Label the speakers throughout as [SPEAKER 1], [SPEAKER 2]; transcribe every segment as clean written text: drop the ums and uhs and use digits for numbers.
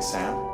[SPEAKER 1] Sam?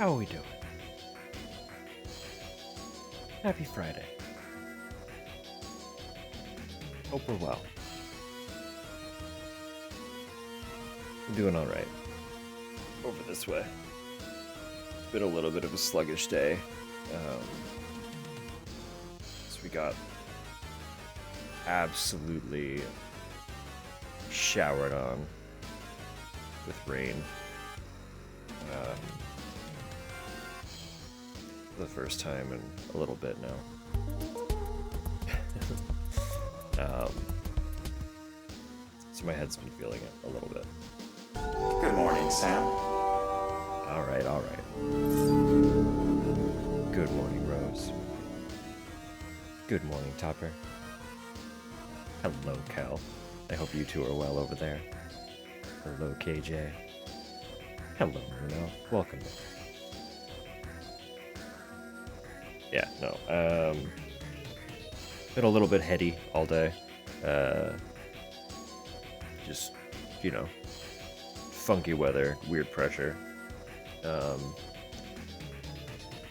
[SPEAKER 1] How are we doing? Happy Friday. Hope we're well. I'm doing alright. Over this way. It's been a little bit of a sluggish day. So we got absolutely showered on with rain. For the first time in a little bit now. So my head's been feeling it a little bit.
[SPEAKER 2] Good morning, Sam.
[SPEAKER 1] Alright. Good morning, Rose. Good morning, Topper. Hello, Cal. I hope you two are well over there. Hello, KJ. Hello, Bruno. Welcome. Yeah, no. Been a little bit heady all day. Just, funky weather, weird pressure.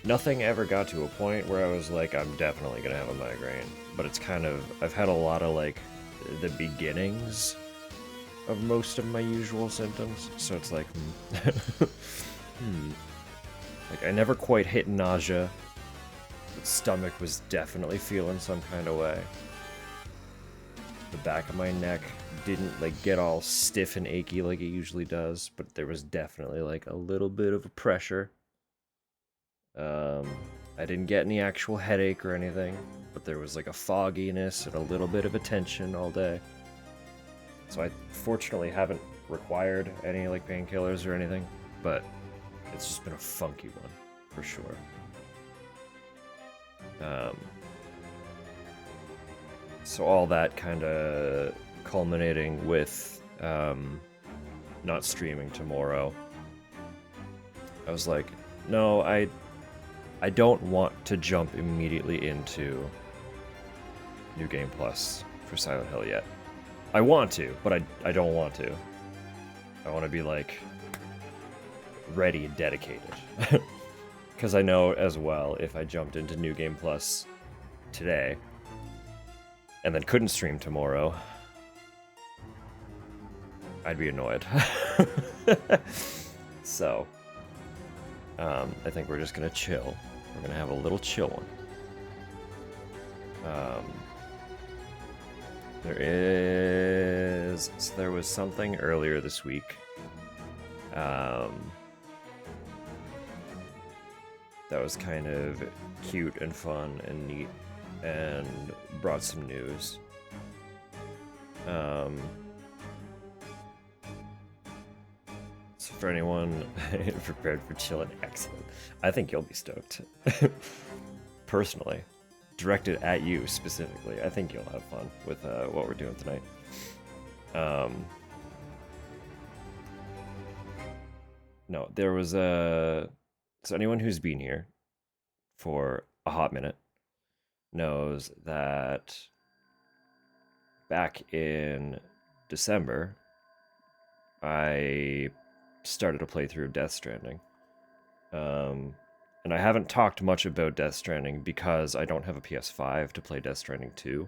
[SPEAKER 1] Nothing ever got to a point where I was like, I'm definitely gonna have a migraine. But it's kind of, I've had a lot of like the beginnings of most of my usual symptoms. So it's like, Like I never quite hit nausea. The stomach was definitely feeling some kind of way. The back of my neck didn't get all stiff and achy like it usually does, but there was definitely a little bit of a pressure. I didn't get any actual headache or anything, but there was a fogginess and a little bit of a tension all day. So I fortunately haven't required any painkillers or anything, but it's just been a funky one for sure. So all that kind of culminating with not streaming tomorrow. I was like, no, I don't want to jump immediately into New Game Plus for Silent Hill yet. I want to, but I don't want to. I want to be ready and dedicated. Because I know as well, if I jumped into New Game Plus today, and then couldn't stream tomorrow, I'd be annoyed. So, I think we're just gonna chill. We're gonna have a little chill one. There was something earlier this week. That was kind of cute and fun and neat and brought some news. So for anyone prepared for chillin', excellent. I think you'll be stoked. Personally, directed at you specifically. I think you'll have fun with what we're doing tonight. No, there was a... So anyone who's been here for a hot minute knows that back in December, I started a playthrough of Death Stranding. And I haven't talked much about Death Stranding because I don't have a PS5 to play Death Stranding 2.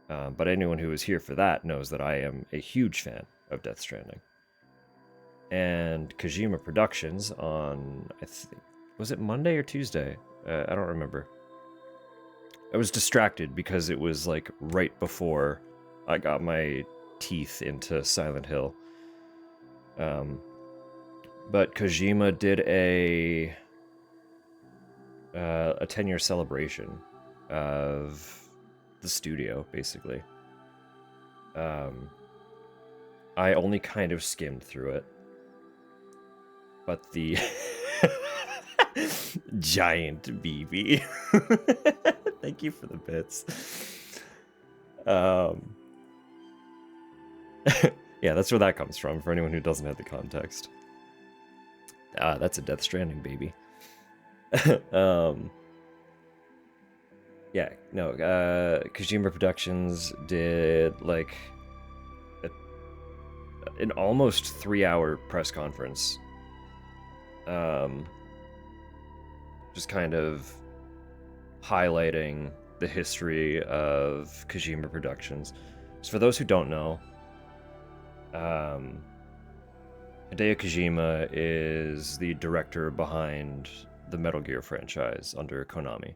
[SPEAKER 1] But anyone who was here for that knows that I am a huge fan of Death Stranding. And Kojima Productions on, I think, was it Monday or Tuesday? I don't remember. I was distracted because it was right before I got my teeth into Silent Hill. But Kojima did a 10-year celebration of the studio, basically. I only kind of skimmed through it. But the giant BB. Thank you for the bits. Yeah, that's where that comes from, for anyone who doesn't have the context. That's a Death Stranding baby. Yeah, no, Kojima Productions did an almost 3-hour press conference just kind of highlighting the history of Kojima Productions. So for those who don't know, Hideo Kojima is the director behind the Metal Gear franchise under Konami,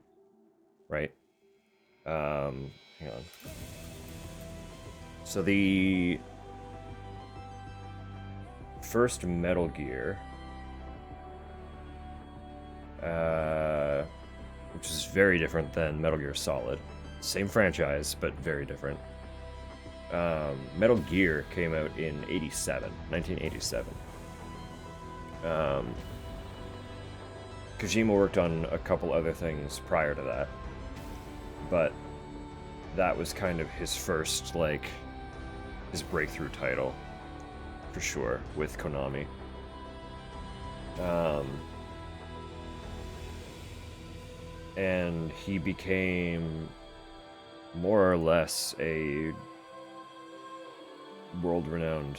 [SPEAKER 1] right? Hang on. So the first Metal Gear, which is very different than Metal Gear Solid, same franchise but very different. Metal Gear came out in 1987. Kojima worked on a couple other things prior to that, but that was kind of his first, like, his breakthrough title, for sure, with Konami. And he became more or less a world-renowned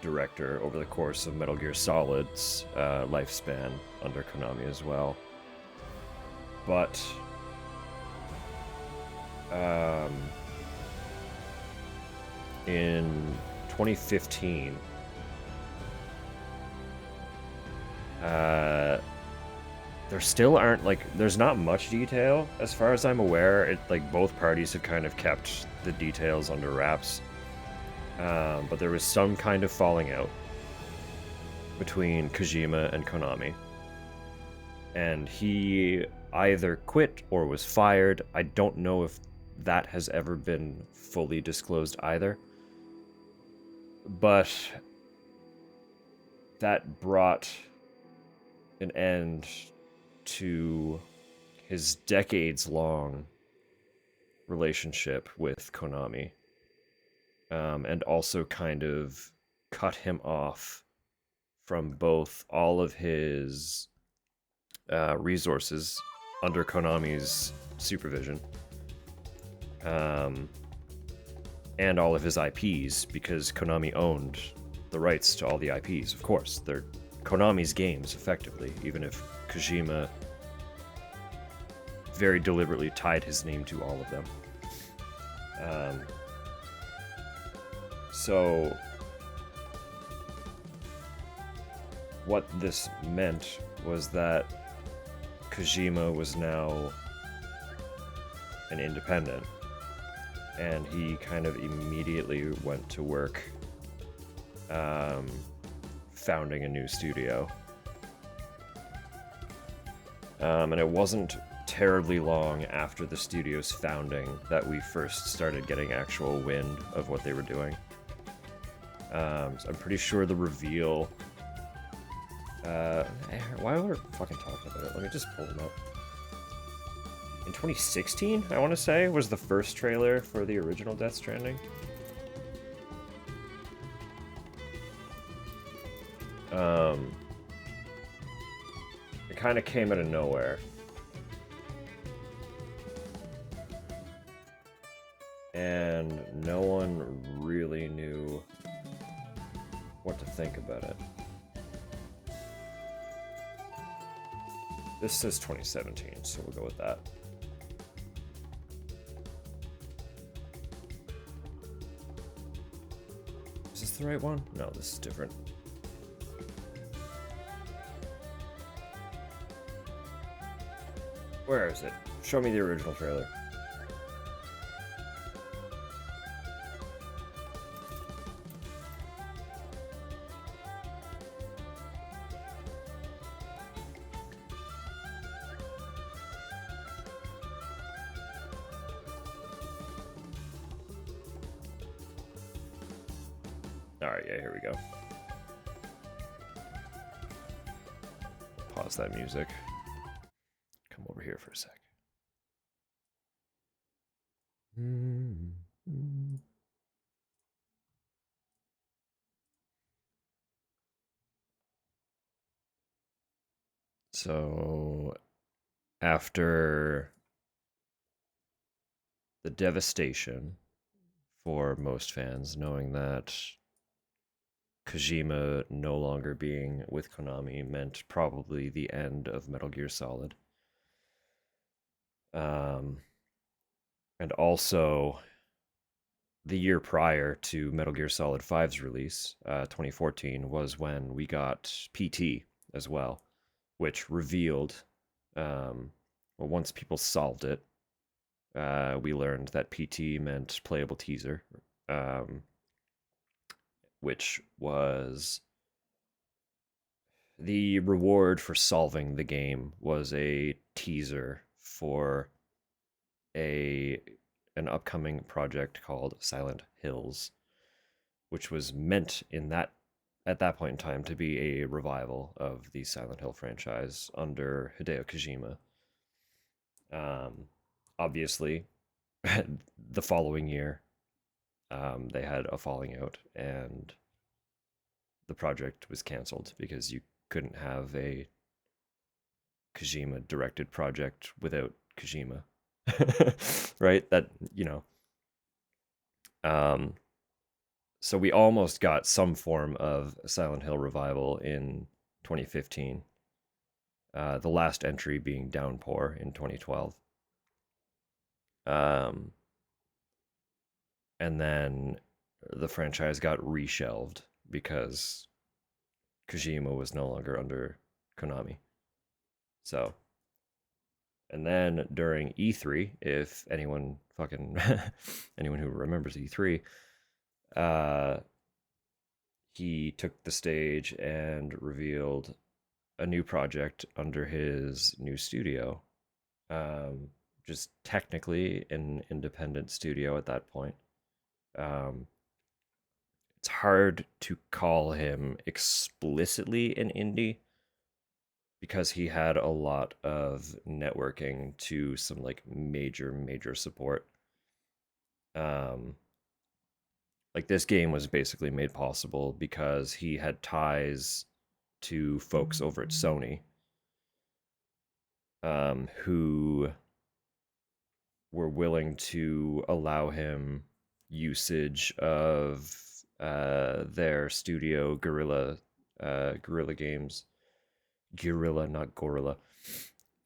[SPEAKER 1] director over the course of Metal Gear Solid's lifespan under Konami as well. But in 2015, there still aren't, like, there's not much detail as far as I'm aware. It, like, both parties have kind of kept the details under wraps. But there was some kind of falling out between Kojima and Konami. And he either quit or was fired. I don't know if that has ever been fully disclosed either. But that brought an end to his decades-long relationship with Konami. And also kind of cut him off from both all of his resources under Konami's supervision, and all of his IPs, because Konami owned the rights to all the IPs. Of course, they're Konami's games, effectively, even if Kojima very deliberately tied his name to all of them. So what this meant was that Kojima was now an independent, and he kind of immediately went to work founding a new studio. And it wasn't terribly long after the studio's founding that we first started getting actual wind of what they were doing. So I'm pretty sure the reveal... while we're fucking talking about it, let me just pull them up. In 2016, I want to say, was the first trailer for the original Death Stranding. It kind of came out of nowhere. And no one really knew what to think about it. This says 2017, so we'll go with that. Is this the right one? No, this is different. Where is it? Show me the original trailer. Alright, yeah, here we go. Pause that music. Come over here for a sec. So, after the devastation for most fans, knowing that Kojima no longer being with Konami meant probably the end of Metal Gear Solid, Um, and also, the year prior to Metal Gear Solid Five's release, 2014, was when we got PT as well, which revealed, well, once people solved it, we learned that PT meant playable teaser, um, which was the reward for solving the game was a teaser for a an upcoming project called Silent Hills, which was meant in that at that point in time to be a revival of the Silent Hill franchise under Hideo Kojima. Um, Obviously, the following year, they had a falling out, and the project was canceled because you couldn't have a Kojima directed project without Kojima. Right? That, you know. Um, so we almost got some form of Silent Hill revival in 2015. The last entry being Downpour in 2012. Um, and then the franchise got reshelved because Kojima was no longer under Konami. So, and then during E3, if anyone fucking anyone who remembers E3, uh, he took the stage and revealed a new project under his new studio. Um, just technically an independent studio at that point. Um, it's hard to call him explicitly an indie because he had a lot of networking to some like major support. Um, like this game was basically made possible because he had ties to folks over at Sony, who were willing to allow him usage of their studio Guerrilla Games, Guerrilla, not Gorilla.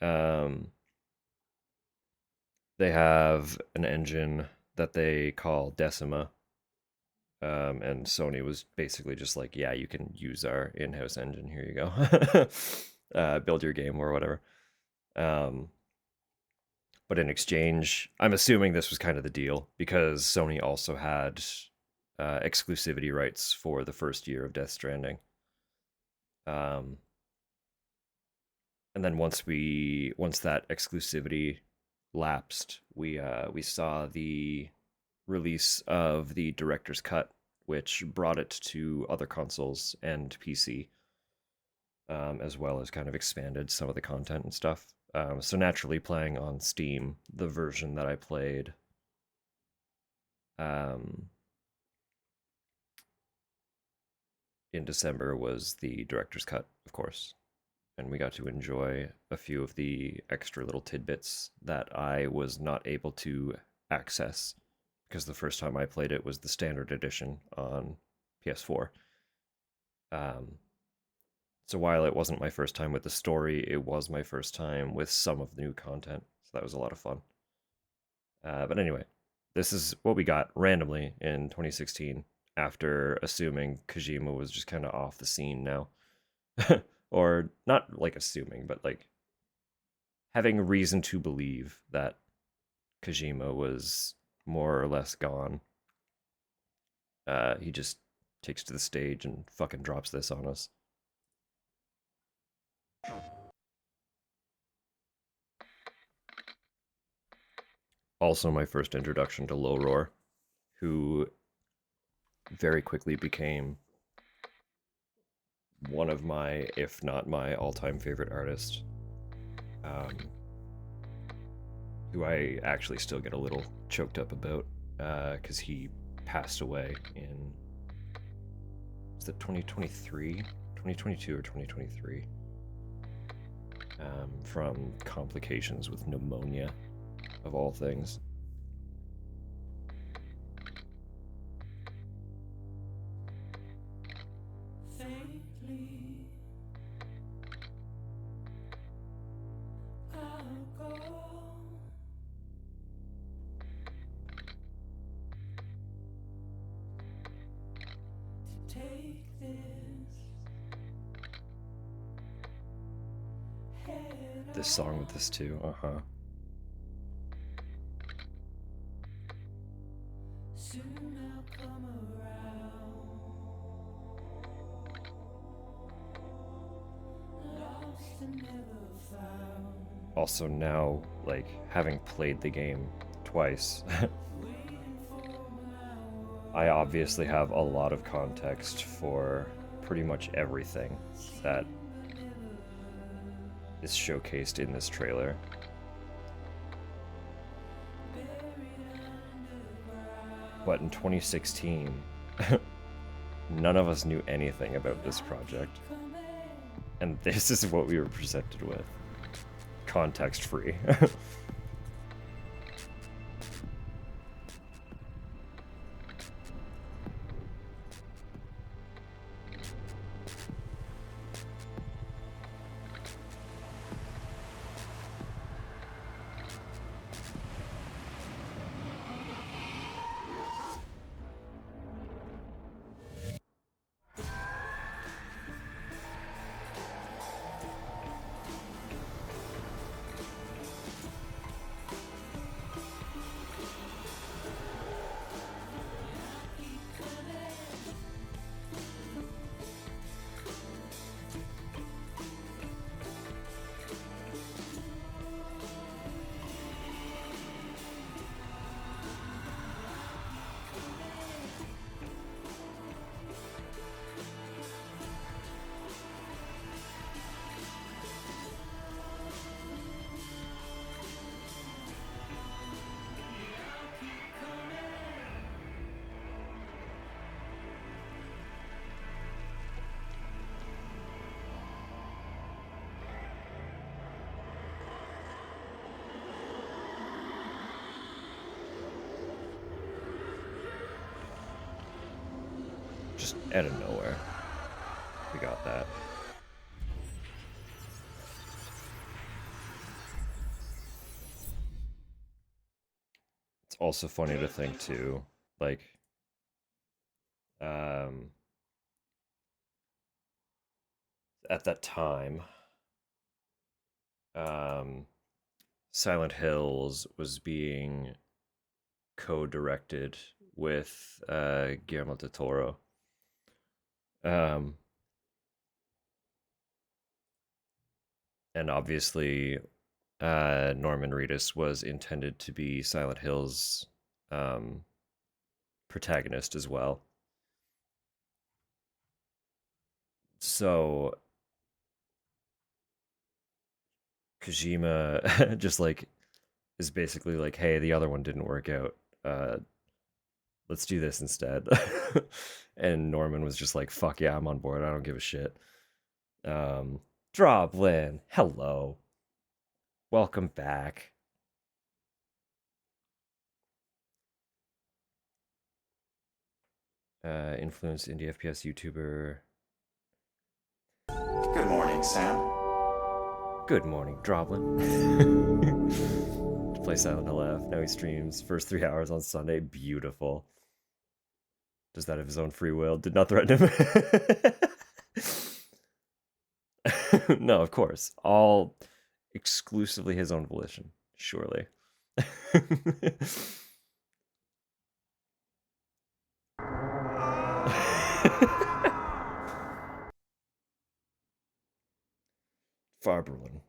[SPEAKER 1] Um, they have an engine that they call Decima, and Sony was basically just like, yeah, you can use our in-house engine. Here you go, build your game or whatever. Um, but in exchange, I'm assuming this was kind of the deal because Sony also had exclusivity rights for the first year of Death Stranding. Um, and then once that exclusivity lapsed, we saw the release of the director's cut, which brought it to other consoles and PC, as well as kind of expanded some of the content and stuff. So naturally, playing on Steam, the version that I played um, in December was the director's cut, of course, and we got to enjoy a few of the extra little tidbits that I was not able to access because the first time I played it was the standard edition on PS4. Um, so while it wasn't my first time with the story, it was my first time with some of the new content. So that was a lot of fun. But anyway, this is what we got randomly in 2016 after assuming Kojima was just kind of off the scene now. Or not like assuming, but like having reason to believe that Kojima was more or less gone. He just takes to the stage and fucking drops this on us. Also, my first introduction to Low Roar, who very quickly became one of my, if not my all-time favorite artists, um, who I actually still get a little choked up about because he passed away in, was it 2023, 2022 or 2023, from complications with pneumonia, of all things.
[SPEAKER 3] Faintly, I'll go.
[SPEAKER 1] this song with this too. Uh-huh. Also now, like, having played the game twice, I obviously have a lot of context for pretty much everything that is showcased in this trailer. But in 2016, none of us knew anything about this project. And this is what we were presented with. Context free. Just out of nowhere. We got that. It's also funny to think too, like, um, at that time, um, Silent Hills was being co-directed with Guillermo del Toro. Um, and obviously, Norman Reedus was intended to be Silent Hill's um, protagonist as well. So Kojima just like is basically like, hey, the other one didn't work out. Let's do this instead. And Norman was just like, fuck yeah, I'm on board. I don't give a shit. Droblin, hello. Welcome back. Influenced indie FPS YouTuber.
[SPEAKER 2] Good morning, Sam.
[SPEAKER 1] Good morning, Droblin. To play Silent Hill F. Now he streams first 3 hours on Sunday. Beautiful. Does that have his own free will? Did not threaten him. No, of course. All exclusively his own volition. Surely. Farberlin.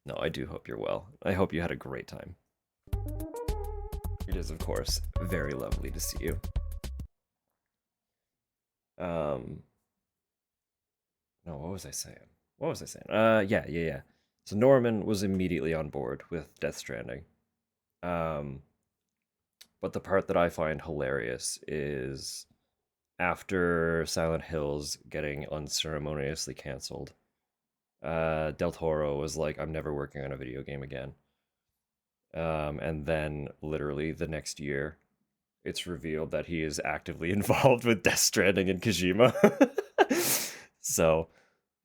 [SPEAKER 1] No, I do hope you're well. I hope you had a great time. It is, of course, very lovely to see you. No, what was I saying? What was I saying? Yeah. So Norman was immediately on board with Death Stranding. Um, but the part that I find hilarious is after Silent Hills getting unceremoniously canceled, Del Toro was like, I'm never working on a video game again. And then literally the next year, it's revealed that he is actively involved with Death Stranding and Kojima. So,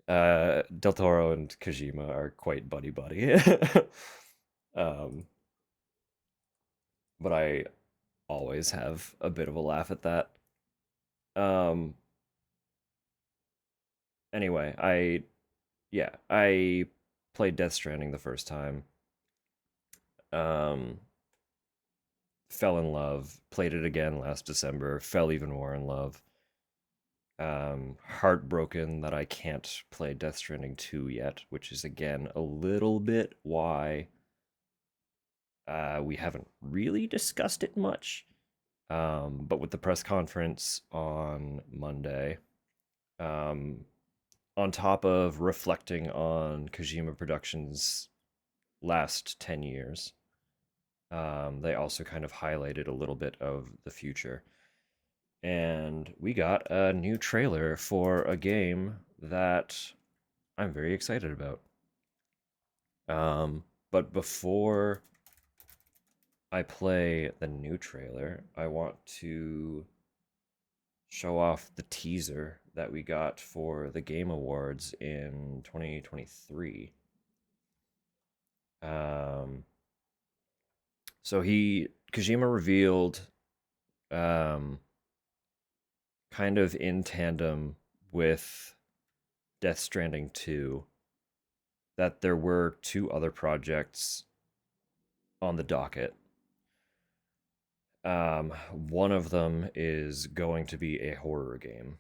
[SPEAKER 1] Del Toro and Kojima are quite buddy buddy. um, but I always have a bit of a laugh at that. Um, Anyway, I played Death Stranding the first time. Um, fell in love. Played it again last December. Fell even more in love. Heartbroken that I can't play Death Stranding 2 yet, which is again a little bit why we haven't really discussed it much. But with the press conference on Monday, um, on top of reflecting on Kojima Productions' last 10 years, they also kind of highlighted a little bit of the future. And we got a new trailer for a game that I'm very excited about. But before I play the new trailer, I want to show off the teaser that we got for the Game Awards in 2023. Um, so Kojima revealed, um, kind of in tandem with Death Stranding 2, that there were two other projects on the docket. One of them is going to be a horror game.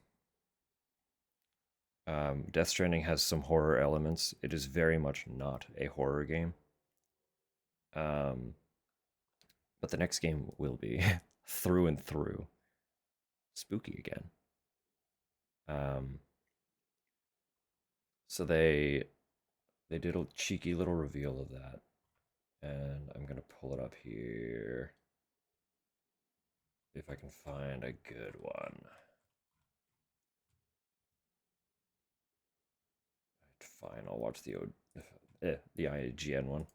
[SPEAKER 1] Death Stranding has some horror elements. It is very much not a horror game. Um, but the next game will be through and through spooky again. Um, so they did a cheeky little reveal of that, and I'm gonna pull it up here if I can find a good one. Fine, I'll watch the IGN one.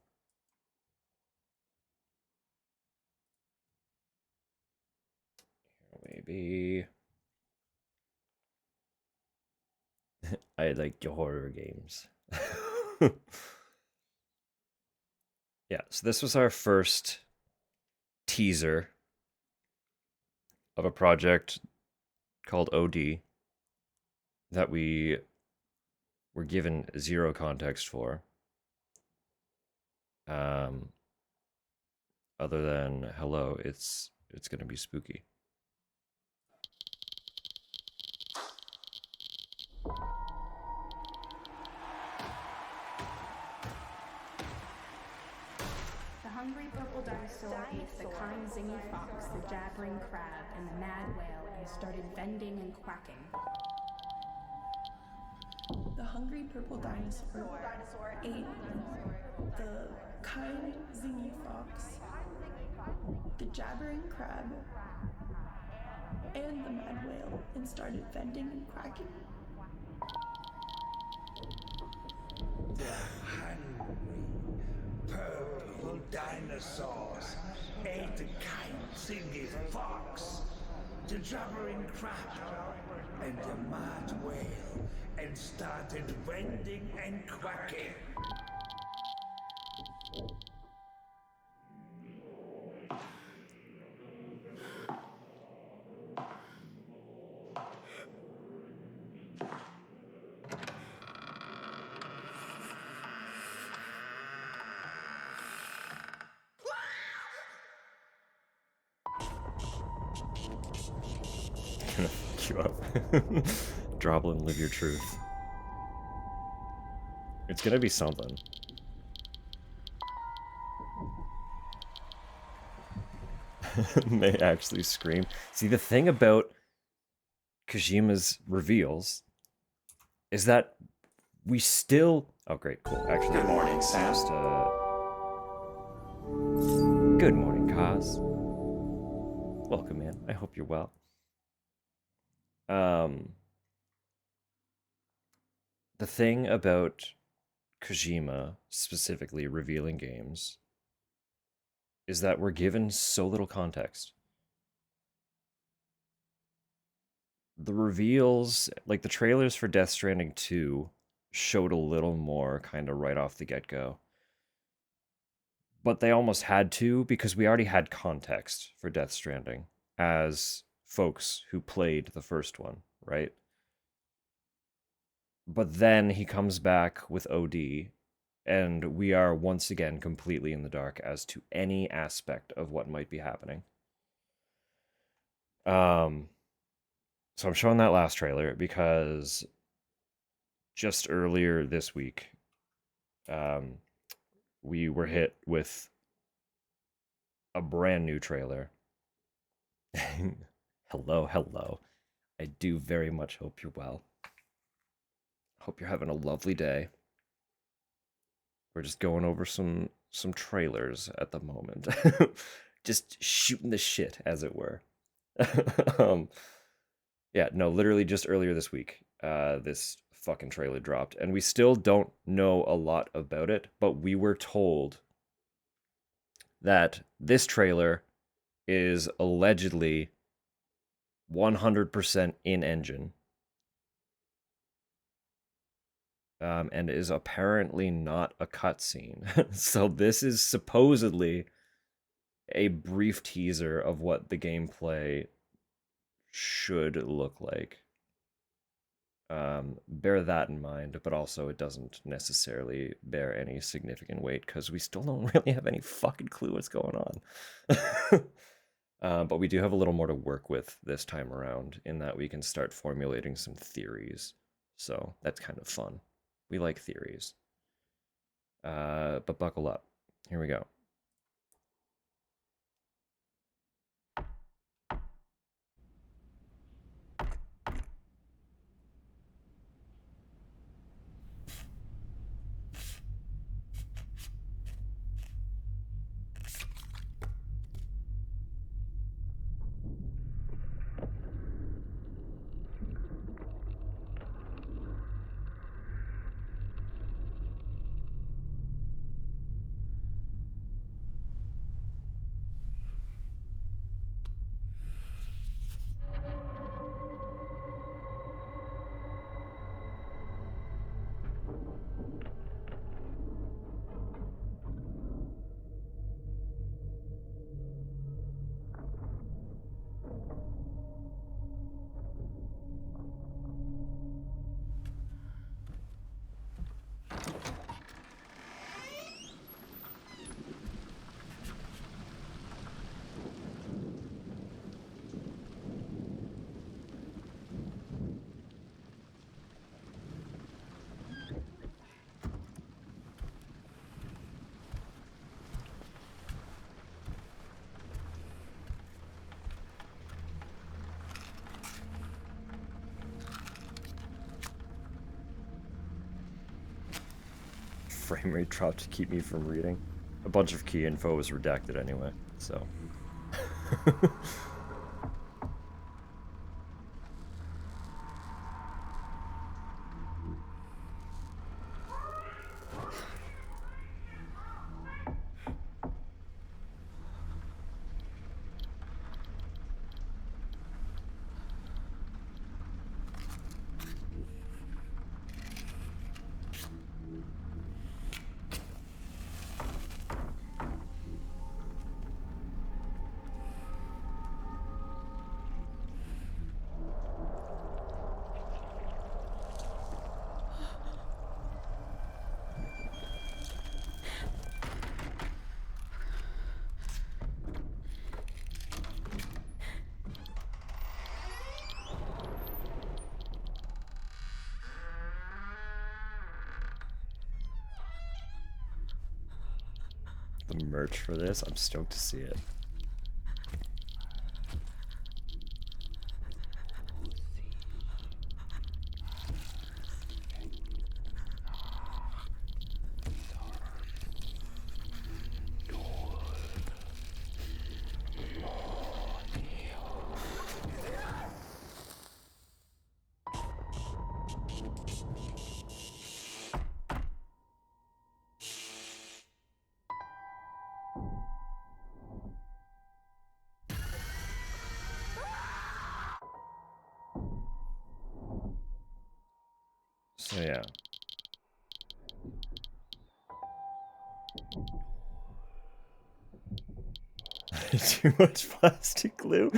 [SPEAKER 1] Maybe I like horror games. Yeah, so this was our first teaser of a project called OD that we were given zero context for. Um, other than hello, it's gonna be spooky.
[SPEAKER 3] The hungry purple dinosaur ate the kind zingy fox, the jabbering crab, and the mad whale and started bending and quacking.
[SPEAKER 4] The hungry purple dinosaur ate the kind zingy fox, the jabbering crab, and the mad whale and started venting and quacking.
[SPEAKER 5] The hungry purple dinosaurs ate the kind zingy fox, the jabbering crab, and the mad whale, and started vending and quacking.
[SPEAKER 1] Gonna fuck you up. Droblin, live your truth. It's gonna be something. May actually scream. See, the thing about Kojima's reveals is that we still. Oh, great, cool. Actually,
[SPEAKER 2] Good morning, Sam.
[SPEAKER 1] just, good morning, Kaz. Welcome in. I hope you're well. The thing about Kojima specifically revealing games is that we're given so little context. The reveals, like the trailers for Death Stranding 2, showed a little more kind of right off the get go. But they almost had to because we already had context for Death Stranding as folks who played the first one, right? But then he comes back with OD, and we are once again completely in the dark as to any aspect of what might be happening. So I'm showing that last trailer because just earlier this week, we were hit with a brand new trailer. Hello, hello. I do very much hope you're well. Hope you're having a lovely day. We're just going over some trailers at the moment. Just shooting the shit, as it were. um, yeah, no, literally just earlier this week, this fucking trailer dropped, and we still don't know a lot about it, but we were told that this trailer is allegedly 100% in engine, and is apparently not a cutscene. So this is supposedly a brief teaser of what the gameplay should look like. Bear that in mind, but also it doesn't necessarily bear any significant weight because we still don't really have any fucking clue what's going on. But we do have a little more to work with this time around in that we can start formulating some theories. So that's kind of fun. We like theories. But buckle up. Here we go. Frame rate dropped to keep me from reading. A bunch of key info was redacted anyway, so. The merch for this, I'm stoked to see it. So yeah. Too much plastic glue.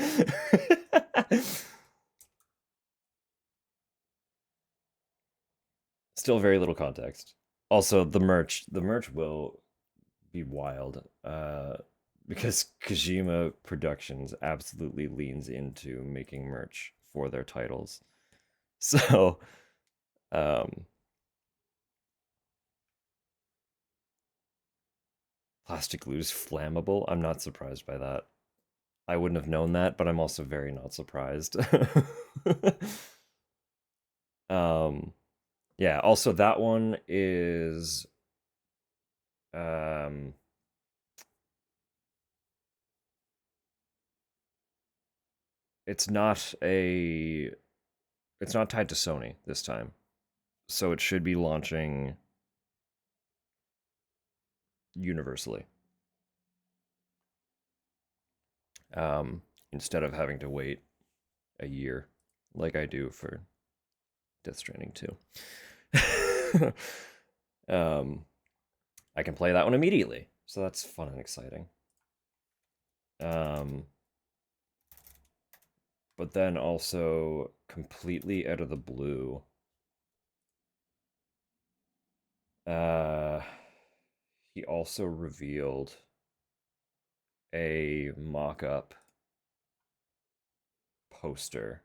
[SPEAKER 1] Still very little context. Also, the merch will be wild. Because Kojima Productions absolutely leans into making merch for their titles. So, um, plastic glue is flammable. I'm not surprised by that. I wouldn't have known that, but I'm also very not surprised. um, yeah. Also, that one is um, it's not a it's not tied to Sony this time, so it should be launching universally. Instead of having to wait a year like I do for Death Stranding 2. I can play that one immediately, so that's fun and exciting. Um, but then also completely out of the blue, uh, he also revealed a mock-up poster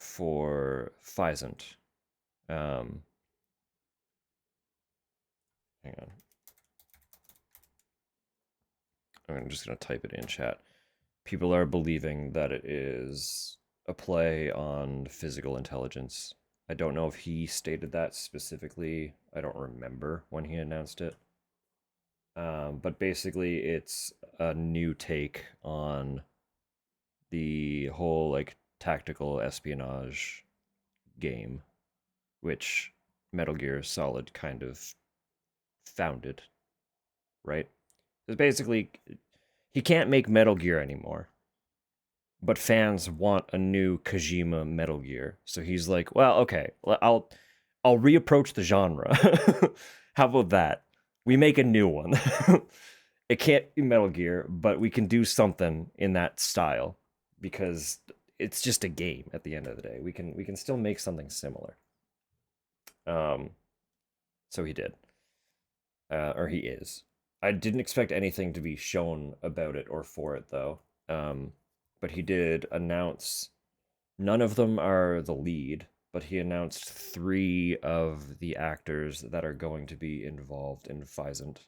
[SPEAKER 1] for Physant. Um, hang on. I'm just going to type it in chat. People are believing that it is a play on physical intelligence. I don't know if he stated that specifically. I don't remember when he announced it. But basically, it's a new take on the whole like tactical espionage game, which Metal Gear Solid kind of founded, right? It's basically he can't make Metal Gear anymore, but fans want a new Kojima Metal Gear. So he's like, well, okay, I'll reapproach the genre. How about that? We make a new one. It can't be Metal Gear, but we can do something in that style because it's just a game at the end of the day. We can still make something similar. Um, so he did, or he is. I didn't expect anything to be shown about it or for it though. But he did announce none of them are the lead, but he announced 3 of the actors that are going to be involved in Physant.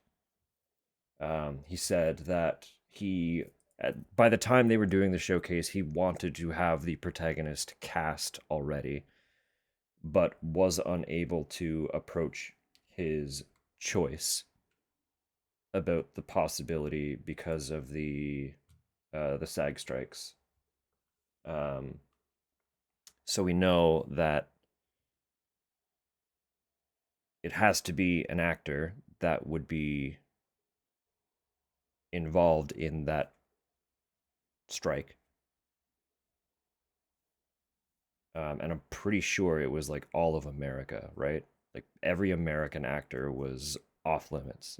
[SPEAKER 1] He said that by the time they were doing the showcase, he wanted to have the protagonist cast already, but was unable to approach his choice about the possibility because of the SAG strikes. Um, so we know that it has to be an actor that would be involved in that strike. And I'm pretty sure it was like all of America, right? Like every American actor was off limits.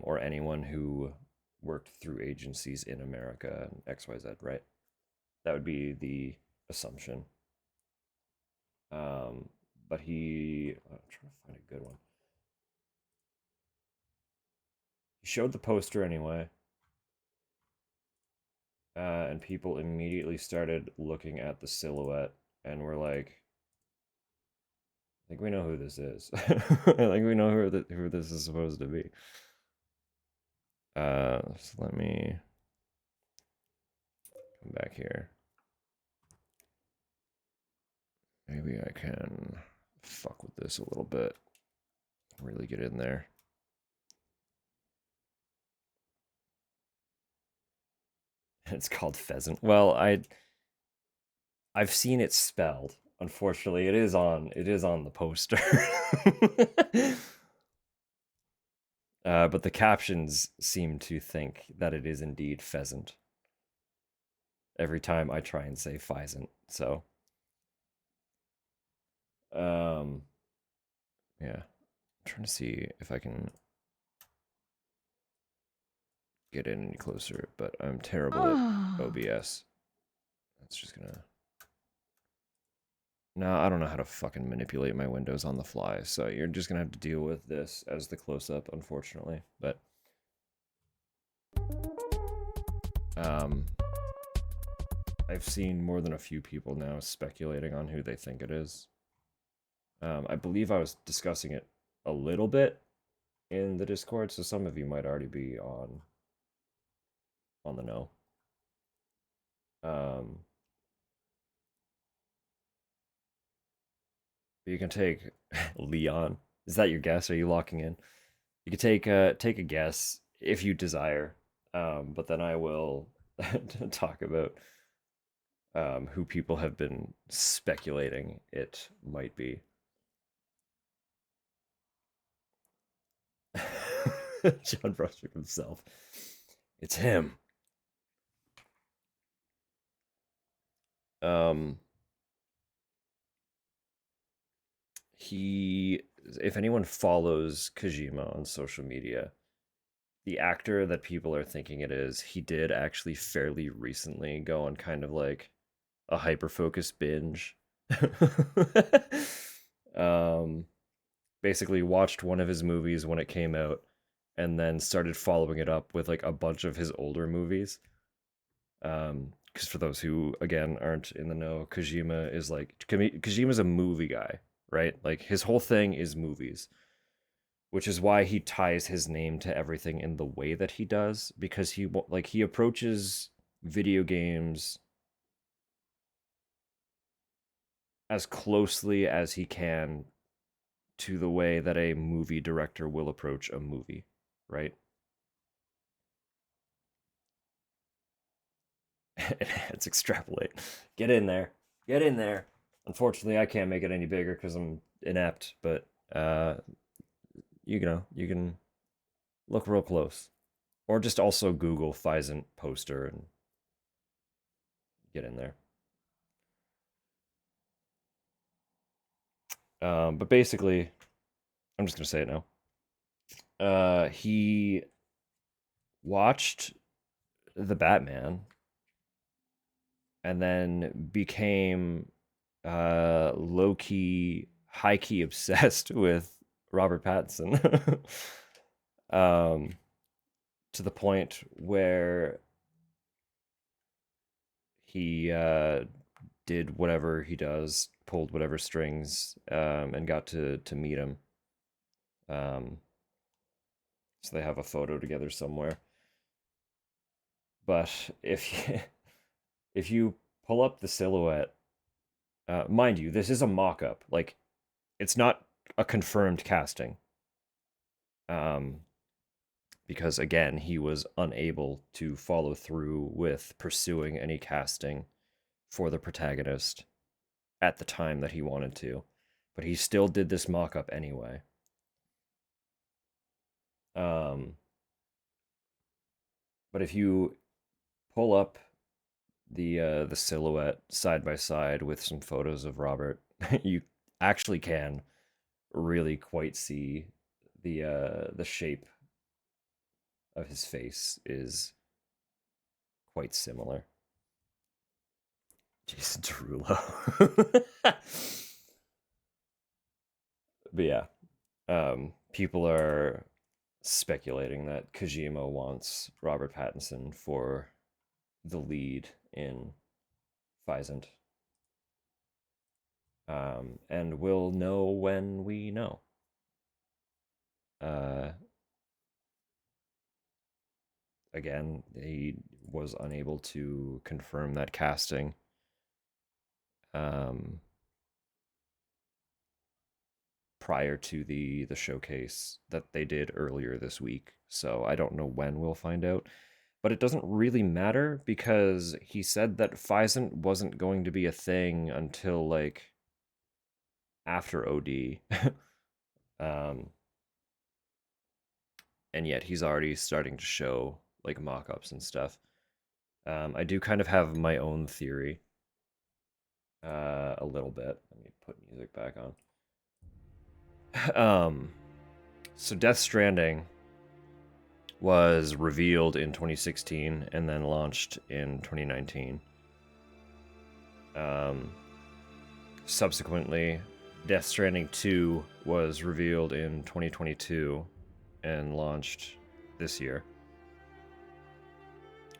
[SPEAKER 1] Or anyone who worked through agencies in America and XYZ, right? That would be the assumption. Um, but I'm trying to find a good one. He showed the poster anyway, and people immediately started looking at the silhouette and were like, I think we know who this is. I think we know who this is supposed to be. So let me come back here. Maybe I can fuck with this a little bit. Really get in there. It's called pheasant. Well, I've seen it spelled. Unfortunately, it is on the poster. But the captions seem to think that it is indeed pheasant. Every time I try and say pheasant, so um, yeah, I'm trying to see if I can get in any closer, but I'm terrible at OBS. That's just gonna... No, I don't know how to fucking manipulate my windows on the fly, so you're just gonna have to deal with this as the close-up, unfortunately. But I've seen more than a few people now speculating on who they think it is. I believe I was discussing it a little bit in the Discord, so some of you might already be on the know. You can take Leon. Is that your guess? Are you locking in? You can take a guess if you desire, but then I will talk about who people have been speculating it might be. John Brushwick himself. It's him. He, if anyone follows Kojima on social media, the actor that people are thinking it is, he did actually fairly recently go on kind of like a hyper focused binge. um, Basically watched one of his movies when it came out, and then started following it up with like a bunch of his older movies. Because for those who again aren't in the know, Kojima is like Kojima's a movie guy, right? Like his whole thing is movies, which is why he ties his name to everything in the way that he does, because he approaches video games as closely as he can to the way that a movie director will approach a movie, right? Let's extrapolate. Get in there. Get in there. Unfortunately, I can't make it any bigger because I'm inept, but you know, you can look real close. Or just also Google Physant poster and get in there. But basically, I'm just gonna say it now. He watched the Batman and then became low key, high key obsessed with Robert Pattinson. To the point where he did whatever he does, pulled whatever strings, and got to meet him. So they have a photo together somewhere. But if you pull up the silhouette, mind you, this is a mock-up. Like, it's not a confirmed casting. Because again, he was unable to follow through with pursuing any casting for the protagonist at the time that he wanted to. But he still did this mock-up anyway. But if you pull up the silhouette side by side with some photos of Robert, you actually can really quite see the shape of his face is quite similar. Jason Derulo. But yeah, people are speculating that Kojima wants Robert Pattinson for the lead in Physant. And we'll know when we know. Again, he was unable to confirm that casting. Prior to the showcase that they did earlier this week. So I don't know when we'll find out. But it doesn't really matter because he said that Physant wasn't going to be a thing until like after OD. And yet he's already starting to show like mock-ups and stuff. I do kind of have my own theory. A little bit. Let me put music back on. So Death Stranding was revealed in 2016 and then launched in 2019. Subsequently, Death Stranding 2 was revealed in 2022 and launched this year.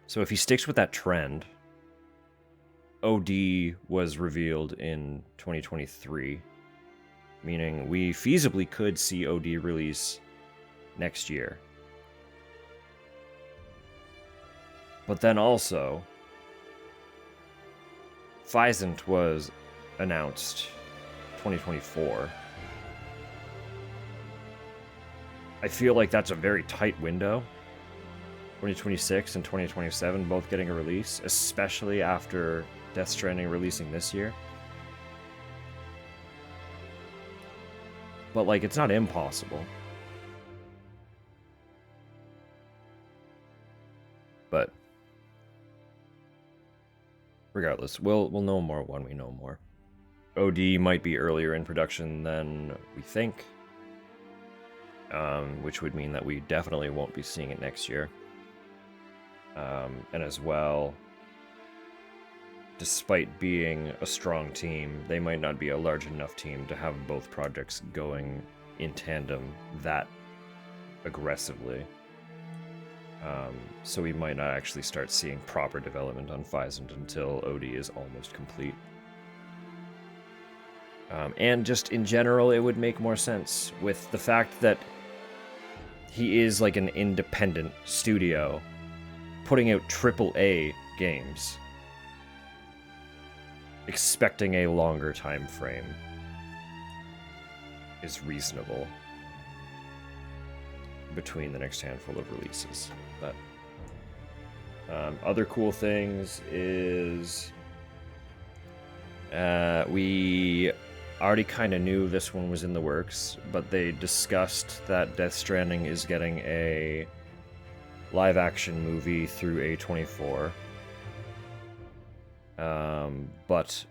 [SPEAKER 1] So if he sticks with that trend, OD was revealed in 2023, meaning we feasibly could see OD release next year. But then also, Physant was announced 2024. I feel like that's a very tight window. 2026 and 2027 both getting a release, especially after Death Stranding releasing this year. But, like, it's not impossible. But regardless, we'll know more when we know more. OD might be earlier in production than we think, which would mean that we definitely won't be seeing it next year. And as well, despite being a strong team, they might not be a large enough team to have both projects going in tandem that aggressively. So we might not actually start seeing proper development on Physant until OD is almost complete. And just in general, it would make more sense with the fact that he is like an independent studio putting out AAA games, expecting a longer time frame is reasonable between the next handful of releases. But other cool things is we already kind of knew this one was in the works, but they discussed that Death Stranding is getting a live-action movie through A24. But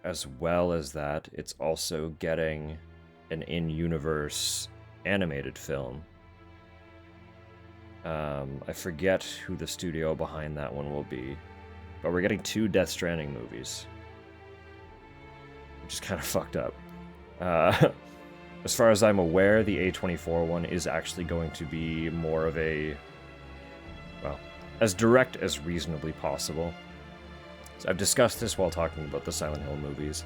[SPEAKER 1] as well as that, it's also getting an in-universe animated film. I forget who the studio behind that one will be, but we're getting 2 Death Stranding movies, which is kind of fucked up. As far as I'm aware, the A24 one is actually going to be more of a, well, as direct as reasonably possible. So I've discussed this while talking about the Silent Hill movies.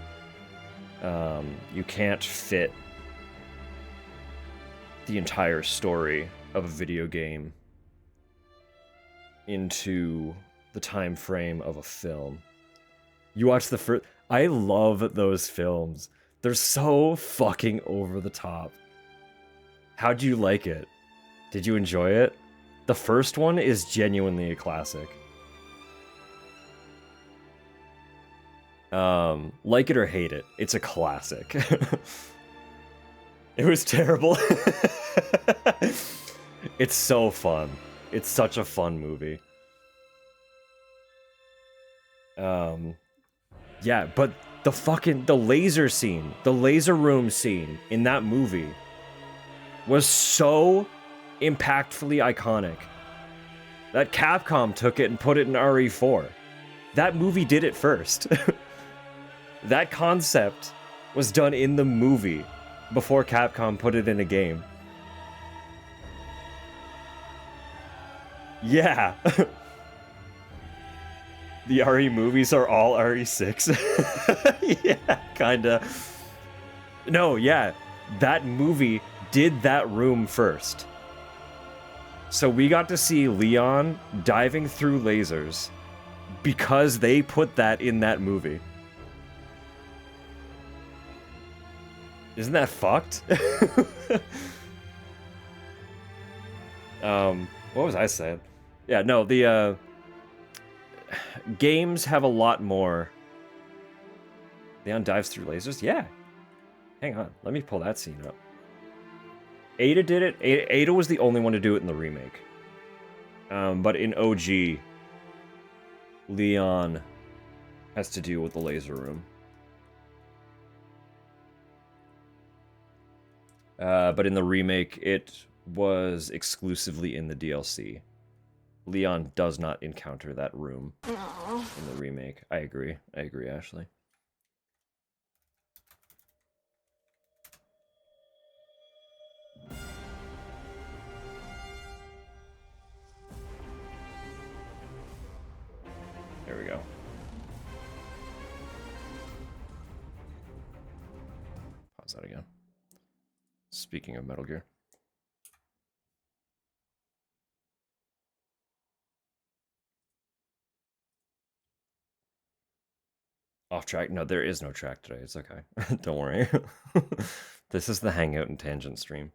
[SPEAKER 1] You can't fit the entire story of a video game into the time frame of a film. You watch the first... I love those films. They're so fucking over the top. How'd you like it? Did you enjoy it? The first one is genuinely a classic. Like it or hate it, it's a classic. It was terrible. It's so fun. It's such a fun movie. Yeah, but the laser scene, the laser room scene in that movie was so impactfully iconic that Capcom took it and put it in RE4. That movie did it first. That concept was done in the movie before Capcom put it in a game. Yeah. The RE movies are all RE6. Yeah, kinda. No, yeah. That movie did that room first. So we got to see Leon diving through lasers because they put that in that movie. Isn't that fucked? What was I saying? Yeah, no, the games have a lot more. Leon dives through lasers? Yeah. Hang on, let me pull that scene up. Ada did it. Ada was the only one to do it in the remake. But in OG, Leon has to deal with the laser room. But in the remake, it was exclusively in the DLC. Leon does not encounter that room in the remake. I agree, Ashley. There we go. Pause that again. Speaking of Metal Gear. Off track? No, there is no track today. It's okay. Don't worry. This is the Hangout and Tangent stream.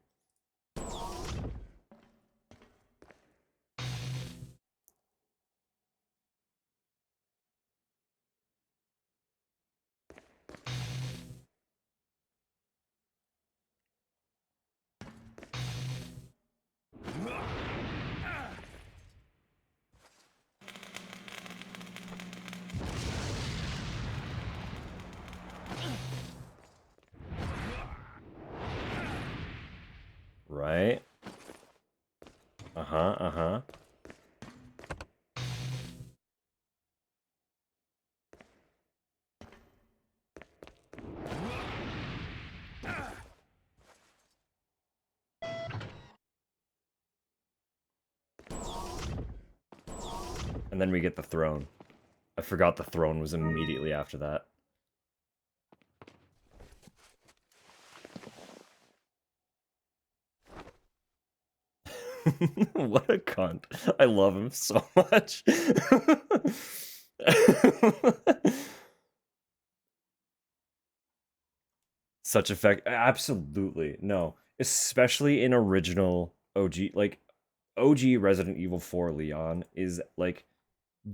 [SPEAKER 1] Right? Uh-huh, uh-huh. And then we get the throne. I forgot the throne was immediately after that. What a cunt. I love him so much. Such effect. Absolutely. No. Especially in original OG. Like, OG Resident Evil 4 Leon is, like,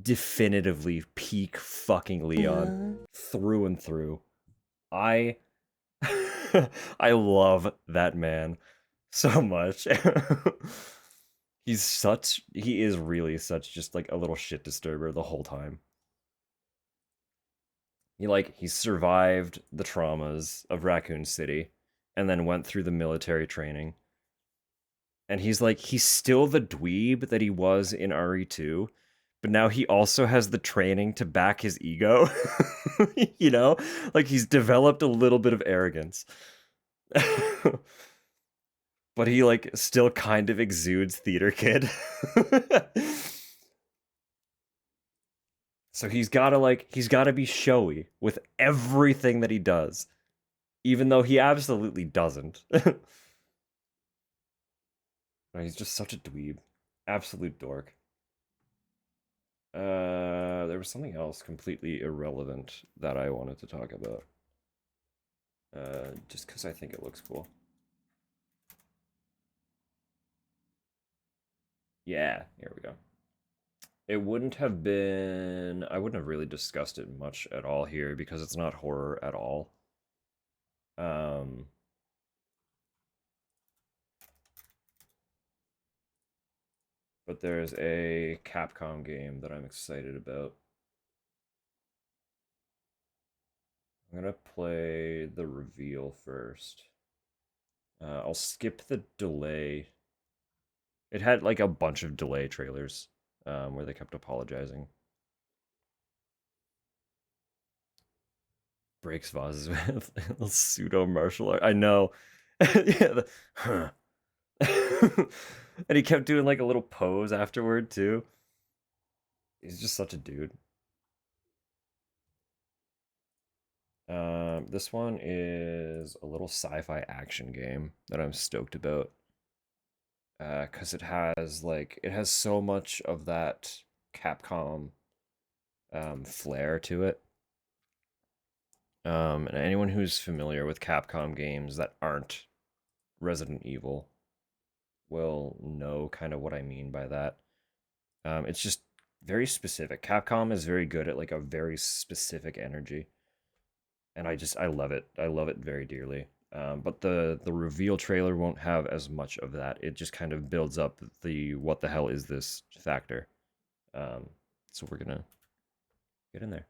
[SPEAKER 1] definitively peak fucking Leon. Through and through. I... I love that man so much. He is really such just like a little shit disturber the whole time. He survived the traumas of Raccoon City and then went through the military training. And he's still the dweeb that he was in RE2, but now he also has the training to back his ego. You know? Like he's developed a little bit of arrogance. But he still kind of exudes theater kid. So he's gotta be showy with everything that he does, even though he absolutely doesn't. He's just such a dweeb, absolute dork. There was something else completely irrelevant that I wanted to talk about. Just because I think it looks cool. Yeah, here we go. It wouldn't have been... I wouldn't have really discussed it much at all here because it's not horror at all. But there's a Capcom game that I'm excited about. I'm gonna play the reveal first. I'll skip the delay. It had like a bunch of delay trailers where they kept apologizing. Breaks vases with pseudo martial art. I know. Yeah. And he kept doing like a little pose afterward too. He's just such a dude. This one is a little sci-fi action game that I'm stoked about. Because it has so much of that Capcom flair to it. And anyone who's familiar with Capcom games that aren't Resident Evil will know kind of what I mean by that. It's just very specific. Capcom is very good at like a very specific energy. And I love it. I love it very dearly. But the reveal trailer won't have as much of that. It just kind of builds up the what the hell is this factor. So we're gonna get in there.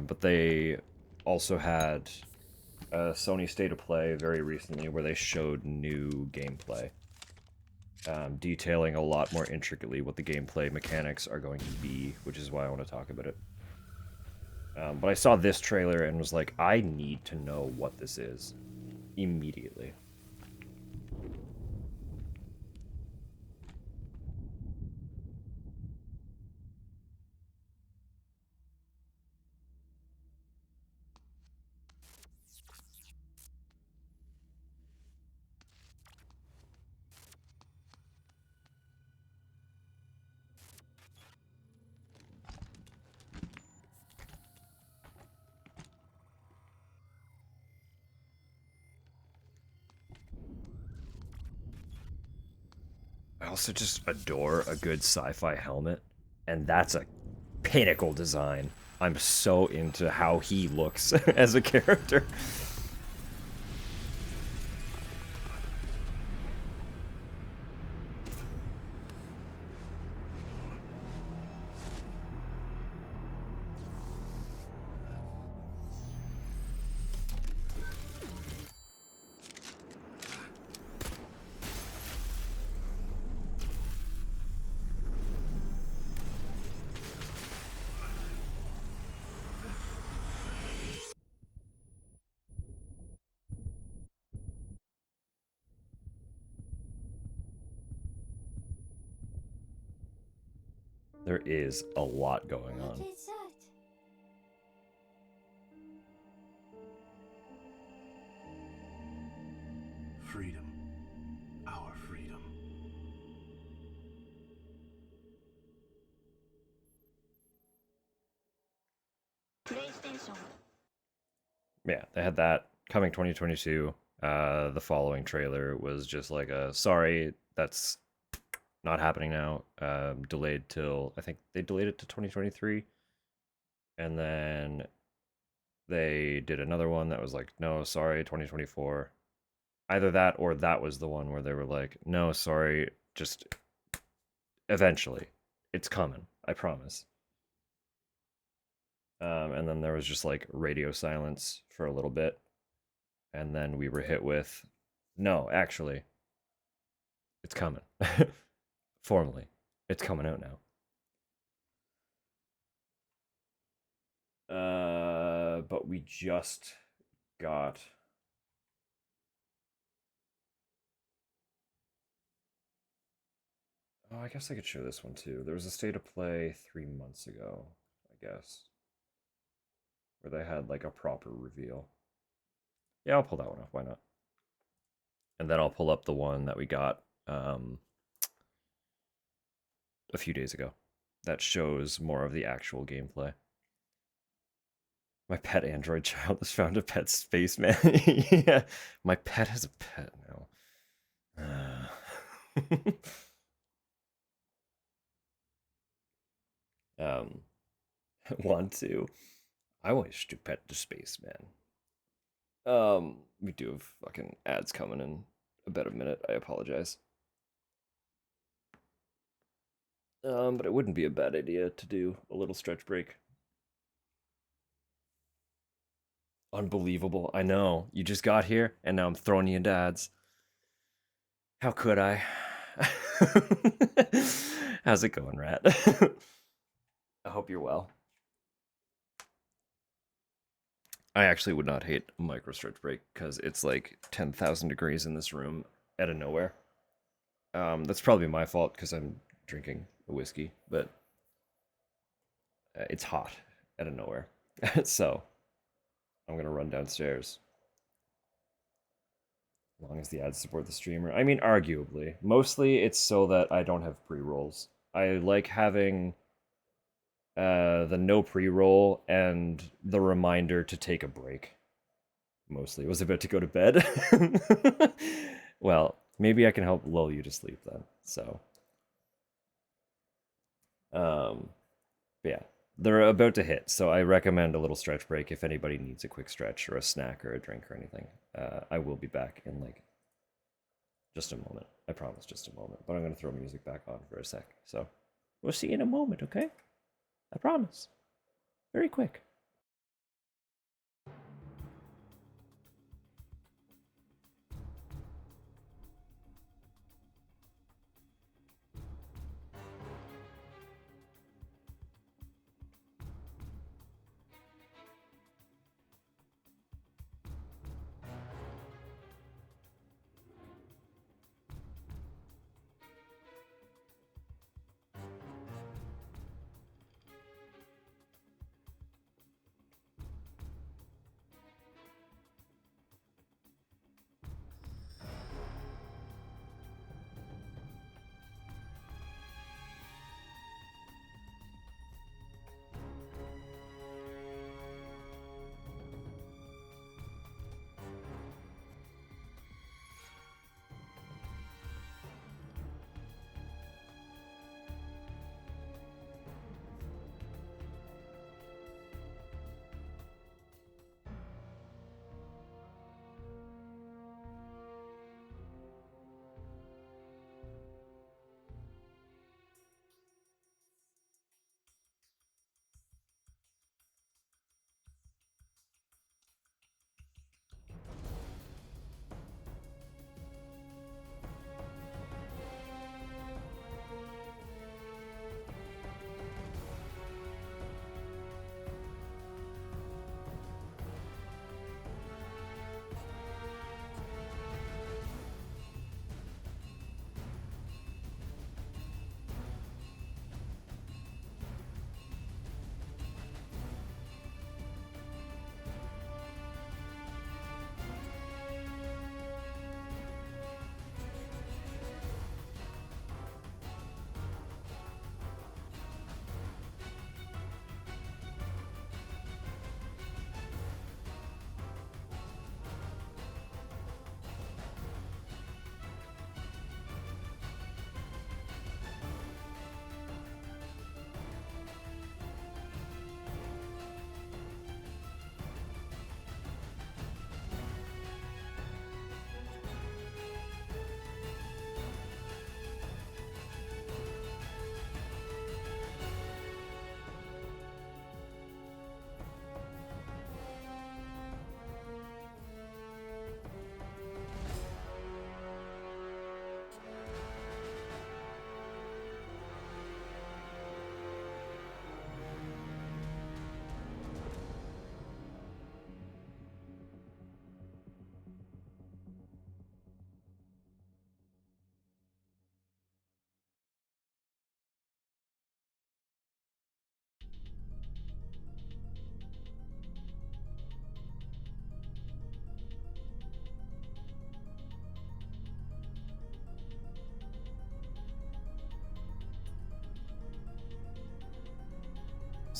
[SPEAKER 1] But they also had a Sony State of Play very recently where they showed new gameplay, detailing a lot more intricately what the gameplay mechanics are going to be, which is why I want to talk about it. But I saw this trailer and was like, I need to know what this is immediately. I also just adore a good sci-fi helmet, and that's a pinnacle design. I'm so into how he looks as a character. There is a lot going on.
[SPEAKER 6] What is that?
[SPEAKER 7] Freedom. Our freedom.
[SPEAKER 6] PlayStation.
[SPEAKER 1] Yeah, they had that coming 2022. The following trailer was just like a sorry, that's not happening now. Delayed till I think they delayed it to 2023, and then they did another one that was like, no, sorry, 2024. Either that or that was the one where they were like, no, sorry, just eventually, it's coming, I promise. And then there was just like radio silence for a little bit, and then we were hit with, no, actually, it's coming. Formally, it's coming out now. But we just got. Oh, I guess I could show this one too. There was a state of play 3 months ago, I guess, where they had like a proper reveal. Yeah, I'll pull that one up. Why not? And then I'll pull up the one that we got a few days ago that shows more of the actual gameplay. My pet android child has found a pet spaceman. Yeah, my pet has a pet now. Um, want to. I wish to pet the spaceman. We do have fucking ads coming in about a minute. I apologize. But it wouldn't be a bad idea to do a little stretch break. Unbelievable. I know. You just got here, and now I'm throwing you into ads. How could I? How's it going, Rat? I hope you're well. I actually would not hate a micro stretch break because it's like 10,000 degrees in this room out of nowhere. That's probably my fault because I'm drinking a whiskey, but it's hot out of nowhere. So I'm gonna run downstairs. As long as the ads support the streamer. I mean, arguably. Mostly it's so that I don't have pre-rolls. I like having the no pre-roll and the reminder to take a break. Mostly. I was about to go to bed. Well, maybe I can help lull you to sleep then. So. But yeah. They're about to hit, so I recommend a little stretch break if anybody needs a quick stretch or a snack or a drink or anything. I will be back in like just a moment. I promise, just a moment. But I'm going to throw music back on for a sec. So we'll see you in a moment, okay? I promise. Very quick.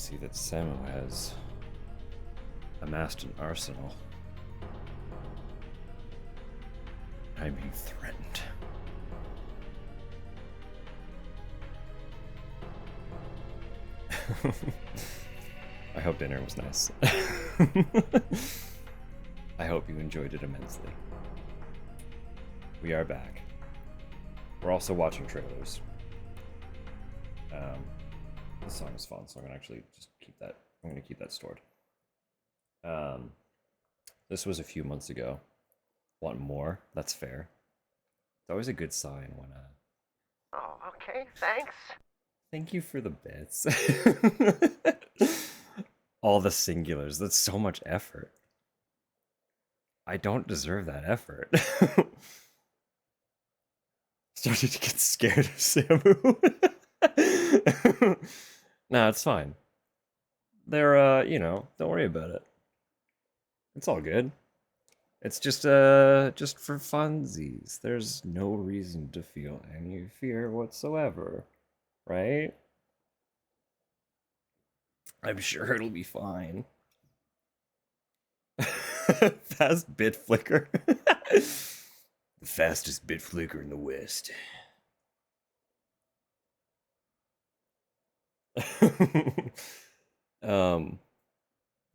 [SPEAKER 1] see that Samu has amassed an arsenal. I'm being threatened. I hope dinner was nice. I hope you enjoyed it immensely. We are back. We're also watching trailers. This song is fun, so I'm gonna actually just keep that. I'm gonna keep that stored. This was a few months ago. Want more? That's fair. It's always a good sign when
[SPEAKER 8] Oh, okay, thanks.
[SPEAKER 1] Thank you for the bits. All the singulars. That's so much effort. I don't deserve that effort. Started to get scared of Samu. Nah, it's fine. They're, you know, don't worry about it. It's all good. It's just for funsies. There's no reason to feel any fear whatsoever, right? I'm sure it'll be fine. Fast bit flicker. The fastest bit flicker in the West.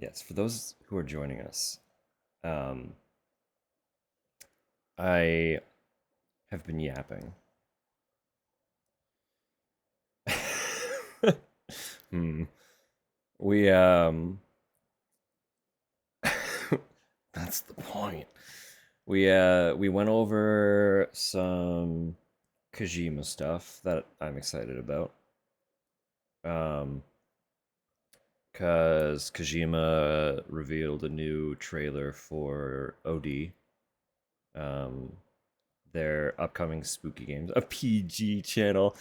[SPEAKER 1] Yes, for those who are joining us, I have been yapping. We that's the point. We went over some Kojima stuff that I'm excited about. Cause Kojima revealed a new trailer for OD. Their upcoming spooky games. A PG channel.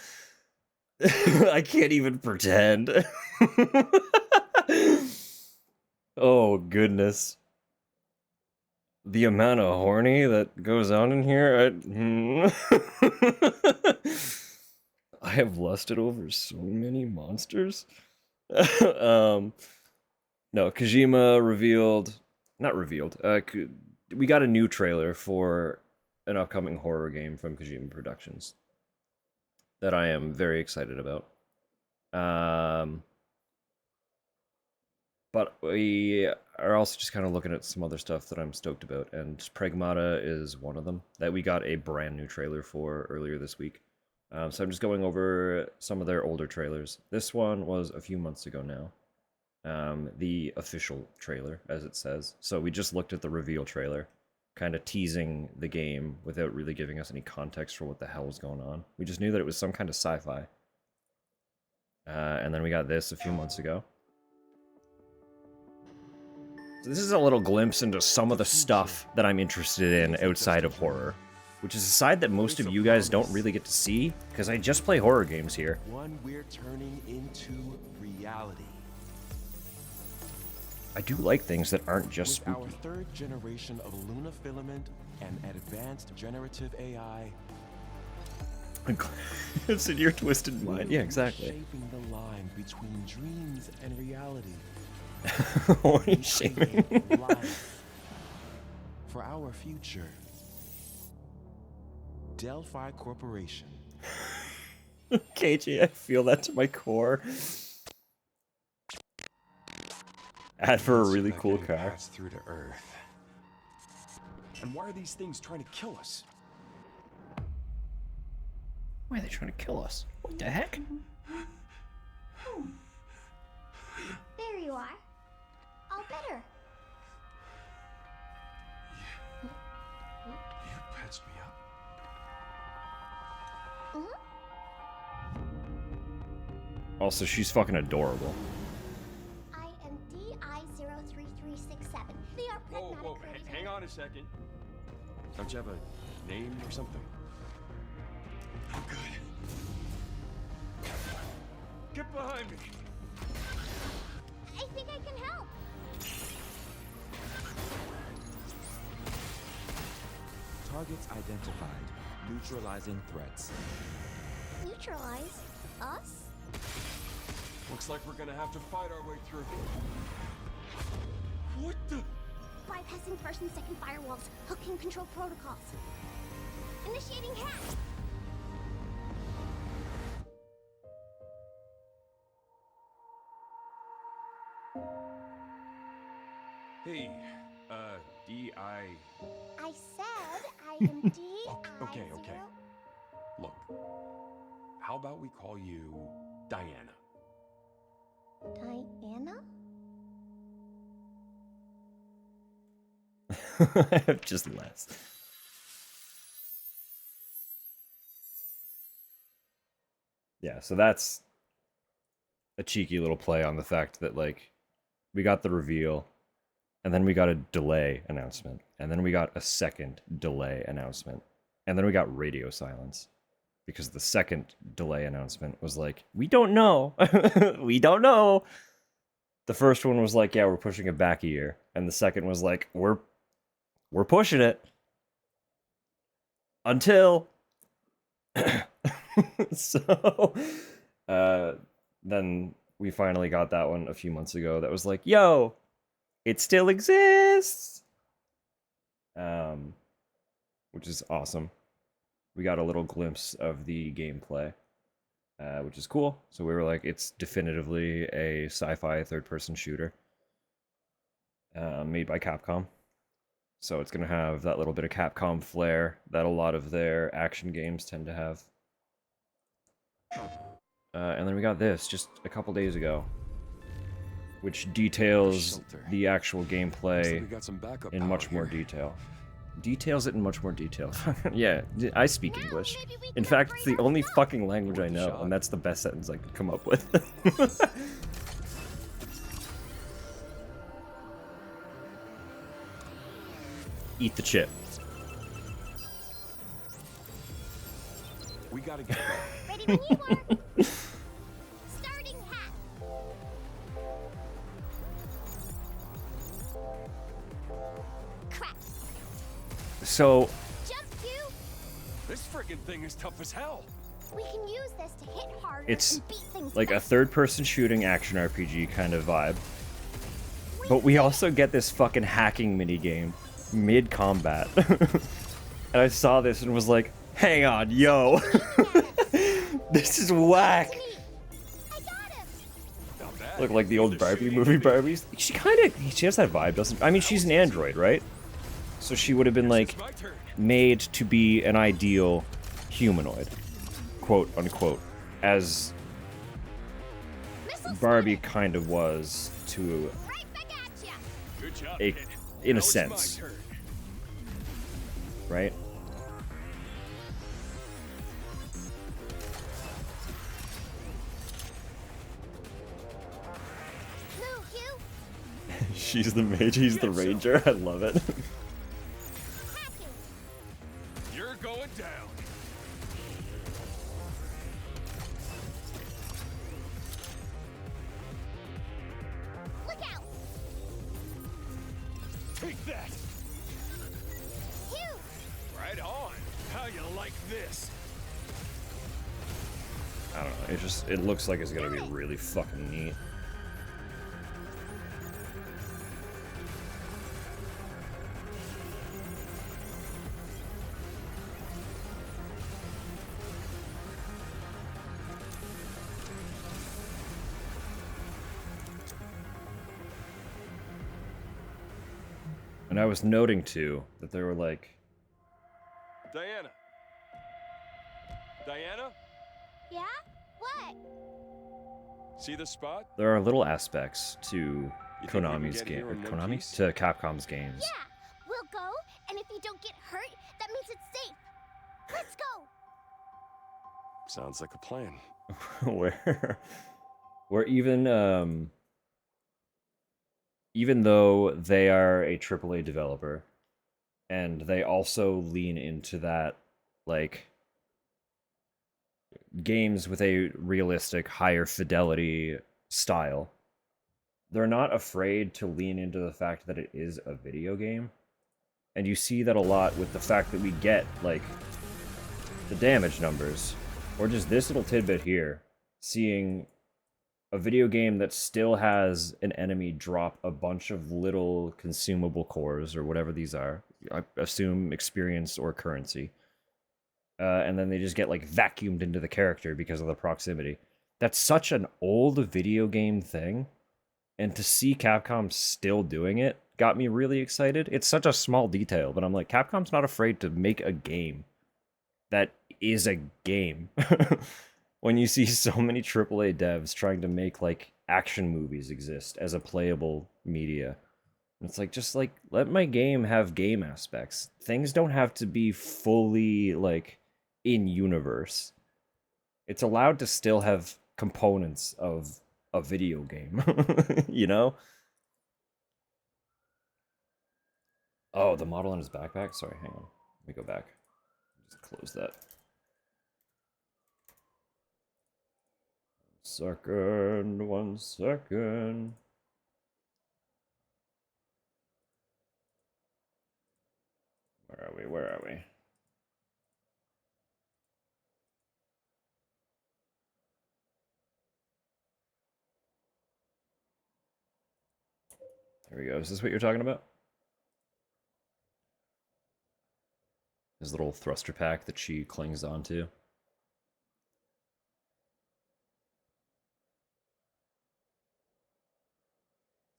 [SPEAKER 1] I can't even pretend. Oh goodness. The amount of horny that goes on in here, I have lusted over so many monsters. No, Kojima we got a new trailer for an upcoming horror game from Kojima Productions that I am very excited about. But we are also just kind of looking at some other stuff that I'm stoked about, and Pragmata is one of them that we got a brand new trailer for earlier this week. So I'm just going over some of their older trailers. This one was a few months ago now. The official trailer, as it says. So we just looked at the reveal trailer, kind of teasing the game without really giving us any context for what the hell was going on. We just knew that it was some kind of sci-fi. And then we got this a few months ago. So this is a little glimpse into some of the stuff that I'm interested in outside of horror, which is a side that most of you guys don't really get to see, because I just play horror games here.
[SPEAKER 9] One we're turning into reality.
[SPEAKER 1] I do like things that aren't just spooky.
[SPEAKER 9] With our third generation of Luna filament and advanced generative AI,
[SPEAKER 1] It's in your twisted mind. Yeah, exactly.
[SPEAKER 9] Shaping the line between dreams and reality.
[SPEAKER 1] Horny shaming.
[SPEAKER 9] Life. For our future, Delphi Corporation.
[SPEAKER 1] KJ, I feel that to my core. Ad for a really cool car.
[SPEAKER 9] Through to Earth.
[SPEAKER 7] And why are these things trying to kill us?
[SPEAKER 1] Why are they trying to kill us? What the heck?
[SPEAKER 6] There you are. All better.
[SPEAKER 7] You patched me up?
[SPEAKER 1] Also, she's fucking adorable.
[SPEAKER 6] I am DI-03367. They are pragmatic.
[SPEAKER 7] Whoa, hang on a second. Don't you have a name or something? I'm good. Get behind me!
[SPEAKER 6] I think I can help.
[SPEAKER 10] Targets identified. Neutralizing threats.
[SPEAKER 6] Neutralize us?
[SPEAKER 7] Looks like we're gonna have to fight our way through. What the?
[SPEAKER 6] Bypassing first and second firewalls. Hooking control protocols. Initiating hack.
[SPEAKER 7] Hey, D.I.
[SPEAKER 6] I said I am D.I.
[SPEAKER 7] Okay, okay. Look, how about we call you Diana?
[SPEAKER 6] Diana?
[SPEAKER 1] Just less. Yeah, so that's a cheeky little play on the fact that, like, we got the reveal, and then we got a delay announcement, and then we got a second delay announcement, and then we got radio silence. Because the second delay announcement was like, we don't know. We don't know. The first one was like, yeah, we're pushing it back a year. And the second was like, we're pushing it. Until... So... then we finally got that one a few months ago that was like, yo, it still exists! Which is awesome. We got a little glimpse of the gameplay, which is cool. So we were like, it's definitively a sci-fi third-person shooter made by Capcom. So it's going to have that little bit of Capcom flair that a lot of their action games tend to have. And then we got this just a couple days ago, which details the actual gameplay in much more detail. Details it in much more detail. Yeah, I speak English. In fact, it's the only fucking language I know, and that's the best sentence I could come up with. Eat the chip.
[SPEAKER 7] We gotta get going.
[SPEAKER 6] Ready when you are. Starting hack. Crap.
[SPEAKER 1] So...
[SPEAKER 6] Jump you.
[SPEAKER 7] This friggin' thing is tough as hell.
[SPEAKER 6] We can use this to hit harder
[SPEAKER 1] It's
[SPEAKER 6] and beat things
[SPEAKER 1] like a
[SPEAKER 6] faster.
[SPEAKER 1] third-person shooting action RPG kind of vibe. But we also get this fucking hacking minigame mid-combat. And I saw this and was like, hang on, yo. This is whack.
[SPEAKER 6] I got him.
[SPEAKER 1] Look like the old Barbie movie Barbies. She has that vibe, doesn't... I mean, she's an android, right? So she would have been, like, made to be an ideal humanoid. Quote, unquote. As Barbie kind of was to a... in a sense. Right? She's the mage, he's the ranger. I love it.
[SPEAKER 7] You're going down.
[SPEAKER 6] Look out.
[SPEAKER 7] Take that.
[SPEAKER 6] Huge.
[SPEAKER 7] Right on. How you like this?
[SPEAKER 1] I don't know, it looks like it's gonna be really fucking neat. And I was noting too that there were like
[SPEAKER 7] Diana. Diana?
[SPEAKER 6] Yeah? What?
[SPEAKER 7] See this spot?
[SPEAKER 1] there are little aspects to
[SPEAKER 7] You think we can
[SPEAKER 1] Konami's
[SPEAKER 7] get here
[SPEAKER 1] game,
[SPEAKER 7] in one
[SPEAKER 1] Konami
[SPEAKER 7] piece?
[SPEAKER 1] to Capcom's games.
[SPEAKER 6] Yeah. We'll go, and if you don't get hurt, that means it's safe. Let's go.
[SPEAKER 7] Sounds like a plan.
[SPEAKER 1] where even though they are a AAA developer and they also lean into that like games with a realistic higher fidelity style, they're not afraid to lean into the fact that it is a video game. And you see that a lot with the fact that we get like the damage numbers, or just this little tidbit here, seeing a video game that still has an enemy drop a bunch of little consumable cores or whatever these are. I assume experience or currency. And then they just get like vacuumed into the character because of the proximity. That's such an old video game thing. And to see Capcom still doing it got me really excited. It's such a small detail, but I'm like, Capcom's not afraid to make a game that is a game. When you see so many AAA devs trying to make like action movies exist as a playable media. It's like, just like, let my game have game aspects. Things don't have to be fully like in universe. It's allowed to still have components of a video game, you know? Oh, the model in his backpack? Sorry, hang on. Let me go back. Just close that. One second. Where are we? There we go. Is this what you're talking about? His little thruster pack that she clings onto.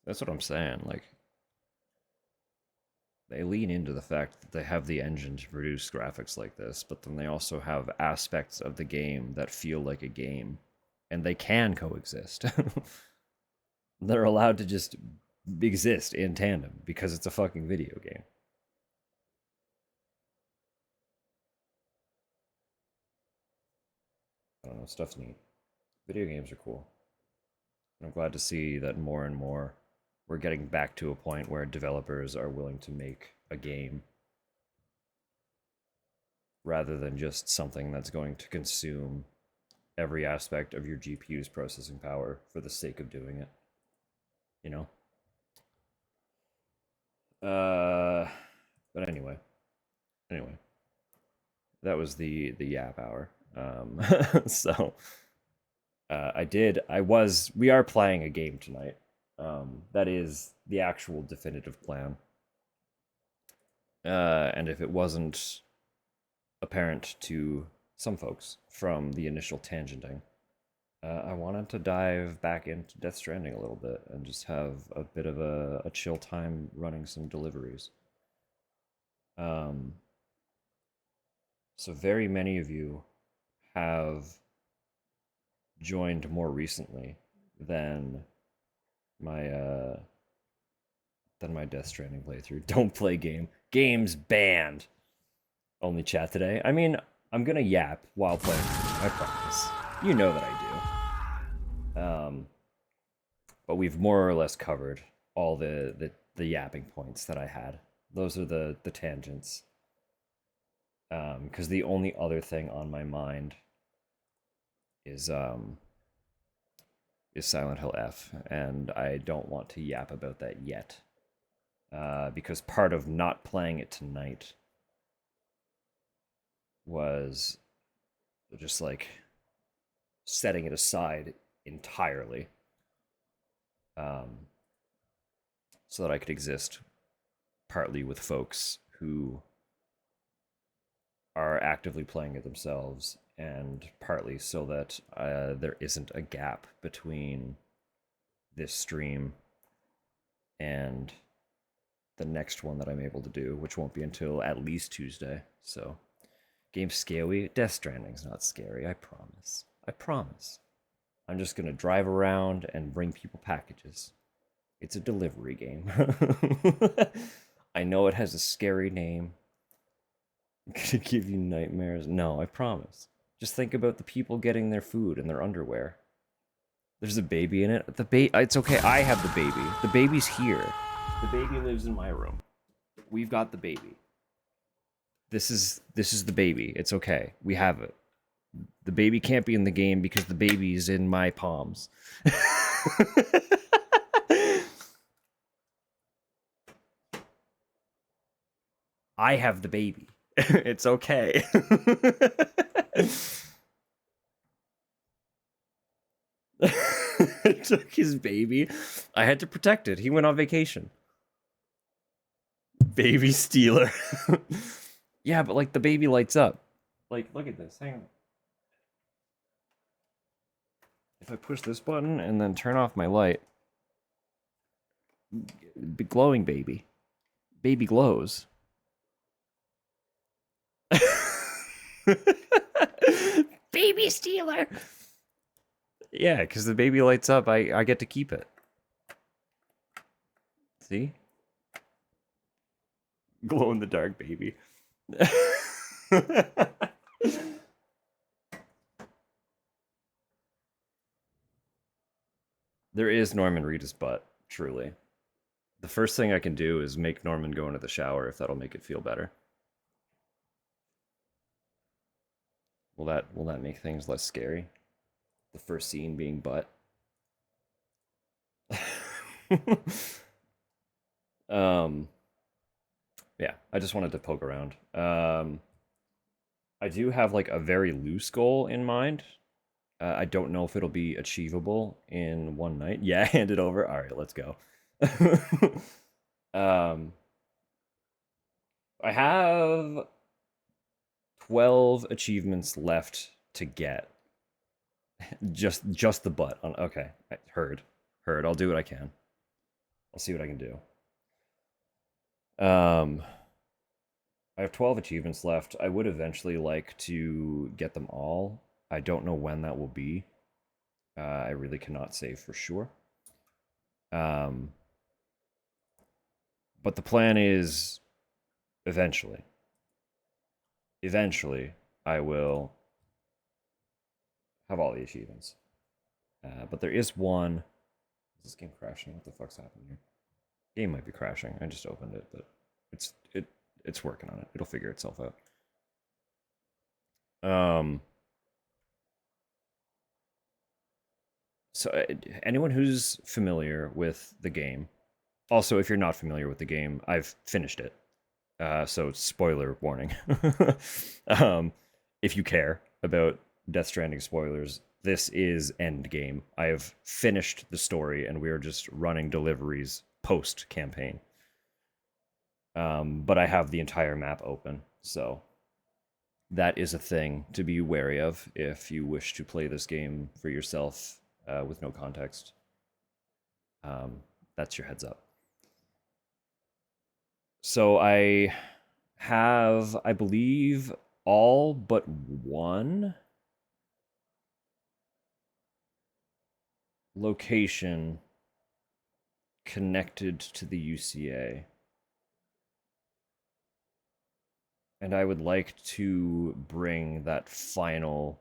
[SPEAKER 1] That's what I'm saying. Like, they lean into the fact that they have the engine to produce graphics like this, but then they also have aspects of the game that feel like a game, and they can coexist. They're allowed to just exist in tandem because it's a fucking video game. I don't know, stuff's neat. Video games are cool. I'm glad to see that more and more we're getting back to a point where developers are willing to make a game rather than just something that's going to consume every aspect of your GPU's processing power for the sake of doing it. You know? But anyway. That was the yap hour. So we are playing a game tonight. That is the actual definitive plan. And if it wasn't apparent to some folks from the initial tangenting, I wanted to dive back into Death Stranding a little bit and just have a bit of a chill time running some deliveries. So very many of you have joined more recently than my Death Stranding playthrough. Don't play game. Game's banned. Only chat today. I mean, I'm gonna yap while playing. I promise. You know that I do. But we've more or less covered all the yapping points that I had. Those are the tangents. Because the only other thing on my mind is Silent Hill F, and I don't want to yap about that yet. Because part of not playing it tonight was just like setting it aside entirely, so that I could exist partly with folks who are actively playing it themselves, and partly so that there isn't a gap between this stream and the next one that I'm able to do, which won't be until at least Tuesday. So, game's scary. Death Stranding's not scary, I promise. I promise. I'm just gonna drive around and bring people packages. It's a delivery game. I know it has a scary name. Gonna give you nightmares. No, I promise. Just think about the people getting their food and their underwear. There's a baby in it. It's okay. I have the baby. The baby's here. The baby lives in my room. We've got the baby. This is the baby. It's okay. We have it. The baby can't be in the game because the baby's in my palms. I have the baby. It's okay. I took his baby. I had to protect it. He went on vacation. Baby stealer. Yeah, but like the baby lights up. Like, look at this. Hang on. If I push this button and then turn off my light, glowing baby. Baby glows. Baby stealer. Yeah, because the baby lights up, I get to keep it. See? Glow in the dark baby. There is Norman Reedus' butt, truly. The first thing I can do is make Norman go into the shower if that'll make it feel better. Will that make things less scary? The first scene being butt. Yeah, I just wanted to poke around. I do have like a very loose goal in mind. I don't know if it'll be achievable in one night. Yeah, hand it over. All right, let's go. I have 12 achievements left to get. Just the butt. Okay, heard. I'll do what I can. I'll see what I can do. I have 12 achievements left. I would eventually like to get them all. I don't know when that will be. I really cannot say for sure. But the plan is eventually. Eventually, I will have all the achievements. But there is one. Is this game crashing? What the fuck's happening here? Game might be crashing. I just opened it, but it's working on it. It'll figure itself out. So anyone who's familiar with the game, also if you're not familiar with the game, I've finished it. So spoiler warning. If you care about Death Stranding spoilers, this is end game. I have finished the story and we are just running deliveries post campaign. But I have the entire map open, so that is a thing to be wary of if you wish to play this game for yourself with no context. That's your heads up. So I have, I believe, all but one location connected to the UCA. And I would like to bring that final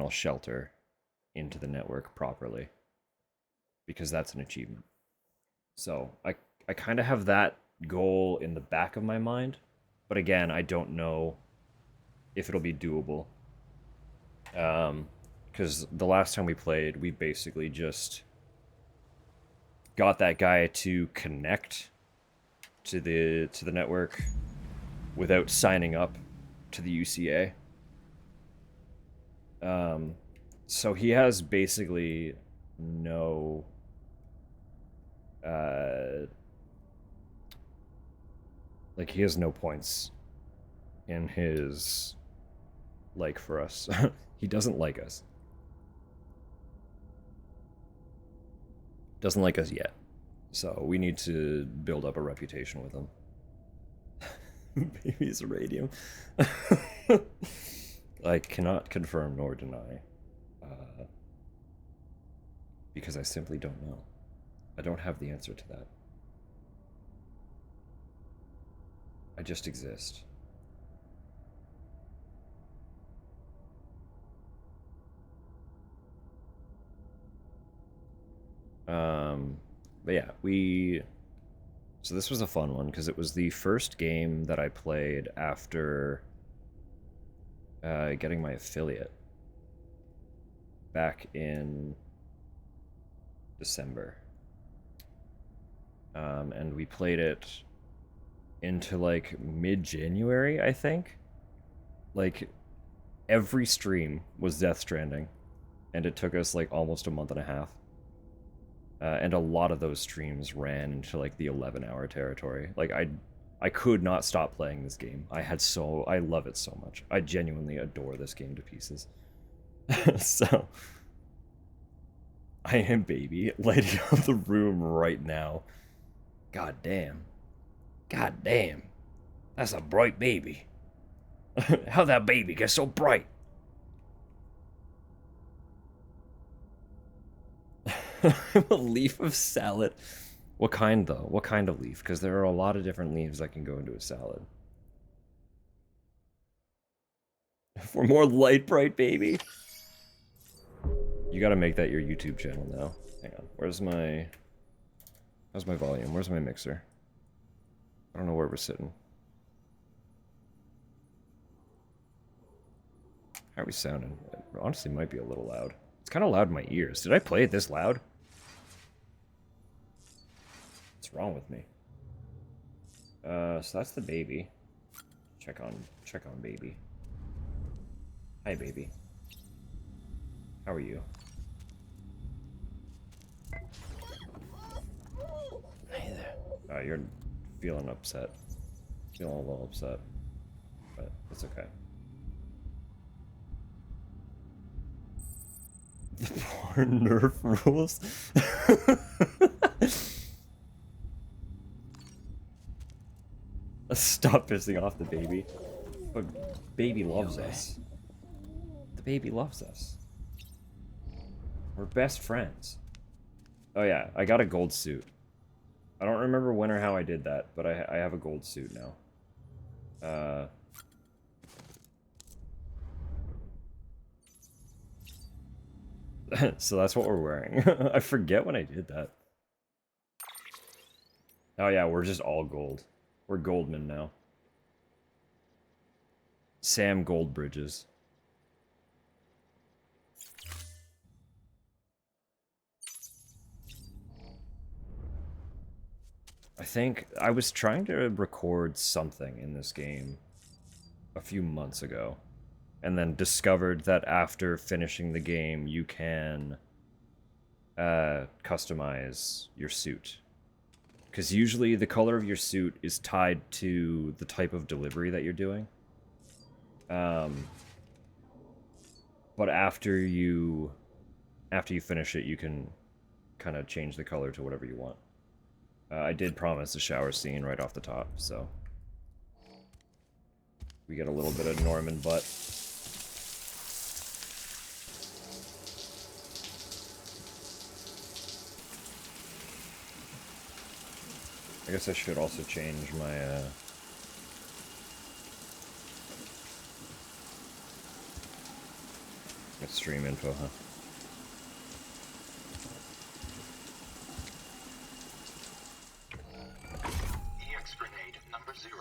[SPEAKER 1] shelter into the network properly, because that's an achievement. So I kind of have that goal in the back of my mind, but again, I don't know if it'll be doable. Because the last time we played, we basically just got that guy to connect to the network without signing up to the UCA. So he has basically no like he has no points in his like for us. He doesn't like us. Doesn't like us yet. So we need to build up a reputation with him. Baby's radium. I cannot confirm nor deny. Because I simply don't know. I don't have the answer to that. I just exist. But yeah, so this was a fun one because it was the first game that I played after getting my affiliate back in December. And we played it into like mid-January, I think. Like every stream was Death Stranding. and it took us like almost a month and a half. And a lot of those streams ran into like the 11-hour territory. Like I could not stop playing this game. I love it so much. I genuinely adore this game to pieces. So I am baby lighting up the room right now. God damn. God damn. That's a bright baby. How that baby get so bright? A leaf of salad. What kind, though? What kind of leaf? Because there are a lot of different leaves that can go into a salad. For more light, bright baby. You gotta make that your YouTube channel now. Hang on. How's my volume? Where's my mixer? I don't know where we're sitting. How are we sounding? It honestly might be a little loud. It's kind of loud in my ears. Did I play it this loud? What's wrong with me? So that's the baby. Check on baby. Hi, baby. How are you? Hey there. You're feeling upset. Feeling a little upset. But it's okay. The poor Nerf rules. Stop pissing off the baby. But baby loves us. The baby loves us. We're best friends. Oh yeah, I got a gold suit. I don't remember when or how I did that, but I have a gold suit now. So that's what we're wearing. I forget when I did that. Oh yeah, we're just all gold. We're Goldman now. Sam Goldbridges. I think I was trying to record something in this game a few months ago, and then discovered that after finishing the game, you can customize your suit. Because usually the color of your suit is tied to the type of delivery that you're doing. But after you finish it, you can kind of change the color to whatever you want. I did promise a shower scene right off the top, so we get a little bit of Norman butt. I guess I should also change my stream info, huh?
[SPEAKER 11] EX grenade number 0.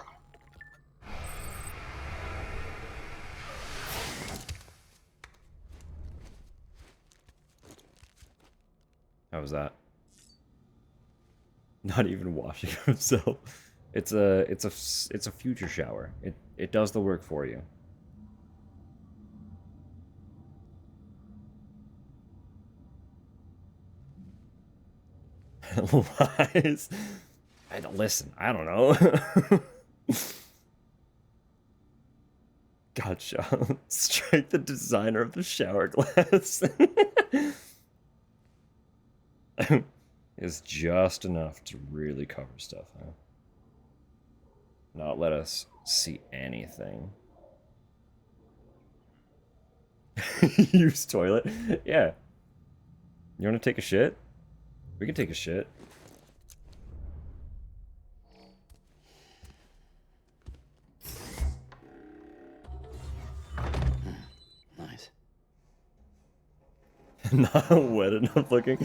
[SPEAKER 1] How was that? Not even washing himself. It's a future shower. It does the work for you. Lies. I don't listen. I don't know. Gotcha. Strike the designer of the shower glass. Is just enough to really cover stuff, huh? Not let us see anything. Use toilet? Yeah. You want to take a shit? We can take a shit.
[SPEAKER 11] Nice.
[SPEAKER 1] Not wet enough looking.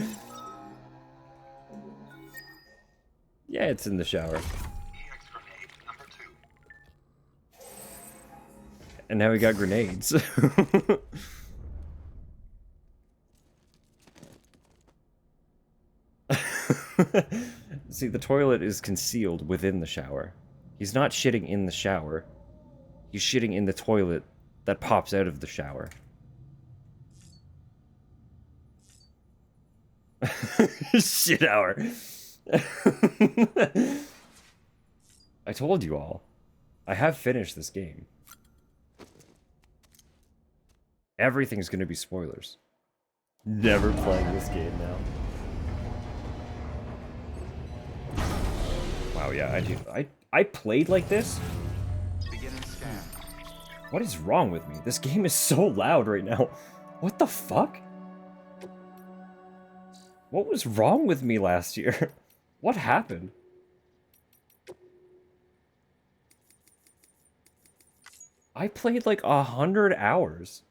[SPEAKER 1] Yeah, it's in the shower.
[SPEAKER 11] EX grenade number 2.
[SPEAKER 1] And now we got grenades. See, the toilet is concealed within the shower. He's not shitting in the shower. He's shitting in the toilet that pops out of the shower. Shit hour. I told you all. I have finished this game. Everything's gonna be spoilers. Never playing this game now. Wow, yeah, I do. I played like this?
[SPEAKER 11] Beginning scan.
[SPEAKER 1] What is wrong with me? This game is so loud right now. What the fuck? What was wrong with me last year? What happened? I played like 100 hours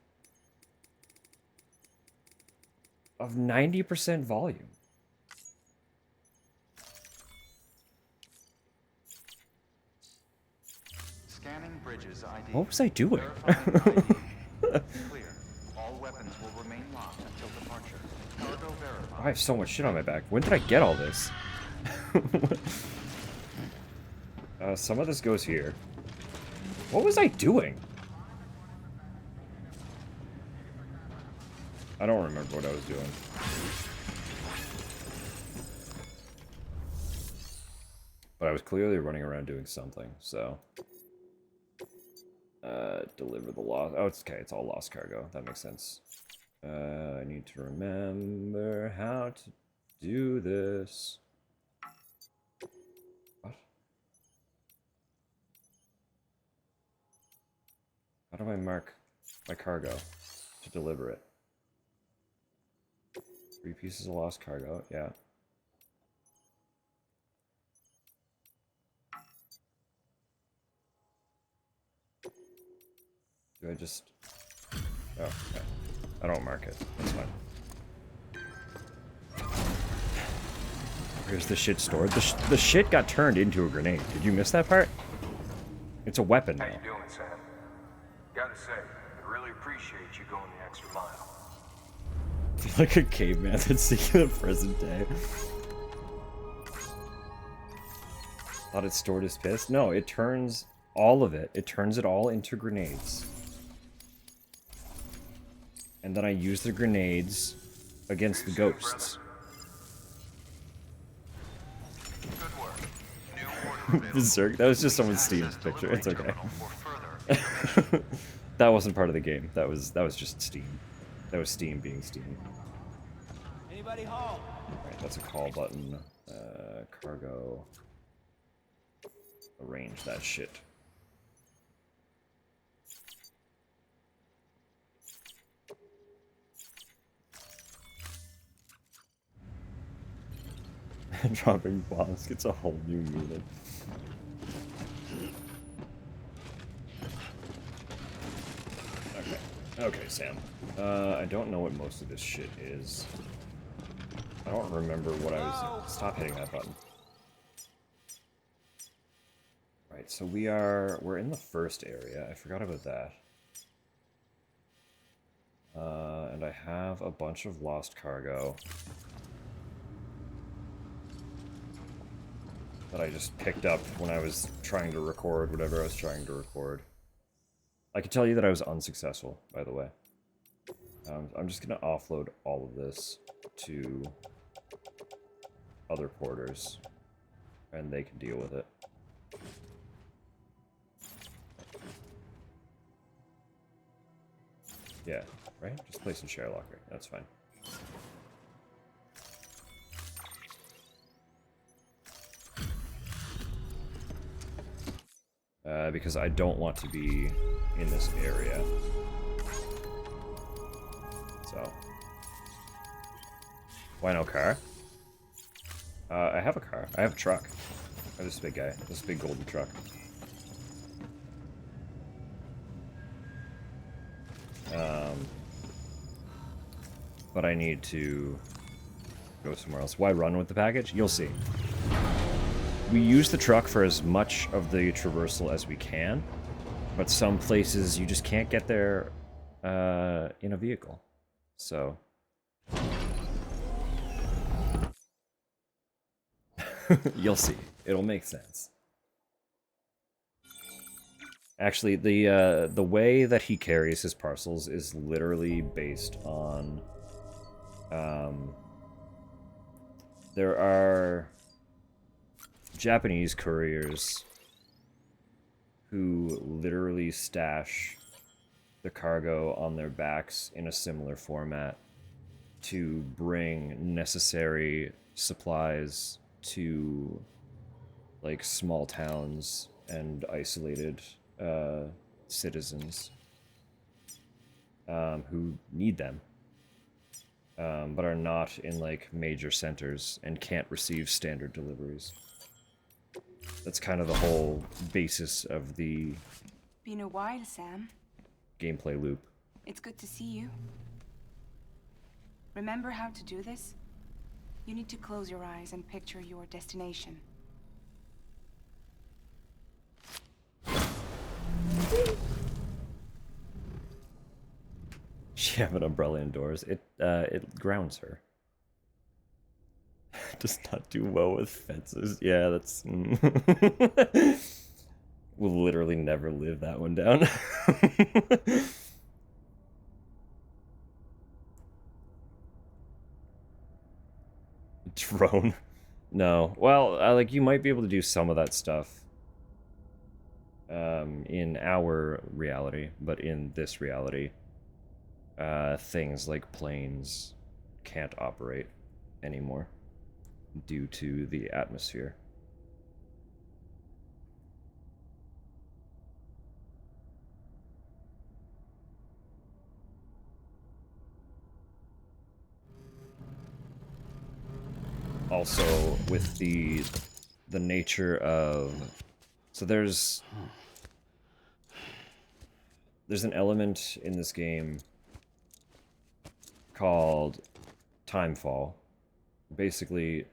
[SPEAKER 1] of 90% volume.
[SPEAKER 11] Scanning bridges ID.
[SPEAKER 1] What was I doing?
[SPEAKER 11] Clear. All weapons will remain locked until departure. Cargo verified.
[SPEAKER 1] I have so much shit on my back. When did I get all this? Some of this goes here. What was I doing? I don't remember what I was doing. But I was clearly running around doing something, so... deliver the lost... Oh, it's okay, it's all lost cargo. That makes sense. I need to remember how to do this. What? How do I mark my cargo to deliver it? 3 pieces of lost cargo, yeah. Do I just... Oh, okay. I don't mark it. That's fine. Where's the shit stored? The shit got turned into a grenade. Did you miss that part? It's a weapon now.
[SPEAKER 12] How you doing, Sam? Gotta say, I really appreciate you going the extra mile.
[SPEAKER 1] Like a caveman that's seeing the present day. Thought it stored his piss? No, it turns all of it. It turns it all into grenades. And then I use the grenades against the ghosts. Berserk. That was just someone's Steam picture. It's okay. That wasn't part of the game. That was just Steam. That was Steam being Steam.
[SPEAKER 13] Anybody home?
[SPEAKER 1] Alright, that's a call button. Cargo. Arrange that shit. Dropping bombs gets a whole new meaning. Okay. Okay, Sam. I don't know what most of this shit is. I don't remember what I was... Stop hitting that button. Right, so we're in the first area. I forgot about that. And I have a bunch of lost cargo that I just picked up when I was trying to record whatever I was trying to record. I can tell you that I was unsuccessful, by the way. I'm just gonna offload all of this to other porters, and they can deal with it. Yeah, right? Just place in share locker. That's fine. Because I don't want to be in this area. So. Why no car? I have a car. I have a truck. I have this big guy. This big golden truck. But I need to go somewhere else. Why run with the package? You'll see. We use the truck for as much of the traversal as we can, but some places you just can't get there in a vehicle. So... You'll see. It'll make sense. Actually, the way that he carries his parcels is literally based on there are Japanese couriers who literally stash the cargo on their backs in a similar format to bring necessary supplies to like small towns and isolated citizens who need them, but are not in like major centers and can't receive standard deliveries. That's kind of the whole basis of the
[SPEAKER 14] Been a while, Sam.
[SPEAKER 1] gameplay loop.
[SPEAKER 14] It's good to see you. Remember how to do this? You need to close your eyes and picture your destination.
[SPEAKER 1] She have an umbrella indoors. It grounds her. Does not do well with fences. Yeah, that's... We'll literally never live that one down. Drone? No. Well, like, you might be able to do some of that stuff in our reality, but in this reality, things like planes can't operate anymore due to the atmosphere. Also, with the nature of... So there's an element in this game called timefall. Basically,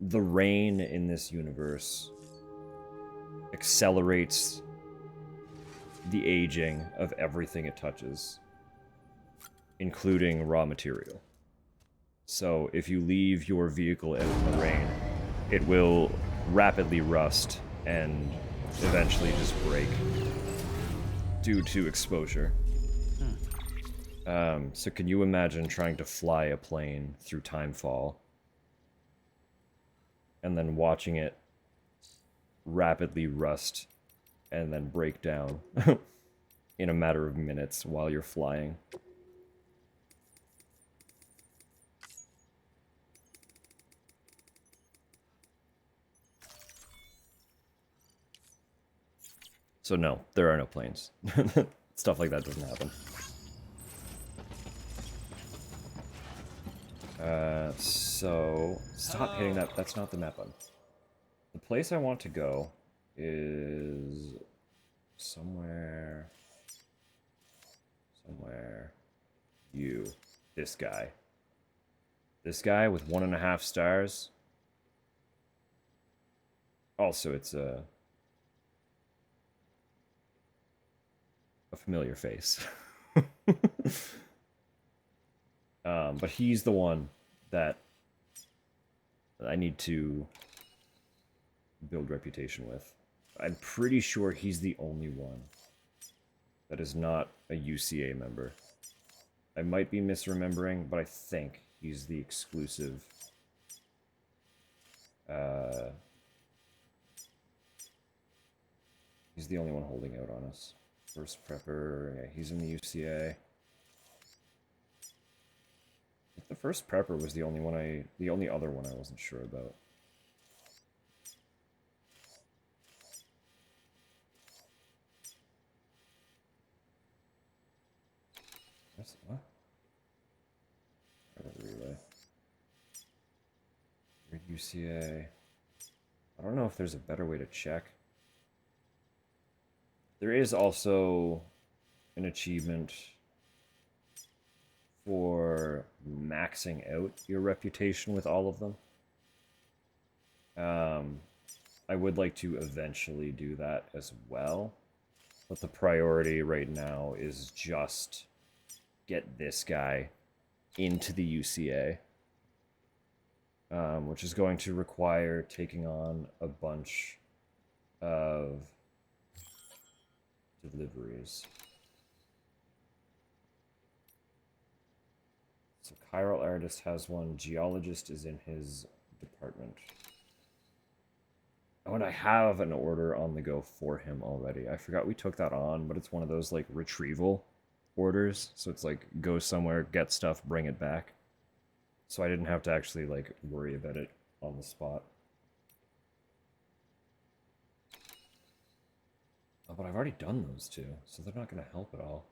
[SPEAKER 1] the rain in this universe accelerates the aging of everything it touches, including raw material. So if you leave your vehicle out in the rain, it will rapidly rust and eventually just break due to exposure. So can you imagine trying to fly a plane through timefall and then watching it rapidly rust and then break down in a matter of minutes while you're flying? So no, there are no planes. Stuff like that doesn't happen. So stop hitting that. That's not the map button. The place I want to go is somewhere. This guy. This guy with 1.5 stars. Also, it's a familiar face. But he's the one that I need to build reputation with. I'm pretty sure he's the only one that is not a UCA member. I might be misremembering, but I think he's the exclusive he's the only one holding out on us. First prepper, yeah, he's in the UCA. The first prepper was the only other one I wasn't sure about. What? Relay. UCA. I don't know if there's a better way to check. There is also an achievement for maxing out your reputation with all of them. I would like to eventually do that as well, but the priority right now is just get this guy into the UCA, which is going to require taking on a bunch of deliveries. So chiral artist has one, geologist is in his apartment. Oh, and I have an order on the go for him already. I forgot we took that on, but it's one of those, like, retrieval orders. So it's like, go somewhere, get stuff, bring it back. So I didn't have to actually, like, worry about it on the spot. Oh, but I've already done those two, so they're not going to help at all.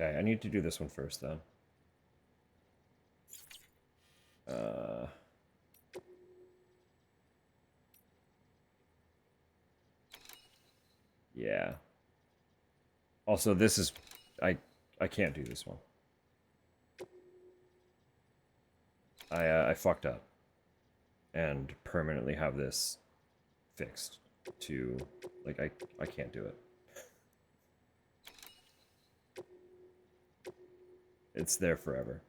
[SPEAKER 1] Okay, I need to do this one first, then. Yeah. Also, this is... I can't do this one. I fucked up. And permanently have this fixed to... Like, I can't do it. It's there forever.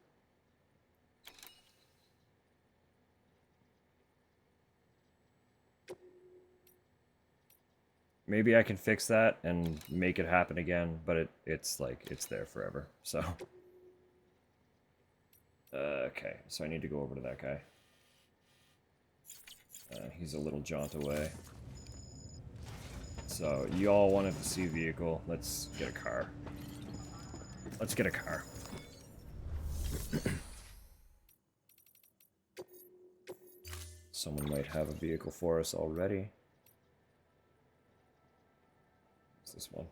[SPEAKER 1] Maybe I can fix that and make it happen again, but it's like, it's there forever, so... okay, so I need to go over to that guy. He's a little jaunt away. So, you all wanted to see a vehicle. Let's get a car. Let's get a car. Someone might have a vehicle for us already. What's this one?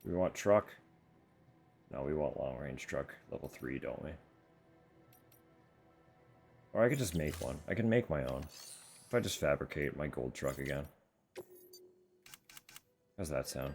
[SPEAKER 1] Do we want truck? No, we want long-range truck. Level 3, don't we? Or I could just make one. I can make my own. If I just fabricate my gold truck again. How's that sound?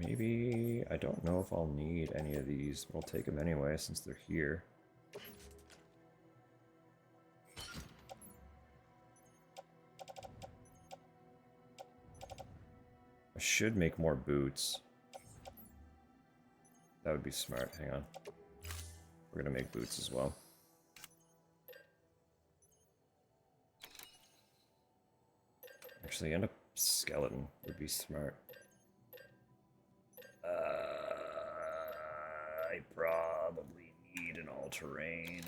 [SPEAKER 1] Maybe... I don't know if I'll need any of these, but I'll take them anyway since they're here. I should make more boots. That would be smart. Hang on. We're gonna make boots as well. Actually, end up skeleton would be smart. I probably need an all-terrain.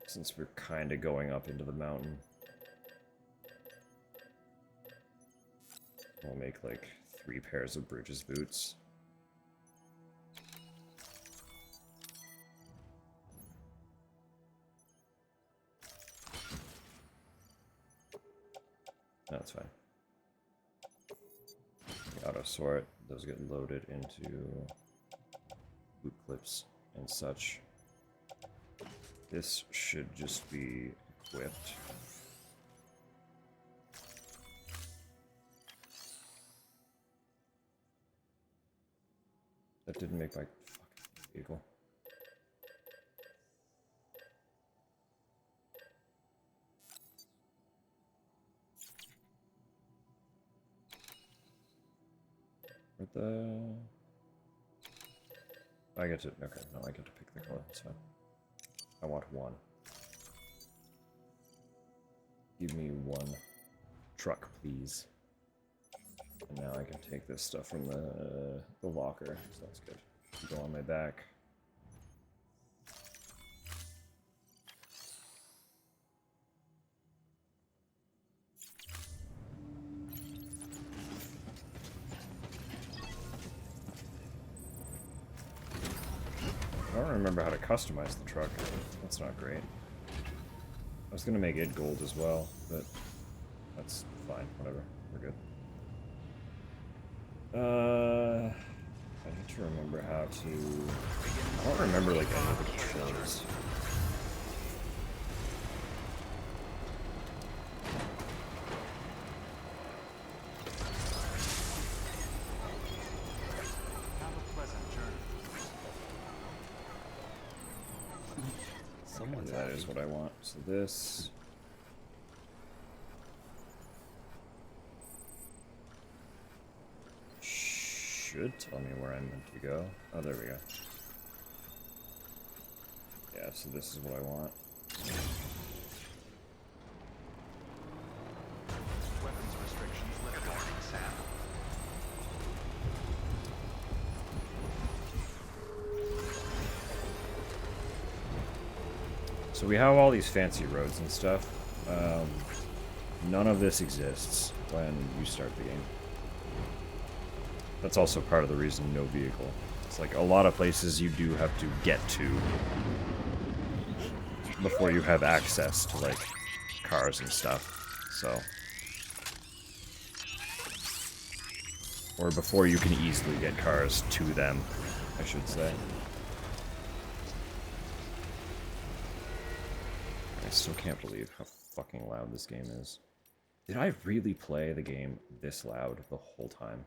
[SPEAKER 1] Since we're kind of going up into the mountain. We'll make like 3 pairs of Bridges boots. No, that's fine. Auto sort, those get loaded into boot clips and such. This should just be equipped. That didn't make my fucking vehicle. What the... I get to... Okay, no, I get to pick the color, that's fine. I want 1. Give me 1 truck, please. And now I can take this stuff from the locker, so that's good. Go on my back. I don't remember how to customize the truck. That's not great. I was gonna make it gold as well, but that's fine, whatever. We're good. I need to remember how to... I don't remember, like, any of the controls. That is what I want. So this... should tell me where I'm meant to go. Oh, there we go. Yeah, so this is what I want.
[SPEAKER 11] Weapons restrictions lifted. Good morning, Sam.
[SPEAKER 1] So we have all these fancy roads and stuff. None of this exists when you start the game. That's also part of the reason no vehicle. It's like a lot of places you do have to get to before you have access to, like, cars and stuff. So. Or before you can easily get cars to them, I should say. I still can't believe how fucking loud this game is. Did I really play the game this loud the whole time?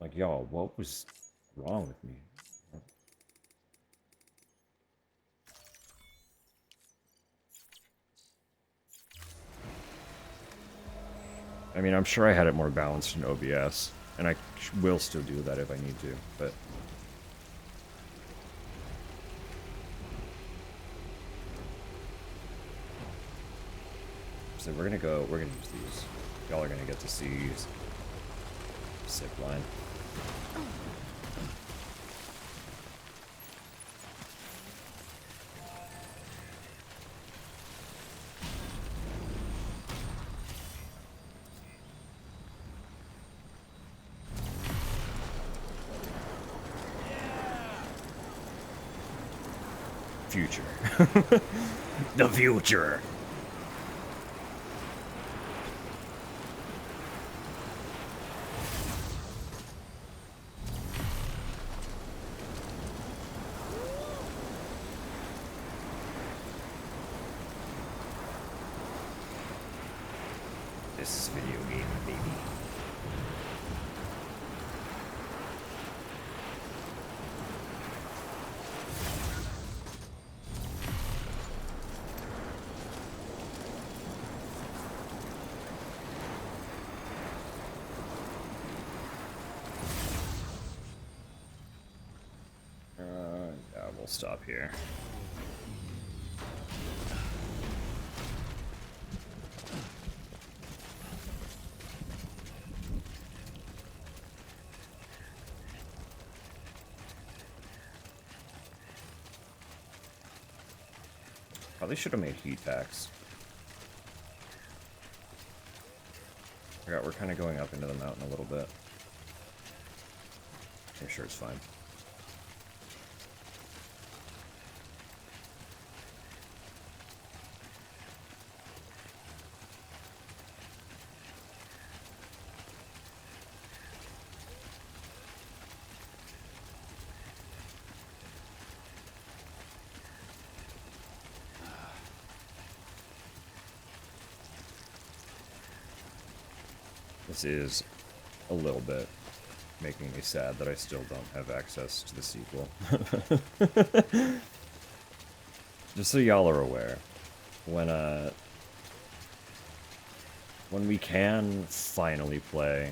[SPEAKER 1] Like, y'all, what was wrong with me? I mean, I'm sure I had it more balanced in OBS, and I will still do that if I need to, but... So we're gonna use these. Y'all are gonna get to see zip line. Future. The future. This is video game, baby. Yeah, we'll stop here. Probably should have made heat packs. Forgot we're kind of going up into the mountain a little bit. I'm sure it's fine. This is a little bit making me sad that I still don't have access to the sequel. Just so y'all are aware, when we can finally play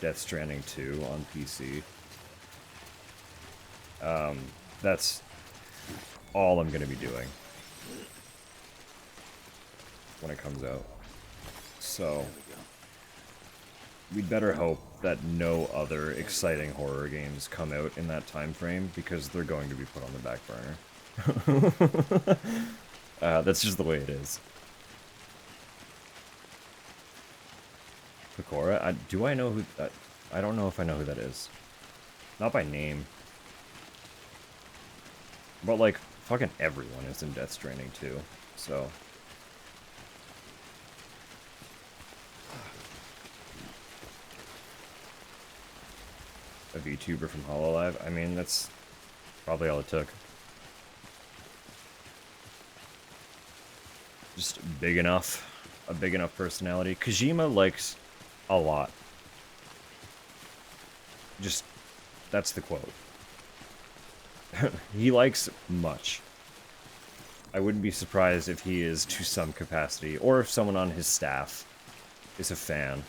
[SPEAKER 1] Death Stranding 2 on PC, that's all I'm gonna be doing when it comes out. So we'd better hope that no other exciting horror games come out in that time frame, because they're going to be put on the back burner. That's just the way it is. Pecora? Do I know who... I don't know if I know who that is. Not by name. But, like, fucking everyone is in Death Stranding 2, so... A VTuber from Hololive? I mean, that's probably all it took. Just big enough. A big enough personality. Kojima likes a lot. Just, that's the quote. He likes much. I wouldn't be surprised if he is to some capacity, or if someone on his staff is a fan.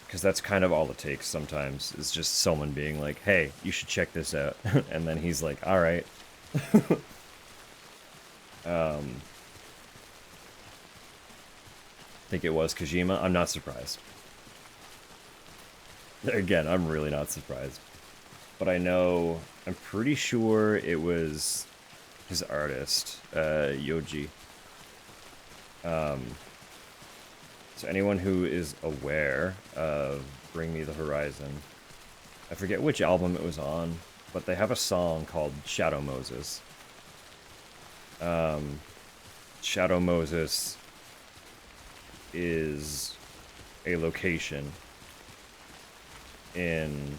[SPEAKER 1] Because that's kind of all it takes sometimes, is just someone being like, hey, you should check this out. And then he's like, alright. I think it was Kojima. I'm not surprised. Again, I'm really not surprised. But I know, I'm pretty sure it was his artist, Yoji. So anyone who is aware of Bring Me the Horizon, I forget which album it was on, but they have a song called Shadow Moses. Shadow Moses is a location in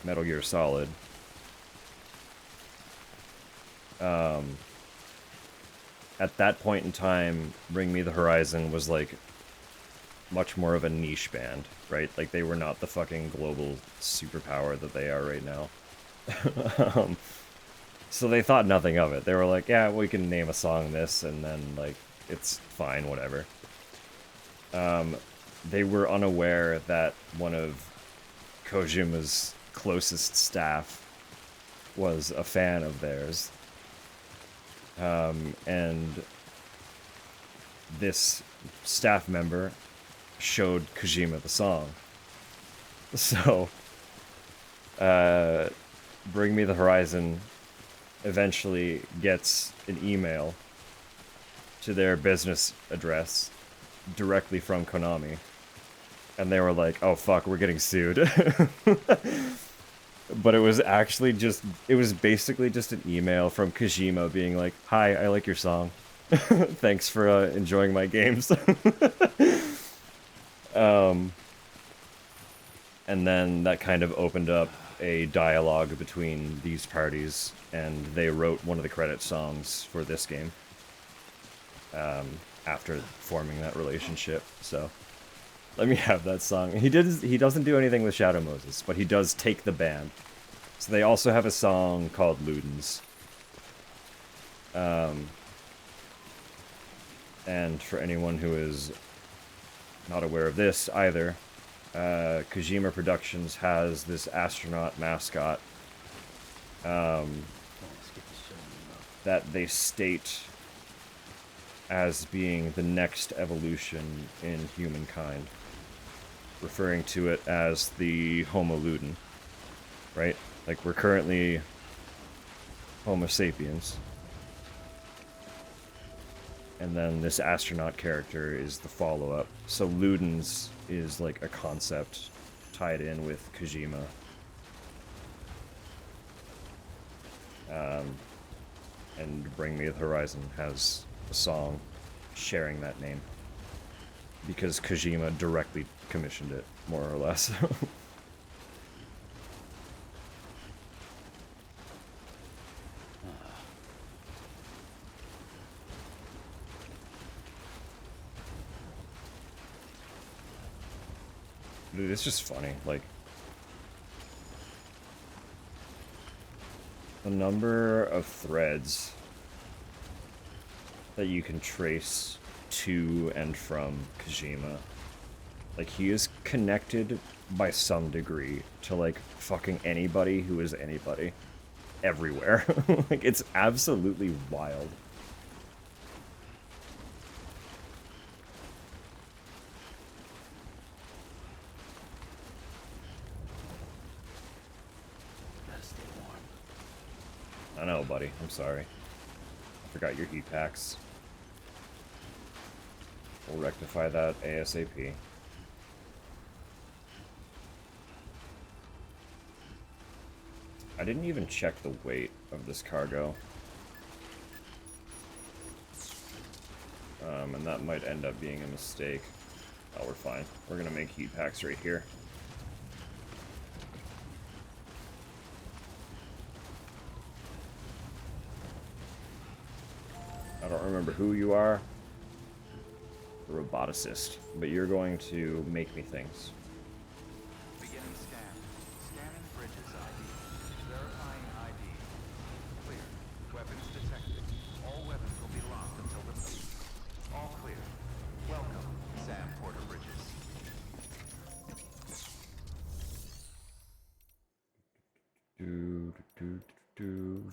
[SPEAKER 1] Metal Gear Solid. At that point in time, Bring Me the Horizon was like much more of a niche band, right? Like they were not the fucking global superpower that they are right now. So they thought nothing of it. They were like, yeah, we can name a song this, and then like it's fine, whatever. They were unaware that one of Kojima's closest staff was a fan of theirs. And this staff member showed Kojima the song. So, Bring Me the Horizon eventually gets an email to their business address directly from Konami. And they were like, oh fuck, we're getting sued. But it was actually just, it was basically just an email from Kojima being like, hi, I like your song. Thanks for enjoying my games. And then that kind of opened up a dialogue between these parties, and they wrote one of the credit songs for this game after forming that relationship. So let me have that song. He doesn't do anything with Shadow Moses, but he does take the band. So they also have a song called Ludens. And for anyone who is not aware of this either, Kojima Productions has this astronaut mascot that they state as being the next evolution in humankind, referring to it as the Homo Luden, right? Like, we're currently Homo sapiens. And then this astronaut character is the follow-up. So Ludens is like a concept tied in with Kojima. And Bring Me the Horizon has a song sharing that name. Because Kojima directly commissioned it, more or less. Dude, it's just funny, like, the number of threads that you can trace to and from Kojima. Like, he is connected by some degree to, like, fucking anybody who is anybody. Everywhere. Like, it's absolutely wild. I know, buddy. I'm sorry. I forgot your heat packs. We'll rectify that ASAP. I didn't even check the weight of this cargo. And that might end up being a mistake. Oh, we're fine. We're gonna make heat packs right here. I don't remember who you are. The roboticist. But you're going to make me things.
[SPEAKER 11] Beginning scan. Scanning bridges ID.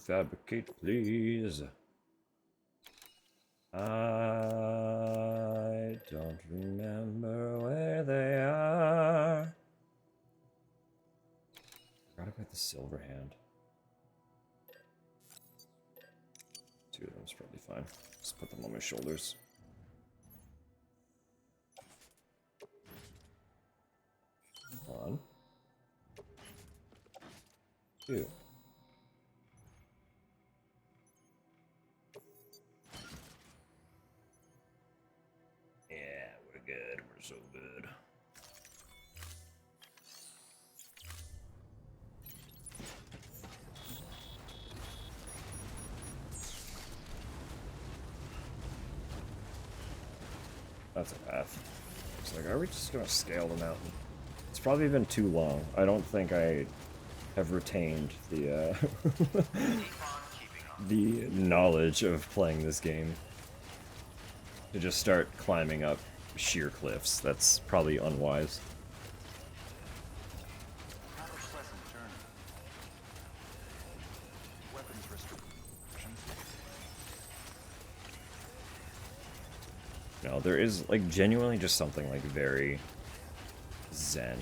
[SPEAKER 1] Fabricate, please. I don't remember where they are. Forgot about the silver hand. Two of them's probably fine. Just put them on my shoulders. One. Two. Yeah, we're good. We're so good. That's a path. It's like, are we just gonna scale the mountain? It's probably been too long. I don't think I have retained the the knowledge of playing this game. To just start climbing up sheer cliffs, that's probably unwise.
[SPEAKER 11] Have a pleasant journey. Weapons restrictions.
[SPEAKER 1] No, there is, like, genuinely just something, like, very zen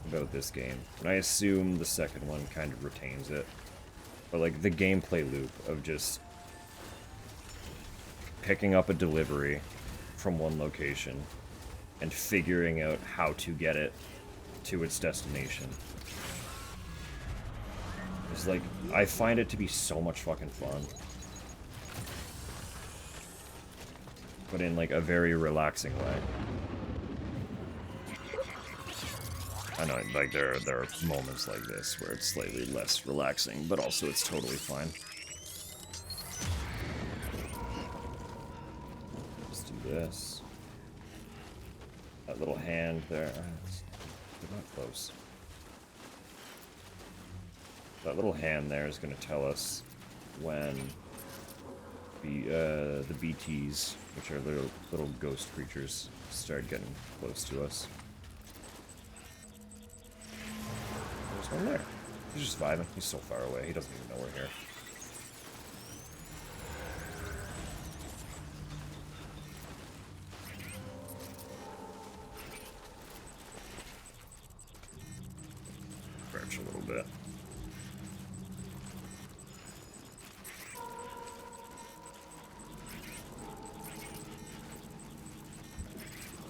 [SPEAKER 1] about this game. And I assume the second one kind of retains it. But, like, the gameplay loop of just picking up a delivery from one location and figuring out how to get it to its destination. It's like, I find it to be so much fucking fun. But in, like, a very relaxing way. I know, like, there are moments like this where it's slightly less relaxing, but also it's totally fine. Let's do this. That little hand there. They're not close. That little hand there is going to tell us when the BTs, which are little ghost creatures, start getting close to us. There's one there. He's just vibing. He's so far away. He doesn't even know we're here. Crouch a little bit.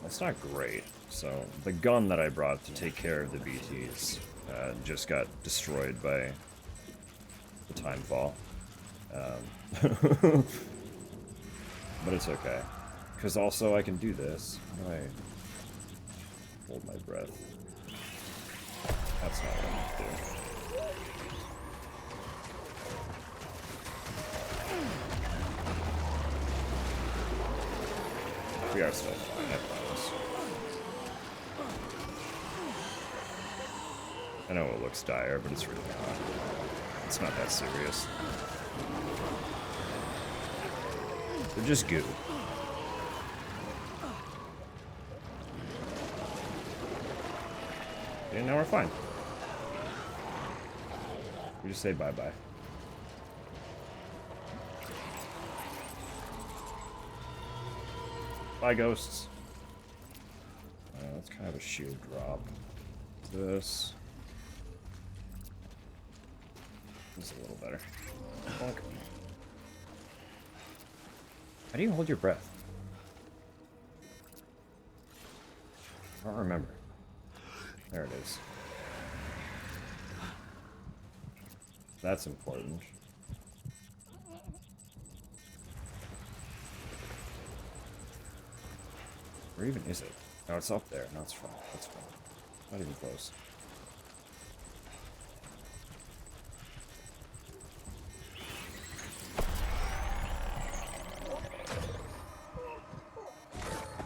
[SPEAKER 1] That's not great. So, the gun that I brought to take care of the BTs just got destroyed by the time fall. But it's okay. Because also I can do this. How do I hold my breath? That's not what I need to do. We are still fine, I promise. I know it looks dire, but it's really not. It's not that serious. They're just goo. And now we're fine. We just say bye-bye. Bye, ghosts. That's kind of a shield drop. This is a little better. Bonk. How do you hold your breath? I don't remember. There it is. That's important. Where even is it? No, it's up there. No, it's fine. That's fine. Not even close.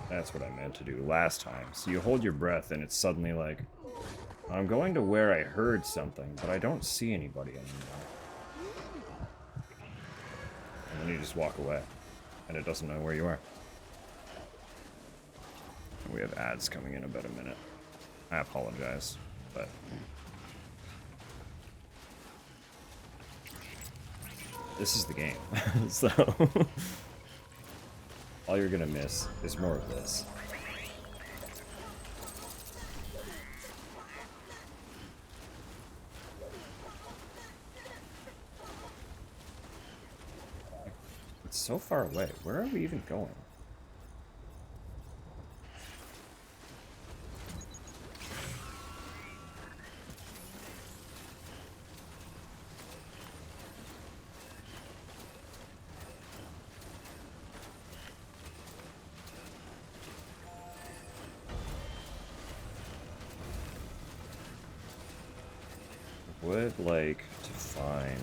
[SPEAKER 1] That's what I meant to do last time. So you hold your breath and it's suddenly like, I'm going to where I heard something, but I don't see anybody anymore. And then you just walk away, and it doesn't know where you are. We have ads coming in about a minute. I apologize, but... this is the game. So all you're gonna miss is more of this. It's so far away. Where are we even going? Would like to find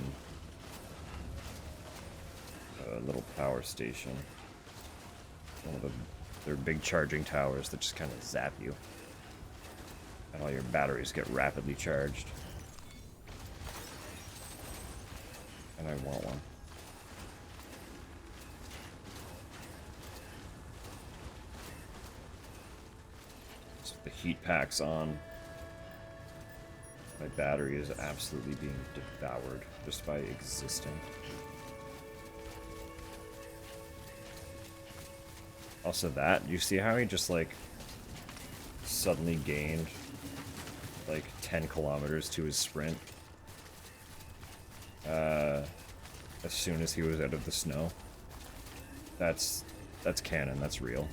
[SPEAKER 1] a little power station. One of their big charging towers that just kind of zap you. And all your batteries get rapidly charged. And I want one. So the heat pack's on. My battery is absolutely being devoured just by existing. Also that, you see how he just like suddenly gained like 10 kilometers to his sprint as soon as he was out of the snow? That's canon, that's real.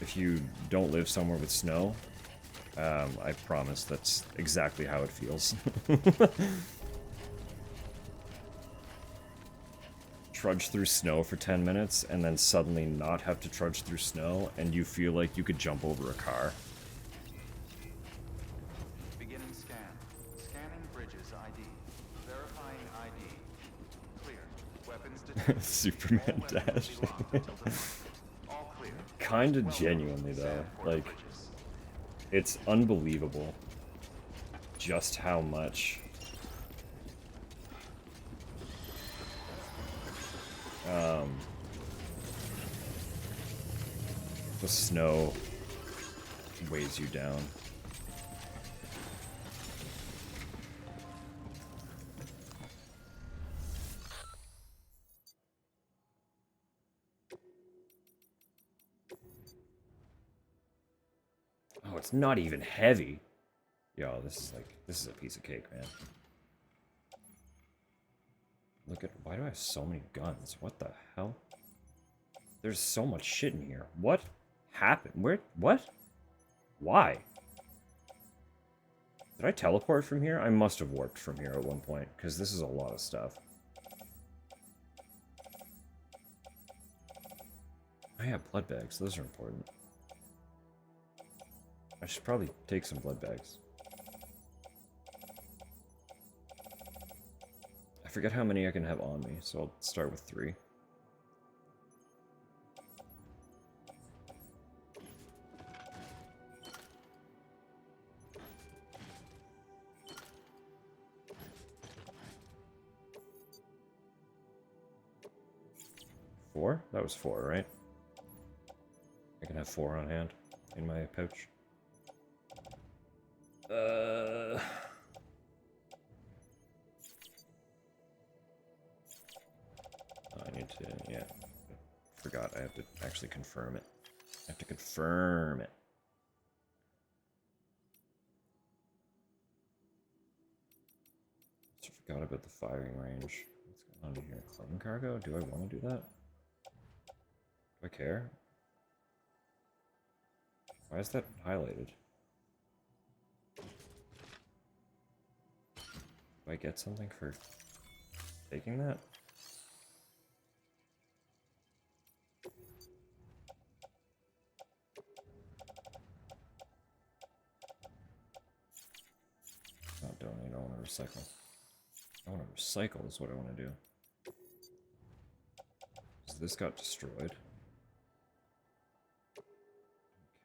[SPEAKER 1] If you don't live somewhere with snow, I promise that's exactly how it feels. Trudge through snow for 10 minutes and then suddenly not have to trudge through snow and you feel like you could jump over a car.
[SPEAKER 11] Beginning scan. Scanning bridges ID. Verifying ID. Clear. Weapons detected.
[SPEAKER 1] Superman dash.
[SPEAKER 11] All clear.
[SPEAKER 1] Kinda genuinely though, like, it's unbelievable just how much the snow weighs you down. Oh, it's not even heavy. Yo, this is a piece of cake, man. Look at, why do I have so many guns? What the hell? There's so much shit in here. What happened? Where, what? Why? Did I teleport from here? I must have warped from here at one point, because this is a lot of stuff. I have blood bags, those are important. I should probably take some blood bags. I forget how many I can have on me, so I'll start with 3. Four? That was 4, right? I can have 4 on hand in my pouch. I need to, yeah. Forgot, I have to actually confirm it. I have to confirm it. Just forgot about the firing range. What's going on here? Carbon cargo? Do I want to do that? Do I care? Why is that highlighted? Do I get something for taking that? Not donate, I want to recycle. I want to recycle is what I want to do. So this got destroyed.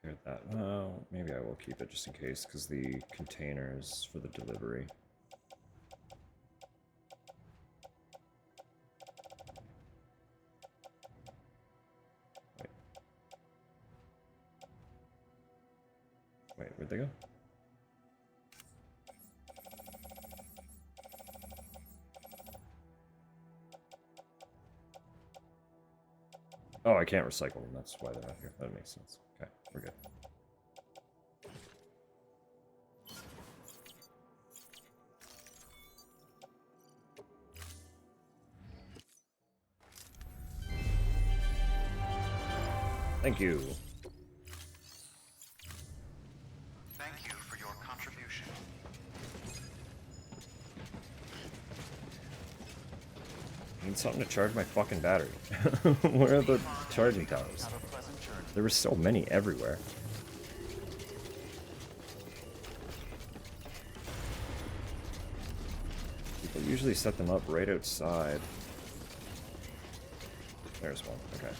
[SPEAKER 1] Care that. Well, maybe I will keep it just in case, because the containers for the delivery. Wait, where'd they go? Oh, I can't recycle them. That's why they're not here. That makes sense. Okay, we're good. Thank you.
[SPEAKER 11] Thank you for your contribution.
[SPEAKER 1] I need something to charge my fucking battery. Where are the charging towers? There were so many everywhere. People usually set them up right outside. There's one. Okay.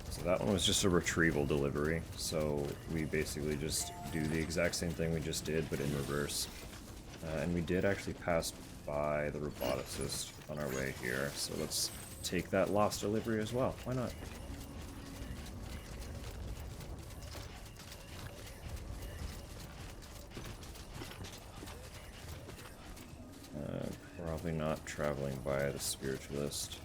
[SPEAKER 1] So that one was just a retrieval delivery, so we basically just do the exact same thing we just did, but in reverse. And we did actually pass by the roboticist on our way here, so let's take that lost delivery as well. Why not? Probably not traveling by the spiritualist.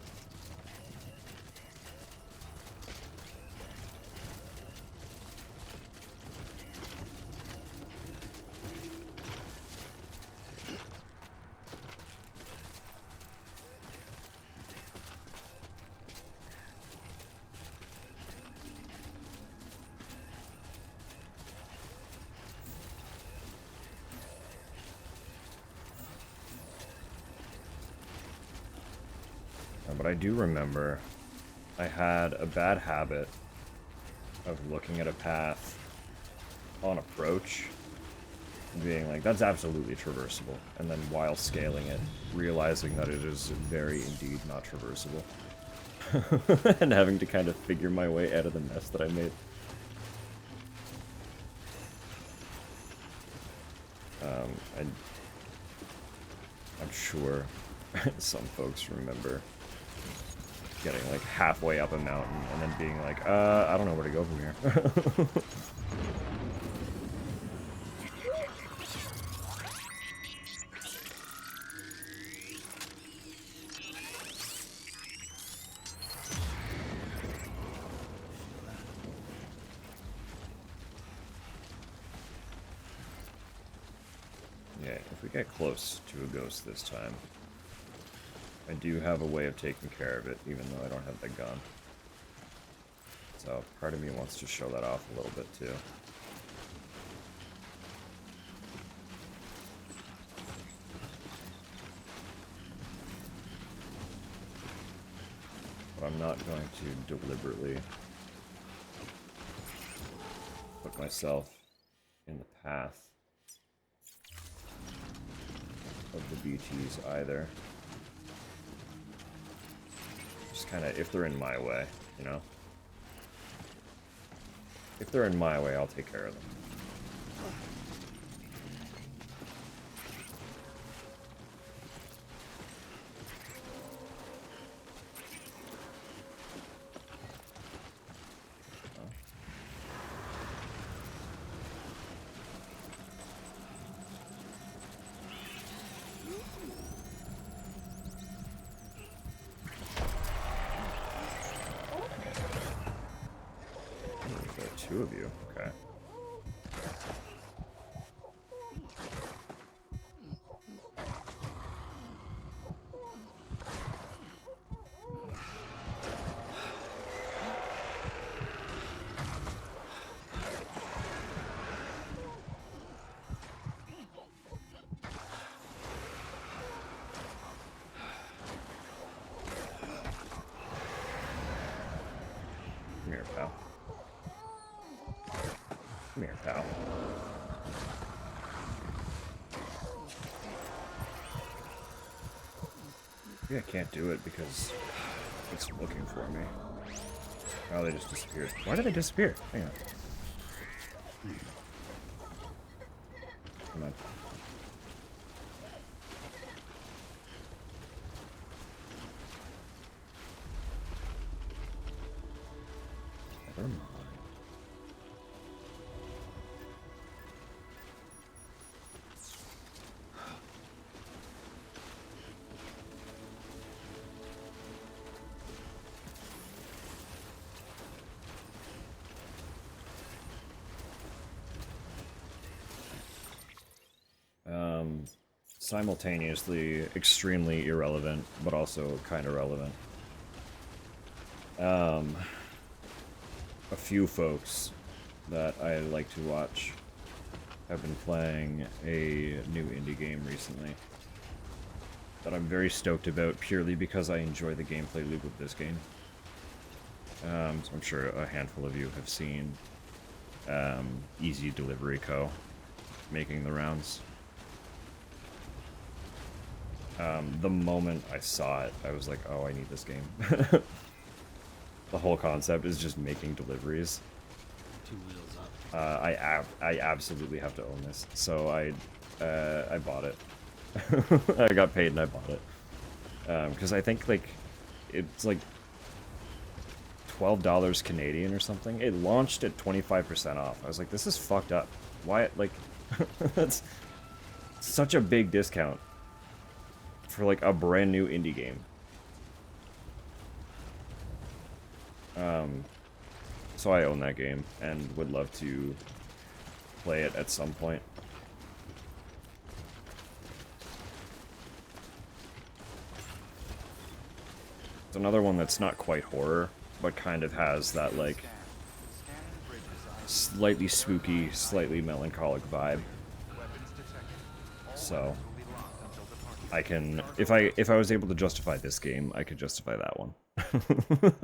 [SPEAKER 1] But I do remember I had a bad habit of looking at a path on approach and being like, that's absolutely traversable, and then while scaling it, realizing that it is very indeed not traversable. And having to kind of figure my way out of the mess that I made. I'm sure some folks remember getting like halfway up a mountain and then being like, I don't know where to go from here. Yeah, if we get close to a ghost this time, I do have a way of taking care of it, even though I don't have the gun. So part of me wants to show that off a little bit too. But I'm not going to deliberately put myself in the path of the BTs either. Just kind of, if they're in my way, you know? If they're in my way, I'll take care of them. Two of you, okay. Come here, pal. Come here, pal. Maybe I can't do it because it's looking for me. Oh, they just disappeared. Why did they disappear? Hang on. Come on. Come on. Simultaneously extremely irrelevant, but also kind of relevant. A few folks that I like to watch have been playing a new indie game recently that I'm very stoked about purely because I enjoy the gameplay loop of this game. So I'm sure a handful of you have seen Easy Delivery Co. making the rounds. The moment I saw it, I was like, oh, I need this game. The whole concept is just making deliveries.
[SPEAKER 13] 2 wheels up.
[SPEAKER 1] I absolutely have to own this, so I bought it. I got paid and I bought it. Because I think, like, it's like $12 Canadian or something. It launched at 25% off. I was like, this is fucked up. Why, like, that's such a big discount for, like, a brand new indie game. So I own that game and would love to play it at some point. It's another one that's not quite horror, but kind of has that, like, slightly spooky, slightly melancholic vibe. So I can, if I was able to justify this game, I could justify that one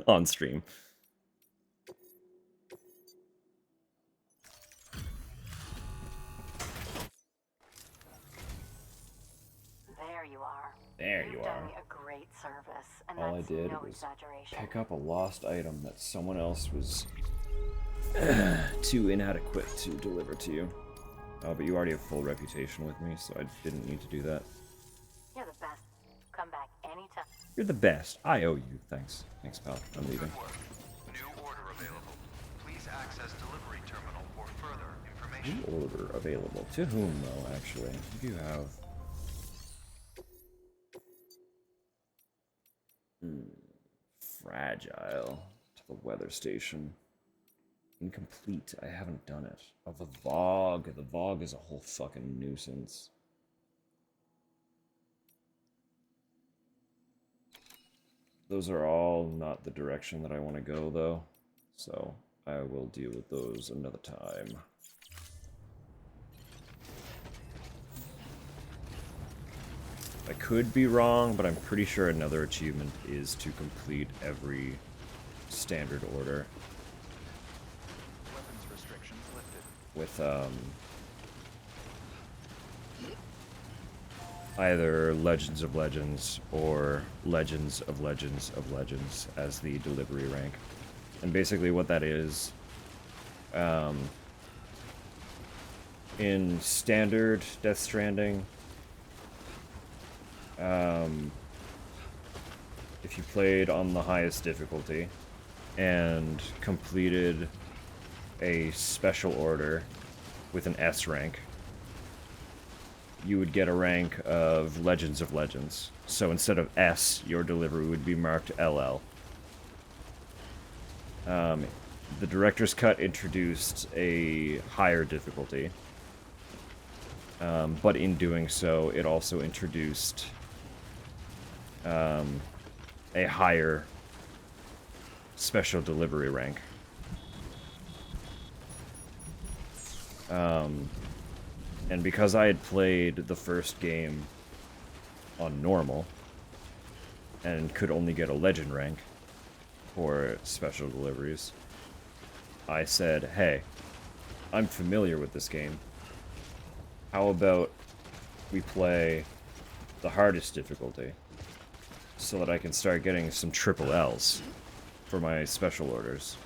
[SPEAKER 1] on stream.
[SPEAKER 15] There you are.
[SPEAKER 1] There you
[SPEAKER 15] You've
[SPEAKER 1] are.
[SPEAKER 15] done me a great service, and
[SPEAKER 1] All I
[SPEAKER 15] that's
[SPEAKER 1] did
[SPEAKER 15] no
[SPEAKER 1] was
[SPEAKER 15] exaggeration.
[SPEAKER 1] pick up a lost item that someone else was too inadequate to deliver to you. Oh, but you already have full reputation with me, so I didn't need to do that.
[SPEAKER 15] You're the best. Come back anytime.
[SPEAKER 1] You're the best. I owe you. Thanks. Thanks, pal. I'm leaving.
[SPEAKER 11] New order available. Please access delivery terminal for further information.
[SPEAKER 1] New order available. To whom, though, actually? What do you have? Fragile. To the weather station. Incomplete. I haven't done it. Oh, the Vogue. The Vogue is a whole fucking nuisance. Those are all not the direction that I want to go, though. So I will deal with those another time. I could be wrong, but I'm pretty sure another achievement is to complete every standard order.
[SPEAKER 11] Weapons restrictions lifted.
[SPEAKER 1] With, either Legends of Legends or Legends of Legends of Legends as the delivery rank. And basically what that is, in standard Death Stranding, if you played on the highest difficulty and completed a special order with an S rank, you would get a rank of Legends of Legends. So instead of S, your delivery would be marked LL. The director's cut introduced a higher difficulty, but in doing so, it also introduced a higher special delivery rank. And because I had played the first game on normal and could only get a legend rank for special deliveries, I said, hey, I'm familiar with this game. How about we play the hardest difficulty so that I can start getting some triple L's for my special orders?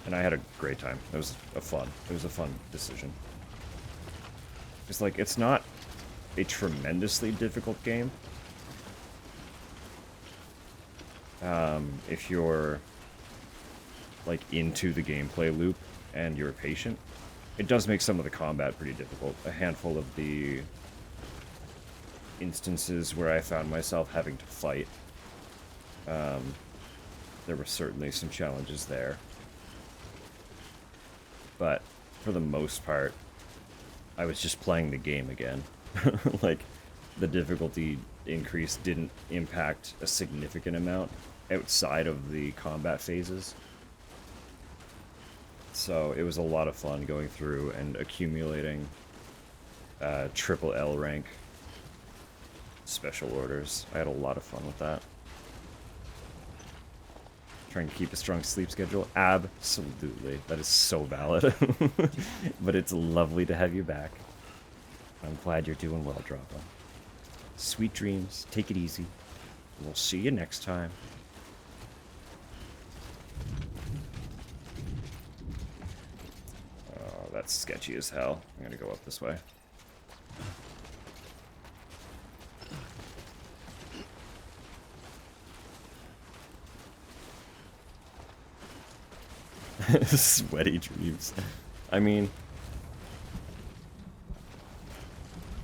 [SPEAKER 1] And I had a great time. It was a fun decision. It's like, it's not a tremendously difficult game, if you're like into the gameplay loop and you're patient, it does make some of the combat pretty difficult. A handful of the instances where I found myself having to fight, there were certainly some challenges there. But for the most part, I was just playing the game again. Like, the difficulty increase didn't impact a significant amount outside of the combat phases. So it was a lot of fun going through and accumulating triple L rank special orders. I had a lot of fun with that. Trying to keep a strong sleep schedule? Absolutely. That is so valid. But it's lovely to have you back. I'm glad you're doing well, Droppa. Sweet dreams. Take it easy. We'll see you next time. Oh, that's sketchy as hell. I'm gonna go up this way. Sweaty dreams. I mean,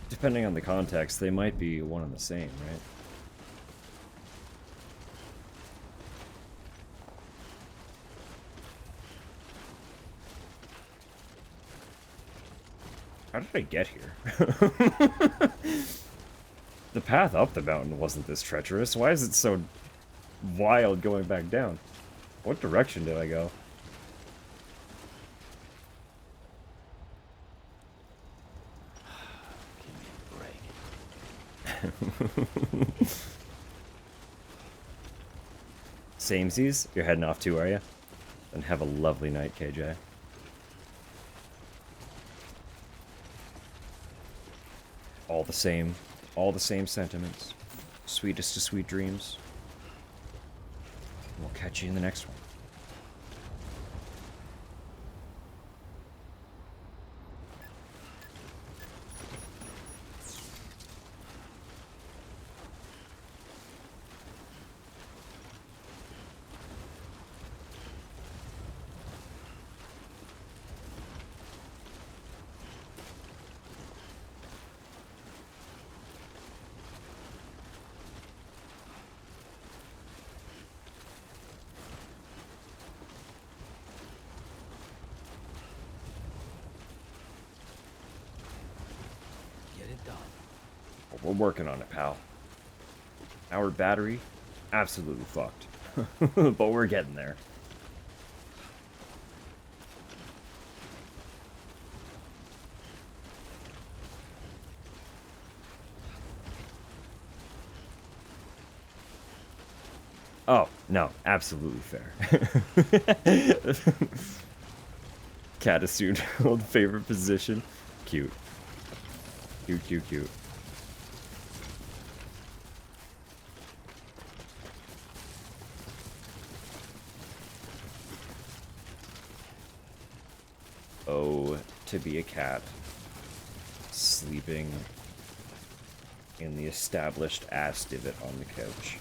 [SPEAKER 1] depending on the context, they might be one and the same, right? How did I get here? The path up the mountain wasn't this treacherous. Why is it so wild going back down? What direction did I go? Samesies? You're heading off too, are you? And have a lovely night, KJ. All the same sentiments. Sweetest of sweet dreams. We'll catch you in the next one. We're working on it, pal. Our battery, absolutely fucked. But we're getting there. Oh, no, absolutely fair. Cat assumed old favorite position. Cute. Cute, cute, cute. Oh, to be a cat. Sleeping in the established ass divot on the couch.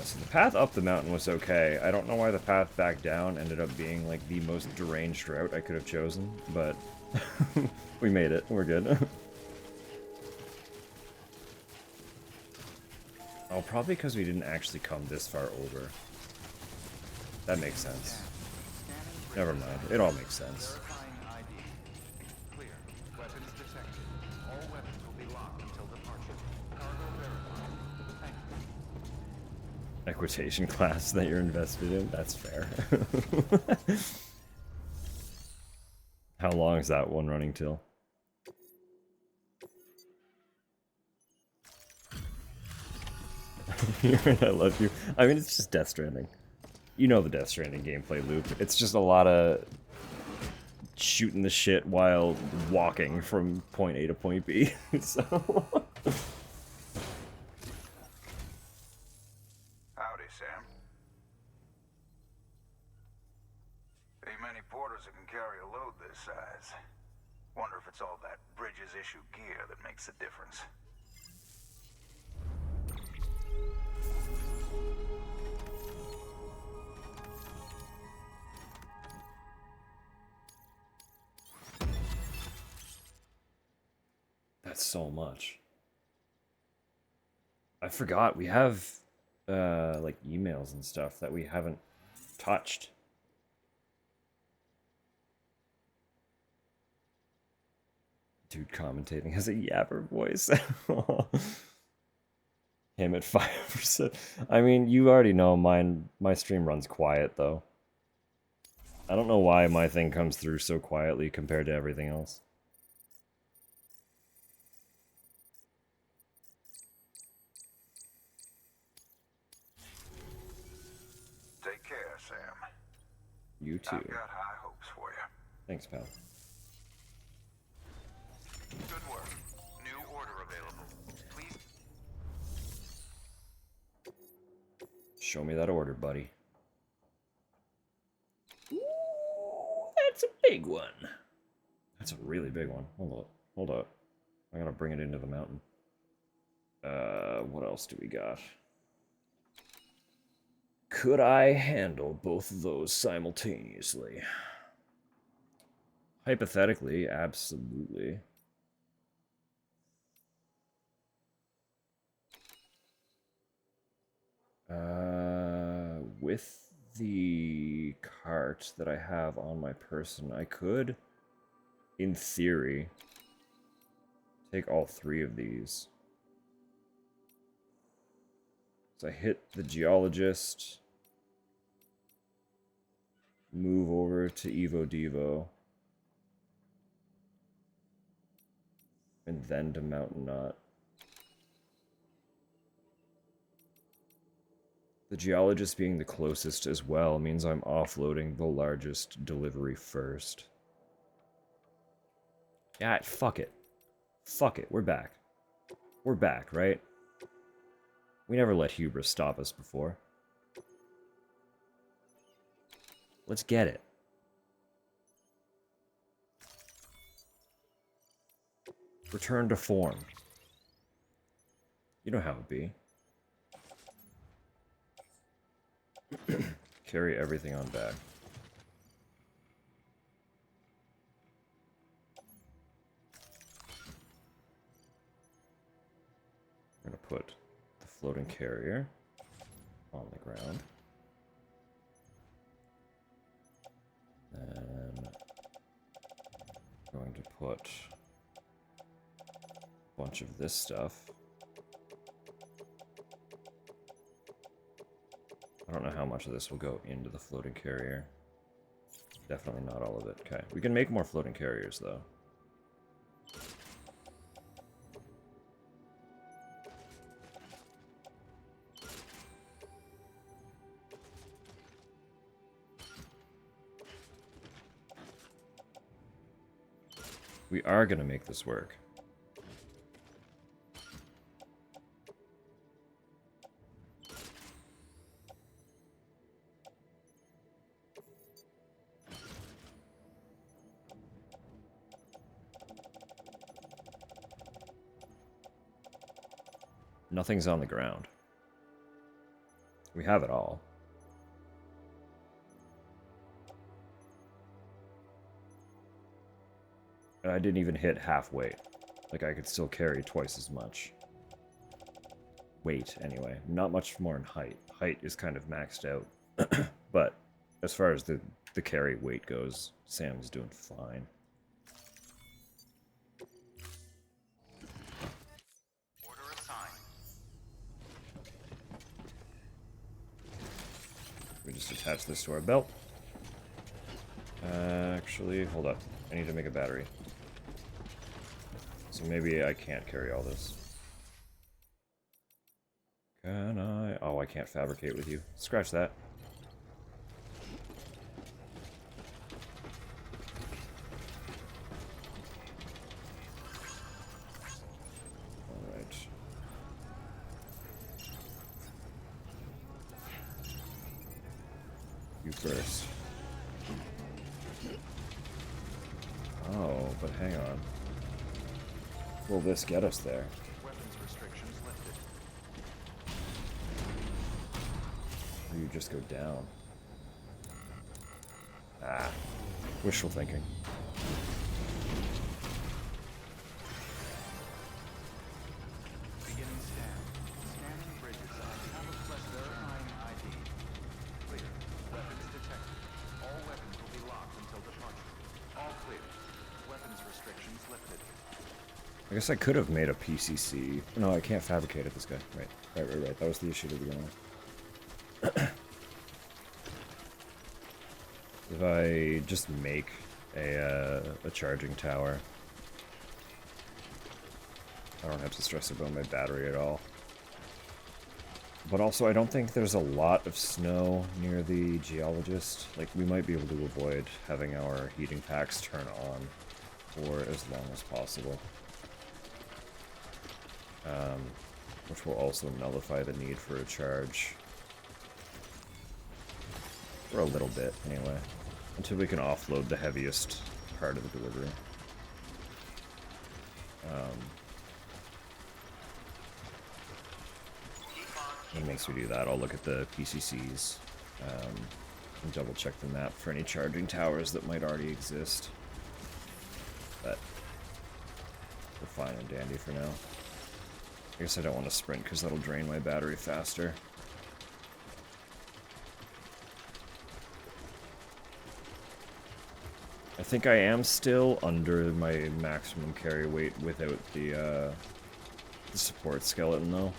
[SPEAKER 1] So the path up the mountain was okay. I don't know why the path back down ended up being like the most deranged route I could have chosen, but we made it. We're good. Oh, probably because we didn't actually come this far over. That makes sense. Never mind. It all makes sense. Equitation class that you're invested in, that's fair. How long is that one running till? I love you. I mean, it's just Death Stranding. You know the Death Stranding gameplay loop. It's just a lot of shooting the shit while walking from point A to point B. So
[SPEAKER 12] Howdy, Sam. Ain't many porters that can carry a load this size. Wonder if it's all that Bridges issue gear that makes the difference.
[SPEAKER 1] that's so much. I forgot we have like emails and stuff that we haven't touched. Dude commentating has a yapper voice. Him at 5%. I mean, you already know my stream runs quiet though. I don't know why my thing comes through so quietly compared to everything else.
[SPEAKER 12] Take care, Sam.
[SPEAKER 1] You too.
[SPEAKER 12] I've got high hopes for you.
[SPEAKER 1] Thanks, pal.
[SPEAKER 11] Good work. New order available. Please.
[SPEAKER 1] Show me that order, buddy. Ooh, that's a big one. That's a really big one. Hold up. I gotta bring it into the mountain. What else do we got? Could I handle both of those simultaneously? Hypothetically, absolutely. With the cart that I have on my person, I could, in theory, take all 3 of these. So I hit the geologist, move over to Evo Devo, and then to Mountain Knot. The geologist being the closest as well means I'm offloading the largest delivery first. Yeah, fuck it. Fuck it, we're back. We're back, right? We never let hubris stop us before. Let's get it. Return to form. You know how it be. Carry everything on back. I'm gonna put the floating carrier on the ground. Then I'm going to put a bunch of this stuff. I don't know how much of this will go into the floating carrier. Definitely not all of it. Okay, we can make more floating carriers though. We are going to make this work. Nothing's on the ground. We have it all. And I didn't even hit halfway. Like, I could still carry twice as much. Weight, anyway. Not much more in height. Height is kind of maxed out. But as far as the carry weight goes, Sam's doing fine.
[SPEAKER 11] Order assigned.
[SPEAKER 1] We just attach this to our belt. Actually, hold up. I need to make a battery. So maybe I can't carry all this. Can I? Oh, I can't fabricate with you. Scratch that. you first. Oh, but hang on. Will this get us there?
[SPEAKER 11] Weapons restrictions lifted.
[SPEAKER 1] Or you just go down? Ah, wishful thinking.
[SPEAKER 11] Beginning scan. Scanning bridges on tablet plus verifying ID. Clear. Weapons detected. All weapons will be locked until departure. All clear. Weapons restrictions lifted.
[SPEAKER 1] I guess I could have made a PCC. No, I can't fabricate it, this guy. Right. That was the issue to begin with. If I just make a charging tower, I don't have to stress about my battery at all. But also, I don't think there's a lot of snow near the geologist. Like, we might be able to avoid having our heating packs turn on for as long as possible. Which will also nullify the need for a charge. For a little bit, anyway. Until we can offload the heaviest part of the delivery. It makes me do that. I'll look at the PCCs and double check the map for any charging towers that might already exist. But we're fine and dandy for now. I guess I don't want to sprint because that'll drain my battery faster. I think I am still under my maximum carry weight without the support skeleton though.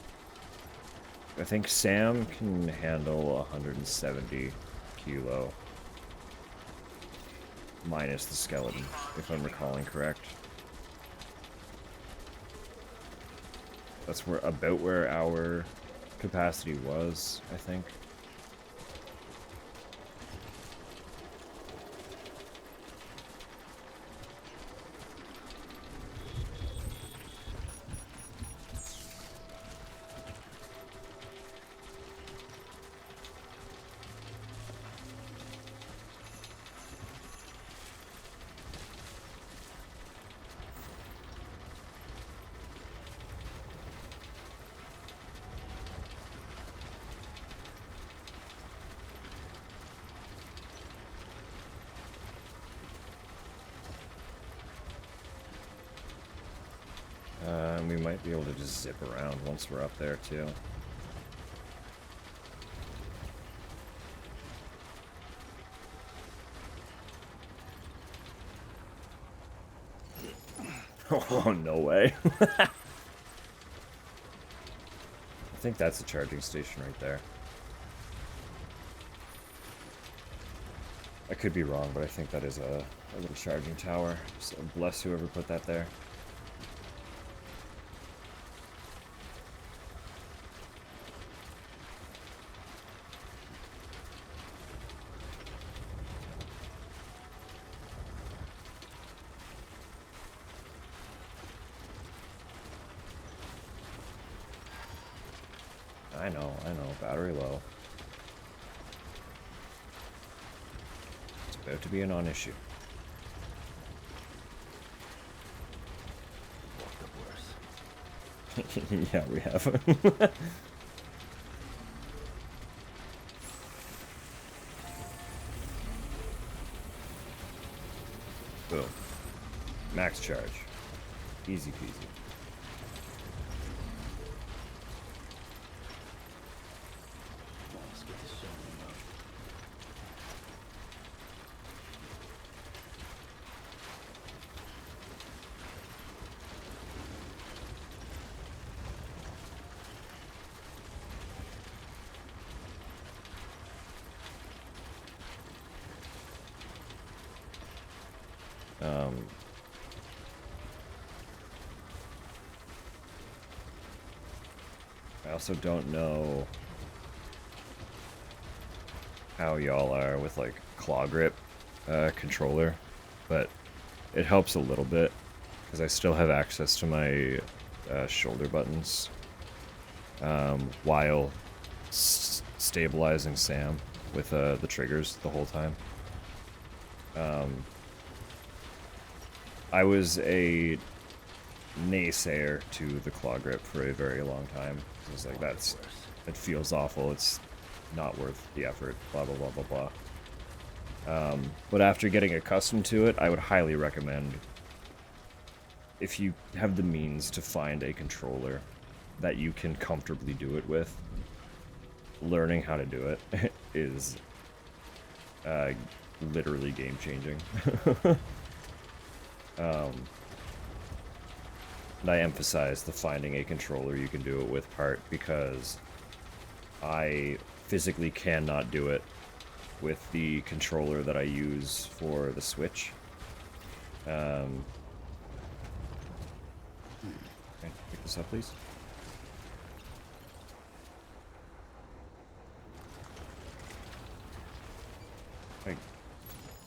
[SPEAKER 1] I think Sam can handle 170 kilo. Minus the skeleton, if I'm recalling correct. That's about where our capacity was, I think. We might be able to just zip around once we're up there, too. Oh, no way. I think that's a charging station right there. I could be wrong, but I think that is a little charging tower. So bless whoever put that there. I know, battery low. It's about to be a non-issue. Yeah, we have. Boom. Max charge. Easy peasy. I also don't know how y'all are with like claw grip controller, but it helps a little bit because I still have access to my shoulder buttons while stabilizing Sam. with the triggers the whole time. I was a naysayer to the claw grip for a very long time. It was like, it feels awful, it's not worth the effort, blah blah blah blah blah. But after getting accustomed to it, I would highly recommend, if you have the means to find a controller that you can comfortably do it with, learning how to do it is literally game-changing. And I emphasize the finding a controller you can do it with part, because I physically cannot do it with the controller that I use for the Switch. Can I pick this up, please? Can I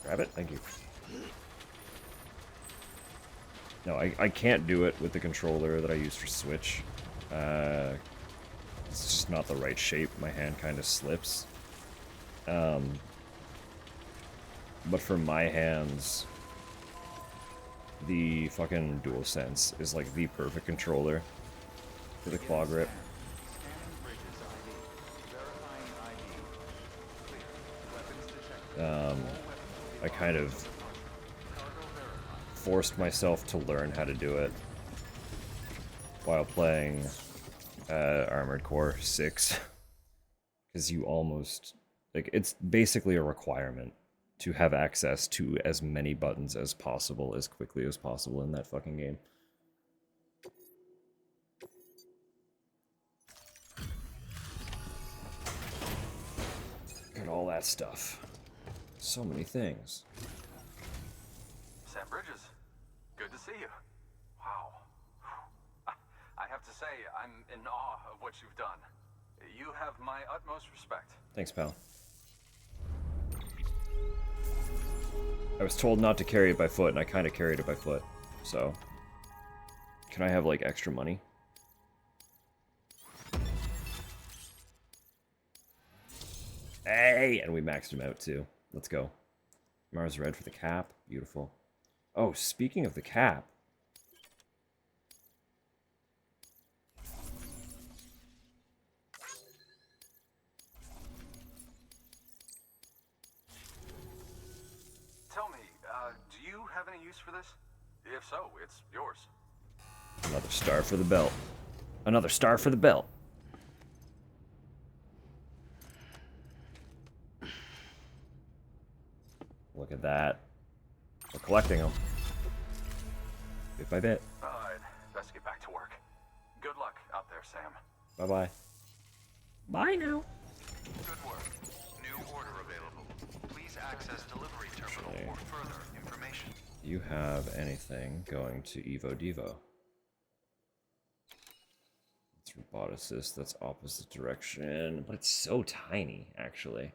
[SPEAKER 1] grab it? Thank you. No, I can't do it with the controller that I use for Switch. It's just not the right shape. My hand kind of slips. But for my hands, the fucking DualSense is like the perfect controller for the claw grip. I kind of forced myself to learn how to do it while playing Armored Core 6, because you almost, like, it's basically a requirement to have access to as many buttons as possible as quickly as possible in that fucking game. Got all that stuff. So many things.
[SPEAKER 11] Sam Bridges, good to see you. Wow. I have to say, I'm in awe of what you've done. You have my utmost respect.
[SPEAKER 1] Thanks, pal. I was told not to carry it by foot, and I kind of carried it by foot, so... Can I have, like, extra money? Hey! And we maxed him out, too. Let's go. Mars red for the cap. Beautiful. Oh, speaking of the cap...
[SPEAKER 11] Tell me, do you have any use for this? If so, it's yours.
[SPEAKER 1] Another star for the belt. Another star for the belt. Look at that. We're collecting them. Bit by bit.
[SPEAKER 11] Alright, best get back to work. Good luck out there, Sam.
[SPEAKER 1] Bye-bye. Bye now.
[SPEAKER 11] Good work. New order available. Please access delivery terminal for further information.
[SPEAKER 1] Do you have anything going to Evo Devo? It's roboticist, that's opposite direction, but it's so tiny, actually.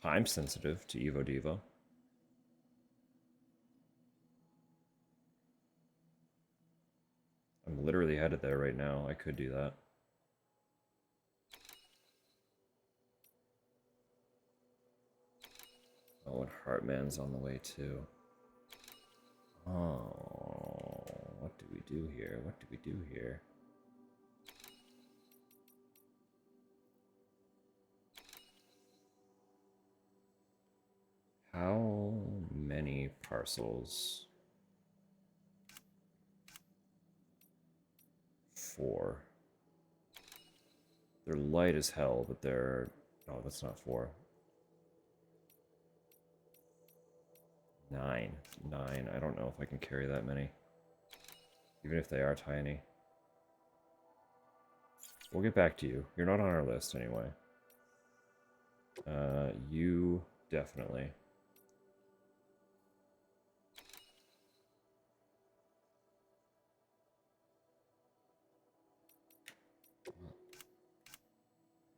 [SPEAKER 1] Time sensitive to Evo Devo. I'm literally headed there right now. I could do that. Oh, and Heartman's on the way too. Oh, what do we do here? What do we do here? How many parcels? 4. They're light as hell, but they're... Oh, that's not 4. 9. 9. I don't know if I can carry that many. Even if they are tiny. We'll get back to you. You're not on our list anyway. You definitely.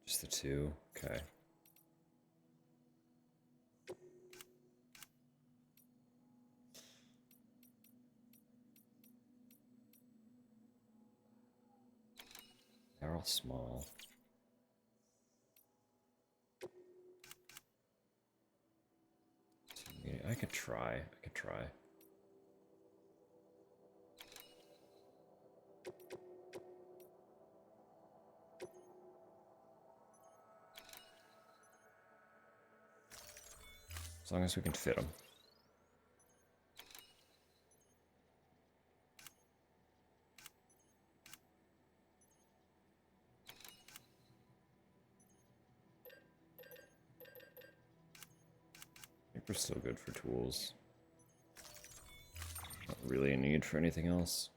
[SPEAKER 1] Just the 2. Okay. all small. I could try. As long as we can fit them. I think we're still good for tools. Not really a need for anything else.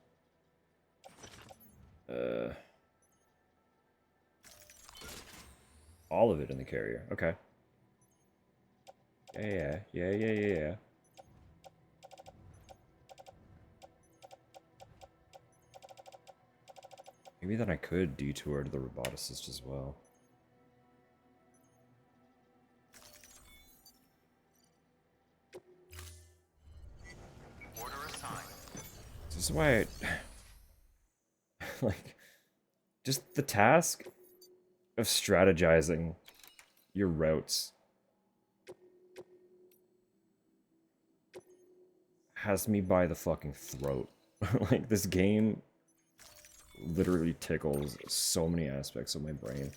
[SPEAKER 1] All of it in the carrier. Okay. Yeah. Maybe then I could detour to the roboticist as well.
[SPEAKER 11] Order assigned.
[SPEAKER 1] This is why I... like, just the task of strategizing your routes has me by the fucking throat. Like, this game literally tickles so many aspects of my brain.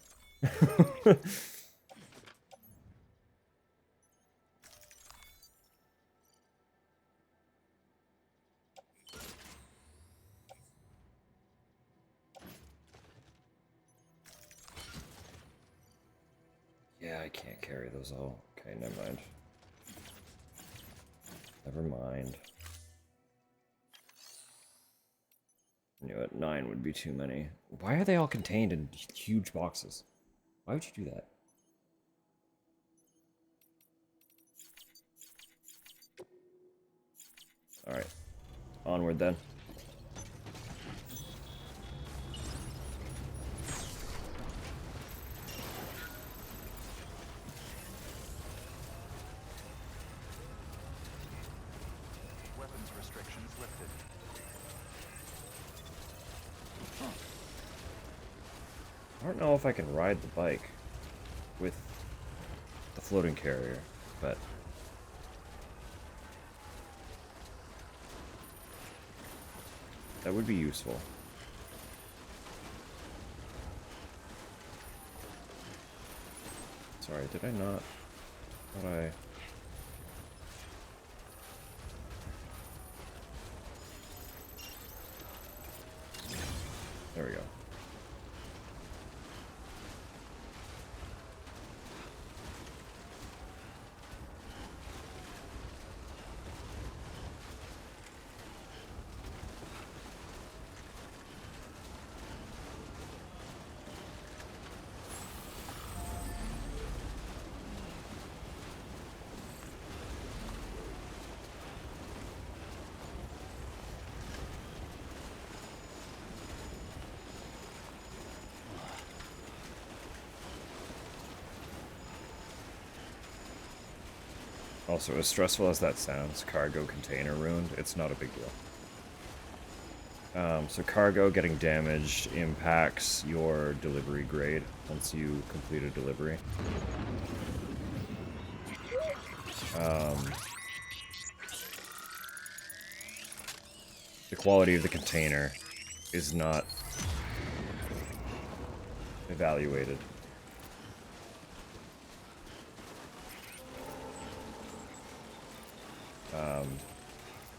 [SPEAKER 1] Yeah, I can't carry those all. Okay, never mind. Never mind. I knew it. 9 would be too many. Why are they all contained in huge boxes? Why would you do that? Alright. Onward then.
[SPEAKER 11] Weapons restrictions lifted.
[SPEAKER 1] I don't know if I can ride the bike with the floating carrier, but that would be useful. Sorry, did I not? Thought I... There we go. Also, as stressful as that sounds, cargo container ruined, it's not a big deal. So cargo getting damaged impacts your delivery grade once you complete a delivery. The quality of the container is not evaluated.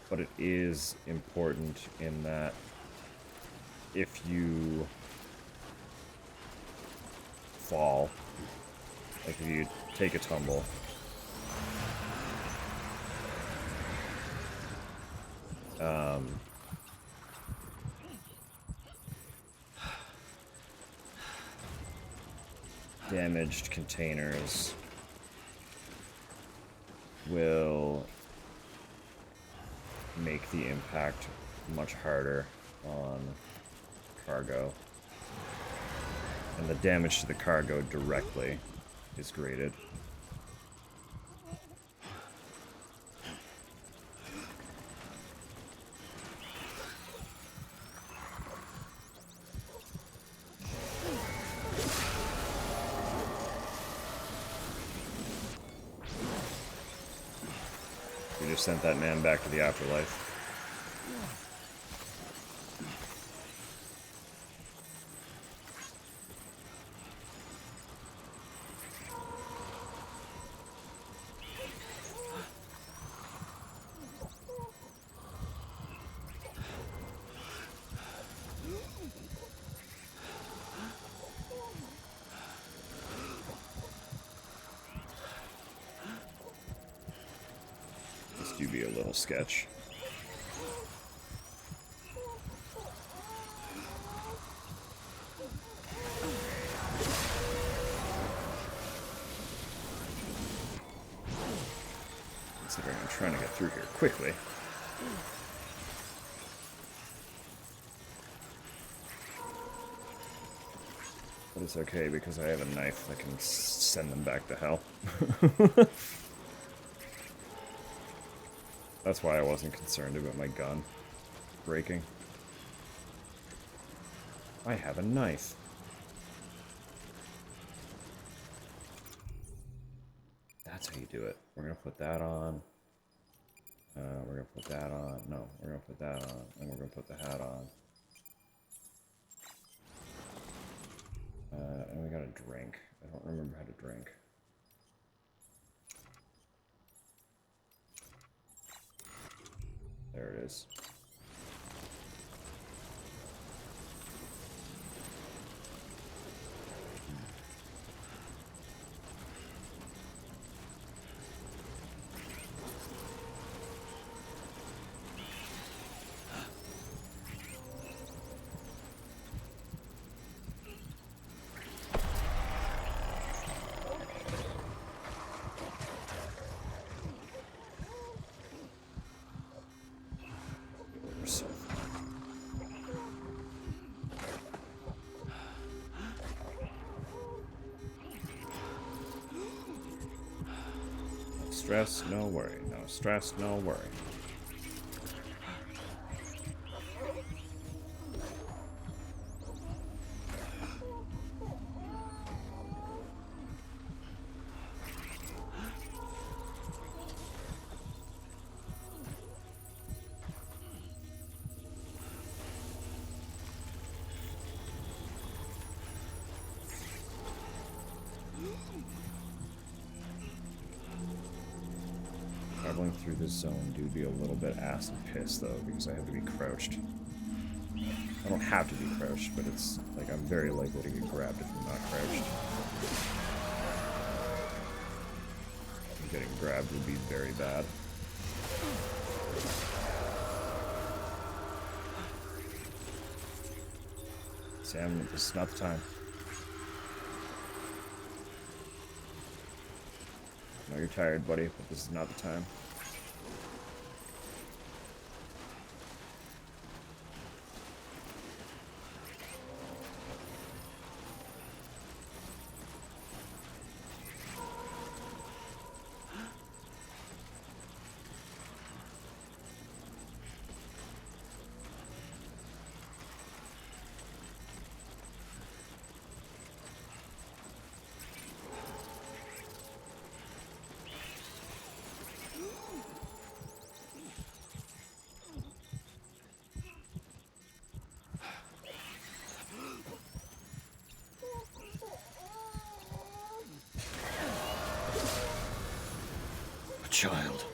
[SPEAKER 1] But it is important in that if you fall, like if you take a tumble, damaged containers will make the impact much harder on cargo. And the damage to the cargo directly is graded. We just sent that man back to the afterlife. This do be a little sketch. Considering I'm trying to get through here quickly. But it's okay because I have a knife that can send them back to hell. That's why I wasn't concerned about my gun breaking. I have a knife. That's how you do it. We're gonna put that on. We're gonna put that on. No, we're gonna put that on. And we're gonna put the hat on. And we got a drink. I don't remember how to drink. There it is. Stress, no worry. No stress, no worry. Traveling through this zone do be a little bit ass and piss though, because I have to be crouched. I don't have to be crouched, but it's like I'm very likely to get grabbed if I'm not crouched. Getting grabbed would be very bad. Sam, this is not the time. I know you're tired, buddy, but this is not the time. Child.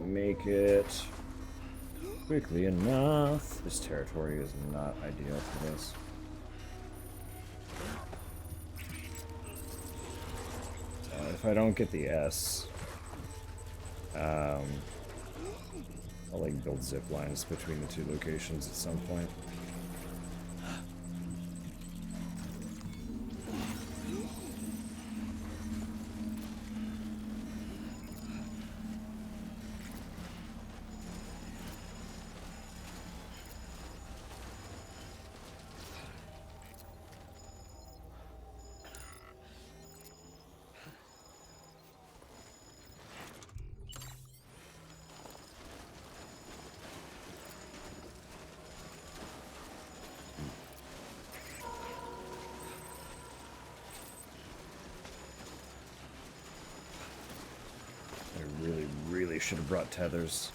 [SPEAKER 1] Make it quickly enough. This territory is not ideal for this. If I don't get the S, I'll like build zip lines between the two locations at some point. Really should have brought tethers.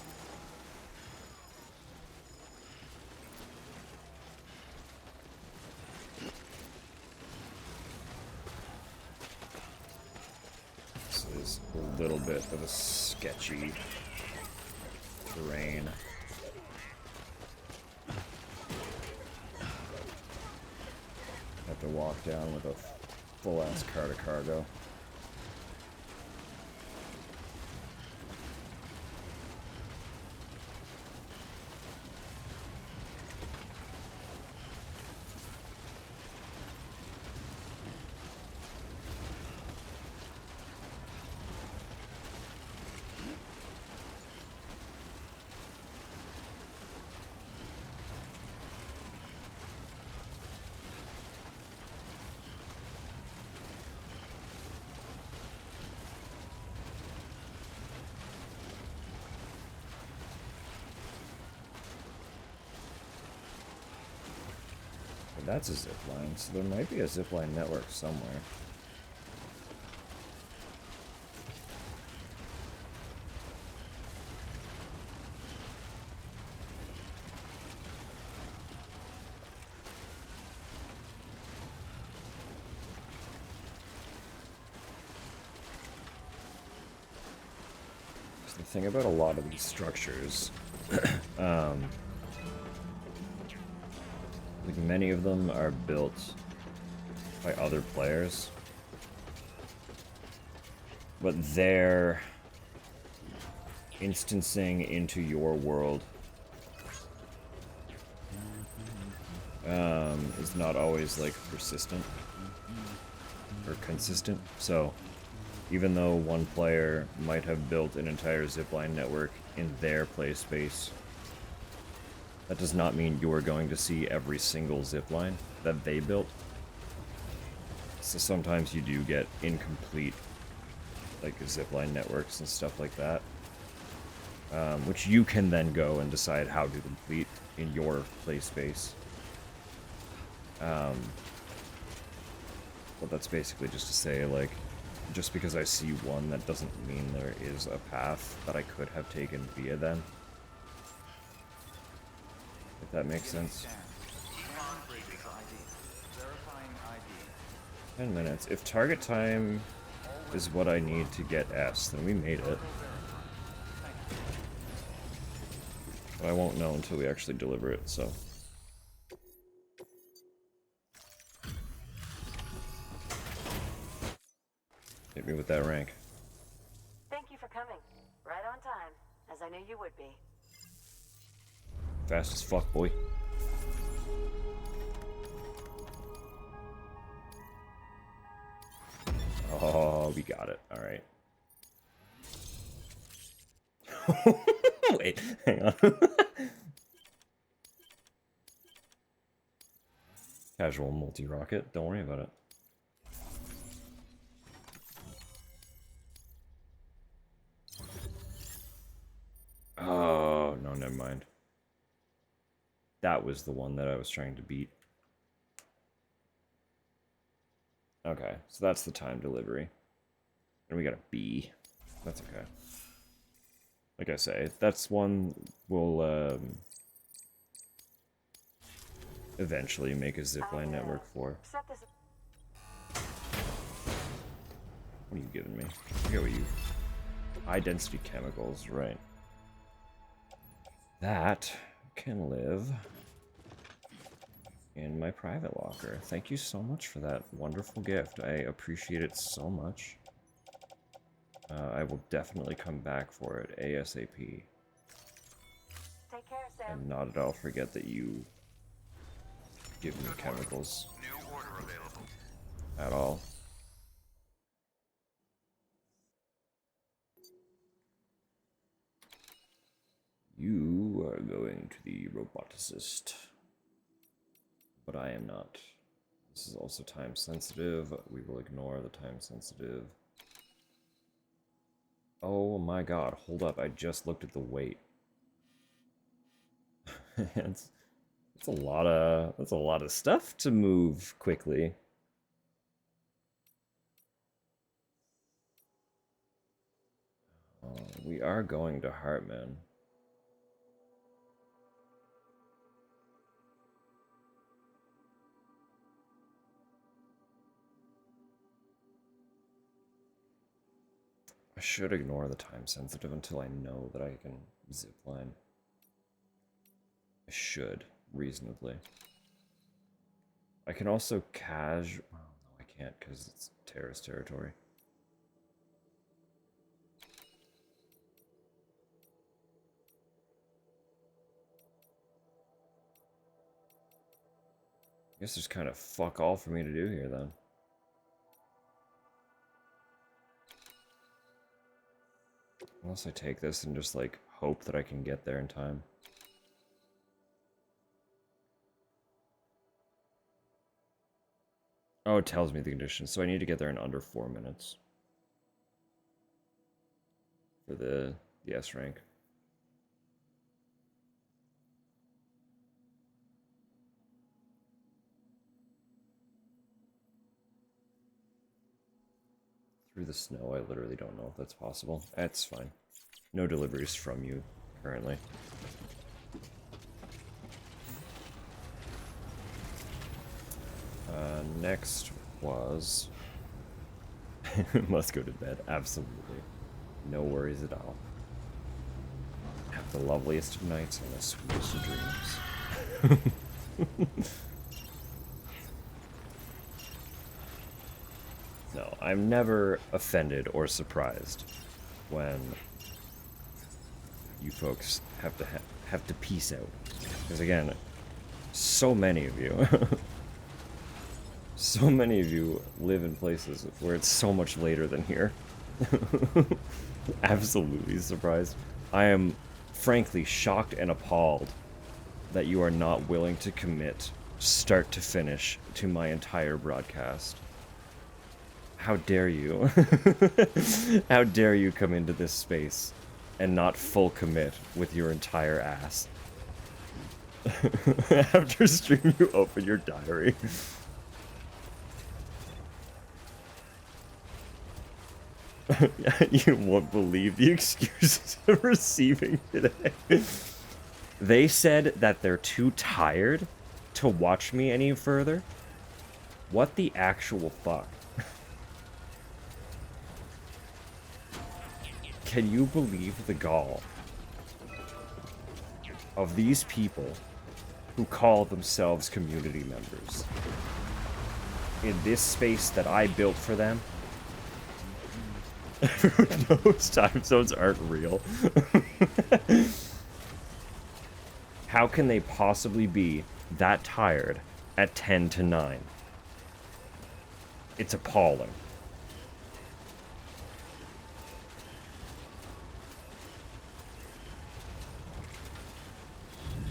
[SPEAKER 1] This is a little bit of a sketchy terrain. Have to walk down with a full-ass cart of cargo. That's a zip line, so there might be a zip line network somewhere. So the thing about a lot of these structures, like many of them are built by other players, but their instancing into your world is not always like persistent or consistent. So even though one player might have built an entire zipline network in their play space, that does not mean you're going to see every single zipline that they built. So sometimes you do get incomplete like zipline networks and stuff like that, which you can then go and decide how to complete in your play space. But that's basically just to say, like, just because I see one, that doesn't mean there is a path that I could have taken via them. If that makes sense. 10 minutes. If target time is what I need to get S, then we made it. But I won't know until we actually deliver it, so. Hit me with that rank.
[SPEAKER 15] Thank you for coming. Right on time, as I knew you would be.
[SPEAKER 1] Fast as fuck, boy. Oh, we got it. Alright. Wait, hang on. Casual multi-rocket. Don't worry about it. Oh, no, never mind. That was the one that I was trying to beat. Okay, so that's the time delivery. And we got a B. That's okay. Like I say, that's one we'll eventually make a zipline network for. What are you giving me? I forget what you... High density chemicals, right. That can live in my private locker. Thank you so much for that wonderful gift. I appreciate it so much. I will definitely come back for it ASAP.
[SPEAKER 15] care, Sam.
[SPEAKER 1] And not at all forget that you give me chemicals.
[SPEAKER 11] New order available.
[SPEAKER 1] At all. You are going to the roboticist. But I am not. This is also time sensitive. We will ignore the time sensitive. Oh my god, hold up, I just looked at the weight. That's a lot of stuff to move quickly. We are going to Hartman. I should ignore the time sensitive until I know that I can zipline. I should, reasonably. I can also oh, no, I can't because it's terrorist territory. I guess there's kind of fuck all for me to do here then. Unless I take this and just like hope that I can get there in time. Oh, it tells me the conditions, so I need to get there in under 4 minutes. For the S rank. Through the snow, I literally don't know if that's possible. That's fine. No deliveries from you, currently. Next was... Must go to bed, absolutely. No worries at all. Have the loveliest of nights and the sweetest of dreams. No, I'm never offended or surprised when you folks have to peace out. Because again, so many of you... So many of you live in places where it's so much later than here. Absolutely surprised. I am frankly shocked and appalled that you are not willing to commit start to finish to my entire broadcast. How dare you? How dare you come into this space and not full commit with your entire ass? After stream you open your diary. You won't believe the excuses I'm receiving today. They said that they're too tired to watch me any further. What the actual fuck? Can you believe the gall of these people who call themselves community members in this space that I built for them? Everyone knows time zones aren't real. How can they possibly be that tired at 10 to 9? It's appalling.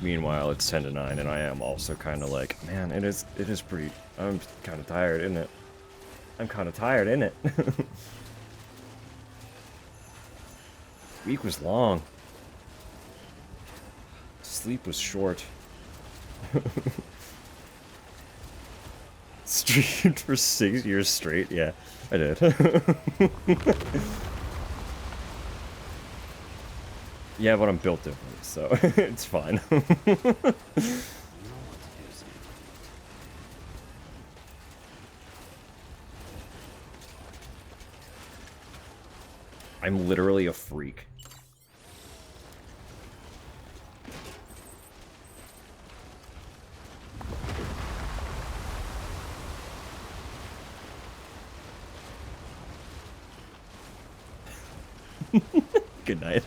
[SPEAKER 1] Meanwhile, it's 10 to 9, and I am also kind of like, man, it is pretty... I'm kind of tired, isn't it? I'm kind of tired, isn't it? Week was long. Sleep was short. Streamed for 6 years straight? Yeah, I did. Yeah, but I'm built different, so it's fine. I'm literally a freak. Good night.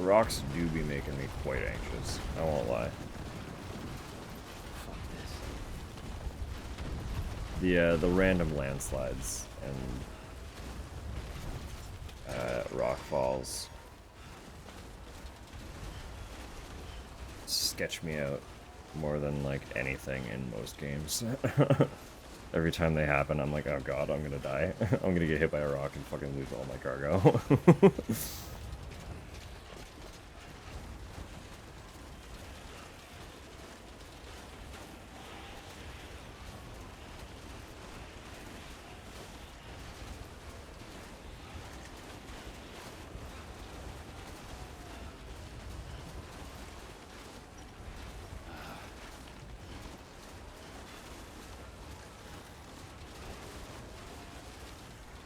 [SPEAKER 1] rocks do be making me quite anxious. I won't lie.
[SPEAKER 13] Fuck this.
[SPEAKER 1] The random landslides and rock falls sketch me out more than like anything in most games. Every time they happen, I'm like, oh god, I'm gonna die. I'm gonna get hit by a rock and fucking lose all my cargo.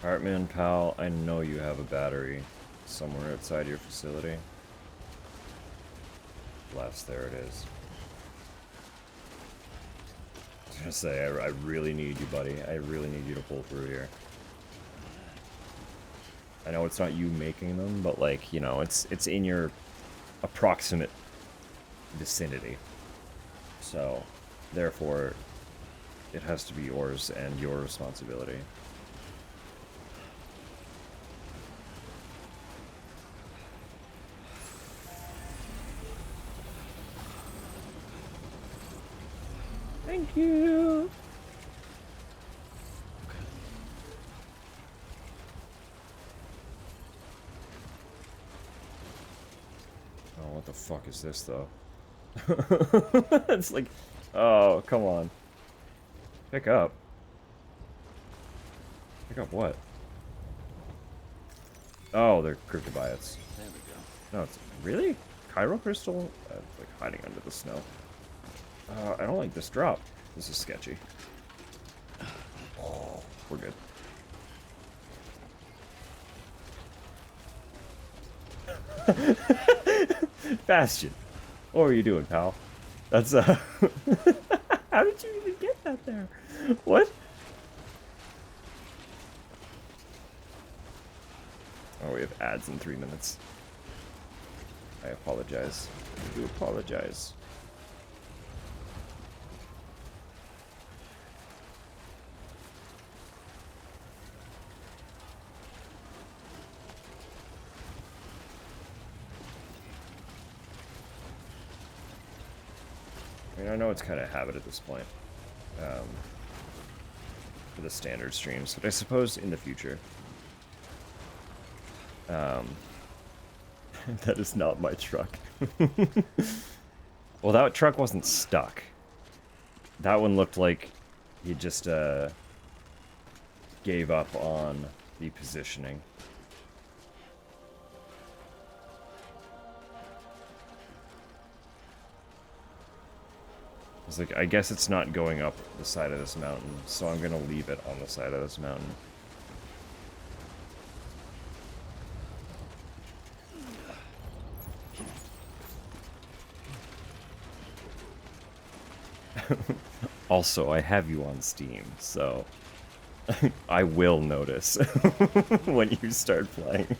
[SPEAKER 1] Hartman, pal, I know you have a battery somewhere outside your facility. Bless, there it is. I was gonna say, I really need you, buddy. I really need you to pull through here. I know it's not you making them, but like, you know, it's in your approximate vicinity. So, therefore, it has to be yours and your responsibility. Thank you. Oh, what the fuck is this, though? It's like, oh, come on. Pick up. Pick up what? Oh, they're cryptobiotes.
[SPEAKER 13] There we go.
[SPEAKER 1] No, it's really? Chiral crystal? It's like hiding under the snow. I don't like this drop. This is sketchy. Oh, we're good. Bastion, what were you doing, pal? That's how did you even get that there? What? Oh, we have ads in 3 minutes. I apologize. I do apologize. I mean, I know it's kind of habit at this point for the standard streams, but I suppose in the future. That is not my truck. Well, that truck wasn't stuck. That one looked like he just gave up on the positioning. It's like, I guess it's not going up the side of this mountain, so I'm gonna leave it on the side of this mountain. Also, I have you on Steam, so I will notice when you start playing.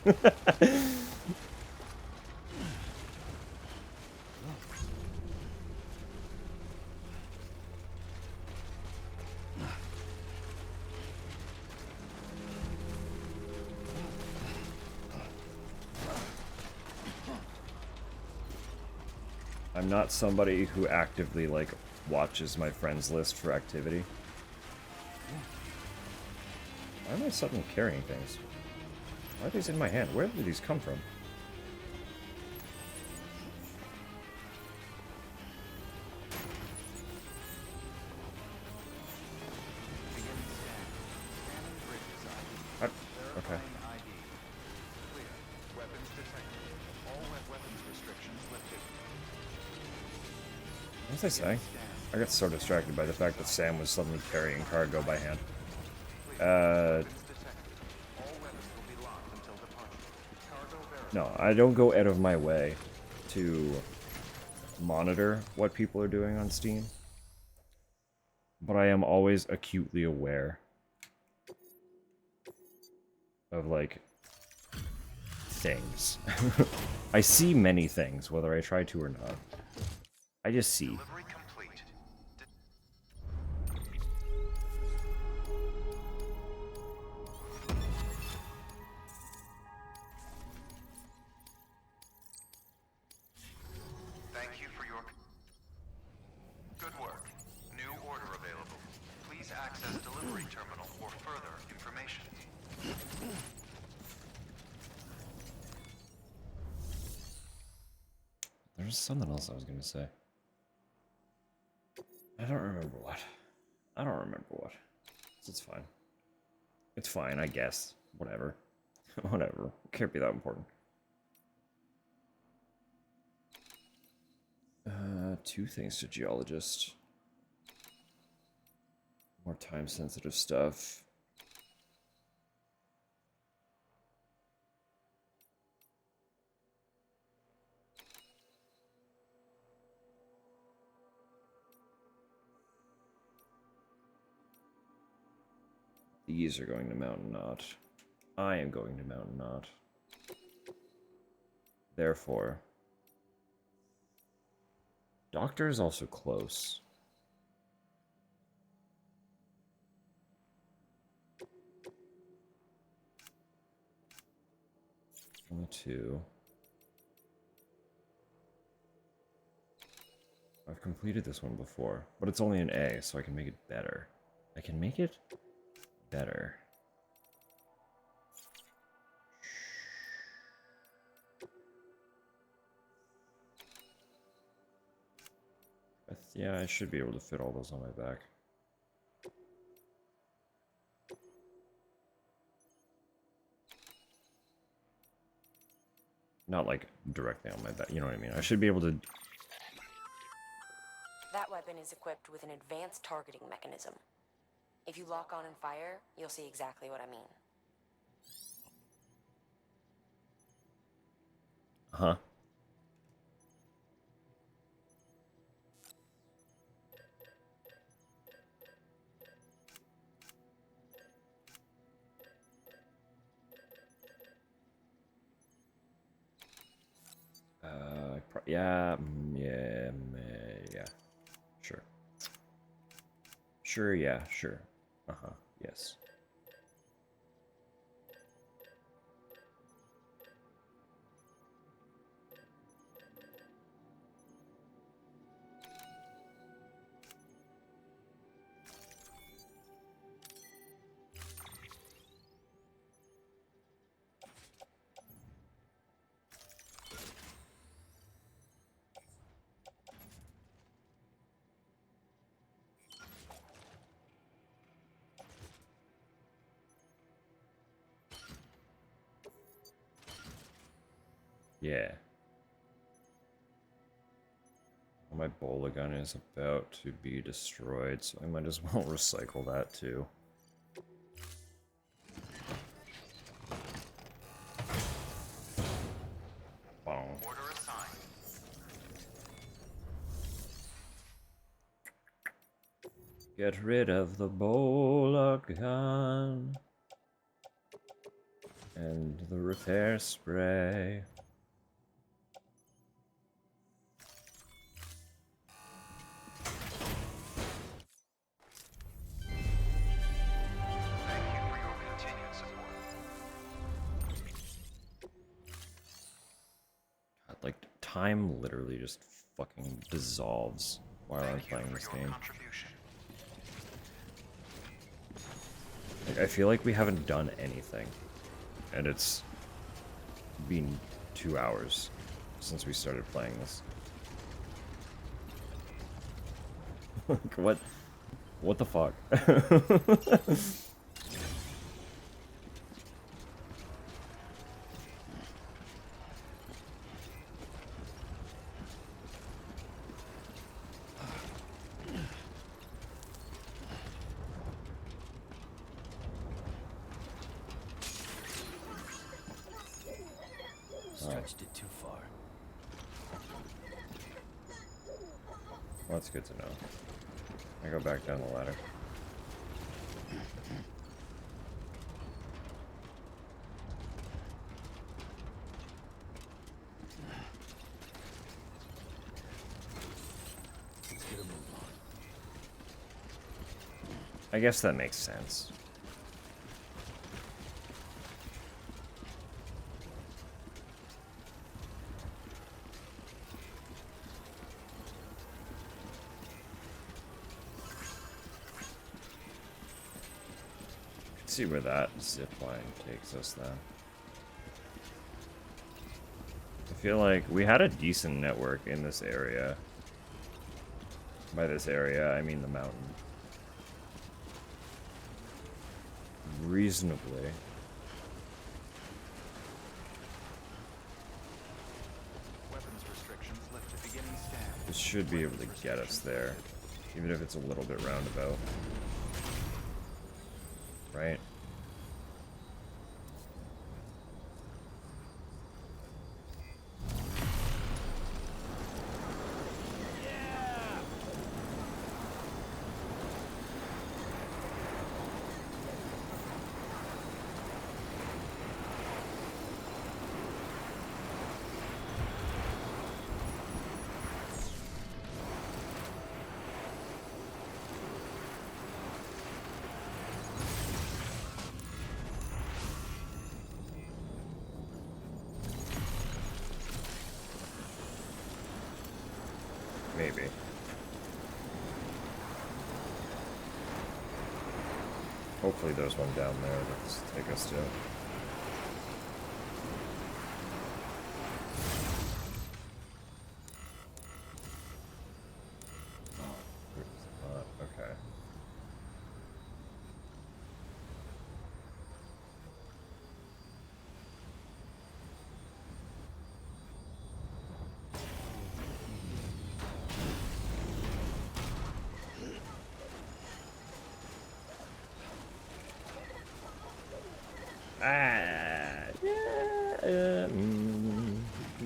[SPEAKER 1] I'm not somebody who actively, like, watches my friends list for activity. Why am I suddenly carrying things? Why are these in my hand? Where did these come from? Okay. What was I saying? I got so distracted by the fact that Sam was suddenly carrying cargo by hand. No, I don't go out of my way to monitor what people are doing on Steam. But I am always acutely aware of, like, things. I see many things, whether I try to or not. I just see.
[SPEAKER 11] Delivery complete. Thank you for your good work. New order available. Please access delivery terminal for further information.
[SPEAKER 1] There's something else I was gonna say. I don't remember what. I don't remember what. It's fine. It's fine, I guess. Whatever. Whatever. Can't be that important. Two things to geologist. More time-sensitive stuff. These are going to Mountain Knot. I am going to Mountain Knot. Therefore, Doctor is also close. Only two. I've completed this one before, but it's only an A, so I can make it better. I can make it better. Yeah, I should be able to fit all those on my back. Not like directly on my back, you know what I mean? I should be able to...
[SPEAKER 16] That weapon is equipped with an advanced targeting mechanism. If you lock on and fire, you'll see exactly what I mean.
[SPEAKER 1] Huh? Yeah, yeah. Sure. Sure, yeah, sure. Uh-huh, yes. Yeah. My bola gun is about to be destroyed, so I might as well recycle that too. Boom.
[SPEAKER 11] Order assigned.
[SPEAKER 1] Get rid of the bola gun and the repair spray. Like, time literally just fucking dissolves while I'm playing this game. Like, I feel like we haven't done anything. And it's been 2 hours since we started playing this. Like, what the fuck?
[SPEAKER 13] Stretched it too far.
[SPEAKER 1] Well, that's good to know. I go back down the ladder. I guess that makes sense. See where that zip line takes us then. I feel like we had a decent network in this area. By this area, I mean the mountain. Reasonably.
[SPEAKER 11] Weapons restrictions lifted. Beginning scan.
[SPEAKER 1] This should be able to get us there, even if it's a little bit roundabout. Right? Maybe. Hopefully there's one down there that's take us to. Okay.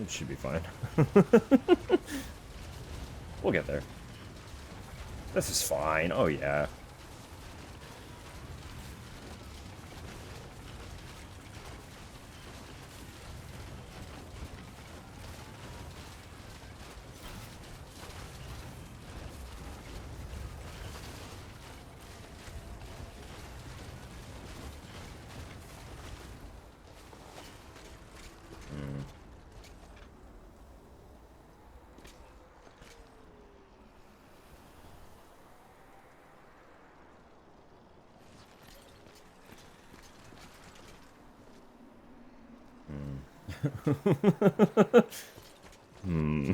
[SPEAKER 1] It should be fine. We'll get there. This is fine. Oh, yeah. Hmm.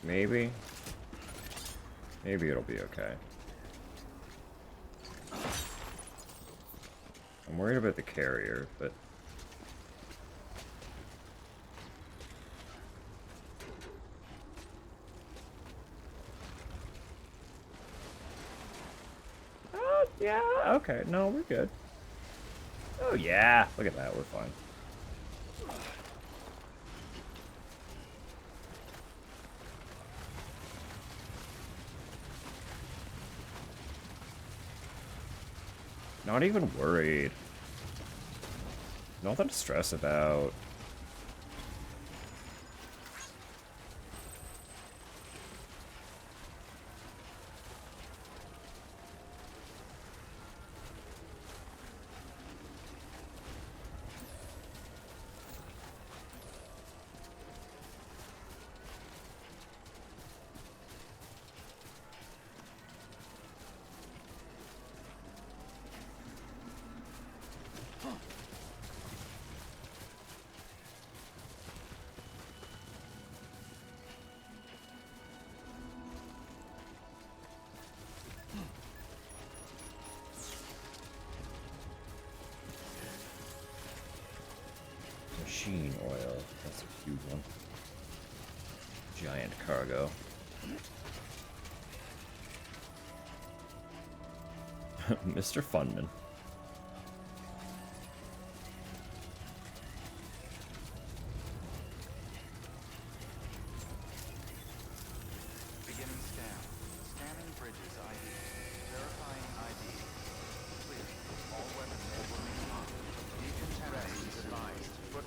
[SPEAKER 1] Maybe. Maybe it'll be okay. I'm worried about the carrier, but... Yeah, okay. No, we're good. Oh, yeah. Look at that. We're fine. Not even worried. Nothing to stress about. Machine oil. That's a huge one. Giant cargo. Mr. Funman.
[SPEAKER 11] Beginning scan. Scanning bridges ID. Verifying ID. Clear. All weapons will remain on. Decontamination advised. Foot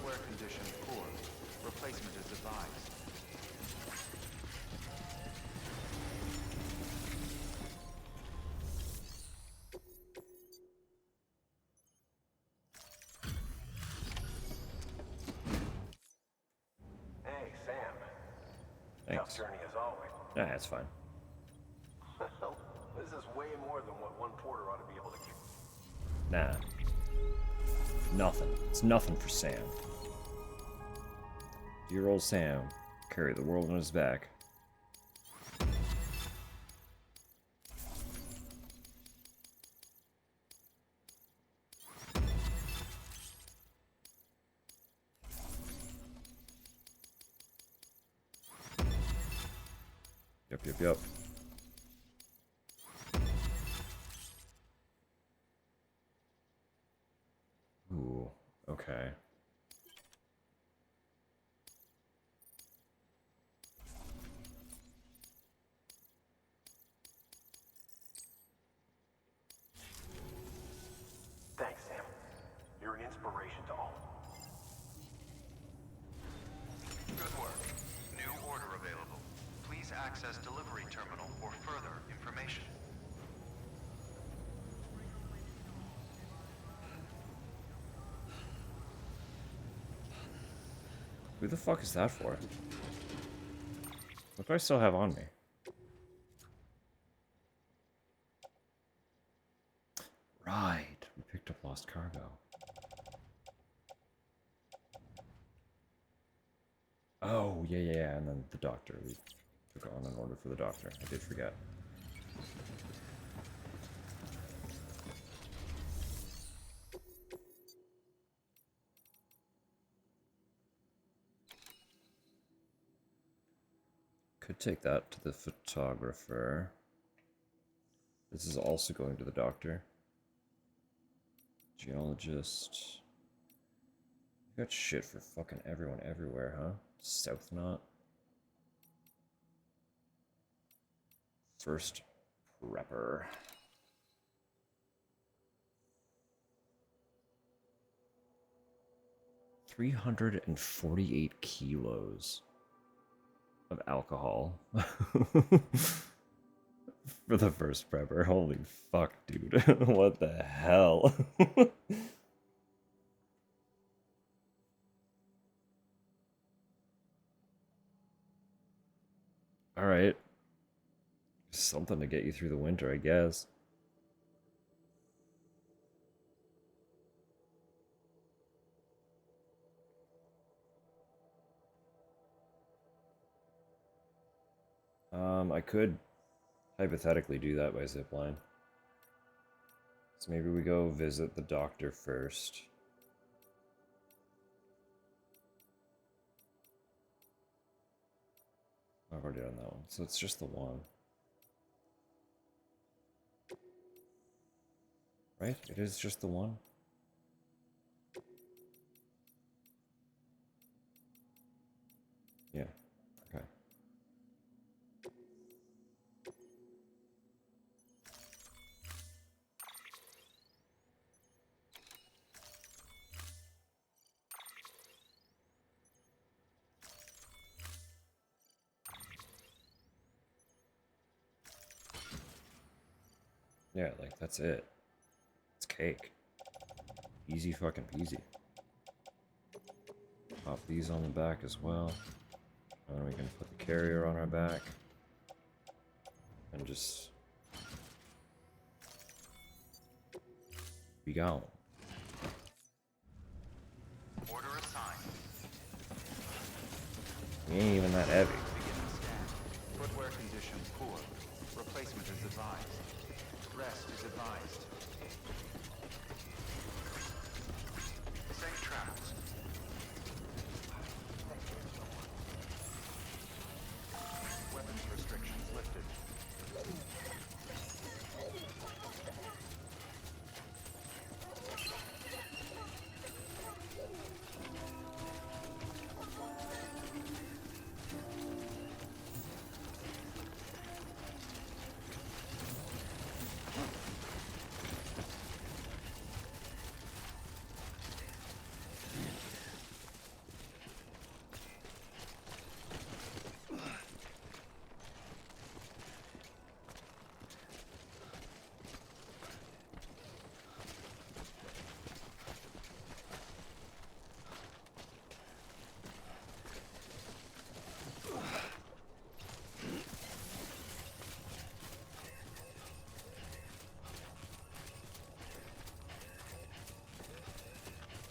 [SPEAKER 1] Thanks.
[SPEAKER 7] Tough journey as always.
[SPEAKER 1] Nah, that's fine.
[SPEAKER 7] Well, this is way more than what one porter ought to be able to keep.
[SPEAKER 1] Nah. Nothing. It's nothing for Sam. Dear old Sam carried the world on his back. Yep. Ooh, okay.
[SPEAKER 7] Thanks, Sam. You're an inspiration to all.
[SPEAKER 11] Good work. New order available. Please access delivery terminal for further information.
[SPEAKER 1] Who the fuck is that for? What do I still have on me? Right, we picked up lost cargo. Oh, yeah, and then the doctor. We took on an order for the doctor. I did forget. Could take that to the photographer. This is also going to the doctor. Geologist. You got shit for fucking everyone everywhere, huh? South Knot. First prepper. $348 kilos of alcohol for the first prepper. Holy fuck, dude. What the hell? Alright. Something to get you through the winter, I guess. I could hypothetically do that by zipline. So maybe we go visit the doctor first. I've already done that one, so it's just the one. Right? It is just the one? Yeah. Okay. Yeah, like, that's it. It's cake. Easy fucking peasy. Pop these on the back as well. And then we can put the carrier on our back. And just... be gone.
[SPEAKER 11] Order assigned.
[SPEAKER 1] We ain't even that heavy.
[SPEAKER 11] Beginning scan. Footwear condition poor. Replacement is advised. Rest is advised. Safe travels. Weapons restrictions lifted.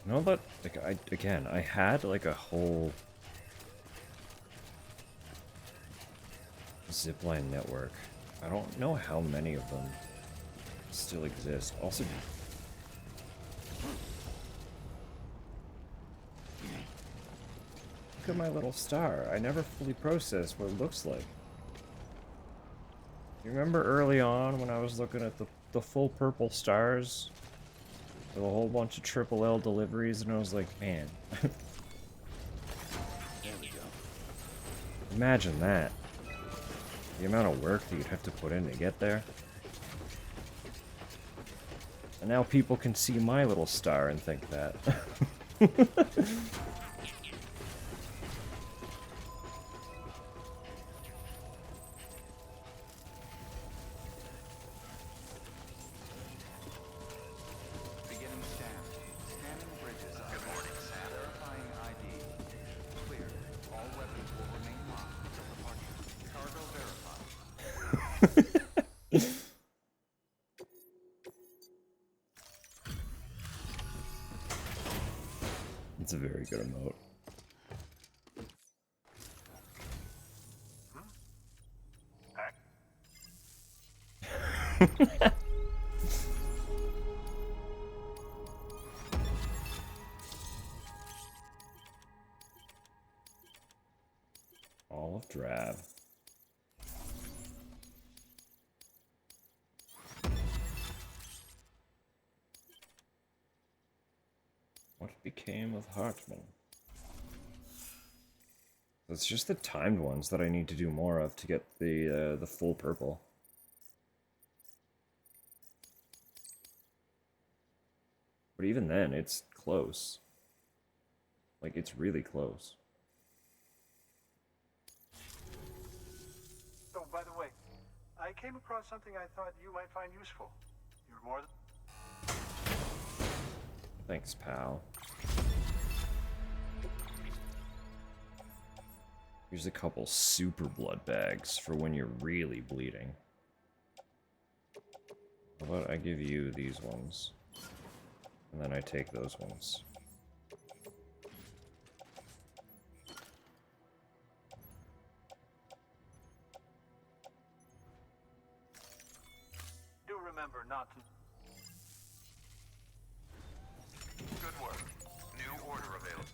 [SPEAKER 1] No, but like I had like a whole zipline network. I don't know how many of them still exist. Also, look at my little star. I never fully processed what it looks like. You remember early on when I was looking at the full purple stars with a whole bunch of triple L deliveries, and I was like, man.
[SPEAKER 13] There we go.
[SPEAKER 1] Imagine that. The amount of work that you'd have to put in to get there. And now people can see my little star and think that.
[SPEAKER 11] Beginning scan. Scanning bridges. Good morning, Sam. Verifying ID. Clear. All weapons will remain locked until departure. Cargo verified.
[SPEAKER 1] It's a very good emote. Olive drab. What became of Hartman? It's just the timed ones that I need to do more of to get the full purple. But even then, it's close. Like, it's really close.
[SPEAKER 17] Oh, by the way, I came across something I thought you might find useful. You're more than...
[SPEAKER 1] Thanks, pal. Here's a couple super blood bags for when you're really bleeding. How about I give you these ones? And then I take those ones.
[SPEAKER 17] Do remember not to...
[SPEAKER 11] Good work. New order available.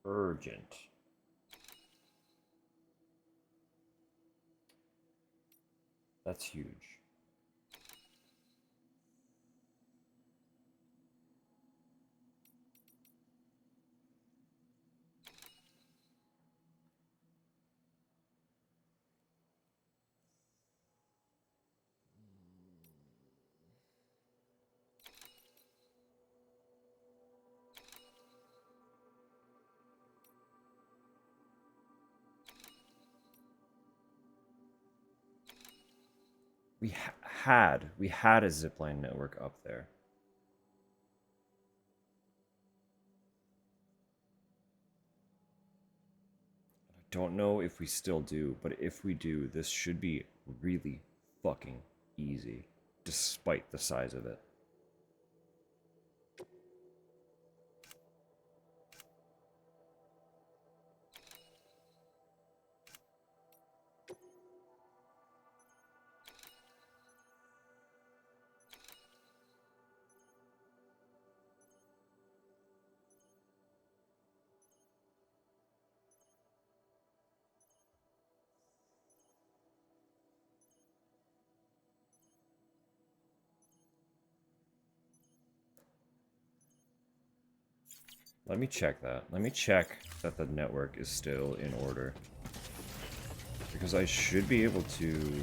[SPEAKER 1] Urgent. That's huge. We had a zipline network up there. I don't know if we still do, but if we do, this should be really fucking easy, despite the size of it. Let me check that. Let me check that the network is still in order. Because I should be able to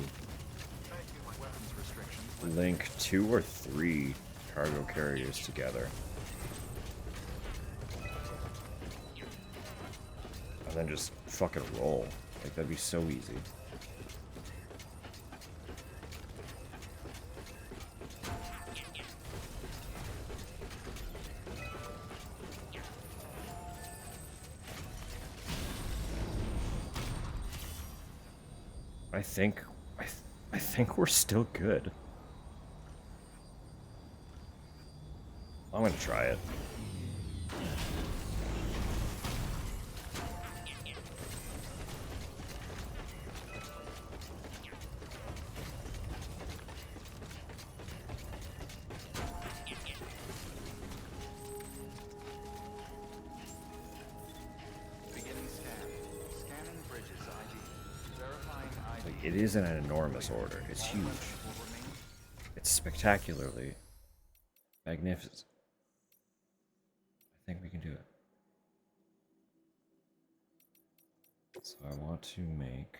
[SPEAKER 1] link 2 or 3 cargo carriers together. And then just fucking roll. Like, that'd be so easy. I I think I think we're still good. I'm gonna try it.
[SPEAKER 11] Beginning scan. Scanning bridges ID. Verifying ID.
[SPEAKER 1] Like, it is in an enormous order. It's huge. It's spectacularly magnificent. I think we can do it. So I want to make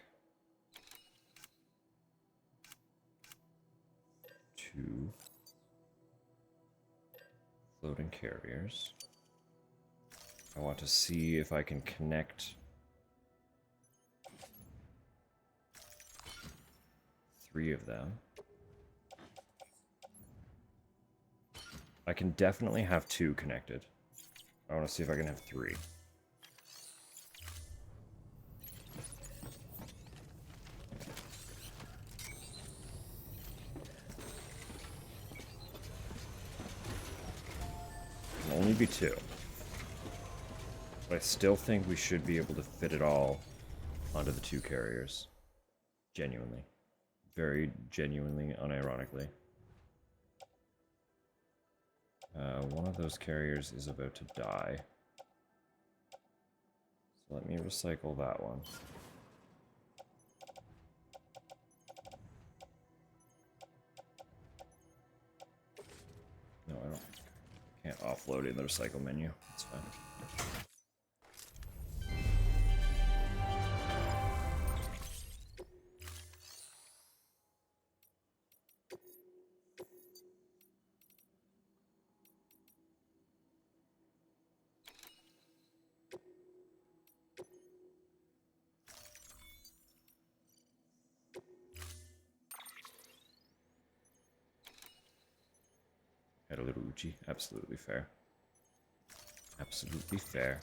[SPEAKER 1] 2 floating carriers. I want to see if I can connect 3 of them. I can definitely have 2 connected. I want to see if I can have 3. Can only be 2. But I still think we should be able to fit it all onto the 2 carriers. Genuinely. Very genuinely, unironically. One of those carriers is about to die. So let me recycle that one. No, I can't offload in the recycle menu. It's fine. Had a little Uchi. Absolutely fair. Absolutely fair.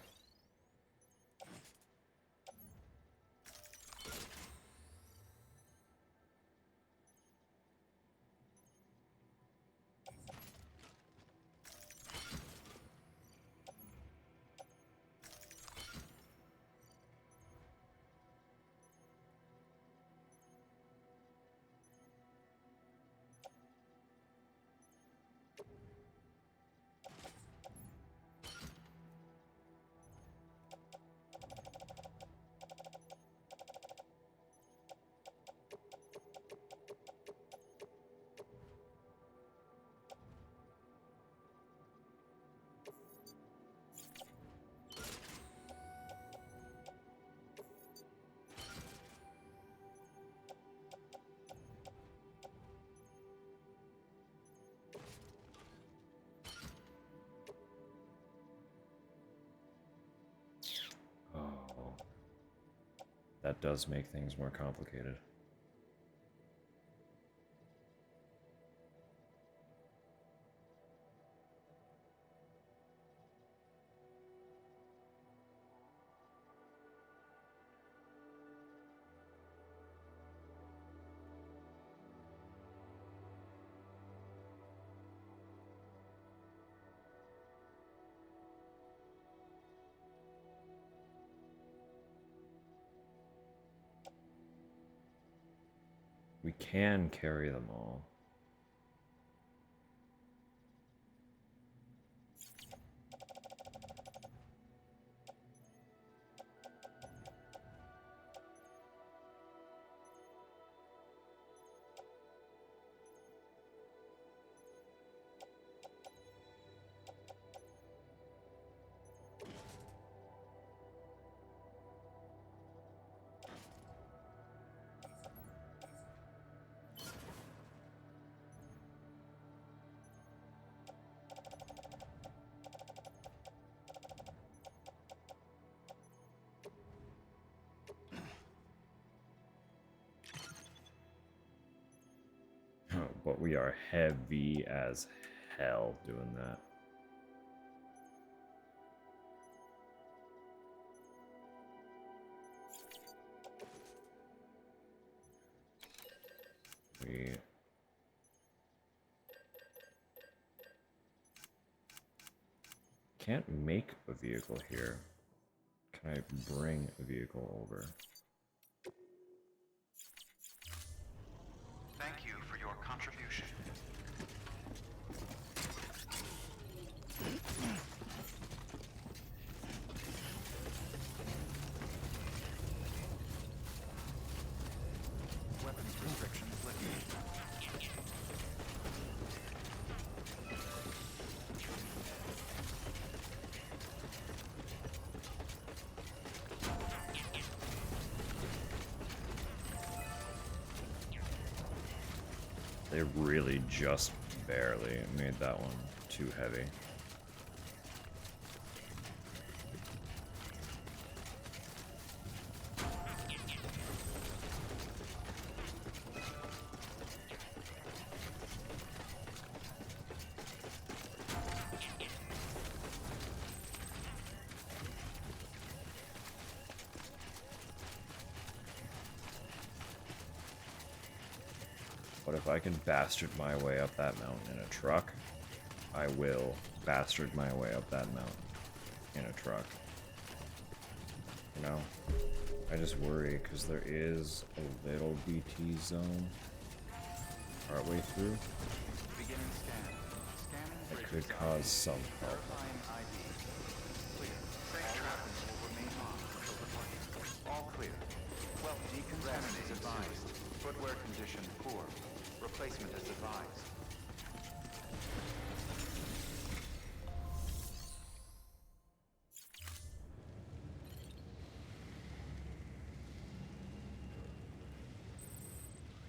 [SPEAKER 1] Oh, that does make things more complicated. We can carry them all. But we are heavy as hell doing that. we... Can't make a vehicle here. Can I bring a vehicle over?
[SPEAKER 11] Thank you for your contribution. Weapons restrictions lifted.
[SPEAKER 1] They really just barely made that one too heavy. But if I can bastard my way up that mountain in a truck, I will bastard my way up that mountain in a truck. You know? I just worry because there is a little BT zone partway through.
[SPEAKER 11] Beginning scan. Scanning
[SPEAKER 1] That could cause some problem.
[SPEAKER 11] Clear. Safe travels will remain locked until departure. All clear. Well, decontaminate advised. Footwear condition poor. Replacement is advised.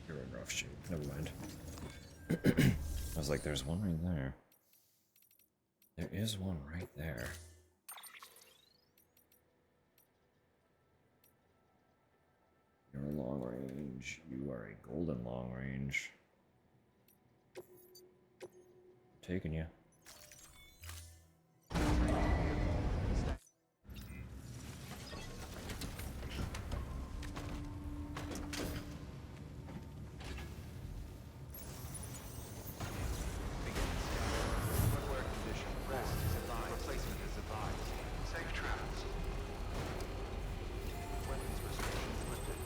[SPEAKER 1] You're in rough shape. Never mind. I was like, there's one right there. There is one right there. You're long range. You are a golden long range. Taking you.
[SPEAKER 11] Footwear condition. Rest is advised. Replacement is advised. Safe travels. Weapons restrictions lifted.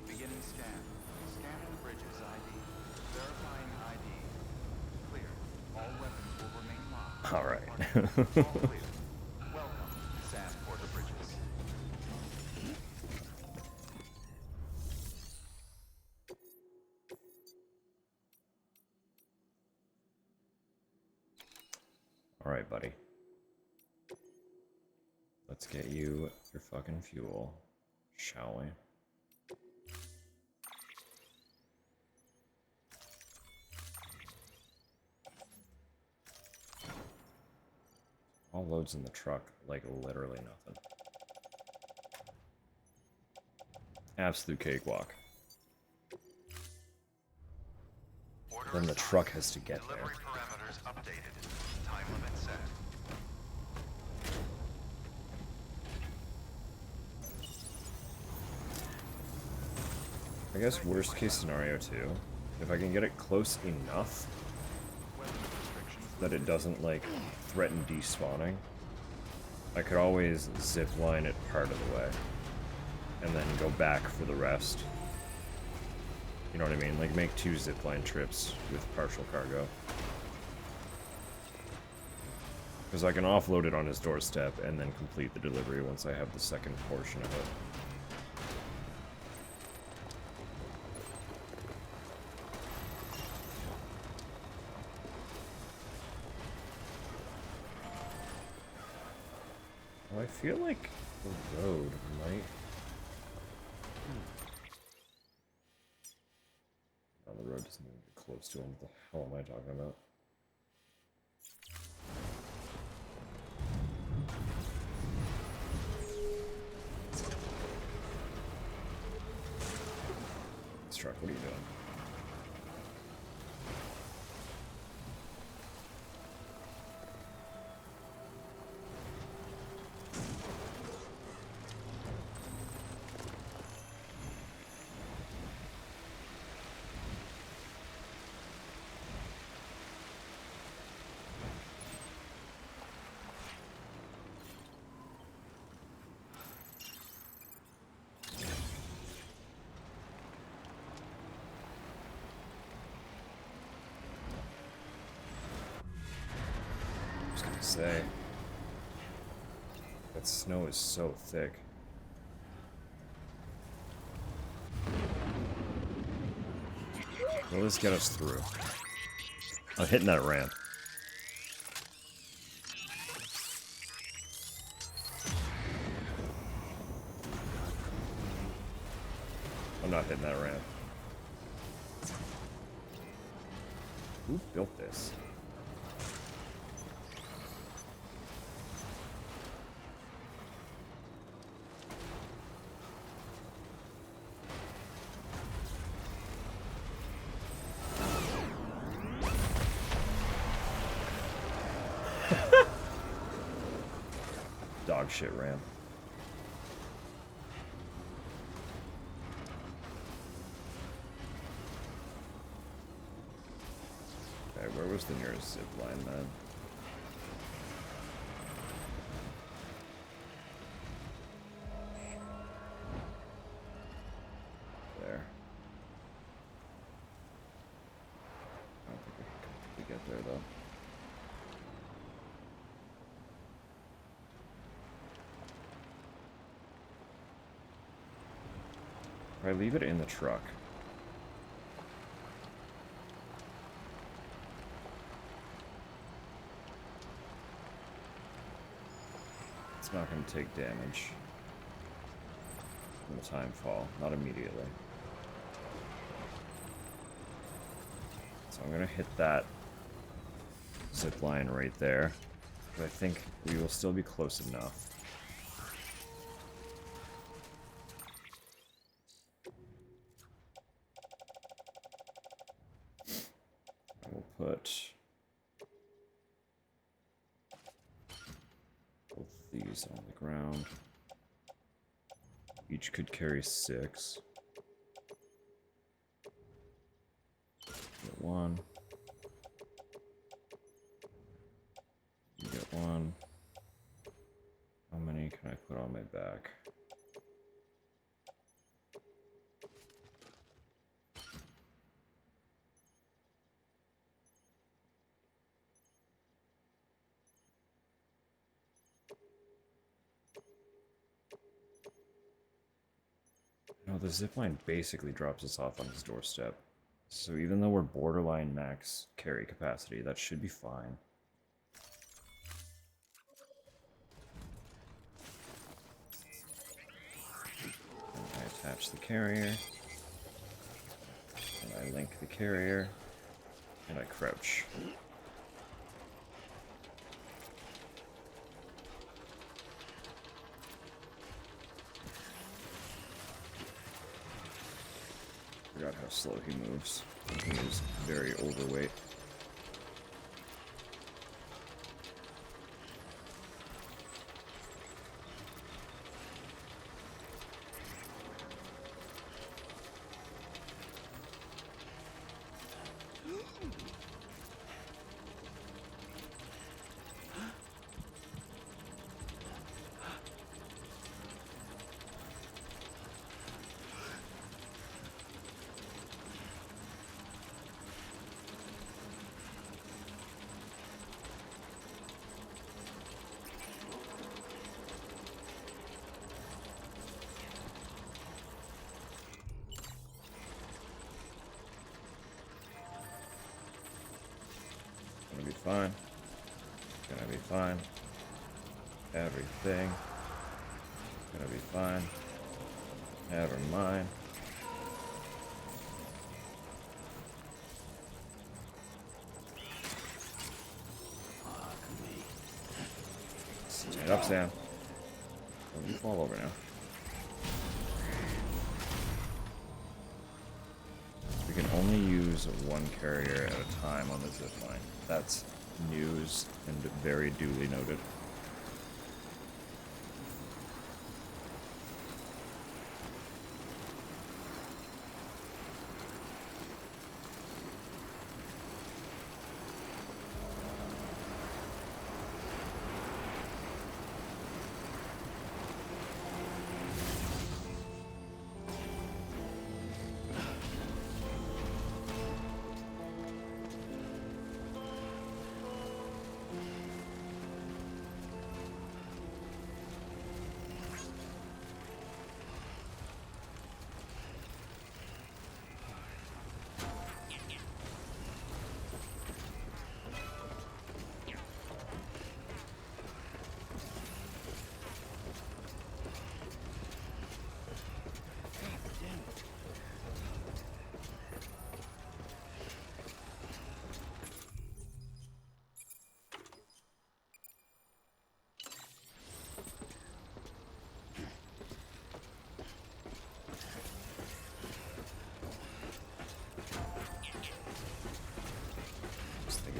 [SPEAKER 11] Beginning scan. Scanning bridges ID. Verifying ID. Clear. All weapons will remain locked.
[SPEAKER 1] All right.
[SPEAKER 11] All clear. Welcome, Sam Porter Bridges.
[SPEAKER 1] All right, buddy. Let's get you your fucking fuel, shall we? All loads in the truck, like literally nothing. Absolute cakewalk. Then the truck has to get there.
[SPEAKER 11] Delivery parameters updated. Time limit set.
[SPEAKER 1] I guess worst case scenario too, if I can get it close enough that it doesn't like threaten despawning, I could always zip line it part of the way and then go back for the rest. You know what I mean? Like make 2 zipline trips with partial cargo. Because I can offload it on his doorstep and then complete the delivery once I have the second portion of it. I feel like the road might... the road doesn't even get close to him. What the hell am I talking about? This truck, what are you doing? Say that snow is so thick. Will this get us through? I'm hitting that ramp. I'm not hitting that ramp. Who built this? Dog shit ramp. Okay, where was the nearest zip line then? There. I don't think we can completely get there though. If I leave it in the truck. It's not going to take damage from the time fall, not immediately. So I'm going to hit that zip line right there, but I think we will still be close enough. Put both these on the ground. Each could carry 6. Get 1. You get 1. How many can I put on my back? No, the zipline basically drops us off on his doorstep. So even though we're borderline max carry capacity, that should be fine. And I attach the carrier. And I link the carrier. And I crouch. Forgot how slow he moves. He is very overweight. Gonna be fine. Gonna be fine. Everything. Gonna be fine. Never mind. Get up, Sam. Don't you fall over now. We can only use one carrier at a time on the zipline. That's news and very duly noted.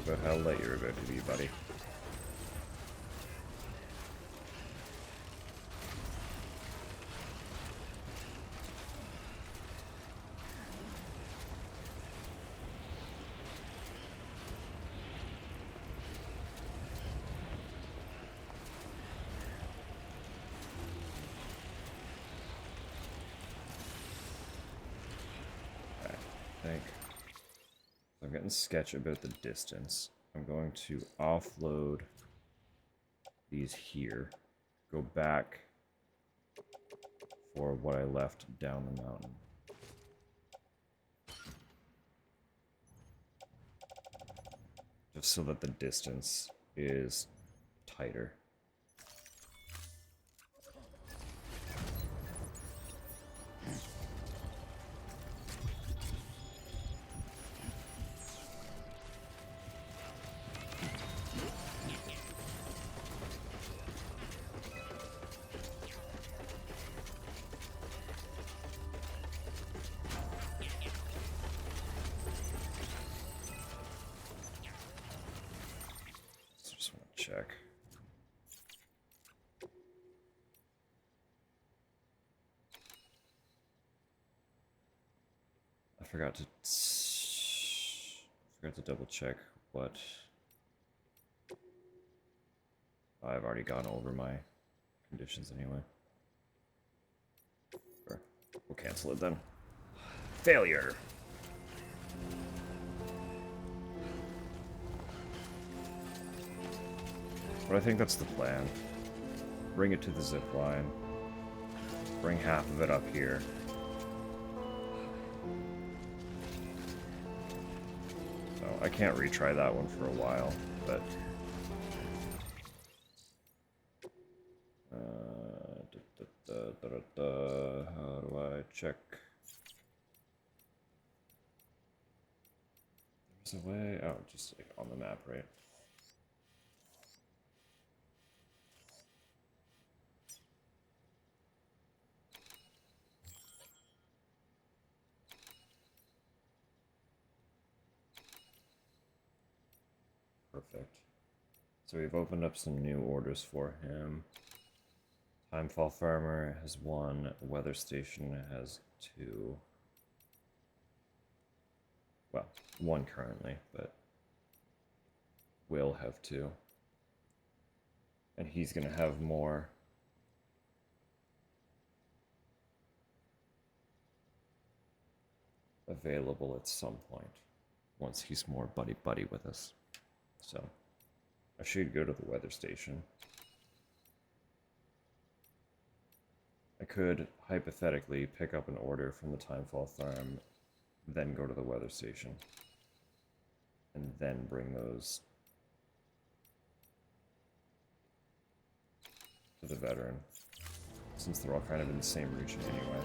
[SPEAKER 1] About how late you're about to be, buddy. Okay, I think I'm getting sketch about the distance. I'm going to offload these here, go back for what I left down the mountain. Just so that the distance is tighter. Check. I forgot to double check what I've already gone over my conditions anyway. Sure. We'll cancel it then. Failure. But I think that's the plan. Bring it to the zip line. Bring half of it up here. So I can't retry that one for a while, but how do I check? There's a way. Oh, just like on the map, right? Perfect. So we've opened up some new orders for him. Timefall Farmer has 1. Weather Station has 2. Well, 1 currently, but will have 2. And he's going to have more. Available at some point, once he's more buddy-buddy with us. So, I should go to the weather station. I could, hypothetically, pick up an order from the Timefall Farm, then go to the weather station, and then bring those to the veteran, since they're all kind of in the same region anyway.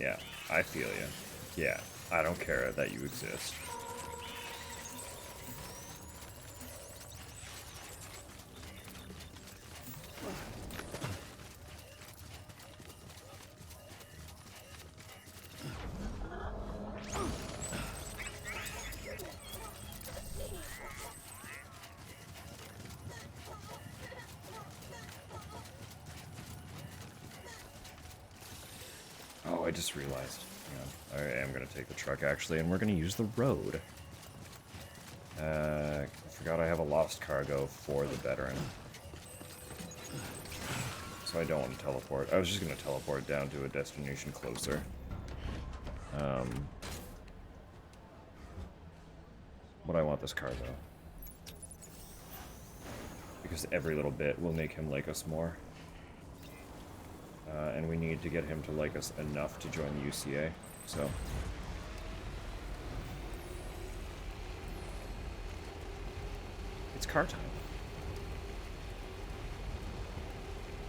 [SPEAKER 1] Yeah, I feel you. Yeah, I don't care that you exist. Oh, I just realized. Hang on. I am going to take the truck, actually, and we're going to use the road. I forgot I have a lost cargo for the veteran. So I don't want to teleport. I was just going to teleport down to a destination closer. But I want this cargo. Because every little bit will make him like us more. And we need to get him to like us enough to join the UCA, so... It's car time.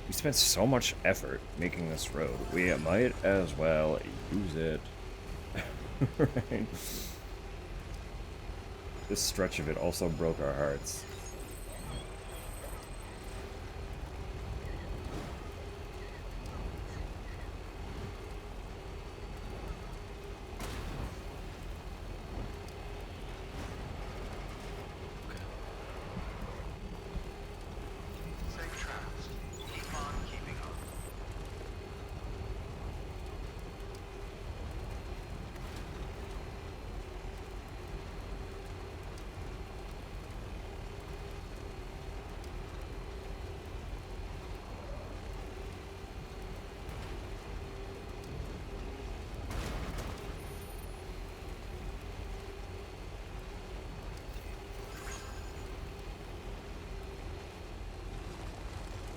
[SPEAKER 1] We spent so much effort making this road. We might as well use it. Right? This stretch of it also broke our hearts.
[SPEAKER 11] Safe travels. Keep on keeping on.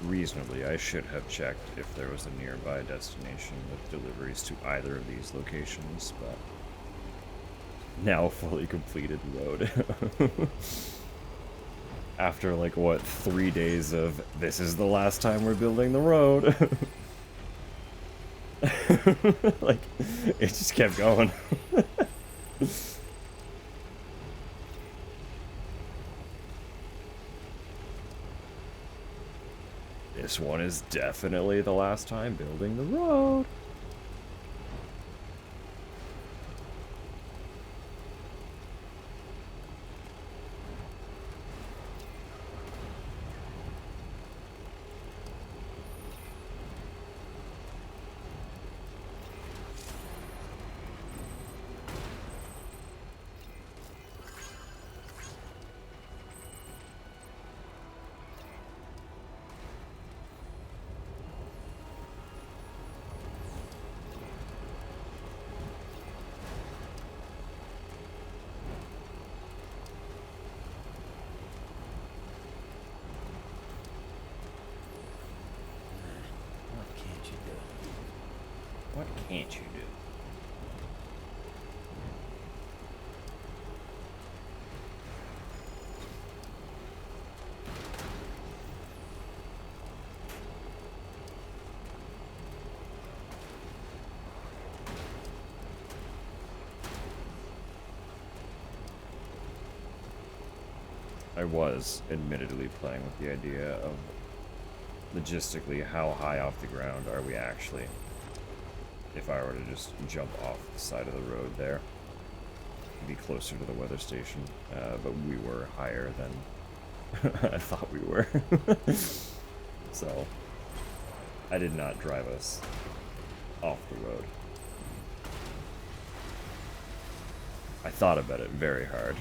[SPEAKER 1] Reasonably, I should have checked if there was a nearby destination with deliveries to either of these locations, but now fully completed road. After, like, what, 3 days of, this is the last time we're building the road. Like, it just kept going. This one is definitely the last time building the road. What can't you do? I was admittedly playing with the idea of logistically how high off the ground are we actually if I were to just jump off the side of the road there. Be closer to the weather station, but we were higher than I thought we were. So I did not drive us off the road. I thought about it very hard.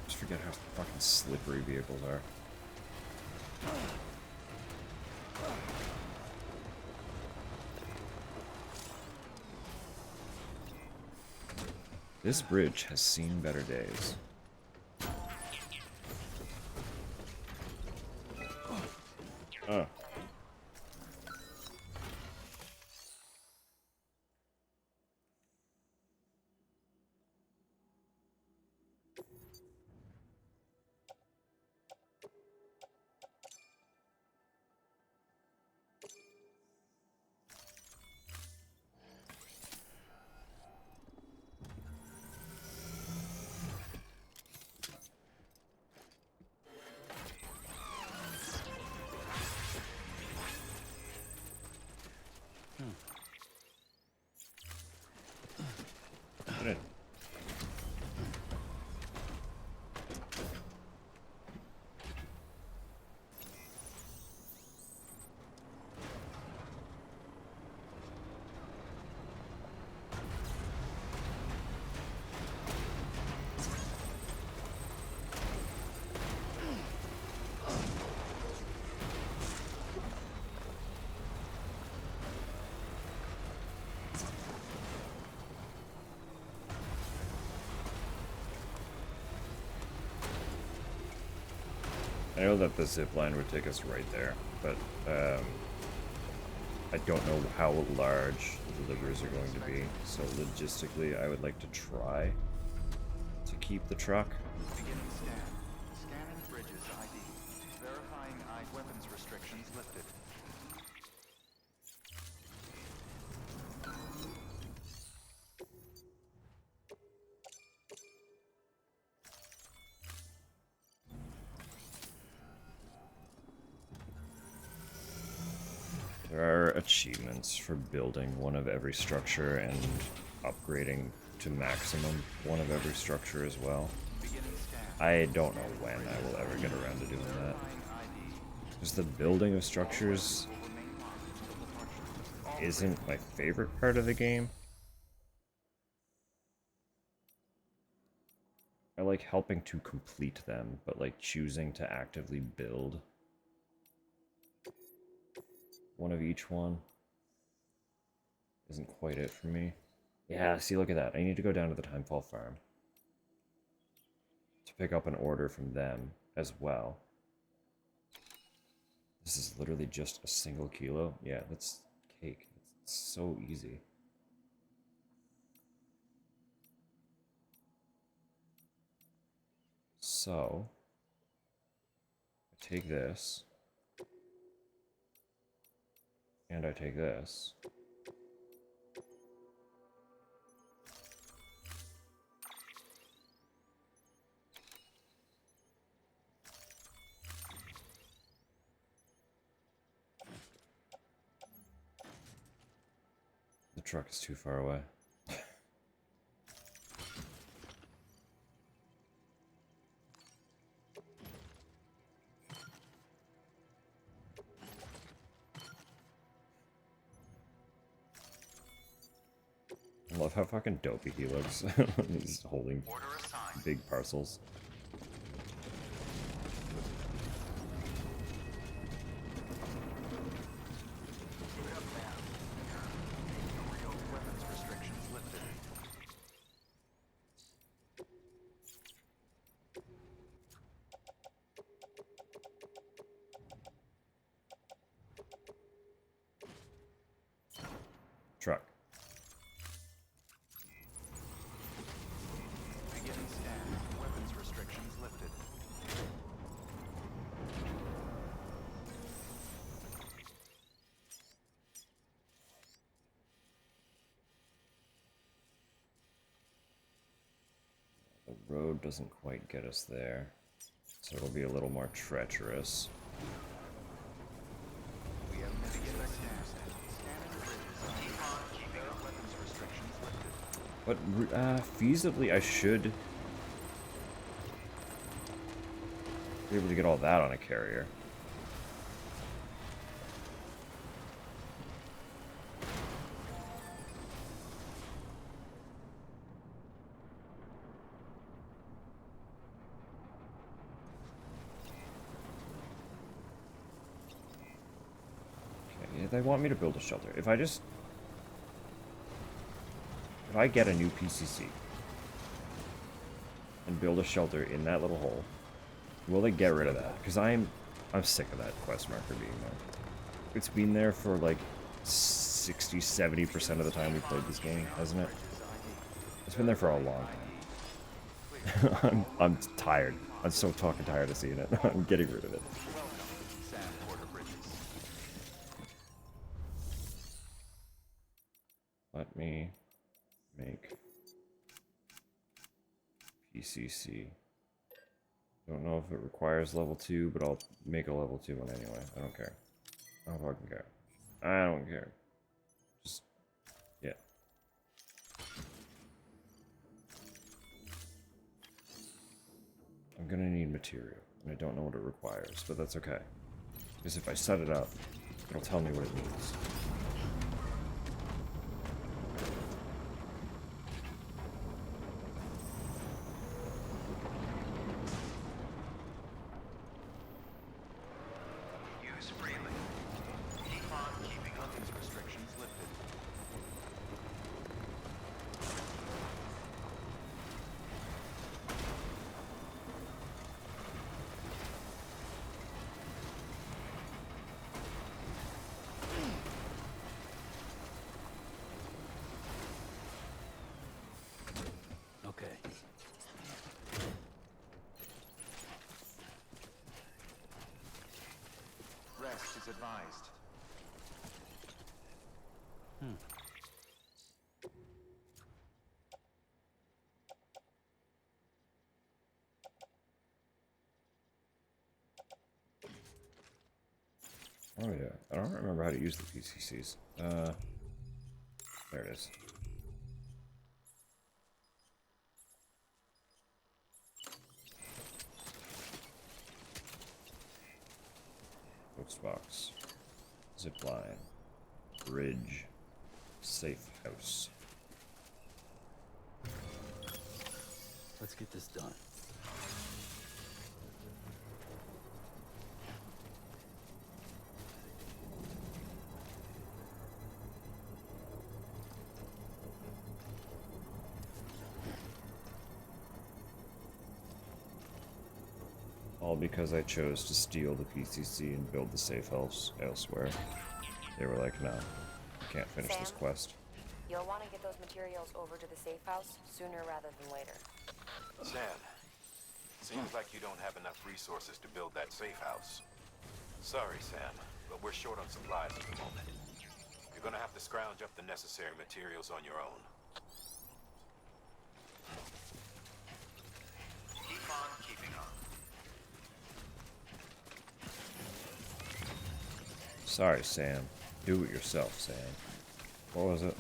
[SPEAKER 1] Just forget how fucking slippery vehicles are. This bridge has seen better days. Oh. I know that the zip line would take us right there, but I don't know how large the deliveries are going to be. So logistically, I would like to try to keep the truck.
[SPEAKER 11] Beginning scan. Scanning bridges ID. Verifying weapons restrictions lifted.
[SPEAKER 1] There are achievements for building one of every structure and upgrading to maximum one of every structure as well. I don't know when I will ever get around to doing that. Because the building of structures isn't my favorite part of the game. I like helping to complete them, but like choosing to actively build one of each one isn't quite it for me. Yeah, see, look at that. I need to go down to the Timefall farm to pick up an order from them as well. This is literally just a single kilo. Yeah, that's cake. It's so easy. So, I take this, and I take this. The truck is too far away. I love how fucking dopey he looks. He's holding big parcels.
[SPEAKER 11] Weapons restrictions lifted.
[SPEAKER 1] Truck.
[SPEAKER 11] Beginning scan. Weapons restrictions lifted.
[SPEAKER 1] The road doesn't quite get us there, so it'll be a little more treacherous.
[SPEAKER 11] We have mitigated scans. Scanning bridges. Keeping up weapons restrictions lifted.
[SPEAKER 1] But feasibly, I should be able to get all that on a carrier. Okay, they want me to build a shelter. If I get a new PCC and build a shelter in that little hole, will they get rid of that? Because I'm sick of that quest marker being there. It's been there for like 60-70% of the time we played this game, hasn't it? It's been there for a long time. I'm tired. I'm so fucking tired of seeing it. I'm getting rid of it. Let me make PCC. Don't know if it requires level 2, but I'll make a level 2 one anyway. I don't care. I don't fucking care. I don't care. Just, yeah. I'm gonna need material, and I don't know what it requires, but that's okay. Because if I set it up, it'll tell me what it needs.
[SPEAKER 11] Use freely. Keep on keeping weapons restrictions lifted. is advised.
[SPEAKER 1] Oh yeah, I don't remember how to use the PCCs. There it is. Post box, zip line, bridge, safe house.
[SPEAKER 13] Let's get this done.
[SPEAKER 1] All because I chose to steal the PCC and build the safe house elsewhere. They were like, no, you can't finish this quest.
[SPEAKER 16] You'll want to get those materials over to the safe house sooner rather than later.
[SPEAKER 18] Sam, seems like you don't have enough resources to build that safe house. Sorry, Sam, but we're short on supplies at the moment. You're gonna have to scrounge up the necessary materials on your own.
[SPEAKER 11] Keep on keeping on.
[SPEAKER 1] Sorry, Sam. Do it yourself, Sam. What was it?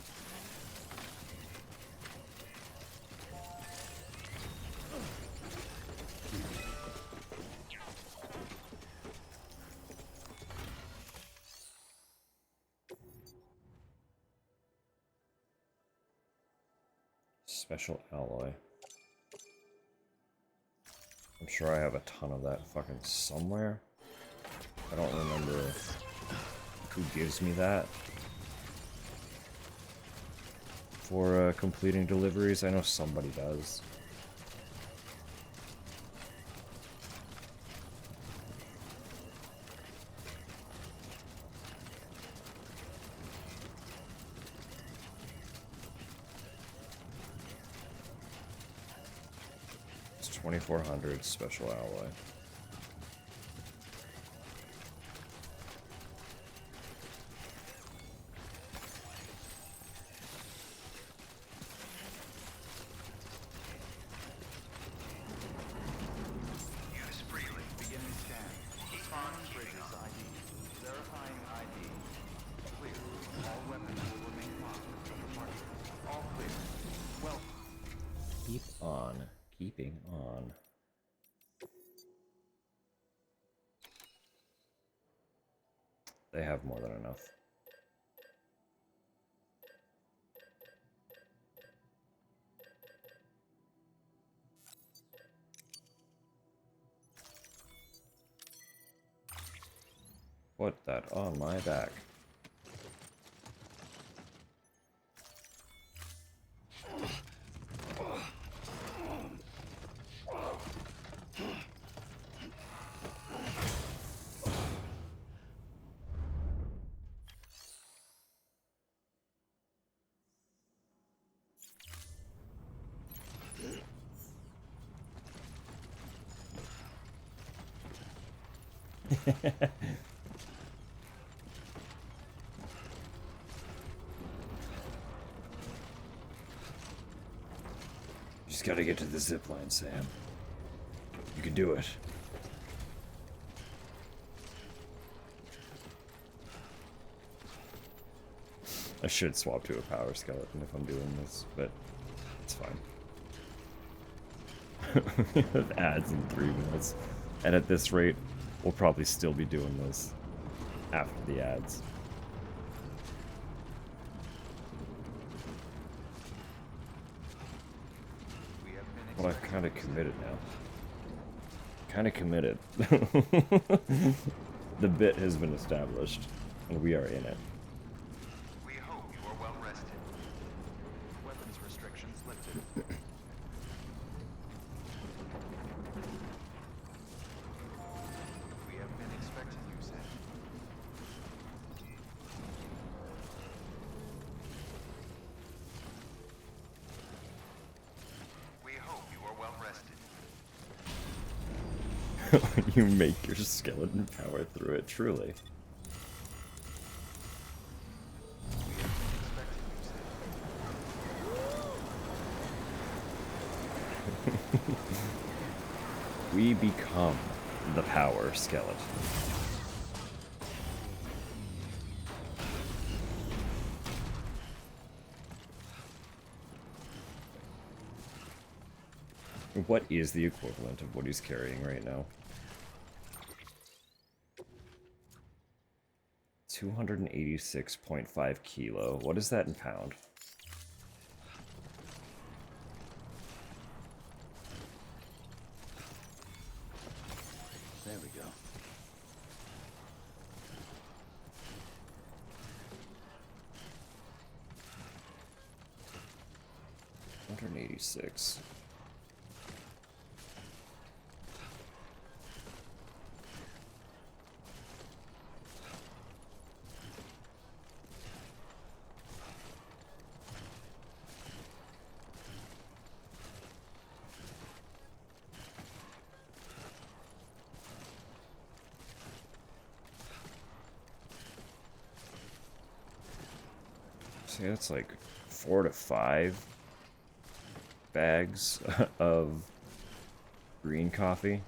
[SPEAKER 1] Special alloy. I'm sure I have a ton of that fucking somewhere. I don't remember who gives me that for completing deliveries. I know somebody does. It's 2400 special alloy. Keeping on. They have more than enough. Put that on my back. Just gotta get to the zip line, Sam. You can do it. I should swap to a power skeleton if I'm doing this, but it's fine. It adds in 3 minutes. And at this rate, we'll probably still be doing this after the ads. Well, I've kind of committed now. Kind of committed. The bit has been established, and we are in it.
[SPEAKER 11] We hope you are well rested. Weapons restrictions lifted. We have been expecting you, Sam. We hope you are well rested.
[SPEAKER 1] You make your skeleton power through it, truly. We become the power skeleton. What is the equivalent of what he's carrying right now? 286.5 kilo. What is that in pound?
[SPEAKER 13] There we go.
[SPEAKER 1] $186. See, that's like 4 to 5 bags of green coffee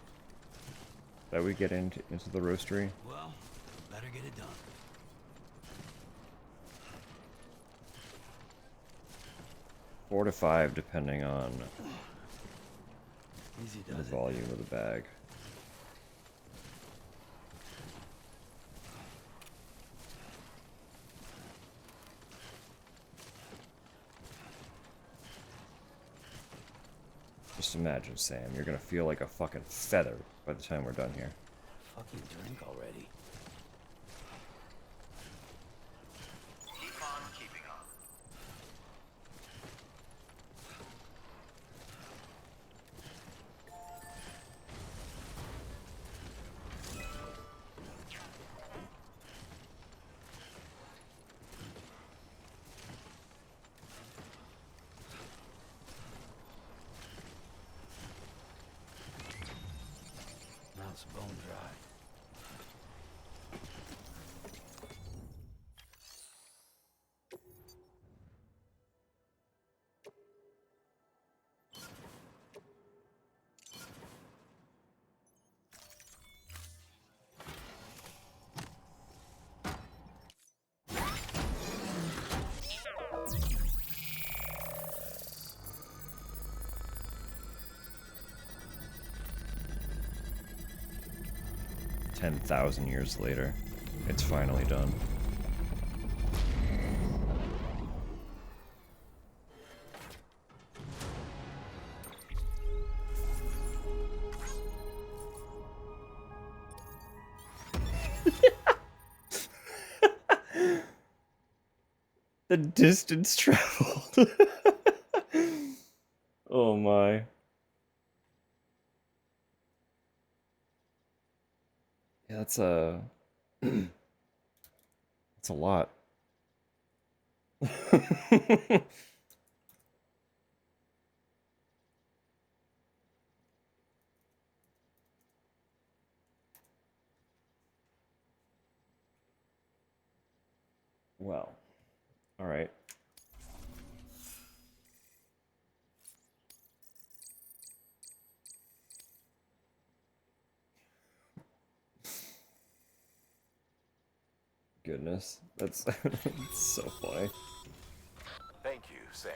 [SPEAKER 1] that we get into the roastery.
[SPEAKER 13] Well, better get it done.
[SPEAKER 1] Four to 5 depending on
[SPEAKER 13] Easy
[SPEAKER 1] the
[SPEAKER 13] does it.
[SPEAKER 1] volume of the bag. Just imagine, Sam, you're gonna feel like a fucking feather by the time we're done here.
[SPEAKER 13] Fucking drink already.
[SPEAKER 11] Keep on keeping on.
[SPEAKER 13] Now it's bone dry.
[SPEAKER 1] Ten 10,000 years later, it's finally done. The distance traveled. Oh my. Yeah, that's a... that's a lot. Well, alright. Goodness, that's, that's so funny.
[SPEAKER 18] Thank you, Sam.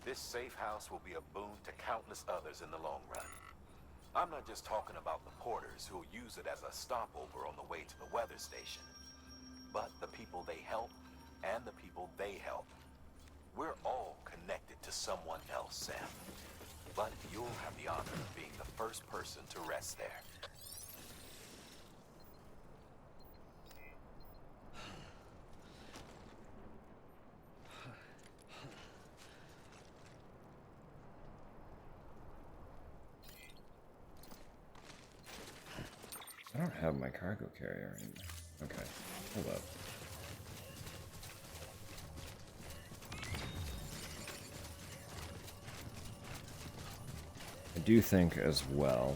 [SPEAKER 18] This safe house will be a boon to countless others in the long run. I'm not just talking about the porters who'll use it as a stopover on the way to the weather station, but the people they help and the people they help. We're all connected to someone else, Sam. But you'll have the honor of being the first person to rest there.
[SPEAKER 1] I don't have my cargo carrier anymore. Okay, hold up. I do think as well,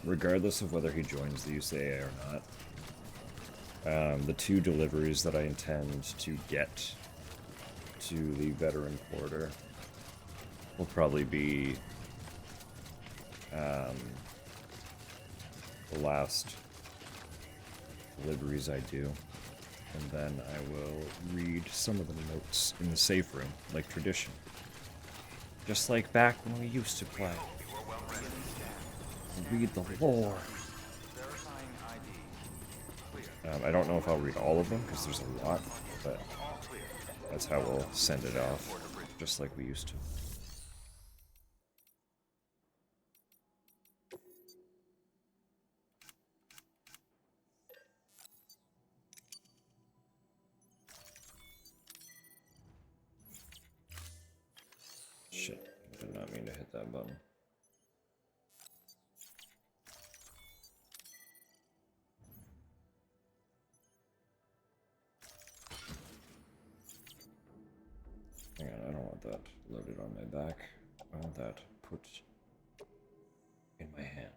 [SPEAKER 1] regardless of whether he joins the USAA or not, the 2 deliveries that I intend to get to the veteran porter will probably be the last deliveries I do, and then I will read some of the notes in the safe room, like tradition. Just like back when we used to play. Read the lore. I don't know if I'll read all of them, because there's a lot, but that's how we'll send it off, just like we used to. Shit, I did not mean to hit that button. Hang on, I don't want that loaded on my back. I want that put in my hand.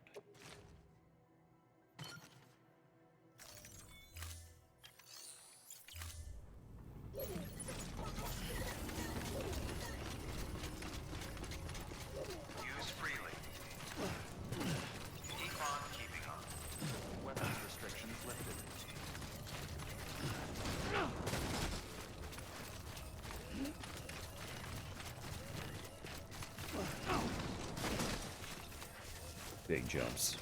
[SPEAKER 11] Use freely. Keep on keeping on. Weapons restrictions lifted.
[SPEAKER 1] Big jumps.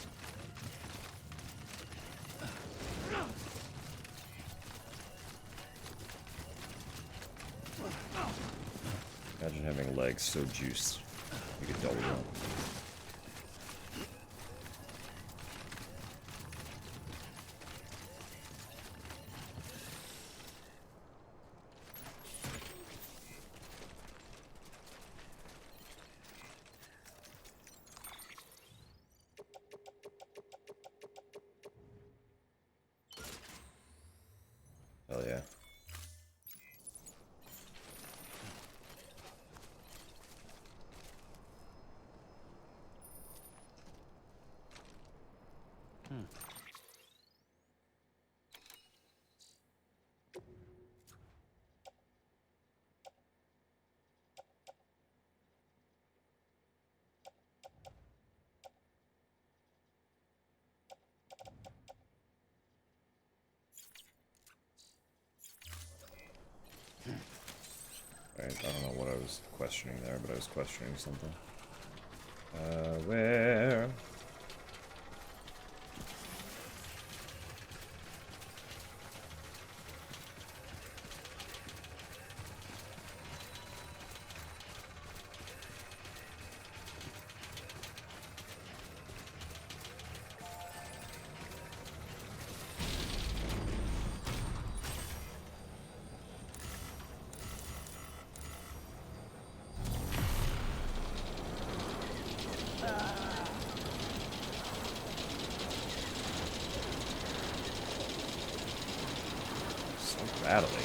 [SPEAKER 1] Imagine having legs so juiced. You could double jump. Hell yeah. Right, I don't know what I was questioning there, but I was questioning something. Where? So rattly.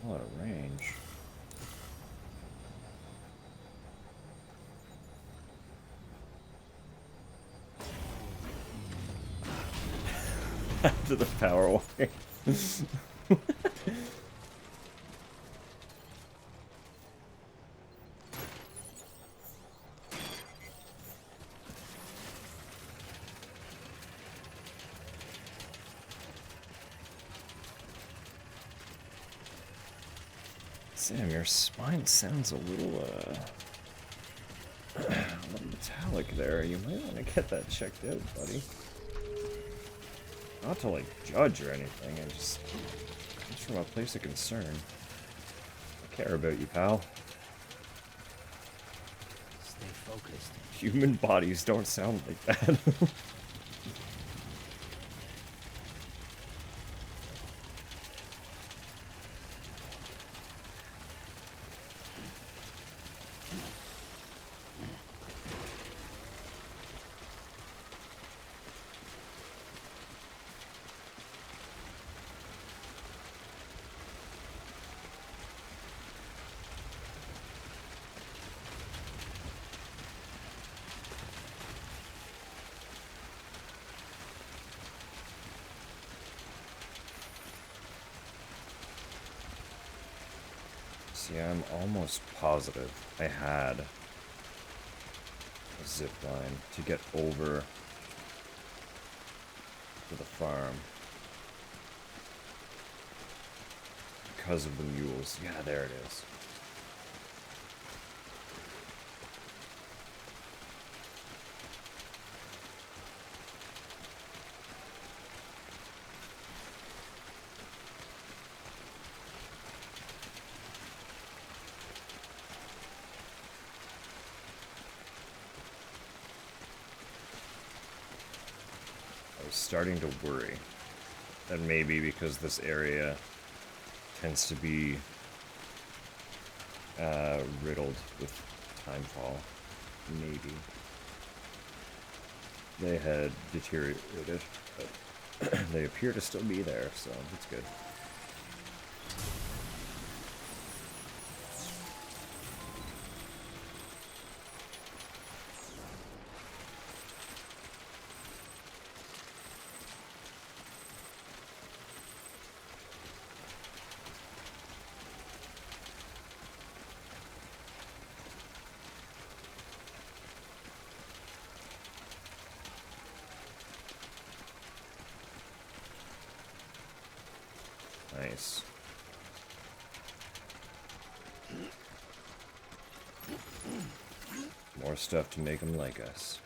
[SPEAKER 1] A lot of range. To the power wire. Sam, your spine sounds a little metallic there. You might want to get that checked out, buddy. Not to, like, judge or anything, it just comes from a place of concern. I care about you, pal.
[SPEAKER 13] Stay focused.
[SPEAKER 1] Human bodies don't sound like that. See, I'm almost positive I had a zip line to get over to the farm. Because of the mules. Yeah, there it is. I was starting to worry that maybe because this area tends to be riddled with timefall, maybe they had deteriorated, but they appear to still be there, so that's good. Nice. More stuff to make them like us.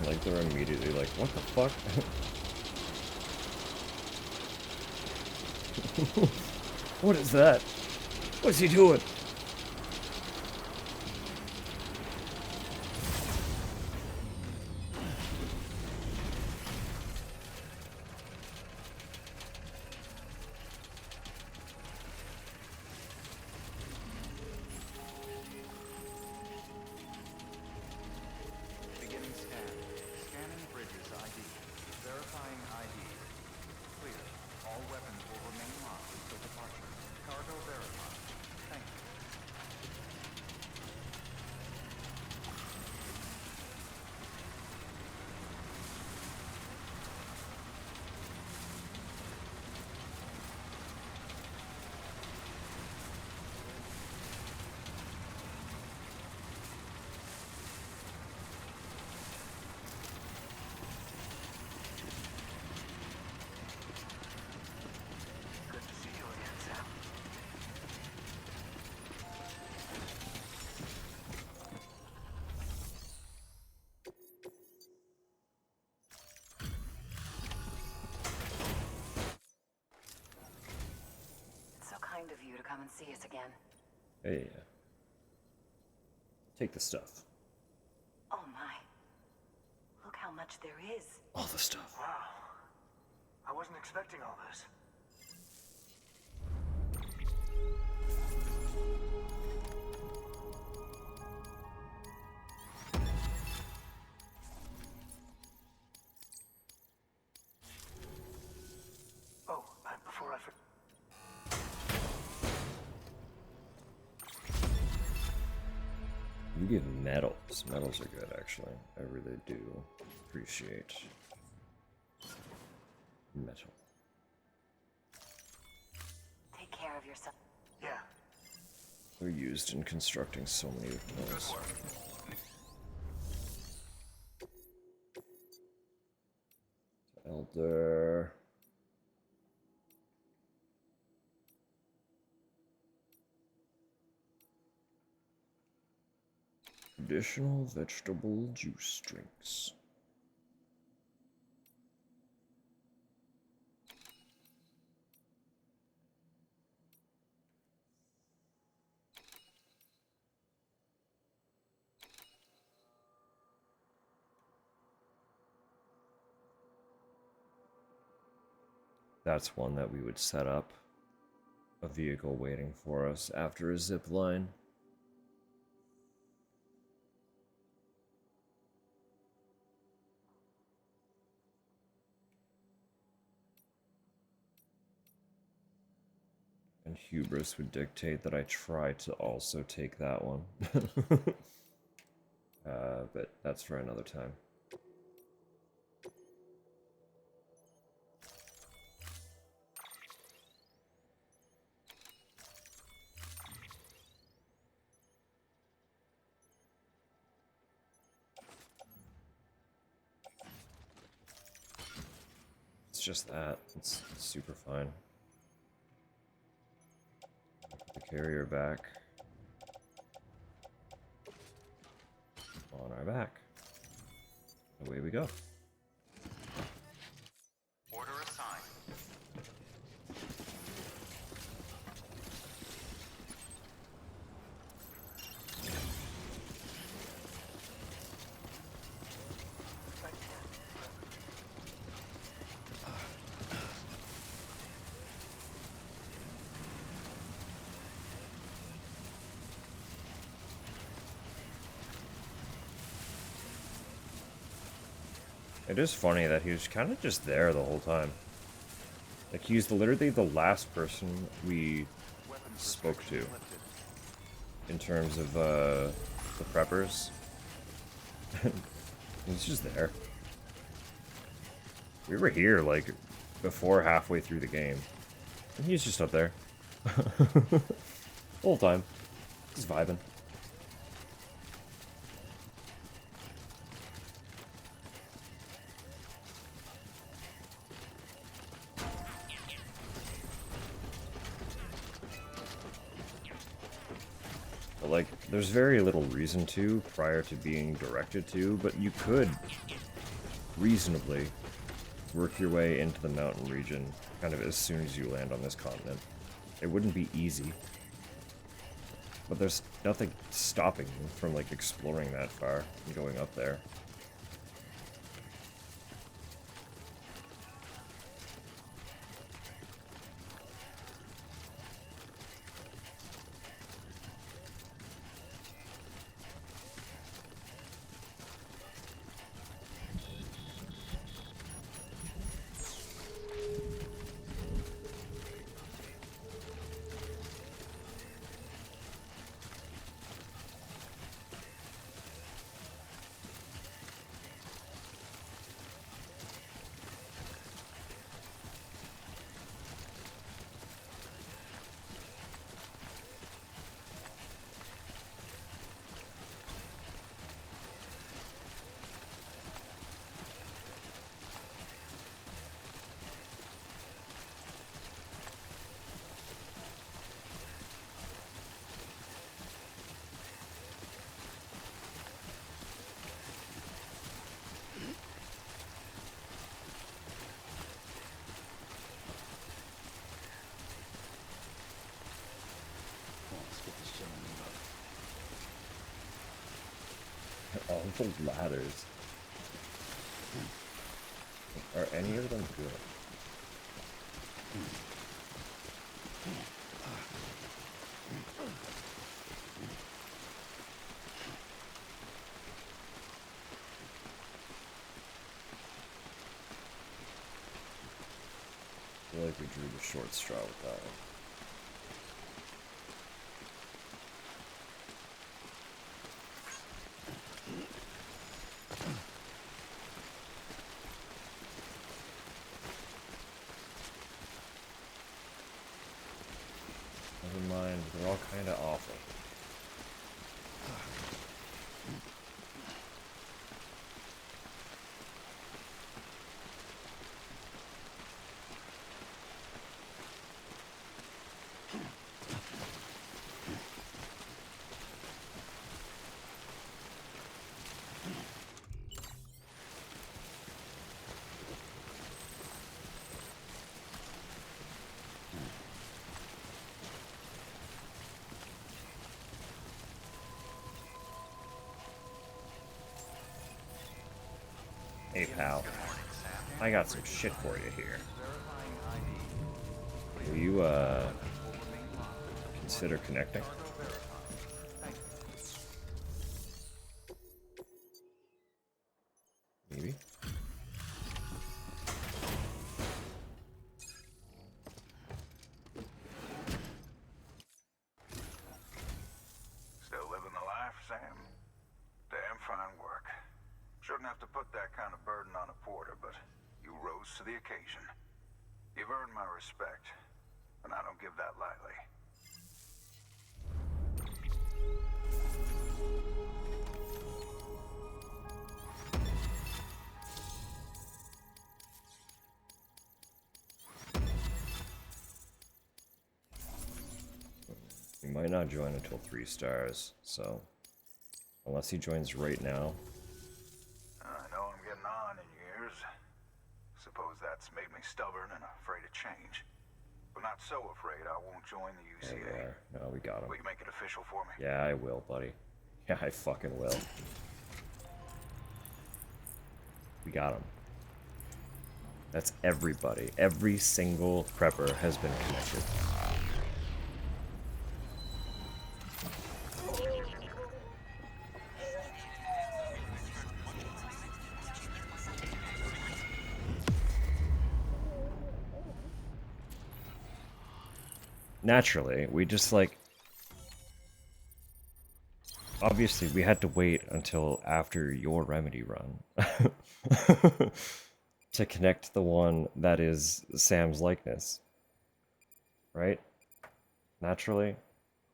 [SPEAKER 1] Like, they're immediately like, what the fuck? What is that? What's he doing?
[SPEAKER 11] Beginning scan. Scanning bridges ID. Verifying ID. Clear. All weapons will remain locked until departure. Cargo verified. Thank you. Good to see you again, Sam.
[SPEAKER 15] It's so kind of you to come and see us again.
[SPEAKER 1] Hey. Take the stuff.
[SPEAKER 15] Oh my. Look how much there is.
[SPEAKER 1] All the stuff.
[SPEAKER 17] Wow. I wasn't expecting all this. Oh, before I forget.
[SPEAKER 1] You give metals. Metals are good, actually. I really do appreciate metal.
[SPEAKER 15] Take care of yourself.
[SPEAKER 17] Yeah.
[SPEAKER 1] They're used in constructing so many things. Elder. Additional vegetable juice drinks. That's one that we would set up. A vehicle waiting for us after a zip line. And hubris would dictate that I try to also take that one. But that's for another time. It's just that. It's super fine. Put the carrier back. On our back. Away we go.
[SPEAKER 11] Order assigned.
[SPEAKER 1] It is funny that he was kind of just there the whole time. Like, he's literally the last person we spoke to in terms of the preppers. He's just there. We were here, like, before halfway through the game. And he's just up there. The whole time. Just vibing. Like, there's very little reason to prior to being directed to, but you could reasonably work your way into the mountain region kind of as soon as you land on this continent. It wouldn't be easy, but there's nothing stopping you from, like, exploring that far and going up there. All the ladders. Are any of them good? I feel like we drew the short straw with that one. Never mind, they're all kind of awful. Hey, pal. I got some shit for you here. Will you, consider connecting? Maybe?
[SPEAKER 12] Still living the life, Sam? Damn fine work. Shouldn't have to put that kind of burden on a porter, but you rose to the occasion. You've earned my respect, and I don't give that lightly.
[SPEAKER 1] He might not join until 3 stars, so unless he joins right now.
[SPEAKER 12] I know I'm getting on in years. Suppose that's made me stubborn and afraid of change. But not so afraid I won't join the UCA.
[SPEAKER 1] There we are. No, we got him.
[SPEAKER 12] Will you make it official for me?
[SPEAKER 1] Yeah, I will, buddy. Yeah, I fucking will. We got him. That's everybody. Every single prepper has been connected. Naturally, we just like... Obviously, we had to wait until after your remedy run to connect the one that is Sam's likeness. Right? Naturally.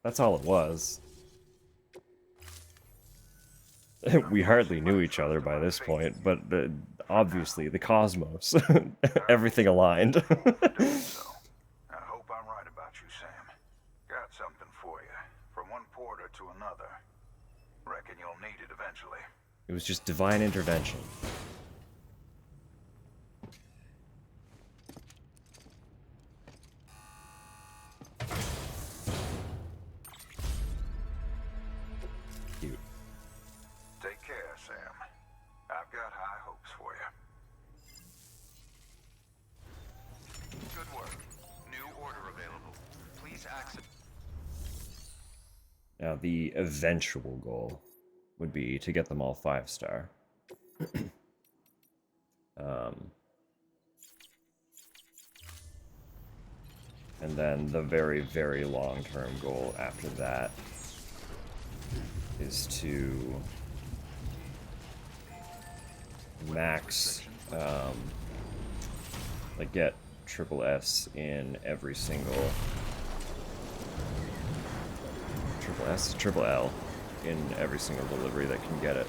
[SPEAKER 1] That's all it was. We hardly knew each other by this point, but obviously the cosmos, everything aligned.
[SPEAKER 12] I hope I'm right about you, Sam. Got something for you. From one porter to another. Reckon you'll need it eventually.
[SPEAKER 1] It was just divine intervention. Cute.
[SPEAKER 12] Take care, Sam. I've got high hopes for you.
[SPEAKER 11] Good work. New order available. Please access.
[SPEAKER 1] Now, the eventual goal would be to get them all 5-star. And then the very, very long-term goal after that is to max, like get triple S in every single... Triple S? Triple L in every single delivery that can get it.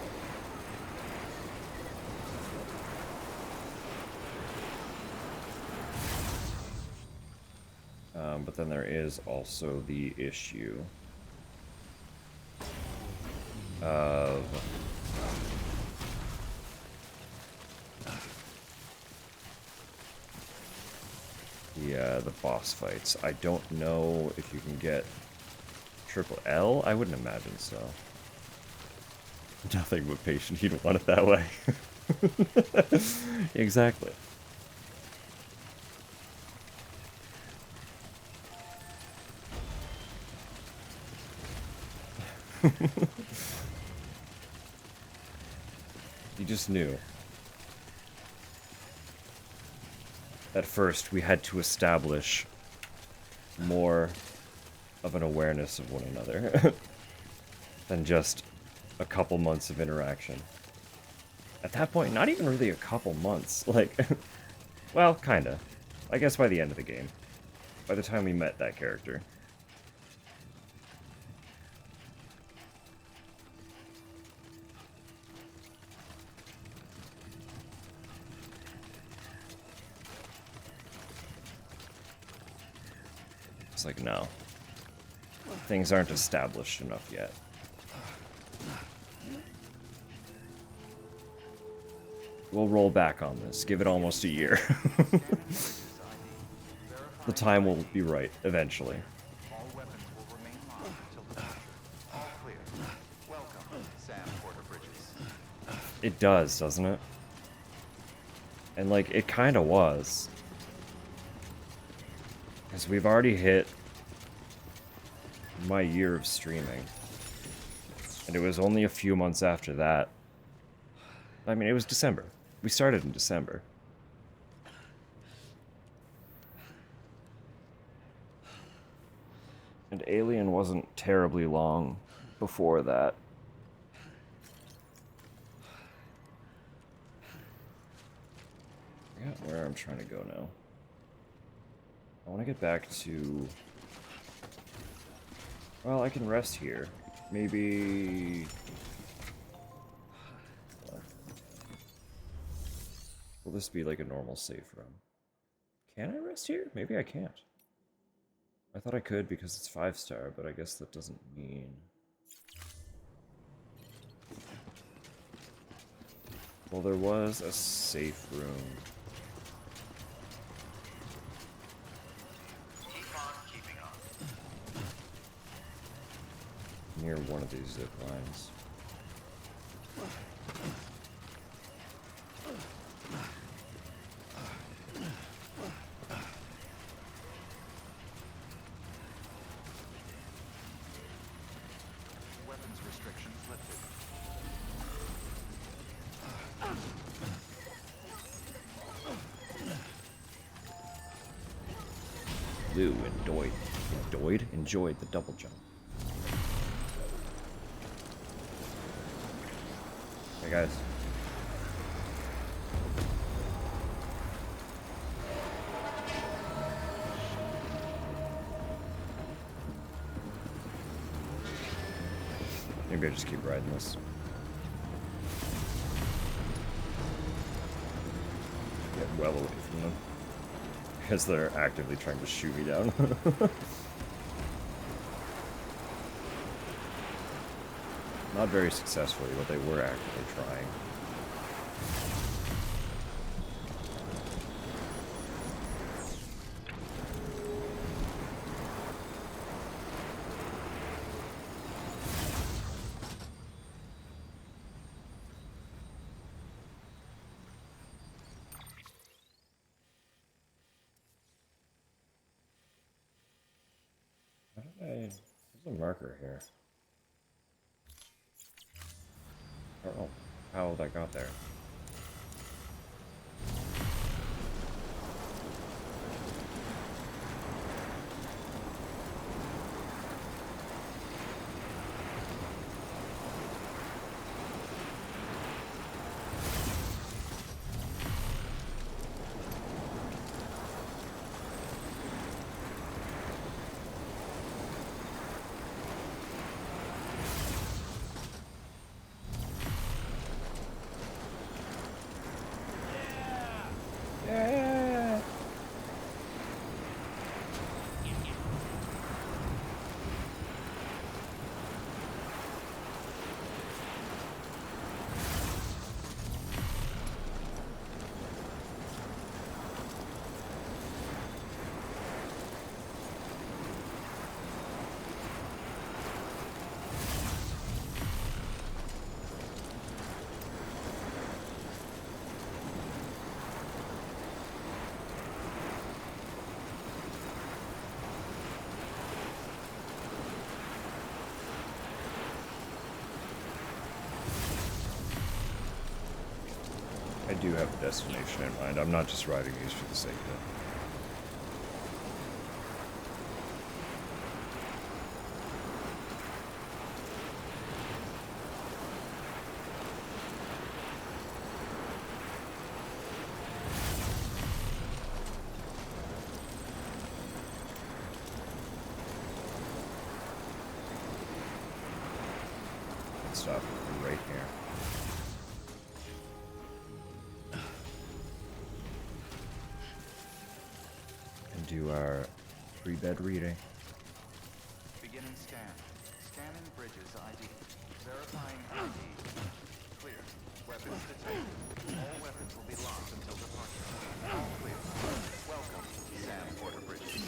[SPEAKER 1] But then there is also the issue of the boss fights. I don't know if you can get Triple L? I wouldn't imagine so. Nothing but patient, you'd want it that way. Exactly. You just knew. At first, we had to establish more of an awareness of one another than just a couple months of interaction. At that point, not even really a couple months. Like, well, kinda. I guess by the end of the game. By the time we met that character. It's like, no. Things aren't established enough yet. We'll roll back on this. Give it almost a year. The time will be right, eventually.
[SPEAKER 11] All weapons will remain locked until the all clear. Welcome, Sam Porter Bridges.
[SPEAKER 1] It does, doesn't it? And, like, it kind of was. Because we've already hit my year of streaming. And it was only a few months after that. I mean, it was December. We started in December. And Alien wasn't terribly long before that. I forgot where I'm trying to go now. I want to get back to... Well, I can rest here. Maybe... Will this be like a normal safe room? Can I rest here? Maybe I can't. I thought I could because it's 5-star, but I guess that doesn't mean... Well, there was a safe room. Near one of these zip lines.
[SPEAKER 11] Weapons restrictions lifted.
[SPEAKER 1] Lou enjoyed the double jump. Hey guys. Maybe I just keep riding this. Get well away from them. Because they're actively trying to shoot me down. Not very successfully, but they were actively trying. There's a marker here. I don't know how that got there. Yeah. I do have a destination in mind. I'm not just riding these for the sake of it. Let's stop right here. Do our pre-bed reading.
[SPEAKER 11] Beginning scan. Scanning bridges ID. Verifying ID. Clear. Weapons detected. All weapons will be locked until departure. All clear. Welcome, Sam Porter Bridges.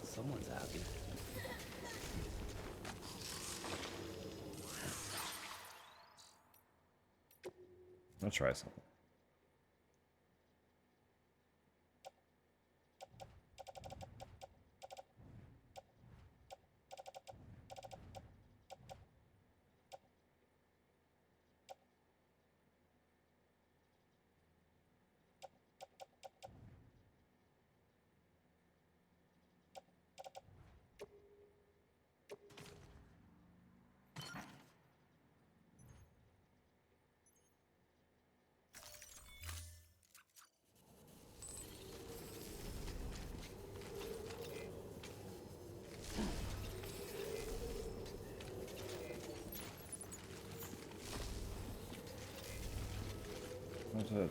[SPEAKER 13] Someone's happy.
[SPEAKER 1] I'll try something. What's that?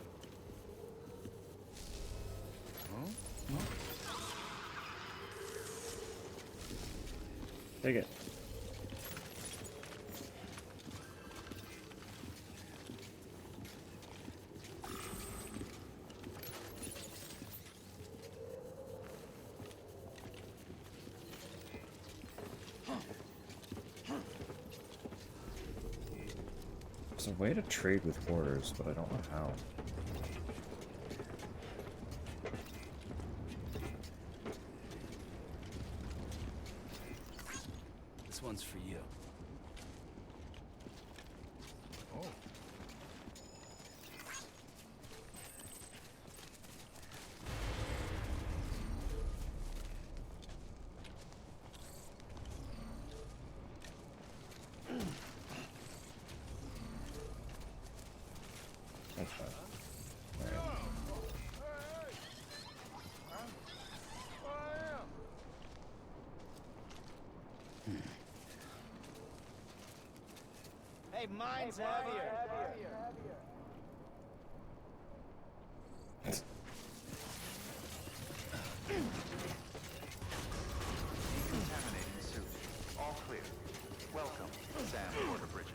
[SPEAKER 1] Take it. There's a way to trade with hoarders, but I don't know how.
[SPEAKER 13] This one's for you. Oh.
[SPEAKER 1] That's fine. Alright.
[SPEAKER 13] Hey, mine's heavier.
[SPEAKER 11] Decontaminating suit. All clear. Welcome, Sam Border Bridges.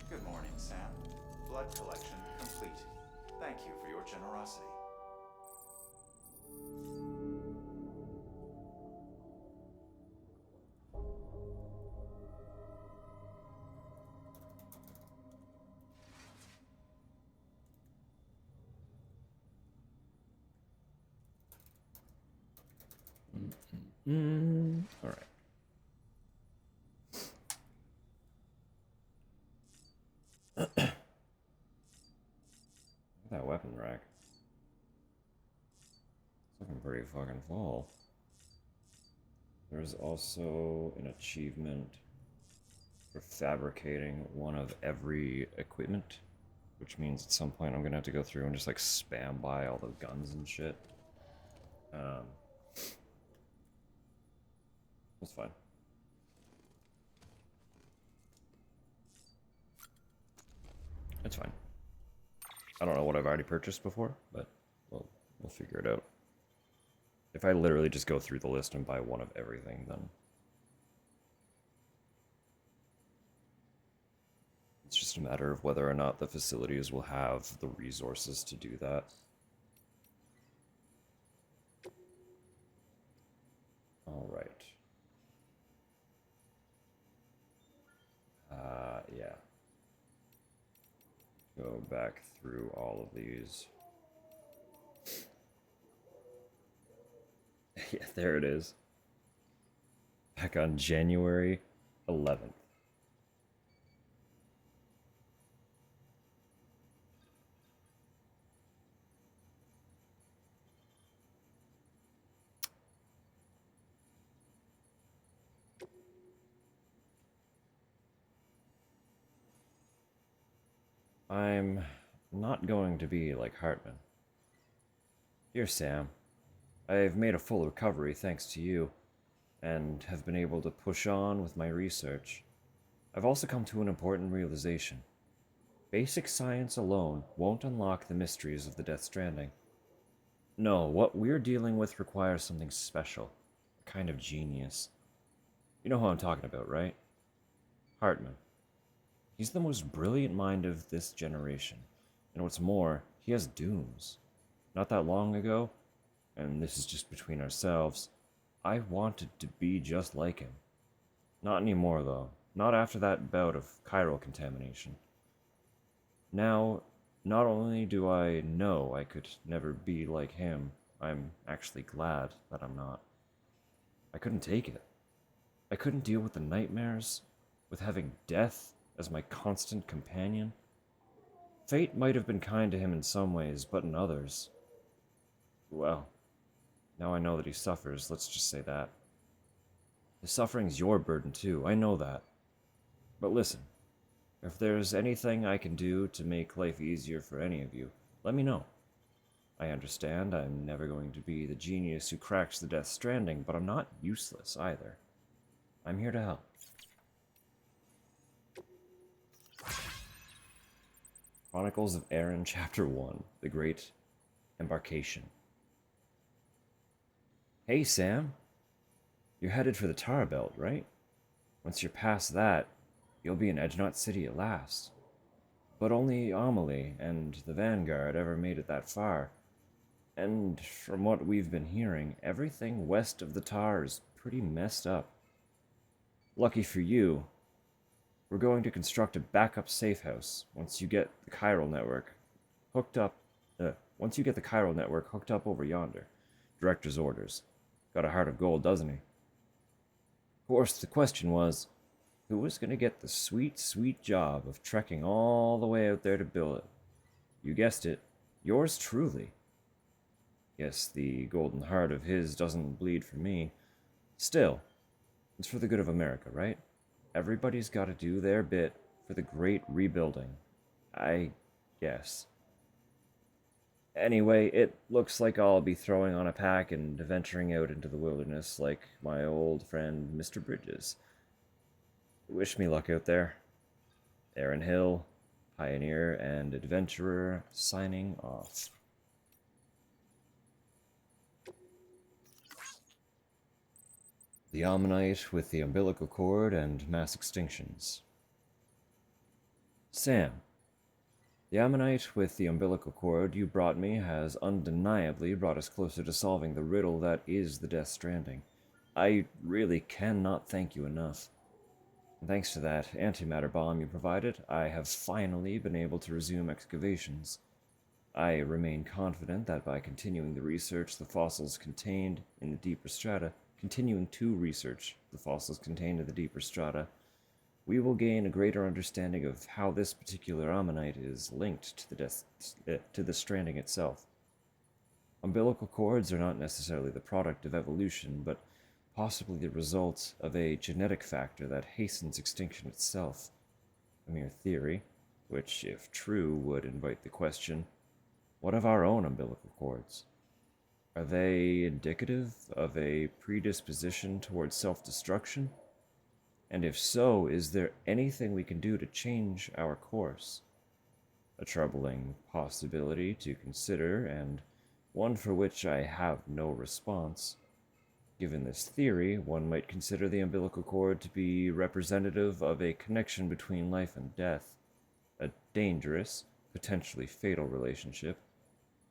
[SPEAKER 2] Good morning, Sam. Blood collection complete. Thank you for your generosity.
[SPEAKER 1] All right. That weapon rack. It's looking pretty fucking full. There's also an achievement for fabricating one of every equipment, which means at some point I'm gonna have to go through and just like spam buy all the guns and shit. That's fine. It's fine. I don't know what I've already purchased before, but we'll figure it out. If I literally just go through the list and buy one of everything, then it's just a matter of whether or not the facilities will have the resources to do that. All right. Yeah. Go back through all of these. Yeah, there it is. Back on January 11th. I'm not going to be like Hartman. Dear Sam, I've made a full recovery thanks to you, and have been able to push on with my research. I've also come to an important realization. Basic science alone won't unlock the mysteries of the Death Stranding. No, what we're dealing with requires something special, a kind of genius. You know who I'm talking about, right? Hartman. He's the most brilliant mind of this generation, and what's more, he has dooms. Not that long ago, and this is just between ourselves, I wanted to be just like him. Not anymore, though. Not after that bout of chiral contamination. Now, not only do I know I could never be like him, I'm actually glad that I'm not. I couldn't take it. I couldn't deal with the nightmares, with having death as my constant companion. Fate might have been kind to him in some ways, but in others, well, now I know that he suffers, let's just say that. His suffering's your burden too, I know that. But listen, if there's anything I can do to make life easier for any of you, let me know. I understand I'm never going to be the genius who cracks the Death Stranding, but I'm not useless either. I'm here to help. Chronicles of Aaron, Chapter 1, The Great Embarkation. Hey, Sam. You're headed for the Tar Belt, right? Once you're past that, you'll be in Edgenot City at last. But only Amelie and the Vanguard ever made it that far. And from what we've been hearing, everything west of the Tar is pretty messed up. Lucky for you, we're going to construct a backup safe house once you get the chiral network hooked up over yonder. Director's orders. Got a heart of gold, doesn't he? Of course, the question was, who was going to get the sweet, sweet job of trekking all the way out there to build it? You guessed it, yours truly. Guess the golden heart of his doesn't bleed for me. Still, it's for the good of America, right? Everybody's got to do their bit for the great rebuilding. I guess. Anyway, it looks like I'll be throwing on a pack and venturing out into the wilderness like my old friend Mr. Bridges. Wish me luck out there. Aaron Hill, pioneer and adventurer, signing off. The Ammonite with the umbilical cord and mass extinctions. Sam, the Ammonite with the umbilical cord you brought me has undeniably brought us closer to solving the riddle that is the Death Stranding. I really cannot thank you enough. And thanks to that antimatter bomb you provided, I have finally been able to resume excavations. I remain confident that by continuing to research the fossils contained in the deeper strata, we will gain a greater understanding of how this particular ammonite is linked to the stranding itself. Umbilical cords are not necessarily the product of evolution, but possibly the result of a genetic factor that hastens extinction itself. A mere theory, which, if true, would invite the question, what of our own umbilical cords? Are they indicative of a predisposition towards self-destruction? And if so, is there anything we can do to change our course? A troubling possibility to consider, and one for which I have no response. Given this theory, one might consider the umbilical cord to be representative of a connection between life and death, a dangerous, potentially fatal relationship,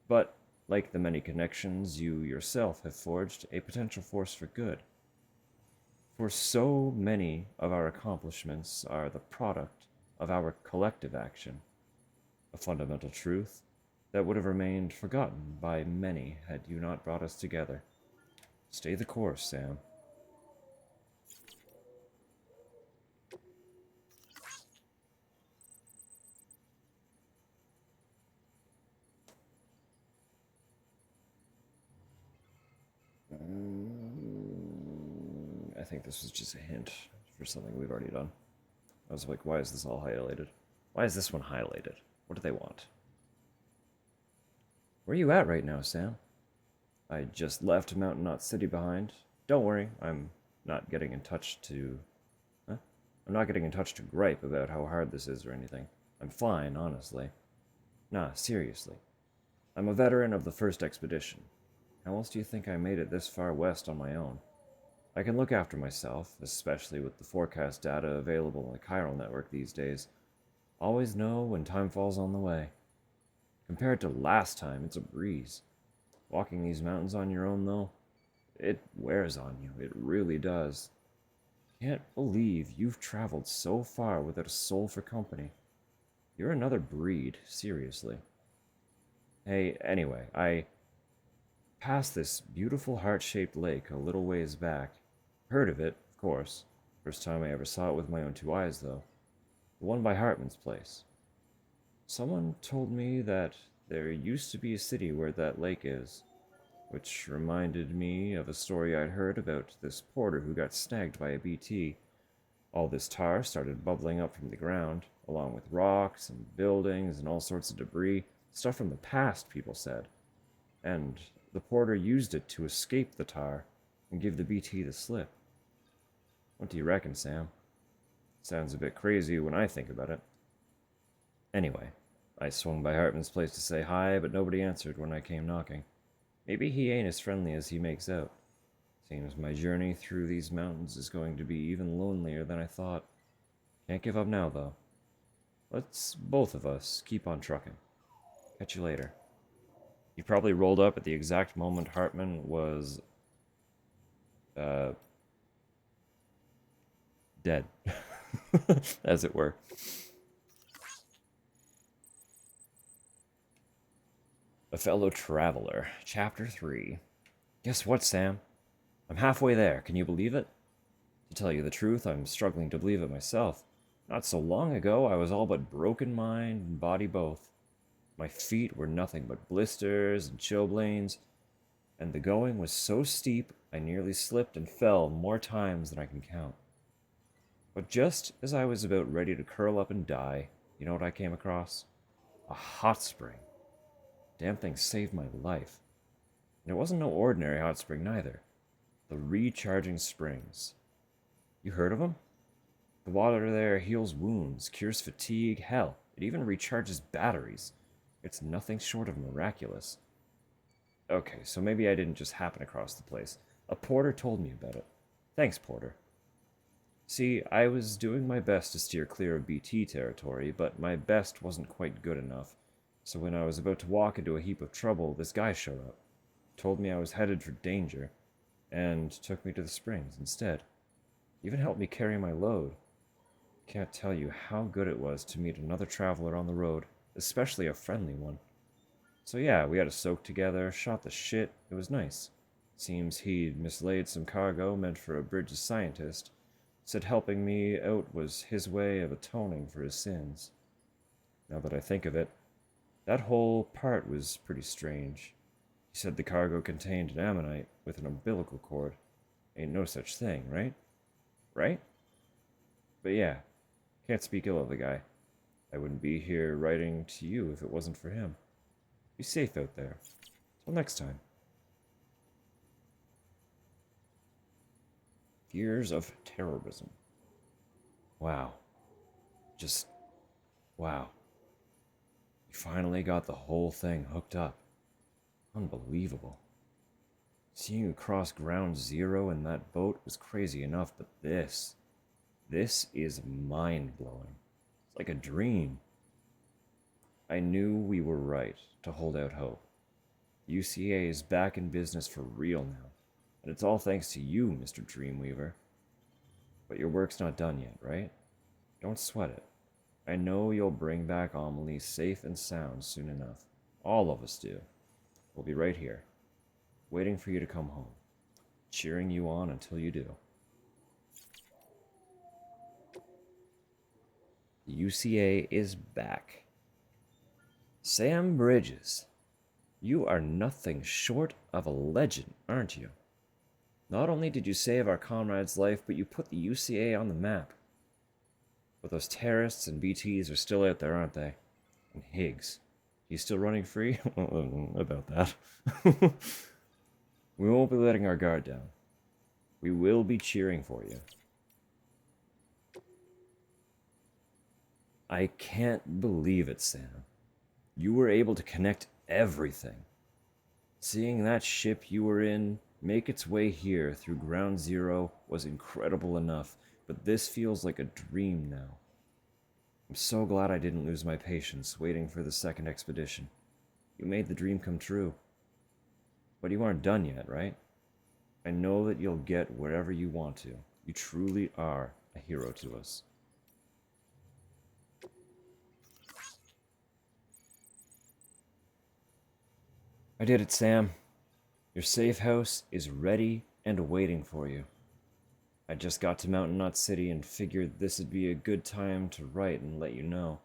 [SPEAKER 1] but, like the many connections you yourself have forged, a potential force for good. For so many of our accomplishments are the product of our collective action, a fundamental truth that would have remained forgotten by many had you not brought us together. Stay the course, Sam. I think this was just a hint for something we've already done. I was like, why is this all highlighted? Why is this one highlighted? What do they want? Where are you at right now, Sam? I just left Mountain Knot City behind. Don't worry, I'm not getting in touch to... Huh? I'm not getting in touch to gripe about how hard this is or anything. I'm fine, honestly. Nah, seriously. I'm a veteran of the first expedition. How else do you think I made it this far west on my own? I can look after myself, especially with the forecast data available on the chiral network these days. Always know when time falls on the way. Compared to last time, it's a breeze. Walking these mountains on your own, though, it wears on you. It really does. Can't believe you've traveled so far without a soul for company. You're another breed, seriously. Hey, anyway, I passed this beautiful heart-shaped lake a little ways back. Heard of it, of course. First time I ever saw it with my own two eyes, though. The one by Hartman's place. Someone told me that there used to be a city where that lake is, which reminded me of a story I'd heard about this porter who got snagged by a BT. All this tar started bubbling up from the ground, along with rocks and buildings and all sorts of debris, stuff from the past, people said. And the porter used it to escape the tar and give the BT the slip. What do you reckon, Sam? Sounds a bit crazy when I think about it. Anyway, I swung by Hartman's place to say hi, but nobody answered when I came knocking. Maybe he ain't as friendly as he makes out. Seems my journey through these mountains is going to be even lonelier than I thought. Can't give up now, though. Let's both of us keep on trucking. Catch you later. He probably rolled up at the exact moment Hartman was... dead. As it were. A Fellow Traveler, Chapter 3. Guess what, Sam? I'm halfway there, can you believe it? To tell you the truth, I'm struggling to believe it myself. Not so long ago, I was all but broken mind and body both. My feet were nothing but blisters and chilblains, and the going was so steep I nearly slipped and fell more times than I can count. But just as I was about ready to curl up and die, you know what I came across? A hot spring. Damn thing saved my life. And it wasn't no ordinary hot spring neither. The recharging springs. You heard of them? The water there heals wounds, cures fatigue, hell, it even recharges batteries. It's nothing short of miraculous. Okay, so maybe I didn't just happen across the place. A porter told me about it. Thanks, porter. See, I was doing my best to steer clear of BT territory, but my best wasn't quite good enough. So when I was about to walk into a heap of trouble, this guy showed up. Told me I was headed for danger, and took me to the springs instead. Even helped me carry my load. Can't tell you how good it was to meet another traveler on the road, especially a friendly one. So yeah, we had a soak together, shot the shit, it was nice. Seems he'd mislaid some cargo meant for a Bridges scientist. Said helping me out was his way of atoning for his sins. Now that I think of it, that whole part was pretty strange. He said the cargo contained an ammonite with an umbilical cord. Ain't no such thing, right? Right? But yeah, can't speak ill of the guy. I wouldn't be here writing to you if it wasn't for him. Be safe out there. Till next time. Years of terrorism. Wow. Just... wow. You finally got the whole thing hooked up. Unbelievable. Seeing you cross ground zero in that boat was crazy enough, but this is mind-blowing. It's like a dream. I knew we were right to hold out hope. UCA is back in business for real now, and it's all thanks to you, Mr. Dreamweaver. But your work's not done yet, right? Don't sweat it. I know you'll bring back Amelie safe and sound soon enough. All of us do. We'll be right here, waiting for you to come home, cheering you on until you do. The UCA is back. Sam Bridges, you are nothing short of a legend, aren't you? Not only did you save our comrade's life, but you put the UCA on the map. But those terrorists and BTs are still out there, aren't they? And Higgs, he's still running free? About that. We won't be letting our guard down. We will be cheering for you. I can't believe it, Sam. You were able to connect everything. Seeing that ship you were in make its way here through Ground Zero was incredible enough, but this feels like a dream now. I'm so glad I didn't lose my patience waiting for the second expedition. You made the dream come true. But you aren't done yet, right? I know that you'll get wherever you want to. You truly are a hero to us. I did it, Sam. Your safe house is ready and waiting for you. I just got to Mountain Knot City and figured this would be a good time to write and let you know.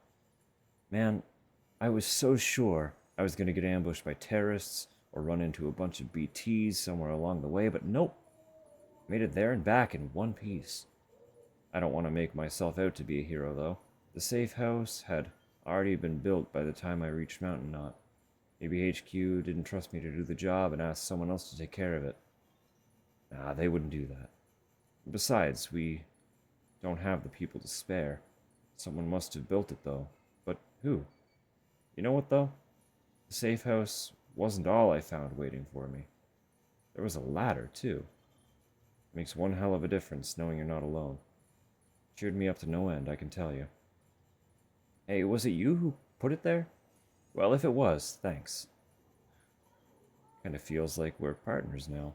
[SPEAKER 1] Man, I was so sure I was going to get ambushed by terrorists or run into a bunch of BTs somewhere along the way, but nope. Made it there and back in one piece. I don't want to make myself out to be a hero, though. The safe house had already been built by the time I reached Mountain Knot. Maybe HQ didn't trust me to do the job and asked someone else to take care of it. Nah, they wouldn't do that. Besides, we don't have the people to spare. Someone must have built it, though. But who? You know what, though? The safe house wasn't all I found waiting for me. There was a ladder, too. Makes one hell of a difference knowing you're not alone. Cheered me up to no end, I can tell you. Hey, was it you who put it there? Well, if it was, thanks. Kinda feels like we're partners now.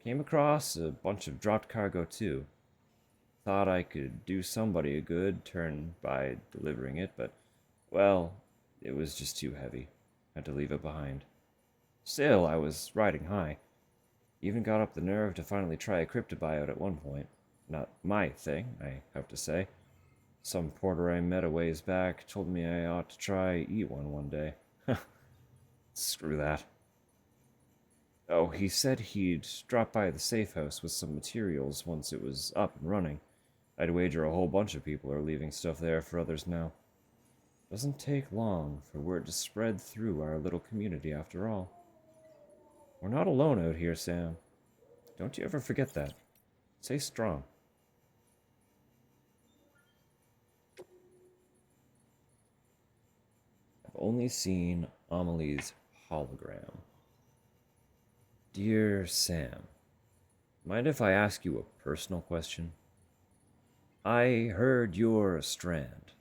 [SPEAKER 1] Came across a bunch of dropped cargo, too. Thought I could do somebody a good turn by delivering it, but, well, it was just too heavy. Had to leave it behind. Still, I was riding high. Even got up the nerve to finally try a cryptobiote at one point. Not my thing, I have to say. Some porter I met a ways back told me I ought to try eat one day. Screw that. Oh, he said he'd drop by the safe house with some materials once it was up and running. I'd wager a whole bunch of people are leaving stuff there for others now. Doesn't take long for word to spread through our little community after all. We're not alone out here, Sam. Don't you ever forget that. Stay strong. I've only seen Amelie's hologram. Dear Sam, mind if I ask you a personal question? I heard you're a Strand.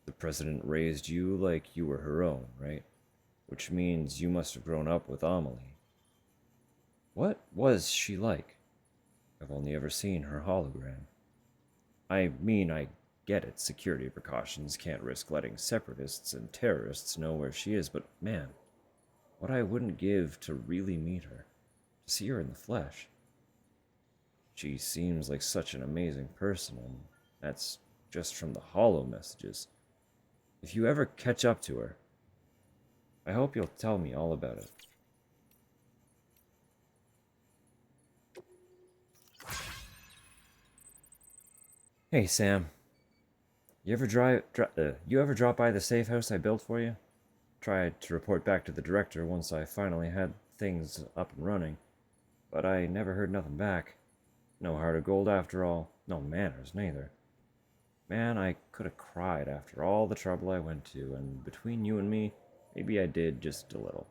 [SPEAKER 1] The president raised you like you were her own, right? Which means you must have grown up with Amelie. What was she like? I've only ever seen her hologram. I mean, I get it, security precautions can't risk letting separatists and terrorists know where she is, but man, what I wouldn't give to really meet her, to see her in the flesh. She seems like such an amazing person, and that's just from the holo messages. If you ever catch up to her, I hope you'll tell me all about it. Hey, Sam. You ever drop by the safe house I built for you? Tried to report back to the director once I finally had things up and running, but I never heard nothing back. No heart of gold after all. No manners, neither. Man, I could have cried after all the trouble I went to, and between you and me, maybe I did just a little.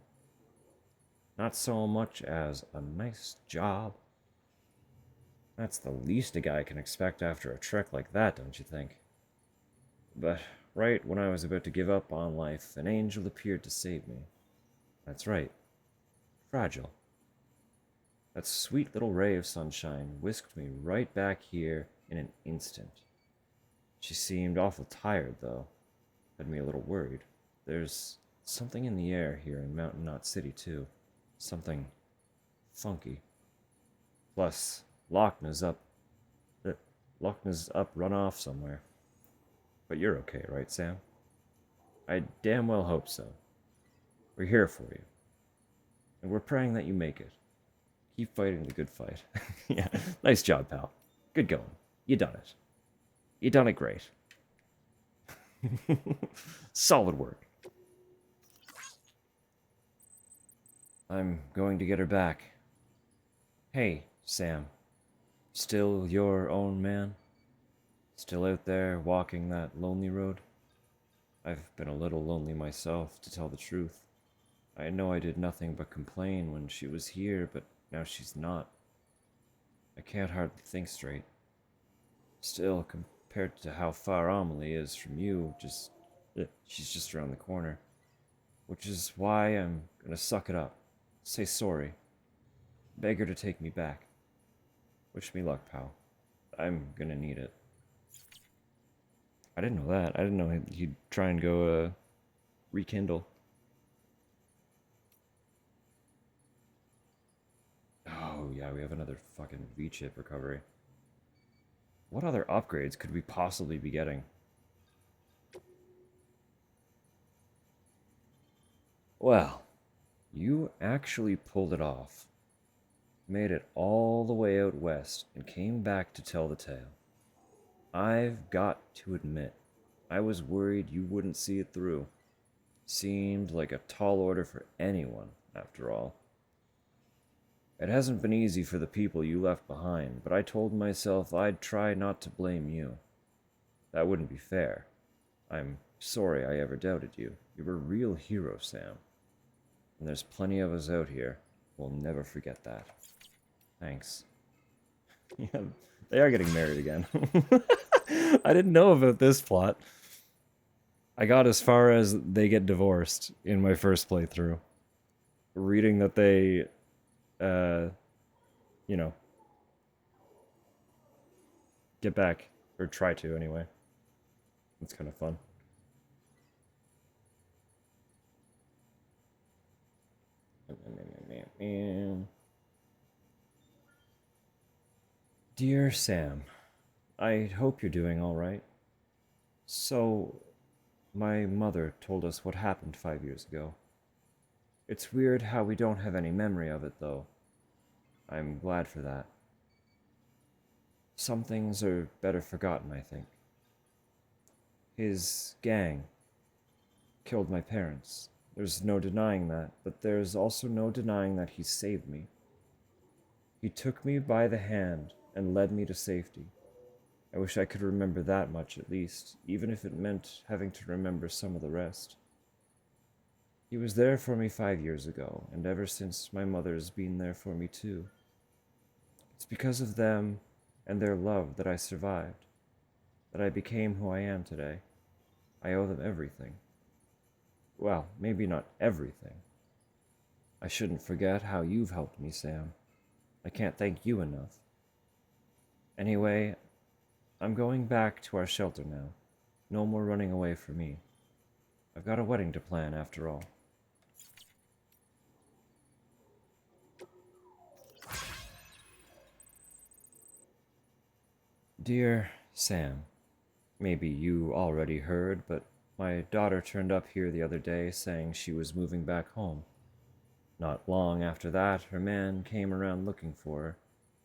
[SPEAKER 1] Not so much as a nice job. That's the least a guy can expect after a trek like that, don't you think? But right when I was about to give up on life, an angel appeared to save me. That's right. Fragile. That sweet little ray of sunshine whisked me right back here in an instant. She seemed awful tired, though. Had me a little worried. There's something in the air here in Mountain Knot City, too. Something funky. Plus, Lochna's up run off somewhere. But you're okay, right, Sam? I damn well hope so. We're here for you. And we're praying that you make it. Keep fighting the good fight. Yeah, nice job, pal. Good going. You done it. You done it great. Solid work. I'm going to get her back. Hey, Sam. Still your own man? Still out there walking that lonely road? I've been a little lonely myself, to tell the truth. I know I did nothing but complain when she was here, but now she's not. I can't hardly think straight. Still, compared to how far Amelie is from you, she's just around the corner. Which is why I'm gonna suck it up. Say sorry. Beg her to take me back. Wish me luck, pal. I'm gonna need it. I didn't know that. I didn't know he'd try and go, rekindle. Oh, yeah, we have another fucking V-chip recovery. What other upgrades could we possibly be getting? Well, you actually pulled it off. Made it all the way out west and came back to tell the tale. I've got to admit, I was worried you wouldn't see it through. Seemed like a tall order for anyone, after all. It hasn't been easy for the people you left behind, but I told myself I'd try not to blame you. That wouldn't be fair. I'm sorry I ever doubted you. You're a real hero, Sam. And there's plenty of us out here. We'll never forget that. Thanks. Yeah, they are getting married again. I didn't know about this plot. I got as far as they get divorced in my first playthrough. Reading that they, you know, get back. Or try to, anyway. It's kind of fun. Dear Sam, I hope you're doing all right. So, my mother told us what happened 5 years ago. It's weird how we don't have any memory of it, though. I'm glad for that. Some things are better forgotten, I think. His gang killed my parents. There's no denying that, but there's also no denying that he saved me. He took me by the hand and led me to safety. I wish I could remember that much at least, even if it meant having to remember some of the rest. He was there for me 5 years ago, and ever since my mother's been there for me too. It's because of them and their love that I survived, that I became who I am today. I owe them everything. Well, maybe not everything. I shouldn't forget how you've helped me, Sam. I can't thank you enough. Anyway, I'm going back to our shelter now. No more running away for me. I've got a wedding to plan, after all. Dear Sam, maybe you already heard, but my daughter turned up here the other day saying she was moving back home. Not long after that, her man came around looking for her,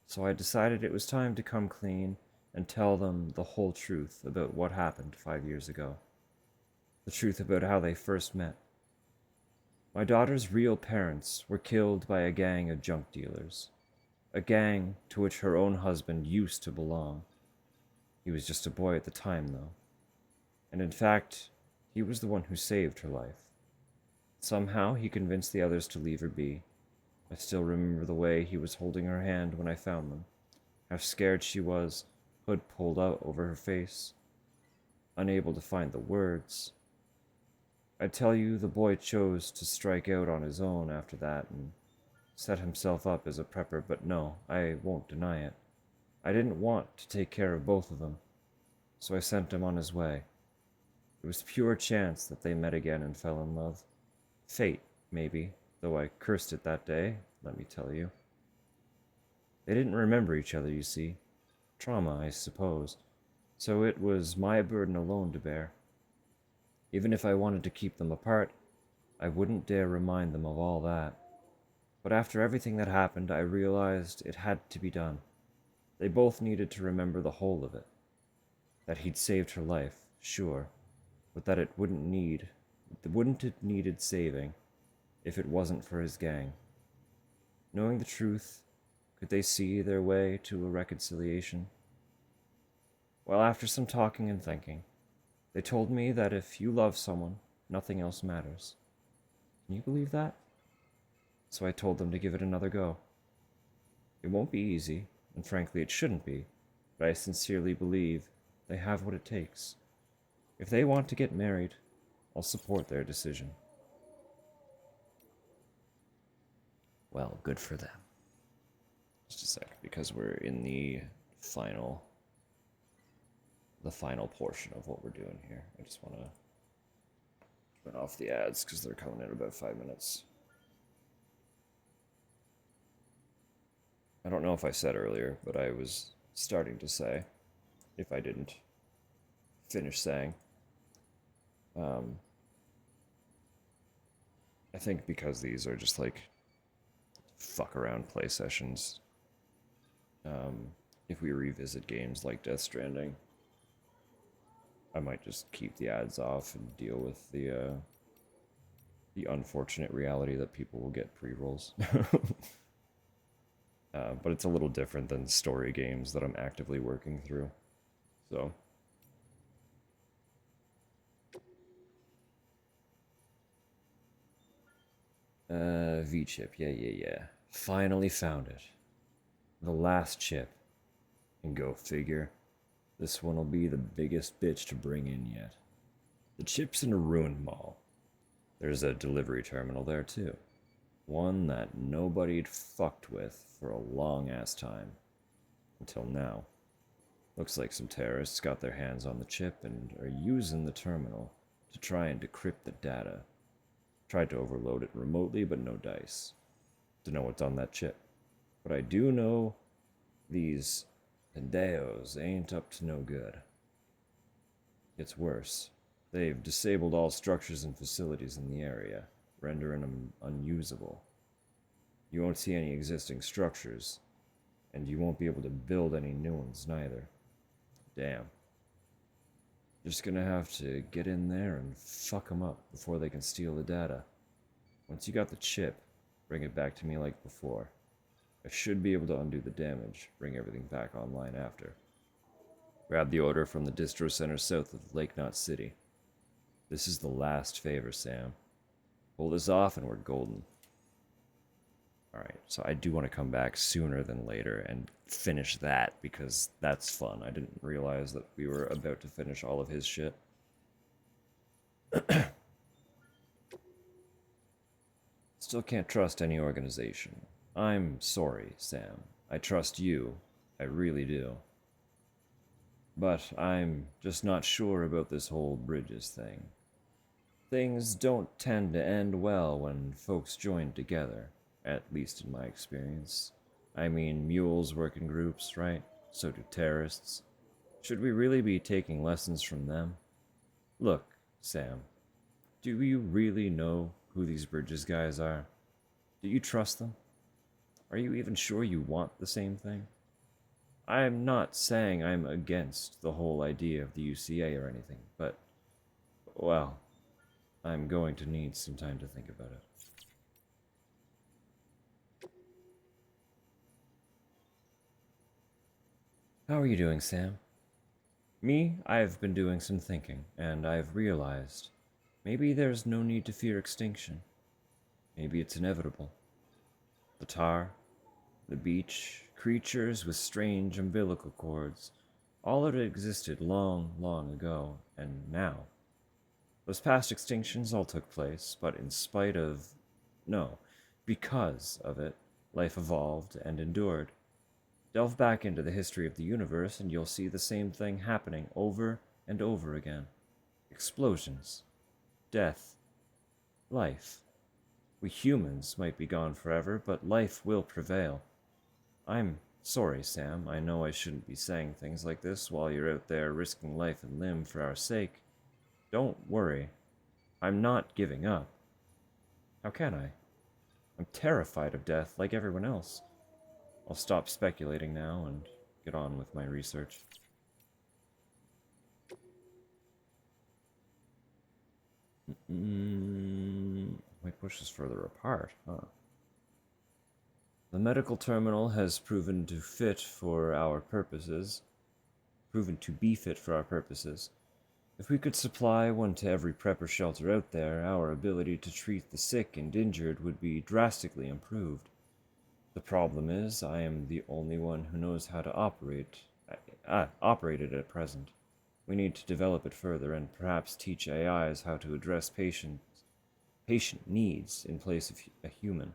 [SPEAKER 1] so I decided it was time to come clean and tell them the whole truth about what happened 5 years ago. The truth about how they first met. My daughter's real parents were killed by a gang of junk dealers. A gang to which her own husband used to belong. He was just a boy at the time, though. And in fact, he was the one who saved her life. Somehow, he convinced the others to leave her be. I still remember the way he was holding her hand when I found them. How scared she was, hood pulled out over her face. Unable to find the words. I tell you, the boy chose to strike out on his own after that and set himself up as a prepper, but no, I won't deny it. I didn't want to take care of both of them, so I sent him on his way. It was pure chance that they met again and fell in love. Fate, maybe, though I cursed it that day, let me tell you. They didn't remember each other, you see. Trauma, I suppose. So it was my burden alone to bear. Even if I wanted to keep them apart, I wouldn't dare remind them of all that. But after everything that happened, I realized it had to be done. They both needed to remember the whole of it. That he'd saved her life, sure, but that it wouldn't have needed saving if it wasn't for his gang. Knowing the truth, could they see their way to a reconciliation? Well, after some talking and thinking, they told me that if you love someone, nothing else matters. Can you believe that? So I told them to give it another go. It won't be easy, and frankly it shouldn't be, but I sincerely believe they have what it takes. If they want to get married, I'll support their decision. Well, good for them. Just a sec, because we're in the final portion of what we're doing here. I just want to turn off the ads because they're coming in about 5 minutes. I don't know if I said earlier, but I was starting to say, if I didn't finish saying, I think because these are just like fuck around play sessions, if we revisit games like Death Stranding, I might just keep the ads off and deal with the unfortunate reality that people will get pre-rolls. But it's a little different than story games that I'm actively working through. So V-chip, yeah. Finally found it. The last chip. And go figure, this one'll be the biggest bitch to bring in yet. The chip's in a ruined mall. There's a delivery terminal there too. One that nobody'd fucked with for a long ass time. Until now. Looks like some terrorists got their hands on the chip and are using the terminal to try and decrypt the data. Tried to overload it remotely, but no dice. Don't know what's on that chip. But I do know these pendeos ain't up to no good. It's worse. They've disabled all structures and facilities in the area, rendering them unusable. You won't see any existing structures, and you won't be able to build any new ones neither. Damn. Just gonna have to get in there and fuck them up before they can steal the data. Once you got the chip, bring it back to me like before. I should be able to undo the damage, bring everything back online after. Grab the order from the distro center south of Lake Knot City. This is the last favor, Sam. Pull this off and we're golden. Alright, so I do want to come back sooner than later and finish that, because that's fun. I didn't realize that we were about to finish all of his shit. Still can't trust any organization. I'm sorry, Sam. I trust you. I really do. But I'm just not sure about this whole Bridges thing. Things don't tend to end well when folks join together, at least in my experience. I mean, mules work in groups, right? So do terrorists. Should we really be taking lessons from them? Look, Sam, do you really know who these Bridges guys are? Do you trust them? Are you even sure you want the same thing? I'm not saying I'm against the whole idea of the UCA or anything, but, well, I'm going to need some time to think about it. How are you doing, Sam? Me, I've been doing some thinking, and I've realized maybe there's no need to fear extinction. Maybe it's inevitable. The tar, the beach, creatures with strange umbilical cords, all of it existed long, long ago, and now. Those past extinctions all took place, but in spite of... no, because of it, life evolved and endured. Delve back into the history of the universe and you'll see the same thing happening over and over again. Explosions. Death. Life. We humans might be gone forever, but life will prevail. I'm sorry, Sam. I know I shouldn't be saying things like this while you're out there risking life and limb for our sake. Don't worry. I'm not giving up. How can I? I'm terrified of death, like everyone else. I'll stop speculating now and get on with my research. Might push us further apart, huh? The medical terminal has proven to be fit for our purposes. If we could supply one to every prepper shelter out there, our ability to treat the sick and injured would be drastically improved. The problem is, I am the only one who knows how to operate it at present. We need to develop it further and perhaps teach AIs how to address patient needs in place of a human.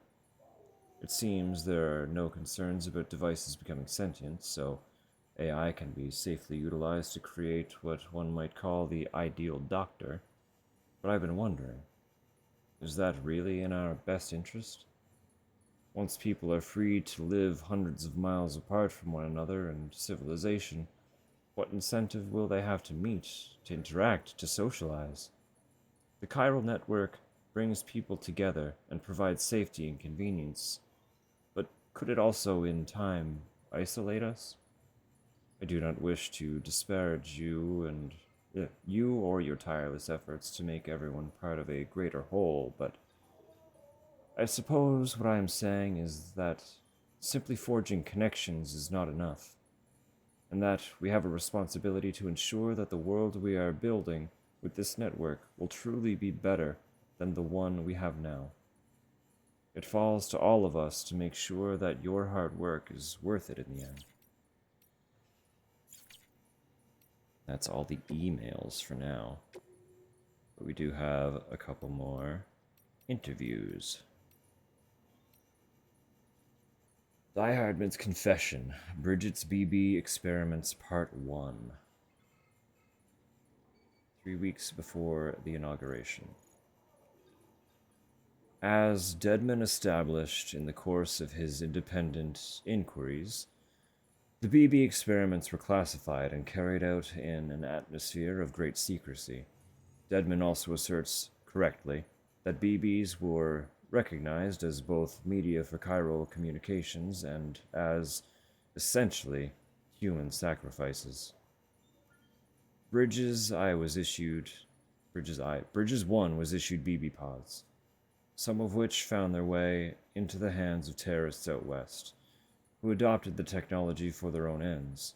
[SPEAKER 1] It seems there are no concerns about devices becoming sentient, so AI can be safely utilized to create what one might call the ideal doctor. But I've been wondering, is that really in our best interest? Once people are free to live hundreds of miles apart from one another and civilization, what incentive will they have to meet, to interact, to socialize? The chiral network brings people together and provides safety and convenience, but could it also, in time, isolate us? I do not wish to disparage you or your tireless efforts to make everyone part of a greater whole, but I suppose what I am saying is that simply forging connections is not enough, and that we have a responsibility to ensure that the world we are building with this network will truly be better than the one we have now. It falls to all of us to make sure that your hard work is worth it in the end. That's all the emails for now. But we do have a couple more interviews. Die Hardman's Confession, Bridget's BB Experiments Part 1. 3 weeks before the inauguration. As Deadman established in the course of his independent inquiries, the BB experiments were classified and carried out in an atmosphere of great secrecy. Deadman also asserts, correctly, that BBs were recognized as both media for chiral communications and as, essentially, human sacrifices. Bridges 1 was issued BB pods, some of which found their way into the hands of terrorists out west, who adopted the technology for their own ends.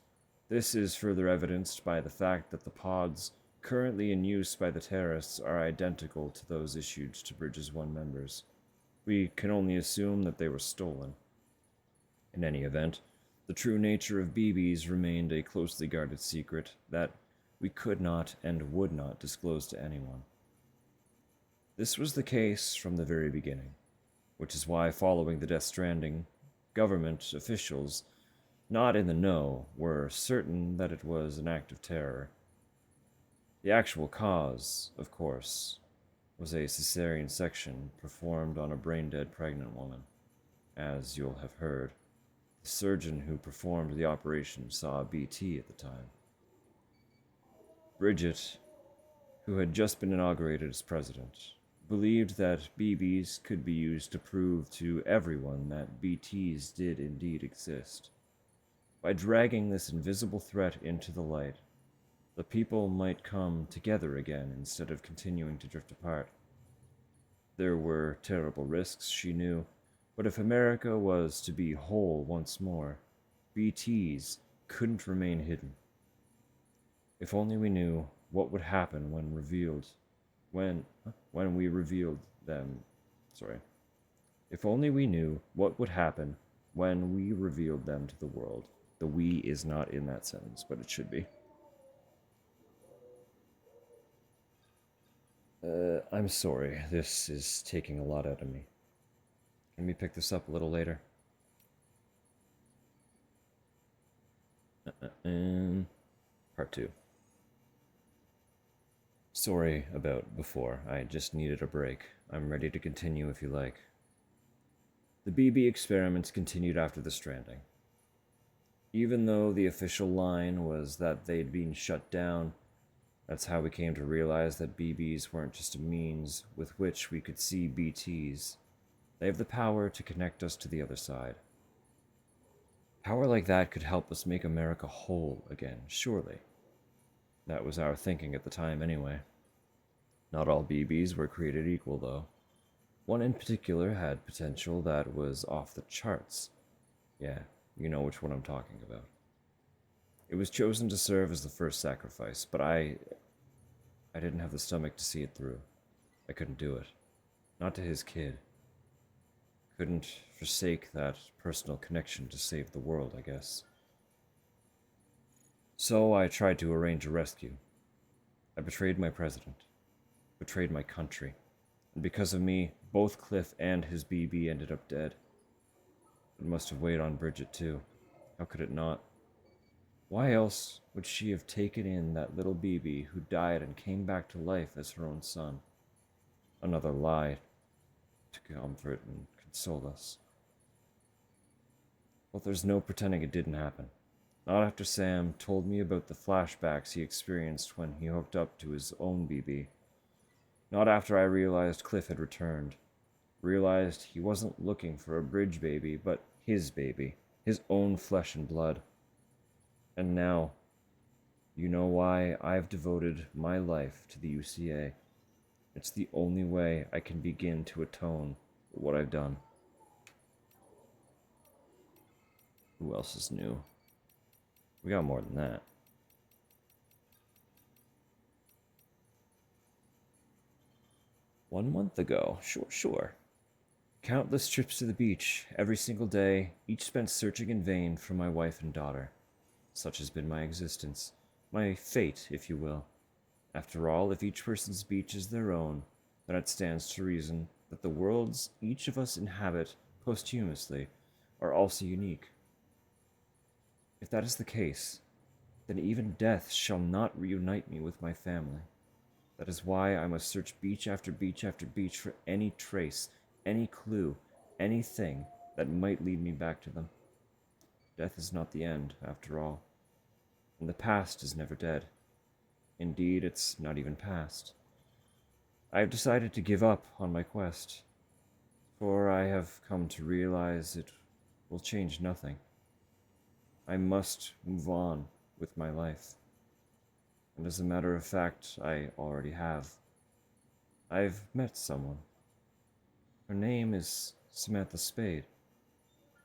[SPEAKER 1] This is further evidenced by the fact that the pods currently in use by the terrorists are identical to those issued to Bridges 1 members. We can only assume that they were stolen. In any event, the true nature of BBs remained a closely guarded secret that we could not and would not disclose to anyone. This was the case from the very beginning, which is why, following the Death Stranding, government officials, not in the know, were certain that it was an act of terror. The actual cause, of course, was a cesarean section performed on a brain-dead pregnant woman. As you'll have heard, the surgeon who performed the operation saw BT at the time. Bridget, who had just been inaugurated as president, believed that BBs could be used to prove to everyone that BTs did indeed exist. By dragging this invisible threat into the light, the people might come together again instead of continuing to drift apart. There were terrible risks, she knew, but if America was to be whole once more, BTs couldn't remain hidden. If only we knew what would happen when we revealed them. If only we knew what would happen when we revealed them to the world. The "we" is not in that sentence, but it should be. I'm sorry, this is taking a lot out of me. Can we pick this up a little later? Part 2. Sorry about before, I just needed a break. I'm ready to continue if you like. The BB experiments continued after the Stranding. Even though the official line was that they'd been shut down, that's how we came to realize that BBs weren't just a means with which we could see BTs. They have the power to connect us to the other side. Power like that could help us make America whole again, surely. That was our thinking at the time anyway. Not all BBs were created equal, though. One in particular had potential that was off the charts. Yeah, you know which one I'm talking about. It was chosen to serve as the first sacrifice, but I didn't have the stomach to see it through. I couldn't do it. Not to his kid. Couldn't forsake that personal connection to save the world, I guess. So I tried to arrange a rescue. I betrayed my president, betrayed my country, and because of me, both Cliff and his BB ended up dead. It must have weighed on Bridget too. How could it not? Why else would she have taken in that little BB who died and came back to life as her own son? Another lie to comfort and console us. Well, there's no pretending it didn't happen. Not after Sam told me about the flashbacks he experienced when he hooked up to his own BB. Not after I realized Cliff had returned. Realized he wasn't looking for a bridge baby, but his baby. His own flesh and blood. And now, you know why I've devoted my life to the UCA. It's the only way I can begin to atone for what I've done. Who else is new? We got more than that. "1 month ago, sure. Countless trips to the beach, every single day, each spent searching in vain for my wife and daughter. Such has been my existence. My fate, if you will. After all, if each person's beach is their own, then it stands to reason that the worlds each of us inhabit posthumously are also unique. If that is the case, then even death shall not reunite me with my family. That is why I must search beach after beach after beach for any trace, any clue, anything that might lead me back to them. Death is not the end, after all. And the past is never dead. Indeed, it's not even past. I have decided to give up on my quest, for I have come to realize it will change nothing. I must move on with my life. And as a matter of fact, I already have. I've met someone. Her name is Samantha Spade.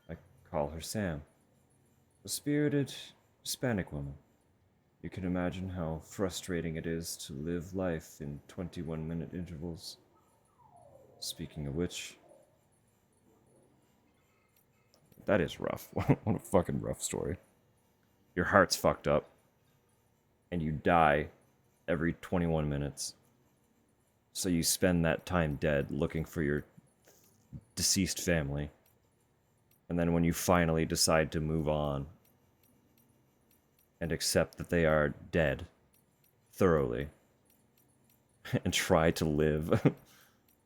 [SPEAKER 1] I call her Sam. A spirited Hispanic woman. You can imagine how frustrating it is to live life in 21-minute intervals. Speaking of which, that is rough. What a fucking rough story. Your heart's fucked up, and you die every 21 minutes. So you spend that time dead looking for your deceased family. And then when you finally decide to move on and accept that they are dead thoroughly and try to live,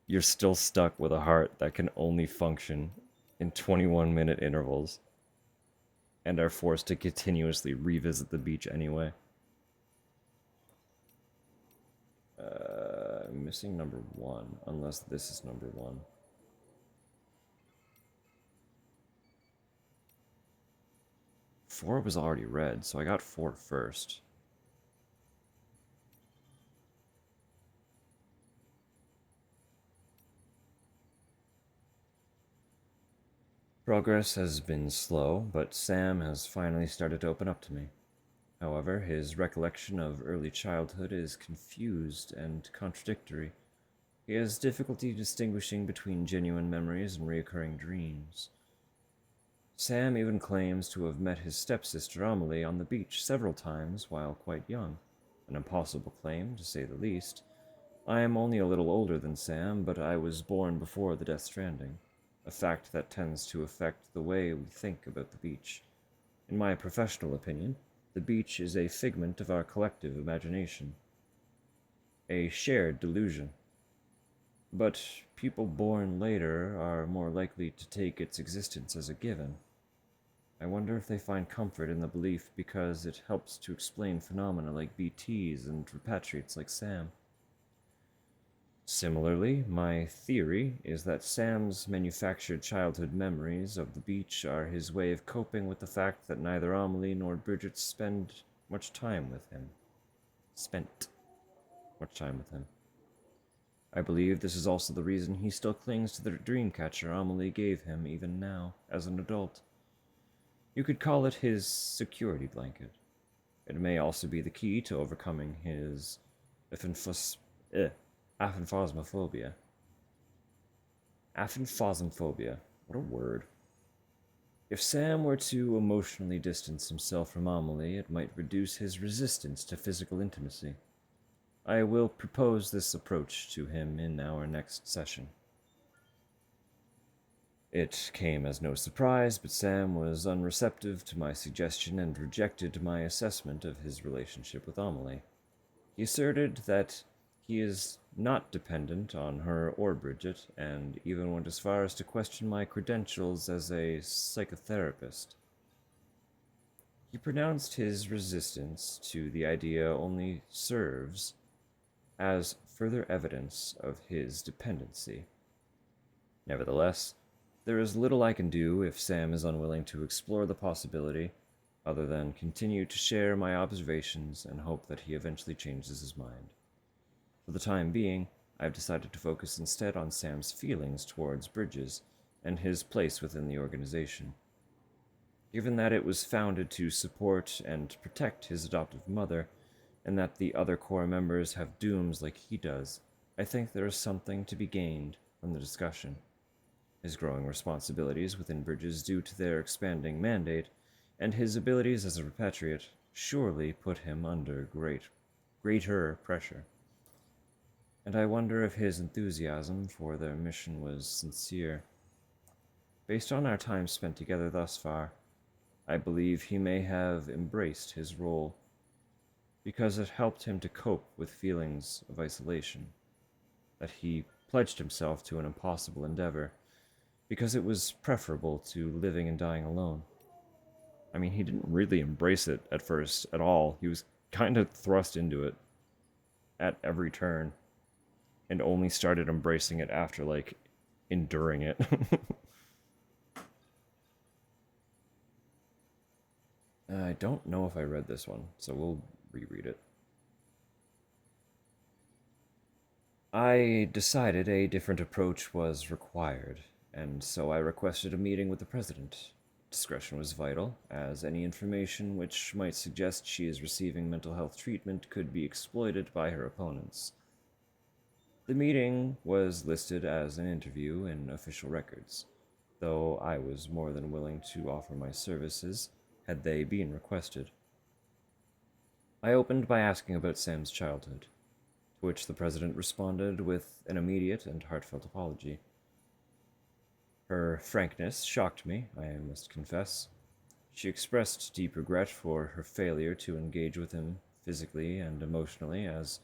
[SPEAKER 1] you're still stuck with a heart that can only function in 21-minute intervals and are forced to continuously revisit the beach anyway. I'm missing number 1, unless this is number 1. Four was already read, so I got 4 first. Progress has been slow, but Sam has finally started to open up to me. However, his recollection of early childhood is confused and contradictory. He has difficulty distinguishing between genuine memories and recurring dreams. Sam even claims to have met his stepsister Amelie on the beach several times while quite young. An impossible claim, to say the least. I am only a little older than Sam, but I was born before the Death Stranding, a fact that tends to affect the way we think about the beach. In my professional opinion, the beach is a figment of our collective imagination, a shared delusion. But people born later are more likely to take its existence as a given. I wonder if they find comfort in the belief because it helps to explain phenomena like BTs and repatriates like Sam. Similarly, my theory is that Sam's manufactured childhood memories of the beach are his way of coping with the fact that neither Amelie nor Bridget spent much time with him. I believe this is also the reason he still clings to the dream catcher Amelie gave him even now, as an adult. You could call it his security blanket. It may also be the key to overcoming his aphanphosmophobia. Aphanphosmophobia. What a word. If Sam were to emotionally distance himself from Amelie, it might reduce his resistance to physical intimacy. I will propose this approach to him in our next session. It came as no surprise, but Sam was unreceptive to my suggestion and rejected my assessment of his relationship with Amelie. He asserted that he is not dependent on her or Bridget, and even went as far as to question my credentials as a psychotherapist. He pronounced his resistance to the idea only serves as further evidence of his dependency. Nevertheless, there is little I can do if Sam is unwilling to explore the possibility, other than continue to share my observations and hope that he eventually changes his mind. For the time being, I've decided to focus instead on Sam's feelings towards Bridges and his place within the organization. Given that it was founded to support and protect his adoptive mother, and that the other core members have dooms like he does, I think there is something to be gained from the discussion. His growing responsibilities within Bridges due to their expanding mandate, and his abilities as a repatriate, surely put him under greater pressure. And I wonder if his enthusiasm for their mission was sincere. Based on our time spent together thus far, I believe he may have embraced his role because it helped him to cope with feelings of isolation, that he pledged himself to an impossible endeavor because it was preferable to living and dying alone. I mean, he didn't really embrace it at first at all. He was kind of thrust into it at every turn and only started embracing it after, like, enduring it. I don't know if I read this one, so we'll reread it. I decided a different approach was required, and so I requested a meeting with the president. Discretion was vital, as any information which might suggest she is receiving mental health treatment could be exploited by her opponents. The meeting was listed as an interview in official records, though I was more than willing to offer my services had they been requested. I opened by asking about Sam's childhood, to which the president responded with an immediate and heartfelt apology. Her frankness shocked me, I must confess. She expressed deep regret for her failure to engage with him physically and emotionally as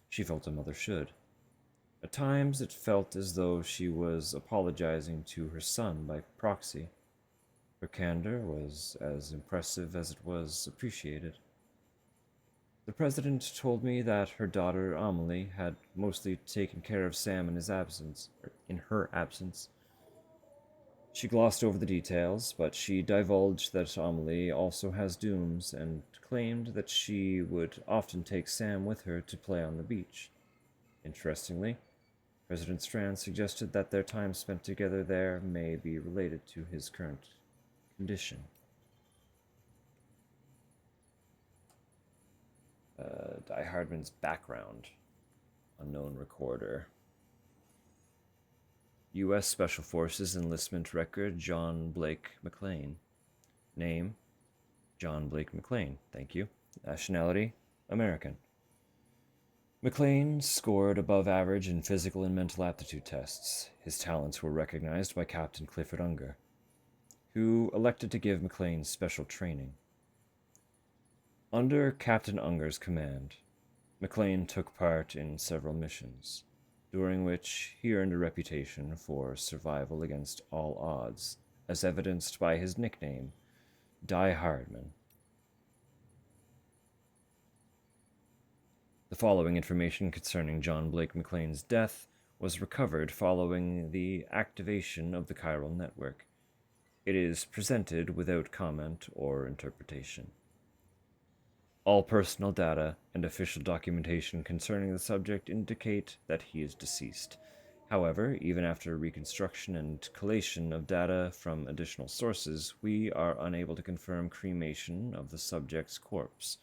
[SPEAKER 1] she felt a mother should. At times it felt as though she was apologizing to her son by proxy. Her candor was as impressive as it was appreciated. The president told me that her daughter Amelie had mostly taken care of Sam in her absence. She glossed over the details, but she divulged that Amelie also has dooms and claimed that she would often take Sam with her to play on the beach. Interestingly, President Strand suggested that their time spent together there may be related to his current condition. Die Hardman's background. Unknown recorder. U.S. Special Forces enlistment record, John Blake McLean. Name, John Blake McLean. Thank you. Nationality, American. McLean scored above average in physical and mental aptitude tests. His talents were recognized by Captain Clifford Unger, who elected to give McLean special training. Under Captain Unger's command, McLean took part in several missions, during which he earned a reputation for survival against all odds, as evidenced by his nickname, Die Hardman. The following information concerning John Blake McLean's death was recovered following the activation of the chiral network. It is presented without comment or interpretation. All personal data and official documentation concerning the subject indicate that he is deceased. However, even after reconstruction and collation of data from additional sources, we are unable to confirm cremation of the subject's corpse.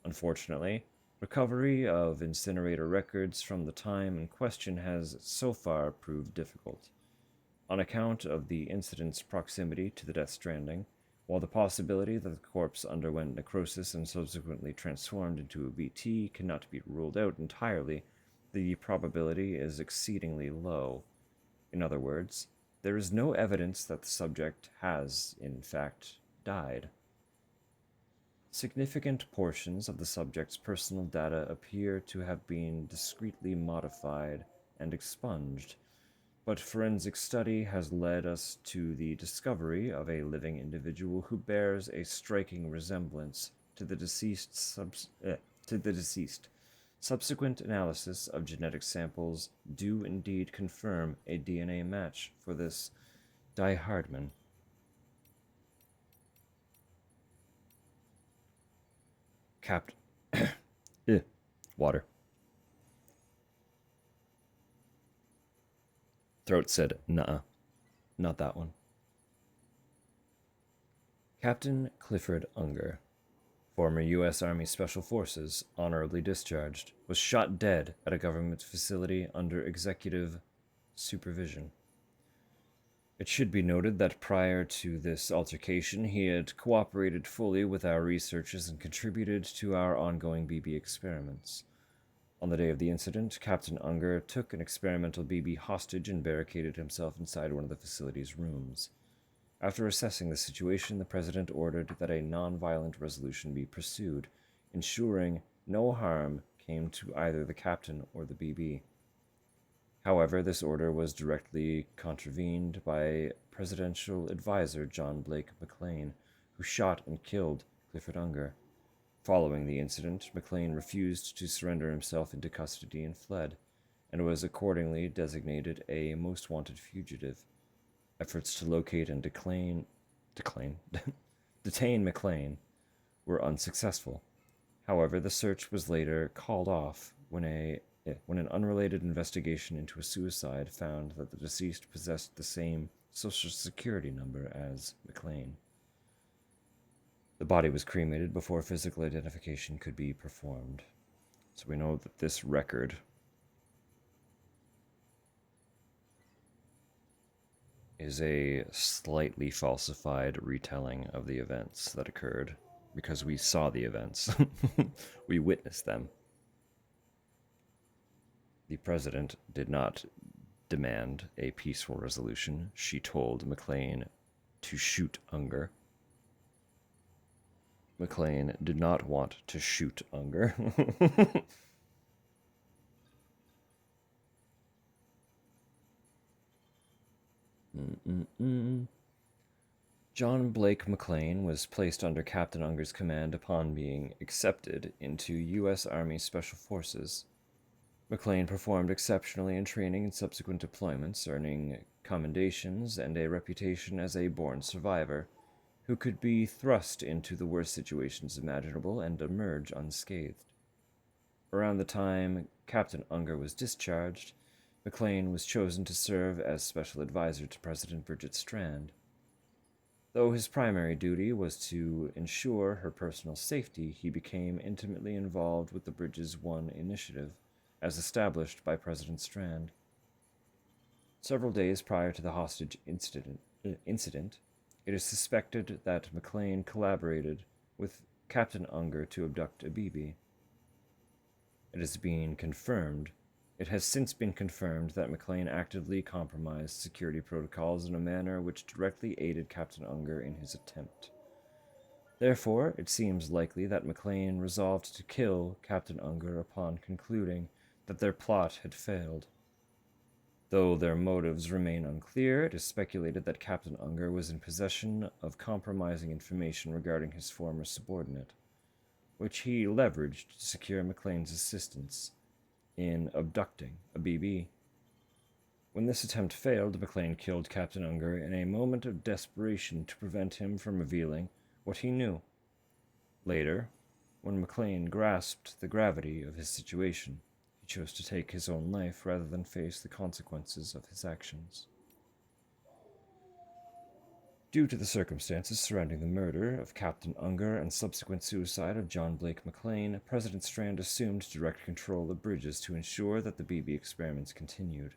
[SPEAKER 1] Unfortunately, recovery of incinerator records from the time in question has so far proved difficult. On account of the incident's proximity to the Death Stranding, while the possibility that the corpse underwent necrosis and subsequently transformed into a BT cannot be ruled out entirely, the probability is exceedingly low. In other words, there is no evidence that the subject has, in fact, died. Significant portions of the subject's personal data appear to have been discreetly modified and expunged, but forensic study has led us to the discovery of a living individual who bears a striking resemblance to the deceased. Subsequent analysis of genetic samples do indeed confirm a DNA match for this Die Hardman. Capt. Water. Throat said, "Nuh-uh, not that one." Captain Clifford Unger, former U.S. Army Special Forces, honorably discharged, was shot dead at a government facility under executive supervision. It should be noted that prior to this altercation, he had cooperated fully with our researches and contributed to our ongoing BB experiments. On the day of the incident, Captain Unger took an experimental BB hostage and barricaded himself inside one of the facility's rooms. After assessing the situation, the President ordered that a non-violent resolution be pursued, ensuring no harm came to either the captain or the BB. However, this order was directly contravened by Presidential Advisor John Blake McLean, who shot and killed Clifford Unger. Following the incident, McLean refused to surrender himself into custody and fled, and was accordingly designated a most wanted fugitive. Efforts to locate and detain McLean were unsuccessful. However, the search was later called off when an unrelated investigation into a suicide found that the deceased possessed the same social security number as McLean. The body was cremated before physical identification could be performed. So we know that this record is a slightly falsified retelling of the events that occurred, because we saw the events. We witnessed them. The President did not demand a peaceful resolution. She told McLean to shoot Unger. McLean did not want to shoot Unger. John Blake McLean was placed under Captain Unger's command upon being accepted into U.S. Army Special Forces. McLean performed exceptionally in training and subsequent deployments, earning commendations and a reputation as a born survivor who could be thrust into the worst situations imaginable and emerge unscathed. Around the time Captain Unger was discharged, McLean was chosen to serve as special advisor to President Bridget Strand. Though his primary duty was to ensure her personal safety, he became intimately involved with the Bridges 1 initiative, as established by President Strand. Several days prior to the hostage incident, it is suspected that McLean collaborated with Captain Unger to abduct a BB. It has since been confirmed that McLean actively compromised security protocols in a manner which directly aided Captain Unger in his attempt. Therefore, it seems likely that McLean resolved to kill Captain Unger upon concluding that their plot had failed. Though their motives remain unclear, it is speculated that Captain Unger was in possession of compromising information regarding his former subordinate, which he leveraged to secure McLean's assistance in abducting a BB. When this attempt failed, McLean killed Captain Unger in a moment of desperation to prevent him from revealing what he knew. Later, When McLean grasped the gravity of his situation, he chose to take his own life rather than face the consequences of his actions. Due to the circumstances surrounding the murder of Captain Unger and subsequent suicide of John Blake McLean, President Strand assumed direct control of Bridges to ensure that the BB experiments continued.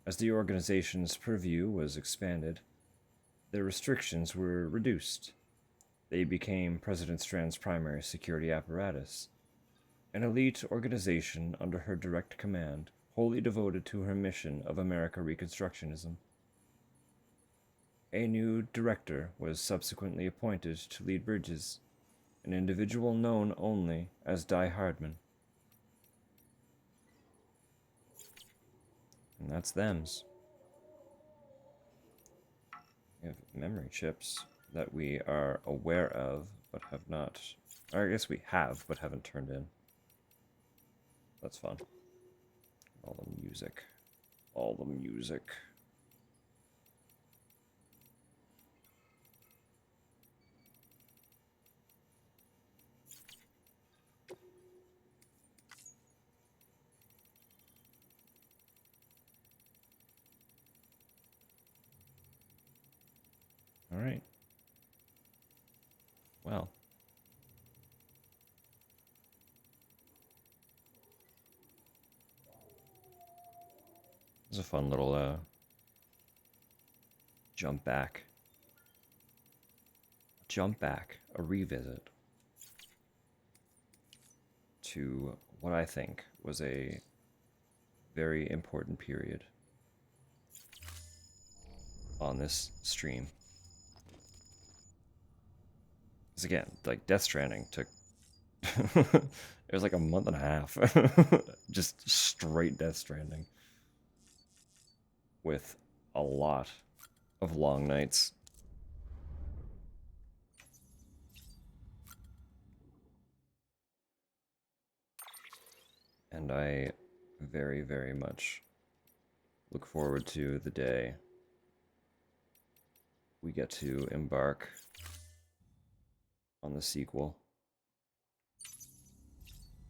[SPEAKER 1] As the organization's purview was expanded, their restrictions were reduced. They became President Strand's primary security apparatus, an elite organization under her direct command, wholly devoted to her mission of America Reconstructionism. A new director was subsequently appointed to lead Bridges, an individual known only as Die Hardman. And that's them's. We have memory chips that we are aware of, but have not... Or I guess we have, but haven't turned in. That's fun. All the music. All the music. All right. Well. It was a fun little jump back. A revisit to what I think was a very important period on this stream. Because again, like Death Stranding took it was like a month and a half. Just straight Death Stranding. With a lot of long nights. And I very, very much look forward to the day we get to embark on the sequel.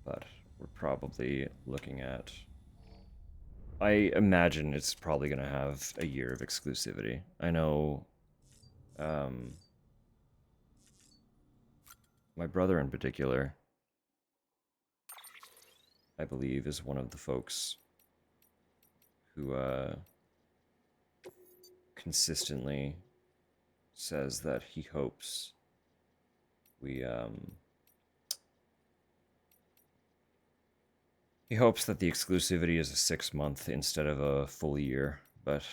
[SPEAKER 1] But we're probably looking at... I imagine it's probably going to have a year of exclusivity. I know my brother in particular, I believe, is one of the folks who consistently says that he hopes he hopes that the exclusivity is a 6-month instead of a full year, but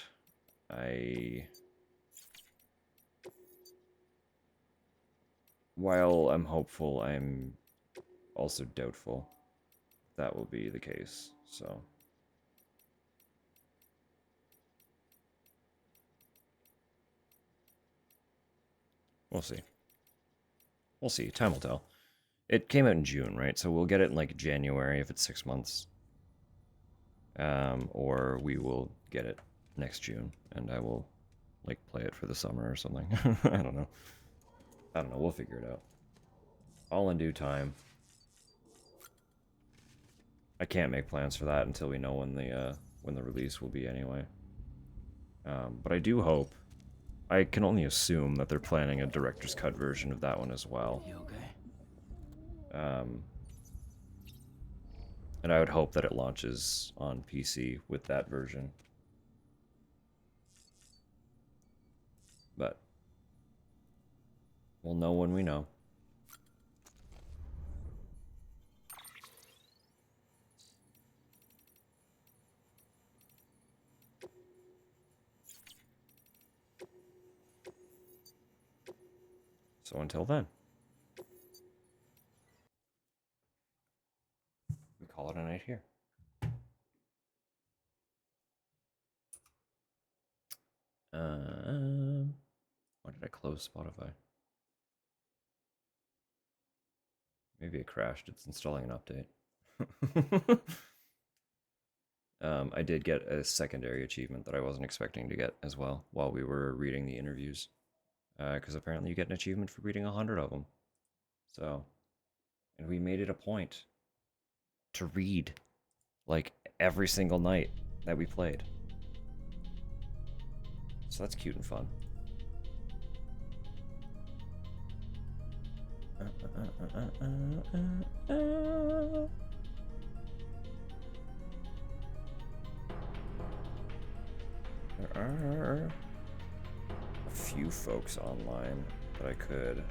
[SPEAKER 1] while I'm hopeful, I'm also doubtful that will be the case, so... We'll see. We'll see. Time will tell. It came out in June, right? So we'll get it in, like, January if it's 6 months. Or we will get it next June, and I will, like, play it for the summer or something. I don't know. We'll figure it out. All in due time. I can't make plans for that until we know when the release will be anyway. But I do hope... I can only assume that they're planning a director's cut version of that one as well.
[SPEAKER 13] You okay?
[SPEAKER 1] And I would hope that it launches on PC with that version. But we'll know when we know. So until then, we call it a night here. Why did I close Spotify? Maybe it crashed. It's installing an update. I did get a secondary achievement that I wasn't expecting to get as well while we were reading the interviews. Because apparently you get an achievement for reading 100 of them. So, And we made it a point to read like every single night that we played. So that's cute and fun. There are a few folks online that I could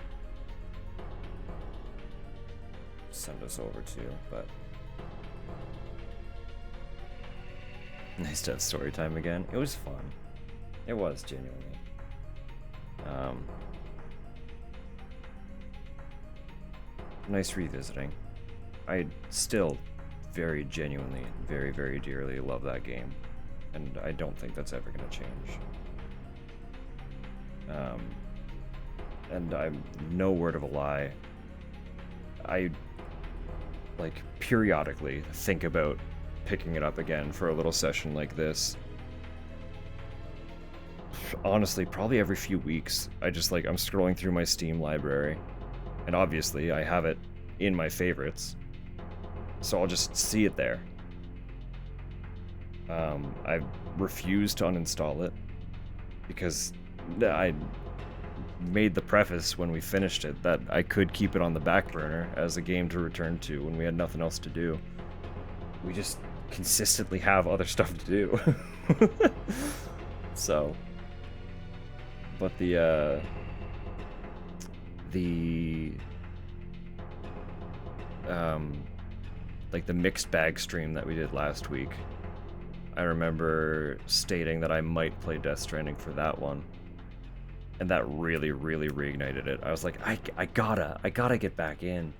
[SPEAKER 1] send us over to, but nice to have story time again. It was fun. It was genuinely. Nice revisiting. I still very genuinely, very, very dearly love that game, and I don't think that's ever going to change. And I'm no word of a lie. I like periodically think about picking it up again for a little session like this. Honestly, probably every few weeks. I'm scrolling through my Steam library, and obviously I have it in my favorites, so I'll just see it there. I refuse to uninstall it because I made the preface when we finished it that I could keep it on the back burner as a game to return to when we had nothing else to do. We just consistently have other stuff to do. So, but like the mixed bag stream that we did last week, I remember stating that I might play Death Stranding for that one, and that really, really reignited it. I was like, I gotta get back in.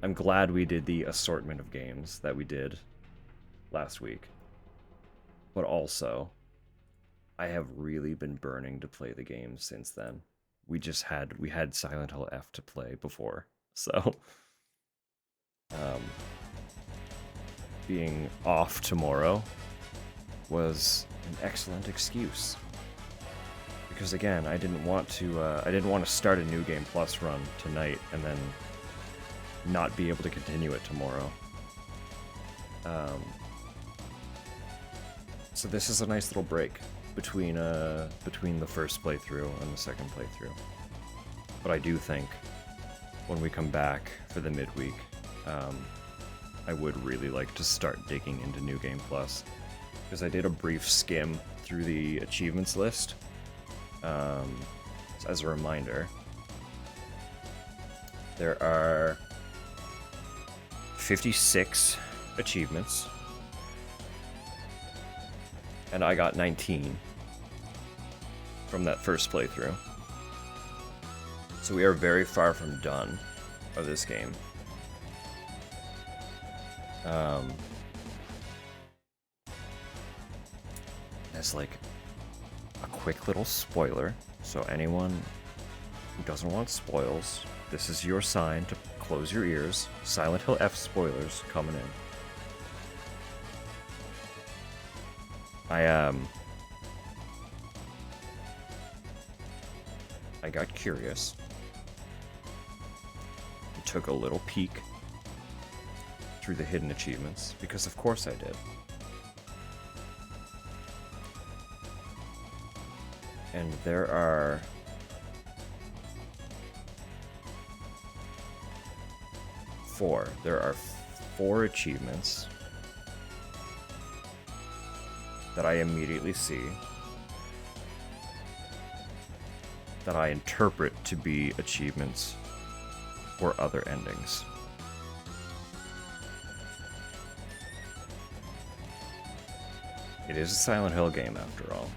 [SPEAKER 1] I'm glad we did the assortment of games that we did last week, but also I have really been burning to play the game since then. We had Silent Hill F to play before, so being off tomorrow was an excellent excuse. Because again, I didn't want to start a New Game Plus run tonight and then not be able to continue it tomorrow. So this is a nice little break between the first playthrough and the second playthrough. But I do think when we come back for the midweek, I would really like to start digging into New Game Plus, because I did a brief skim through the achievements list. As a reminder, there are 56 achievements, and I got 19 from that first playthrough. So we are very far from done of this game. As like a quick little spoiler, so anyone who doesn't want spoils, this is your sign to close your ears. Silent Hill F spoilers coming in. I got curious and took a little peek through the hidden achievements, because of course I did. And there are four achievements that I immediately see that I interpret to be achievements for other endings. It is a Silent Hill game after all.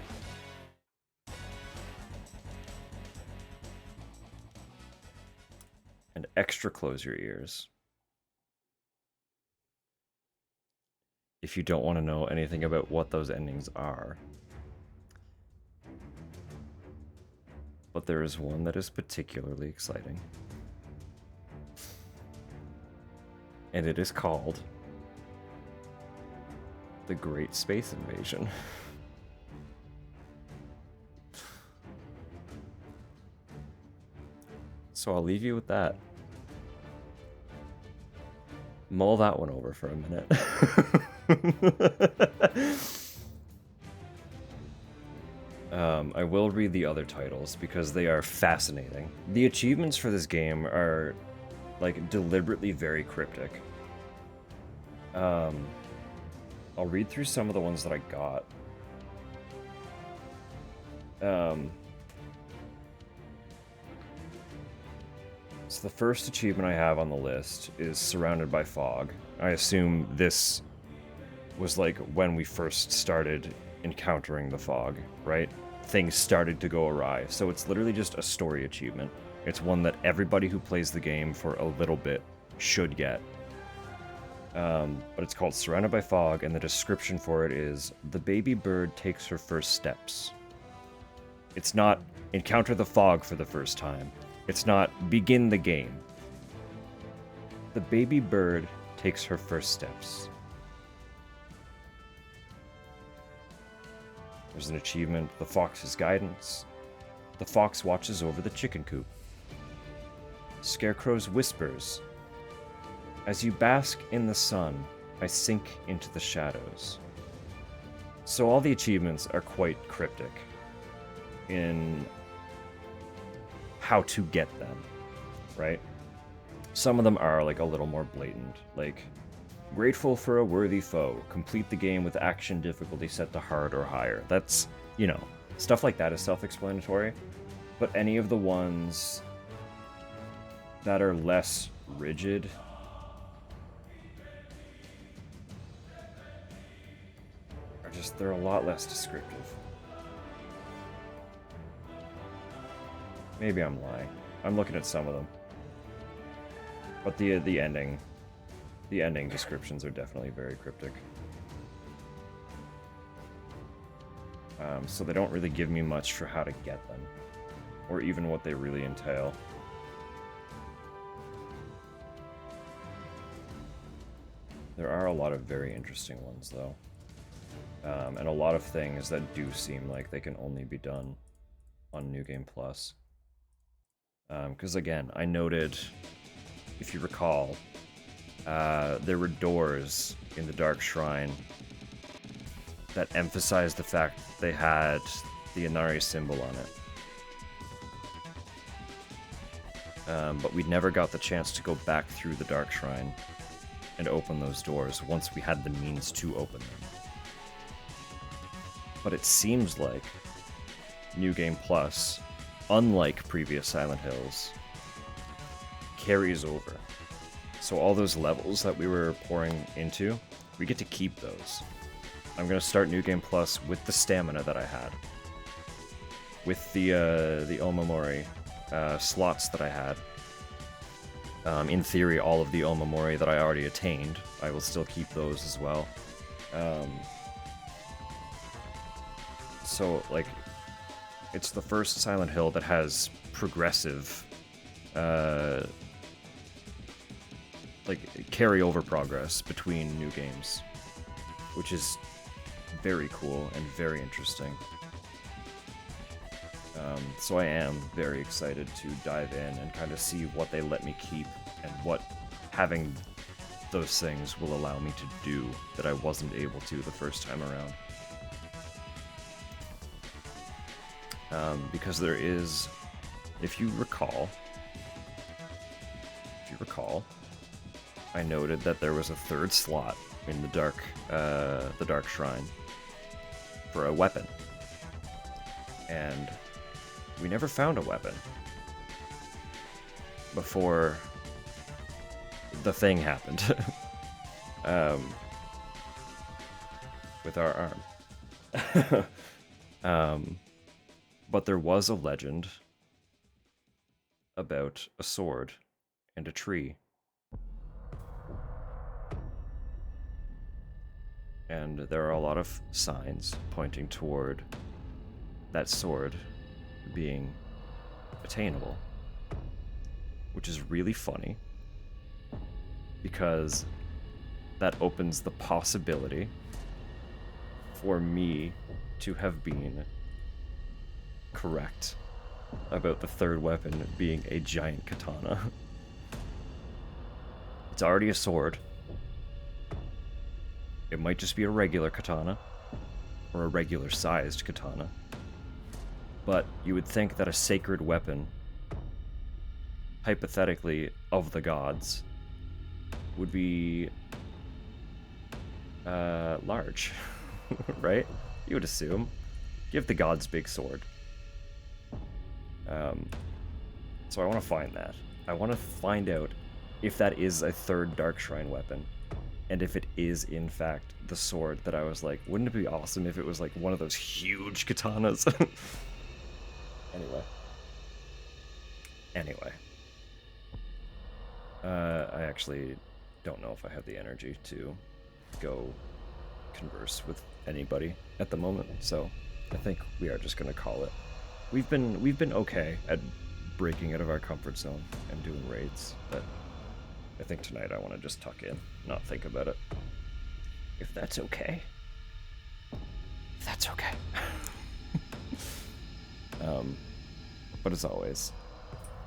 [SPEAKER 1] And extra close your ears if you don't want to know anything about what those endings are. But there is one that is particularly exciting. And it is called The Great Space Invasion. So I'll leave you with that. mull that one over for a minute. I will read the other titles because they are fascinating. The achievements for this game are like deliberately very cryptic. I'll read through some of the ones that I got. So the first achievement I have on the list is Surrounded by Fog. I assume this was like when we first started encountering the fog, right? Things started to go awry. So it's literally just a story achievement. It's one that everybody who plays the game for a little bit should get. But it's called Surrounded by Fog, and the description for it is, the baby bird takes her first steps. It's not encounter the fog for the first time. It's not begin the game. The baby bird takes her first steps. There's an achievement, the fox's guidance. The fox watches over the chicken coop. Scarecrow's whispers. As you bask in the sun, I sink into the shadows. So all the achievements are quite cryptic in how to get them, right? Some of them are like a little more blatant, like grateful for a worthy foe, complete the game with action difficulty set to hard or higher. That's, you know, stuff like that is self-explanatory, but any of the ones that are less rigid are just, they're a lot less descriptive. Maybe I'm lying. I'm looking at some of them. But the ending descriptions are definitely very cryptic. So they don't really give me much for how to get them, or even what they really entail. There are a lot of very interesting ones, though. And a lot of things that do seem like they can only be done on New Game Plus. Because again, I noted, if you recall, there were doors in the Dark Shrine that emphasized the fact that they had the Inari symbol on it. But we never got the chance to go back through the Dark Shrine and open those doors once we had the means to open them. But it seems like New Game Plus, unlike previous Silent Hills, carries over. So all those levels that we were pouring into, we get to keep those. I'm going to start New Game Plus with the stamina that I had. With the Omamori slots that I had. In theory, all of the Omamori that I already attained, I will still keep those as well. So, like, it's the first Silent Hill that has progressive, like, carryover progress between new games, which is very cool and very interesting. So I am very excited to dive in and kind of see what they let me keep and what having those things will allow me to do that I wasn't able to the first time around. Because there is, if you recall, I noted that there was a third slot in the Dark Shrine for a weapon, and we never found a weapon before the thing happened with our arm. But there was a legend about a sword and a tree. And there are a lot of signs pointing toward that sword being attainable. Which is really funny, because that opens the possibility for me to have been correct about the third weapon being a giant katana. It's already a sword, It might just be a regular katana, or a regular sized katana. But you would think that a sacred weapon, hypothetically of the gods, would be large, right? You would assume. Give the gods big sword. So I want to find that. I want to find out if that is a third Dark Shrine weapon, and if it is in fact the sword that I was like, wouldn't it be awesome if it was like one of those huge katanas? Anyway. I actually don't know if I have the energy to go converse with anybody at the moment, so I think we are just gonna call it. We've been okay at breaking out of our comfort zone and doing raids, but I think tonight I want to just tuck in, not think about it. If that's okay. If that's okay. But as always,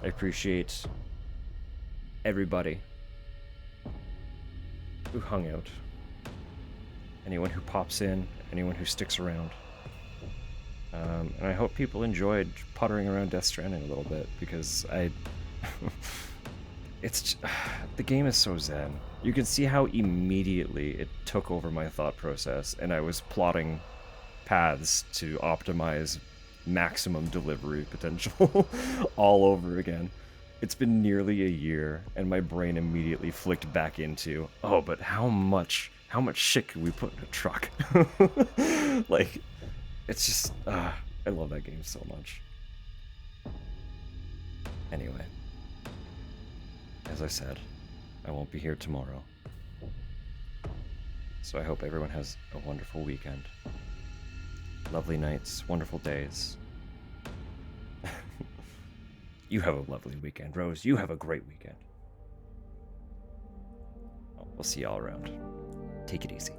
[SPEAKER 1] I appreciate everybody who hung out, anyone who pops in, anyone who sticks around. And I hope people enjoyed puttering around Death Stranding a little bit, because the game is so zen. You can see how immediately it took over my thought process, and I was plotting paths to optimize maximum delivery potential all over again. It's been nearly a year, and my brain immediately flicked back into, oh, but how much shit can we put in a truck? Like, it's just, I love that game so much. Anyway, as I said, I won't be here tomorrow. So I hope everyone has a wonderful weekend. Lovely nights, wonderful days. You have a lovely weekend, Rose. You have a great weekend. We'll see y'all around. Take it easy.